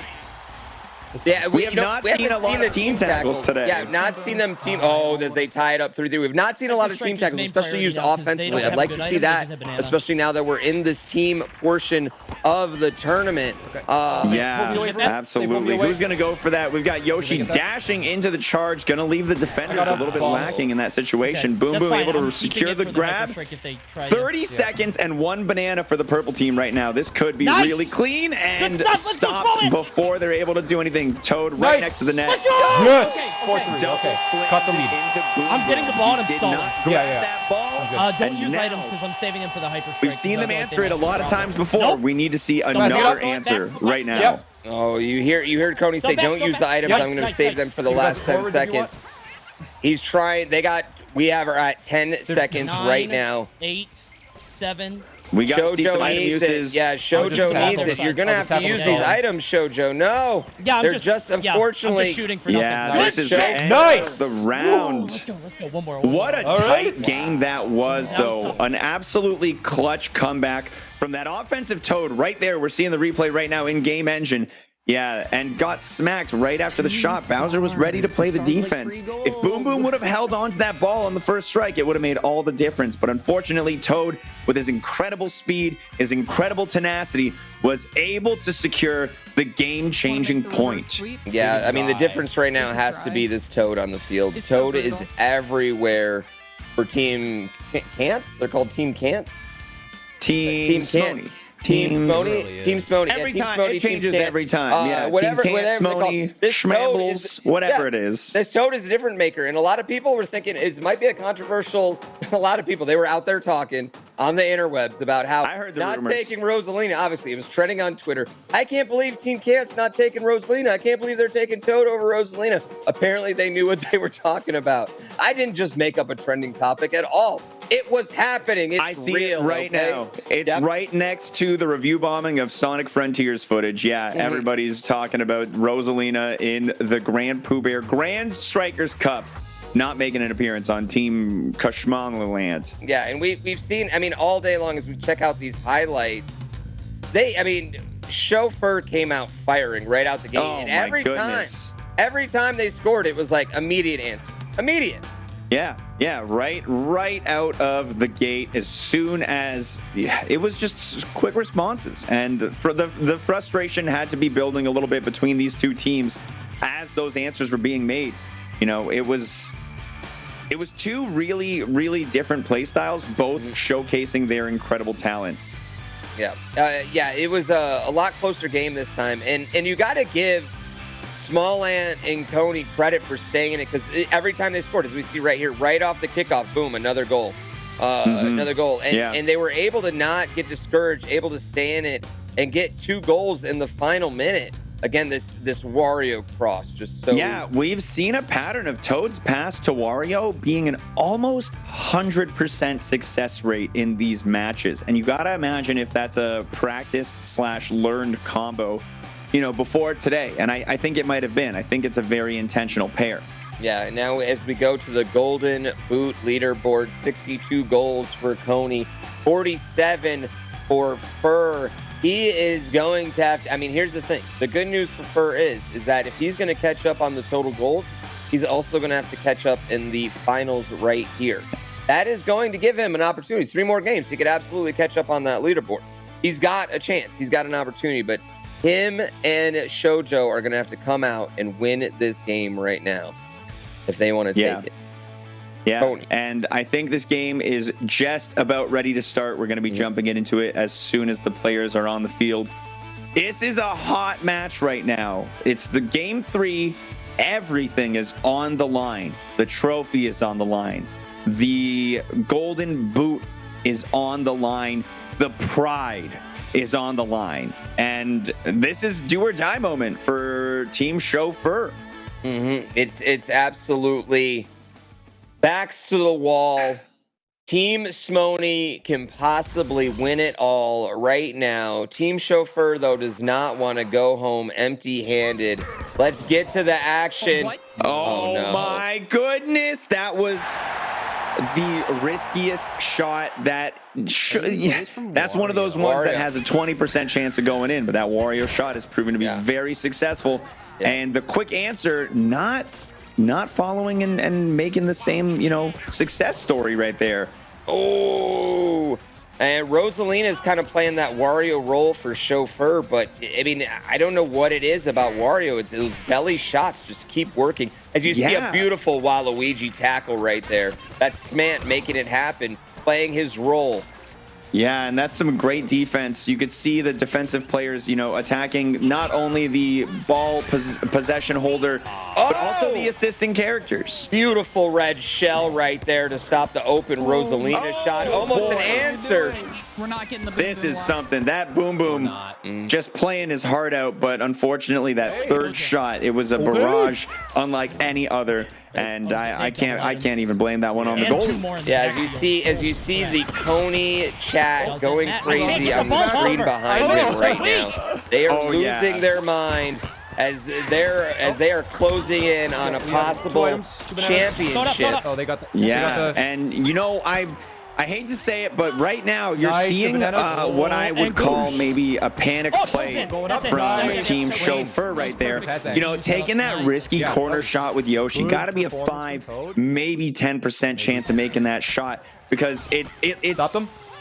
Yeah, we have not seen a lot of team tackles today. Yeah, I've not seen them team. Oh, as they tie it up 3-3. We've not seen a lot of team tackles, especially used offensively. I'd like to see that, especially now that we're in this team portion of the tournament. Yeah, absolutely. Who's going to go for that? We've got Yoshi dashing into the charge, going to leave the defenders a little bit lacking in that situation. Boom Boom able to secure the grab. 30 seconds and 1 banana for the purple team right now. This could be really clean and stopped before they're able to do anything. Toad right next to the net. Yes. 4-3. Okay. Cut the lead. I'm getting the ball and stalling. That ball. Don't use items because I'm saving them for the hyper strike. We've seen them answer it a lot of times before. We need to see another answer right now. Yep. Oh, you heard Coney say, don't use the items. I'm going to save them for the last 10 seconds. He's trying. We have her at 10 seconds right now. 8, 7. We got to see some item needs uses. it. Yeah, Shoujo needs it. You're going to have to use these items, Shoujo. No. Yeah, they're just unfortunately. I'm just shooting for nothing. Yeah, this is the end of the round. Let's go. One more. What a tight game that was, though. An absolutely clutch comeback from that offensive Toad right there. We're seeing the replay right now in Game Engine. Yeah, and got smacked right after the shot. Bowser was ready to play the defense. If Boom Boom would have held on to that ball on the first strike, it would have made all the difference. But unfortunately, Toad, with his incredible speed, his incredible tenacity, was able to secure the game-changing point. Yeah, I mean, the difference right now has to be this Toad on the field. Toad is everywhere for Team Can't. They're called Team Can't. Team Smony. Team Smony. Every Team time Smony, it changes every time. Yeah, whatever. Team Can't, Smony, Schmambles, whatever it is. This Toad is a different maker, and a lot of people were thinking it might be a controversial. A lot of people, they were out there talking on the interwebs about how I heard the not rumors. taking Rosalina. Obviously, it was trending on Twitter. I can't believe Team Cant's not taking Rosalina. I can't believe they're taking Toad over Rosalina. Apparently, they knew what they were talking about. I didn't just make up a trending topic at all. It was happening. It's I see real, it right now. It's right next to the review bombing of Sonic Frontiers footage. Yeah, everybody's talking about Rosalina in the GrandPooBear Grand Strikers Cup not making an appearance on Team Kashmanland. Yeah, and we've seen, I mean, all day long as we check out these highlights, Chauffeur came out firing right out the gate. Oh, and goodness. every time they scored, it was like immediate answer. Immediate. Yeah, right out of the gate as soon as it was just quick responses, and for the frustration had to be building a little bit between these two teams as those answers were being made. You know, it was two really different play styles, both showcasing their incredible talent. Yeah, it was a lot closer game this time, and you got to give Small-Ant and Coney credit for staying in it, because every time they scored, as we see right here, right off the kickoff, boom, another goal, another goal, and they were able to not get discouraged, able to stay in it and get 2 goals in the final minute. Again, this Wario cross, just so. Yeah, we've seen a pattern of Toad's pass to Wario being an almost 100% success rate in these matches, and you gotta imagine if that's a practiced/learned combo, you know, before today. And I think it might have been. I think it's a very intentional pair. Yeah, now as we go to the Golden Boot leaderboard, 62 goals for Coney, 47 for Fur. He is going to have to, I mean, here's the thing. The good news for Fur is that if he's going to catch up on the total goals, he's also going to have to catch up in the finals right here. That is going to give him an opportunity. 3 more games. He could absolutely catch up on that leaderboard. He's got a chance. He's got an opportunity, but him and Shoujo are going to have to come out and win this game right now if they want to take it. Yeah, Coney. And I think this game is just about ready to start. We're going to be jumping into it as soon as the players are on the field. This is a hot match right now. It's the game 3. Everything is on the line. The trophy is on the line. The Golden Boot is on the line. The pride is on the line, and this is do or die moment for Team Chauffeur. It's absolutely backs to the wall. Team Smony can possibly win it all right now. Team Chauffeur, though, does not want to go home empty-handed. Let's get to the action. Oh no. My goodness, that was the riskiest shot that that's one of those ones that has a 20% chance of going in, but that Wario shot has proven to be very successful. And the quick answer, not following and making the same, you know, success story right there. Oh, and Rosalina is kind of playing that Wario role for Chauffeur, but I mean, I don't know what it is about Wario. It's those belly shots just keep working. As you see a beautiful Waluigi tackle right there. That's Smant making it happen, playing his role. Yeah, and that's some great defense. You could see the defensive players, you know, attacking not only the ball possession holder, but also the assisting characters. Beautiful red shell right there to stop the open Rosalina shot. Almost an answer. We're not getting the boom. This is something. That boom boom just playing his heart out, but unfortunately that third shot, it was a barrage unlike any other. And I can't even blame that one on the goal. Yeah, as you see the Coney chat going crazy on the screen behind him right now. They are losing their mind as they are closing in on a possible championship. Oh, they got the, and you know, I hate to say it, but right now you're seeing what I would call maybe a panic play from Team Chauffeur right there. You know, taking that risky corner shot with Yoshi, got to be a 5, maybe 10% chance of making that shot, because it's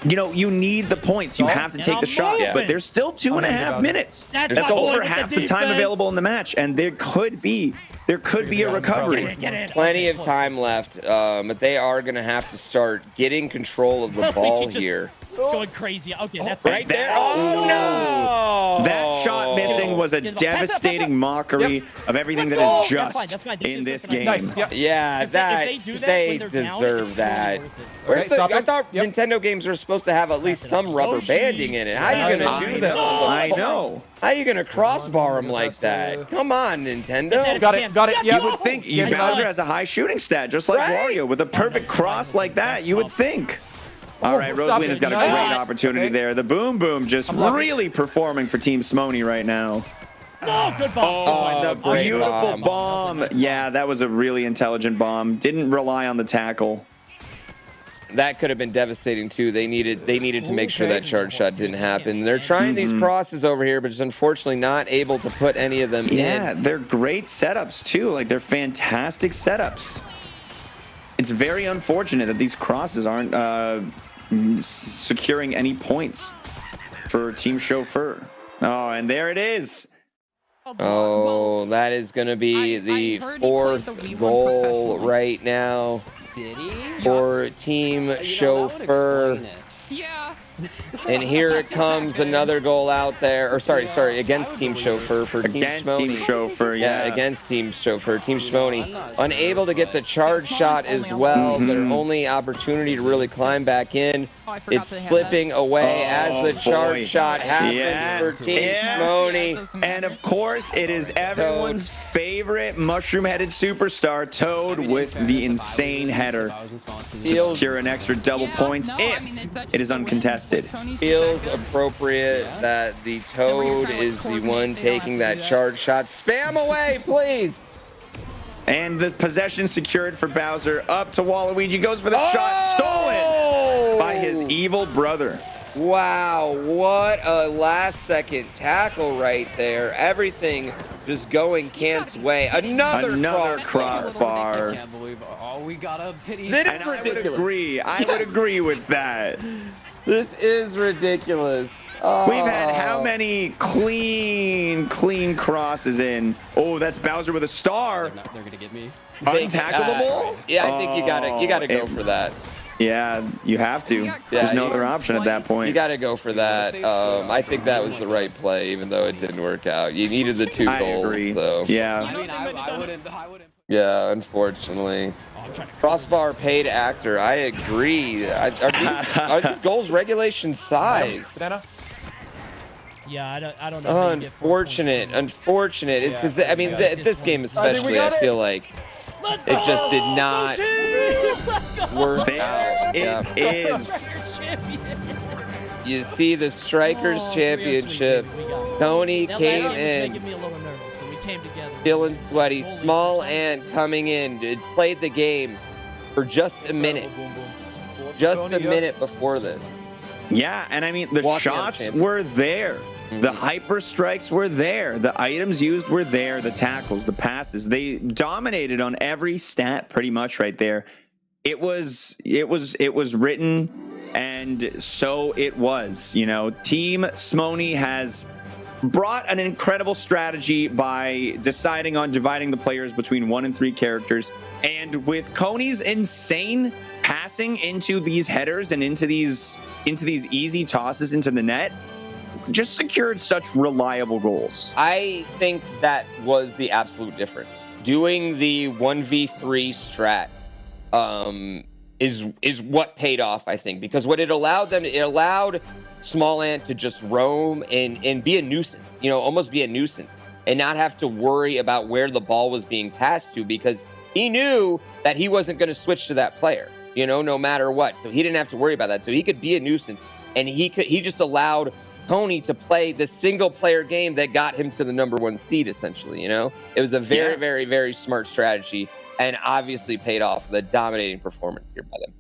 you know, you need the points. You have to take the shot, but there's still 2.5 minutes. That's over half the time available in the match, and there could be a recovery. Plenty of time left, but they are going to have to start getting control of the ball here. going crazy. Okay, that's right there. Oh no! That shot missing was a devastating mockery of everything that is just in this game. Nice. Yeah, they deserve that. I thought Nintendo games were supposed to have at least some rubber banding in it. How are you gonna do that? I know. How are you gonna crossbar him like that? Come on, Nintendo. Got it. You would think Bowser has a high shooting stat, just like Wario, with a perfect cross like that. You would think. All right, Rosalina's got a great opportunity there. The Boom Boom just really performing for Team Smony right now. No, good bomb. Oh, the beautiful bomb. Yeah, that was a really intelligent bomb. Didn't rely on the tackle. That could have been devastating too. They needed to make sure that charge shot didn't happen. They're trying these crosses over here, but just unfortunately not able to put any of them in. Yeah, they're great setups too. Like, they're fantastic setups. It's very unfortunate that these crosses aren't securing any points for Team Chauffeur. Oh, and there it is. Oh, that is going to be the fourth goal right now for Team Chauffeur. Yeah. And here it comes, another goal out there. Or sorry, against Team Chauffeur for Team Smony. Team Chauffeur, yeah. Against Team Chauffeur. Team Smony unable to get the charge shot as well. Their only opportunity to really climb back in. It's slipping away as the charge shot happens for Team Smony. And of course, it is everyone's favorite mushroom-headed superstar, Toad, with the insane header to secure an extra double points if it is uncontested. Feels appropriate that the Toad is the one taking that charge shot. Spam away, please. And the possession secured for Bowser. Up to Waluigi, goes for the shot, stolen by his evil brother. Wow, what a last-second tackle right there. Everything just going Kant's way. Another crossbar. I can't believe we got a pity. That is ridiculous. I would agree with that. This is ridiculous. We've had how many clean crosses in? Oh, that's Bowser with a star. They're gonna get me. Untackleable? Yeah, I think you gotta go for that. Yeah, you have to. There's no other option at that point. You gotta go for that. I think that was the right play, even though it didn't work out. You needed the 2 goals. I agree. So. Yeah. I mean, I wouldn't. Yeah, unfortunately. Crossbar paid actor. I agree. Are these goals regulation size? Yeah, I don't know. Unfortunate. It's because I mean this game especially. I feel like it just did not work out. It is. You see the Strikers Championship. Tony came in. Feeling sweaty. Small Ant coming in. It played the game for just a minute. Just a minute before this. Yeah, and I mean, the shots were there. The hyper strikes were there. The items used were there. The tackles, the passes, they dominated on every stat pretty much right there. It was written, and so it was. You know, Team Smony has brought an incredible strategy by deciding on dividing the players between 1 and 3 characters, and with Coney's insane passing into these headers and into these easy tosses into the net, just secured such reliable goals. I think that was the absolute difference. Doing the 1v3 strat is what paid off, I think, because what it allowed Small Ant to just roam and be a nuisance, almost be a nuisance, and not have to worry about where the ball was being passed to, because he knew that he wasn't going to switch to that player, no matter what. So he didn't have to worry about that. So he could be a nuisance, and he just allowed Tony to play the single player game that got him to the #1 seed, essentially. It was a very, very, very smart strategy, and obviously paid off with a dominating performance here by them.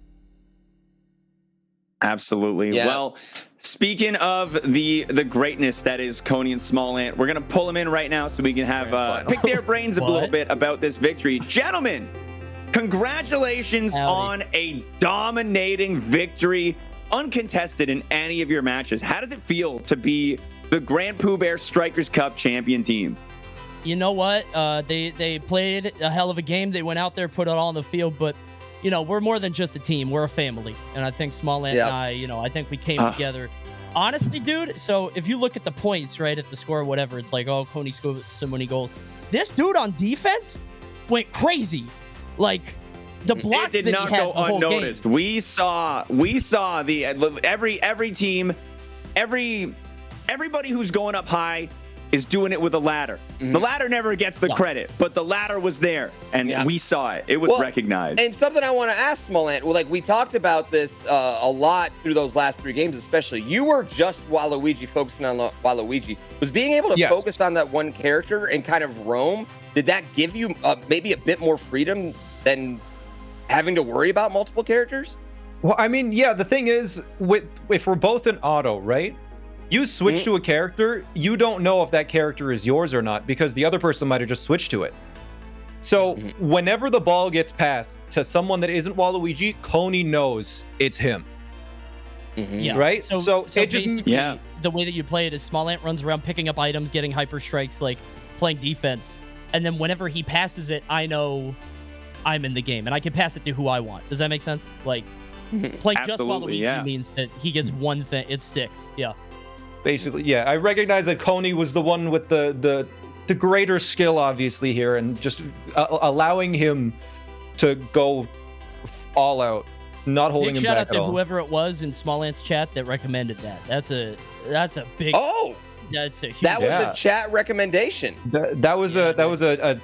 Absolutely. Yeah. Well, speaking of the greatness that is Coney and Small Ant, we're gonna pull them in right now so we can have pick their brains a little bit about this victory. Gentlemen, congratulations on a dominating victory, uncontested in any of your matches. How does it feel to be the GrandPooBear Strikers Cup champion team? You know what? They played a hell of a game. They went out there, put it all on the field, but we're more than just a team. We're a family. And I think Small Ant and I, I think we came together. Honestly, dude, so if you look at the points, right, at the score or whatever, it's like, oh, Coney scored so many goals. This dude on defense went crazy. Like, the block did not go unnoticed. We saw the every team, everybody who's going up high is doing it with a ladder. The ladder never gets the credit, but the ladder was there, and we saw it. It was recognized. And something I want to ask Smolant, like we talked about this a lot through those last 3 games, especially. You were just Waluigi, focusing on Waluigi. Was being able to focus on that one character and kind of roam, did that give you maybe a bit more freedom than having to worry about multiple characters? Well, I mean, yeah, the thing is, if we're both in auto, right? You switch to a character, you don't know if that character is yours or not because the other person might have just switched to it. So whenever the ball gets passed to someone that isn't Waluigi, Coney knows it's him. Yeah. Right? So it just the way that you play it is Small Ant runs around picking up items, getting hyper strikes, like playing defense. And then whenever he passes it, I know I'm in the game and I can pass it to who I want. Does that make sense? Like playing just Waluigi means that he gets one thing. It's sick. Yeah. Basically, yeah. I recognize that Coney was the one with the greater skill, obviously, here, and just allowing him to go all out, not holding him back at all. Big shout out to whoever it was in Small Ant's chat that recommended that. That's a big. Oh, that's a huge. That was a chat recommendation. That was a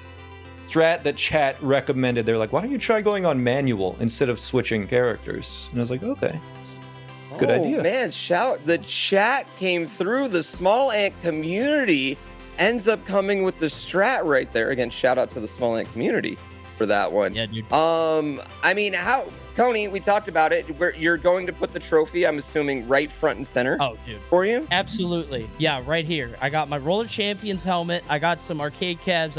strat that chat recommended. They're like, why don't you try going on manual instead of switching characters? And I was like, okay. Good idea. Man, the chat came through. The Small Ant community ends up coming with the strat right there. Again, shout out to the Small Ant community for that one. Yeah, dude. I mean, Coney, we talked about it. You're going to put the trophy, I'm assuming, right front and center. Oh, dude. For you? Absolutely. Yeah, right here. I got my Roller Champions helmet. I got some arcade cabs.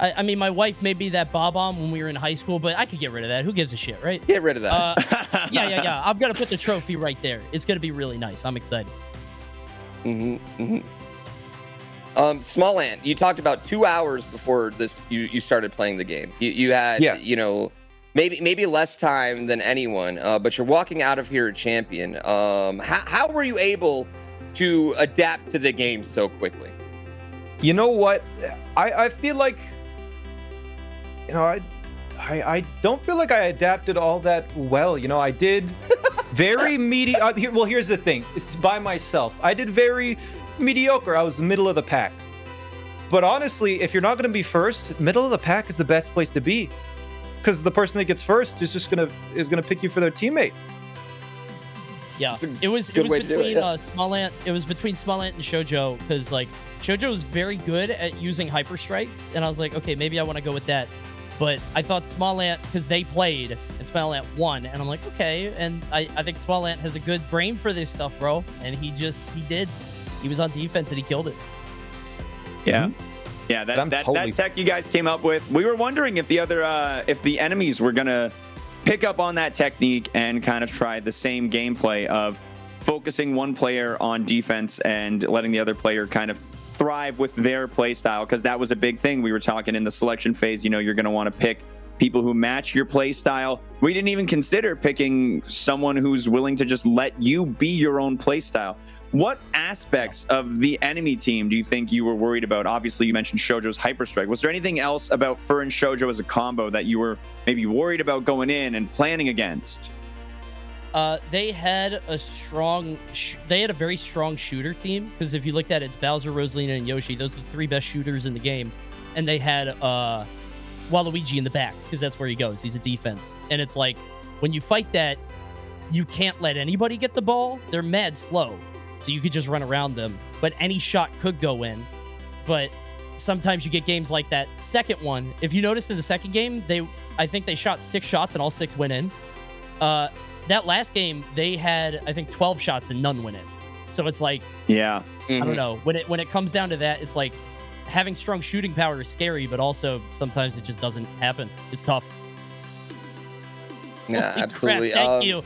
I mean, my wife made me that bob-omb when we were in high school, but I could get rid of that. Who gives a shit, right? Get rid of that. Yeah. I'm going to put the trophy right there. It's going to be really nice. I'm excited. Small Ant, you talked about 2 hours before this. You started playing the game. You had, maybe less time than anyone, but you're walking out of here a champion. How were you able to adapt to the game so quickly? You know what? I feel like, I don't feel like I adapted all that well. I did very mediocre. Well, here's the thing. It's by myself. I did very mediocre. I was middle of the pack. But honestly, if you're not going to be first, middle of the pack is the best place to be. Because the person that gets first is just gonna pick you for their teammate. Yeah, it was between Small Ant. It was between Small Ant and Shoujo because like Shoujo was very good at using hyper strikes, and I was like, okay, maybe I want to go with that. But I thought Small Ant, because they played and Small Ant won, and I'm like, okay. And I think Small Ant has a good brain for this stuff, bro. And he did. He was on defense and he killed it. Yeah. Yeah, that tech you guys came up with. We were wondering if the enemies were gonna pick up on that technique and kind of try the same gameplay of focusing one player on defense and letting the other player kind of thrive with their play style, because that was a big thing we were talking in the selection phase. You're going to want to pick people who match your play style. We didn't even consider picking someone who's willing to just let you be your own play style. What aspects of the enemy team do you think you were worried about? Obviously, you mentioned Shoujo's Hyperstrike. Was there anything else about Fur and Shoujo as a combo that you were maybe worried about going in and planning against? They had a very strong shooter team, because if you looked at it, it's Bowser, Rosalina, and Yoshi. Those are the 3 best shooters in the game. And they had Waluigi in the back, because that's where he goes. He's a defense. And it's like, when you fight that, you can't let anybody get the ball. They're mad slow. So you could just run around them. But any shot could go in. But sometimes you get games like that second one. If you noticed in the second game, I think they shot 6 shots and all 6 went in. That last game, they had, I think, 12 shots and none went in. So it's like, yeah, I don't know. When it comes down to that, it's like having strong shooting power is scary, but also sometimes it just doesn't happen. It's tough. Yeah, Holy absolutely. Crap, thank you.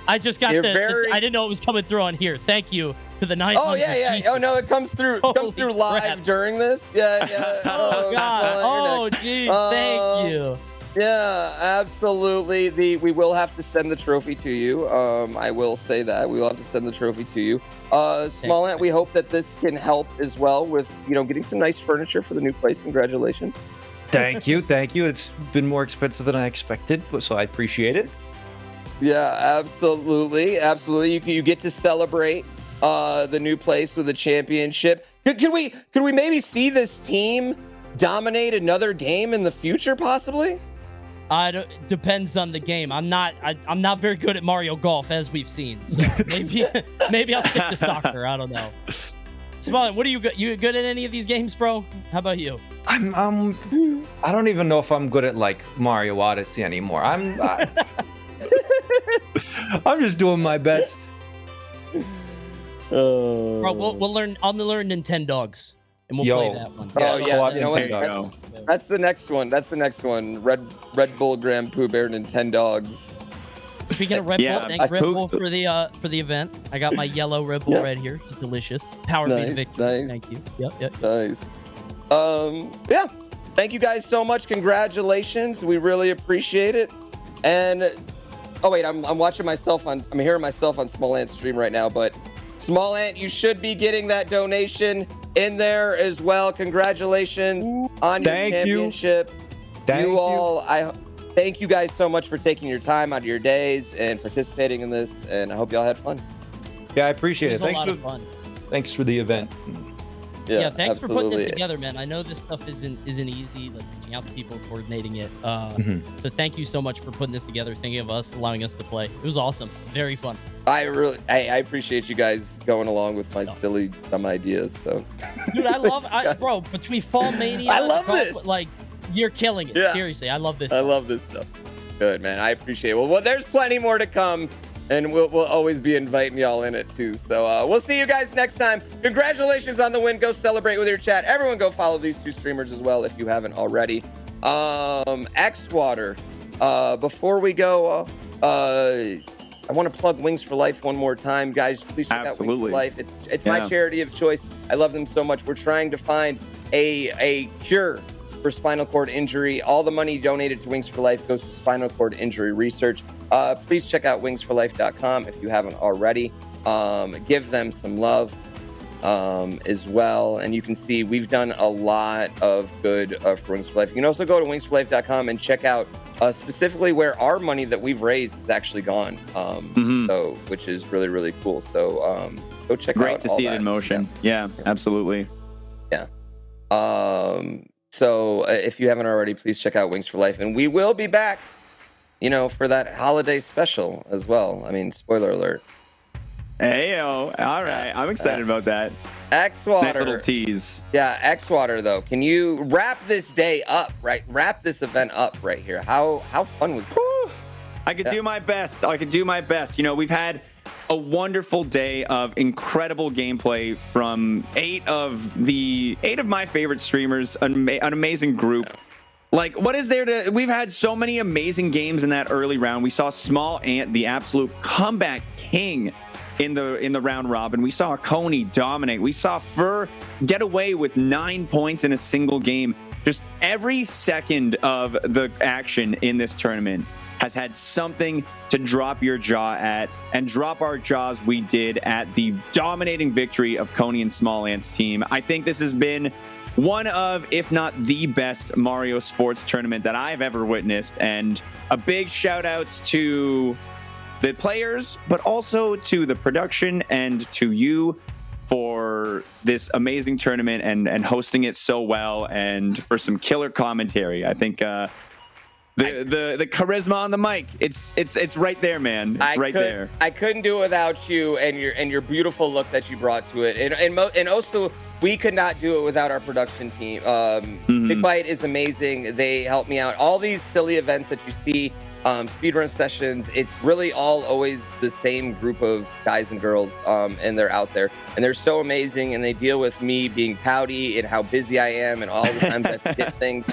I just got I didn't know it was coming through on here. Thank you to the 900. Oh yeah. G. Oh no, it comes through. Comes through live during this. Yeah. Oh god. Oh geez. Thank you. Yeah, absolutely. We will have to send the trophy to you. I will say that we will have to send the trophy to you. Small Ant, we hope that this can help as well with getting some nice furniture for the new place. Congratulations. Thank you. It's been more expensive than I expected, so I appreciate it. Yeah, absolutely. You get to celebrate the new place with a championship. Could we maybe see this team dominate another game in the future, possibly? Depends on the game. I'm not very good at Mario Golf, as we've seen. So maybe I'll stick to soccer. I don't know. Small, what are you good? You good at any of these games, bro? How about you? I don't even know if I'm good at like Mario Odyssey anymore. I'm just doing my best. Bro, we'll learn. I'll learn Nintendogs, and we'll play that one. Oh yeah, you know what? That's the next one. Red Bull GrandPooBear Nintendogs. Speaking of Red Bull, thanks Red Bull for the event. I got my yellow Red Bull right here. It's delicious. Powered me to victory. Nice. Thank you. Yep. Nice. Yeah. Thank you guys so much. Congratulations. We really appreciate it. And oh wait, I'm watching myself I'm hearing myself on Small Ant's stream right now, but Small Ant, you should be getting that donation in there as well. Congratulations on your championship. Thank you. Thank you guys so much for taking your time out of your days and participating in this, and I hope y'all had fun. Yeah, I appreciate it. It was a lot of fun. Thanks for the event. Yeah, thanks for putting this together, man. I know this stuff isn't easy, like reaching out to people, coordinating it. So thank you so much for putting this together, thinking of us, allowing us to play. It was awesome. Very fun. I appreciate you guys going along with my silly, dumb ideas. So, dude, bro, between Fall Mania, I love this. Like, you're killing it. Yeah. Seriously, I love this. I love this stuff. Good, man. I appreciate it. Well, there's plenty more to come. And we'll always be inviting y'all in it too. So we'll see you guys next time. Congratulations on the win. Go celebrate with your chat. Everyone go follow these two streamers as well if you haven't already. Xwater. Before we go, I want to plug Wings for Life one more time. Guys, please check out Wings for Life. It's my charity of choice. I love them so much. We're trying to find a cure for spinal cord injury. All the money donated to Wings for Life goes to spinal cord injury research. Please check out wingsforlife.com if you haven't already. Give them some love as well. And you can see we've done a lot of good for Wings for Life. You can also go to wingsforlife.com and check out specifically where our money that we've raised is actually gone. So, which is really, really cool. So go check out. Great to see it in motion. Yeah, absolutely. Yeah. So if you haven't already, please check out Wings for Life. And we will be back, for that holiday special as well. I mean, spoiler alert. Heyo. All right. I'm excited about that. Xwater. Nice little tease. Yeah, Xwater, though. Can you wrap this day up, right? Wrap this event up right here. How fun was that? I could do my best. We've had a wonderful day of incredible gameplay from eight of my favorite streamers, an amazing group. Like, what is there to... We've had so many amazing games in that early round. We saw Small Ant, the absolute comeback king in the round robin. We saw Coney dominate. We saw Fur get away with 9 points in a single game. Just every second of the action in this tournament has had something to drop your jaw at, and drop our jaws we did at the dominating victory of Coney and Small Ant's team. I think this has been one of, if not the best Mario sports tournament that I've ever witnessed, and a big shout outs to the players, but also to the production and to you for this amazing tournament and hosting it so well, and for some killer commentary. I think the charisma on the mic, it's right there, man. It's right there. I couldn't do it without you and your beautiful look that you brought to it. And also, we could not do it without our production team. Big Bite is amazing. They help me out. All these silly events that you see, speedrun sessions, it's really all always the same group of guys and girls, and they're out there. And they're so amazing, and they deal with me being pouty and how busy I am and all the times I forget things.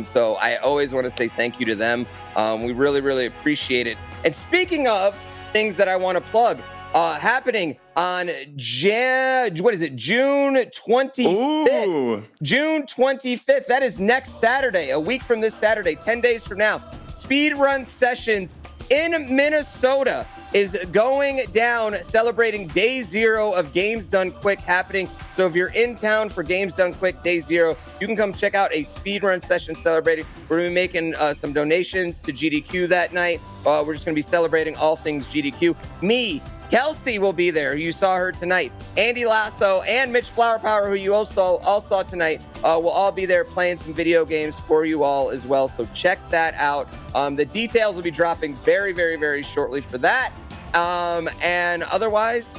So I always want to say thank you to them. We really, really appreciate it. And speaking of things that I want to plug, happening on June 25th. Ooh. June 25th. That is next Saturday, a week from this Saturday, 10 days from now. Speedrun sessions in Minnesota is going down, celebrating day 0 of Games Done Quick happening. So if you're in town for Games Done Quick day 0, you can come check out a speedrun session celebrating. We're going to be making some donations to GDQ that night. We're just going to be celebrating all things GDQ. Me, Kelsey will be there. You saw her tonight. Andy Lasso and Mitch Flower Power, who you also saw tonight, will all be there playing some video games for you all as well. So check that out. The details will be dropping very, very, very shortly for that. And otherwise,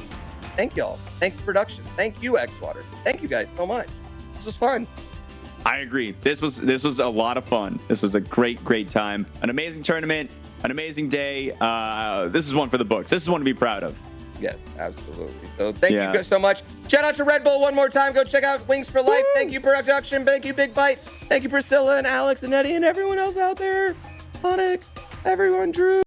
thank y'all. Thanks to production. Thank you, Xwater. Thank you guys so much. This was fun. I agree. This was a lot of fun. This was a great time. An amazing tournament. An amazing day. This is one for the books. This is one to be proud of. Yes, absolutely. So thank you guys so much. Shout out to Red Bull one more time. Go check out Wings for Life. Thank you, production. Thank you, Big Bite. Thank you, Priscilla and Alex and Eddie and everyone else out there. Sonic, everyone, Drew.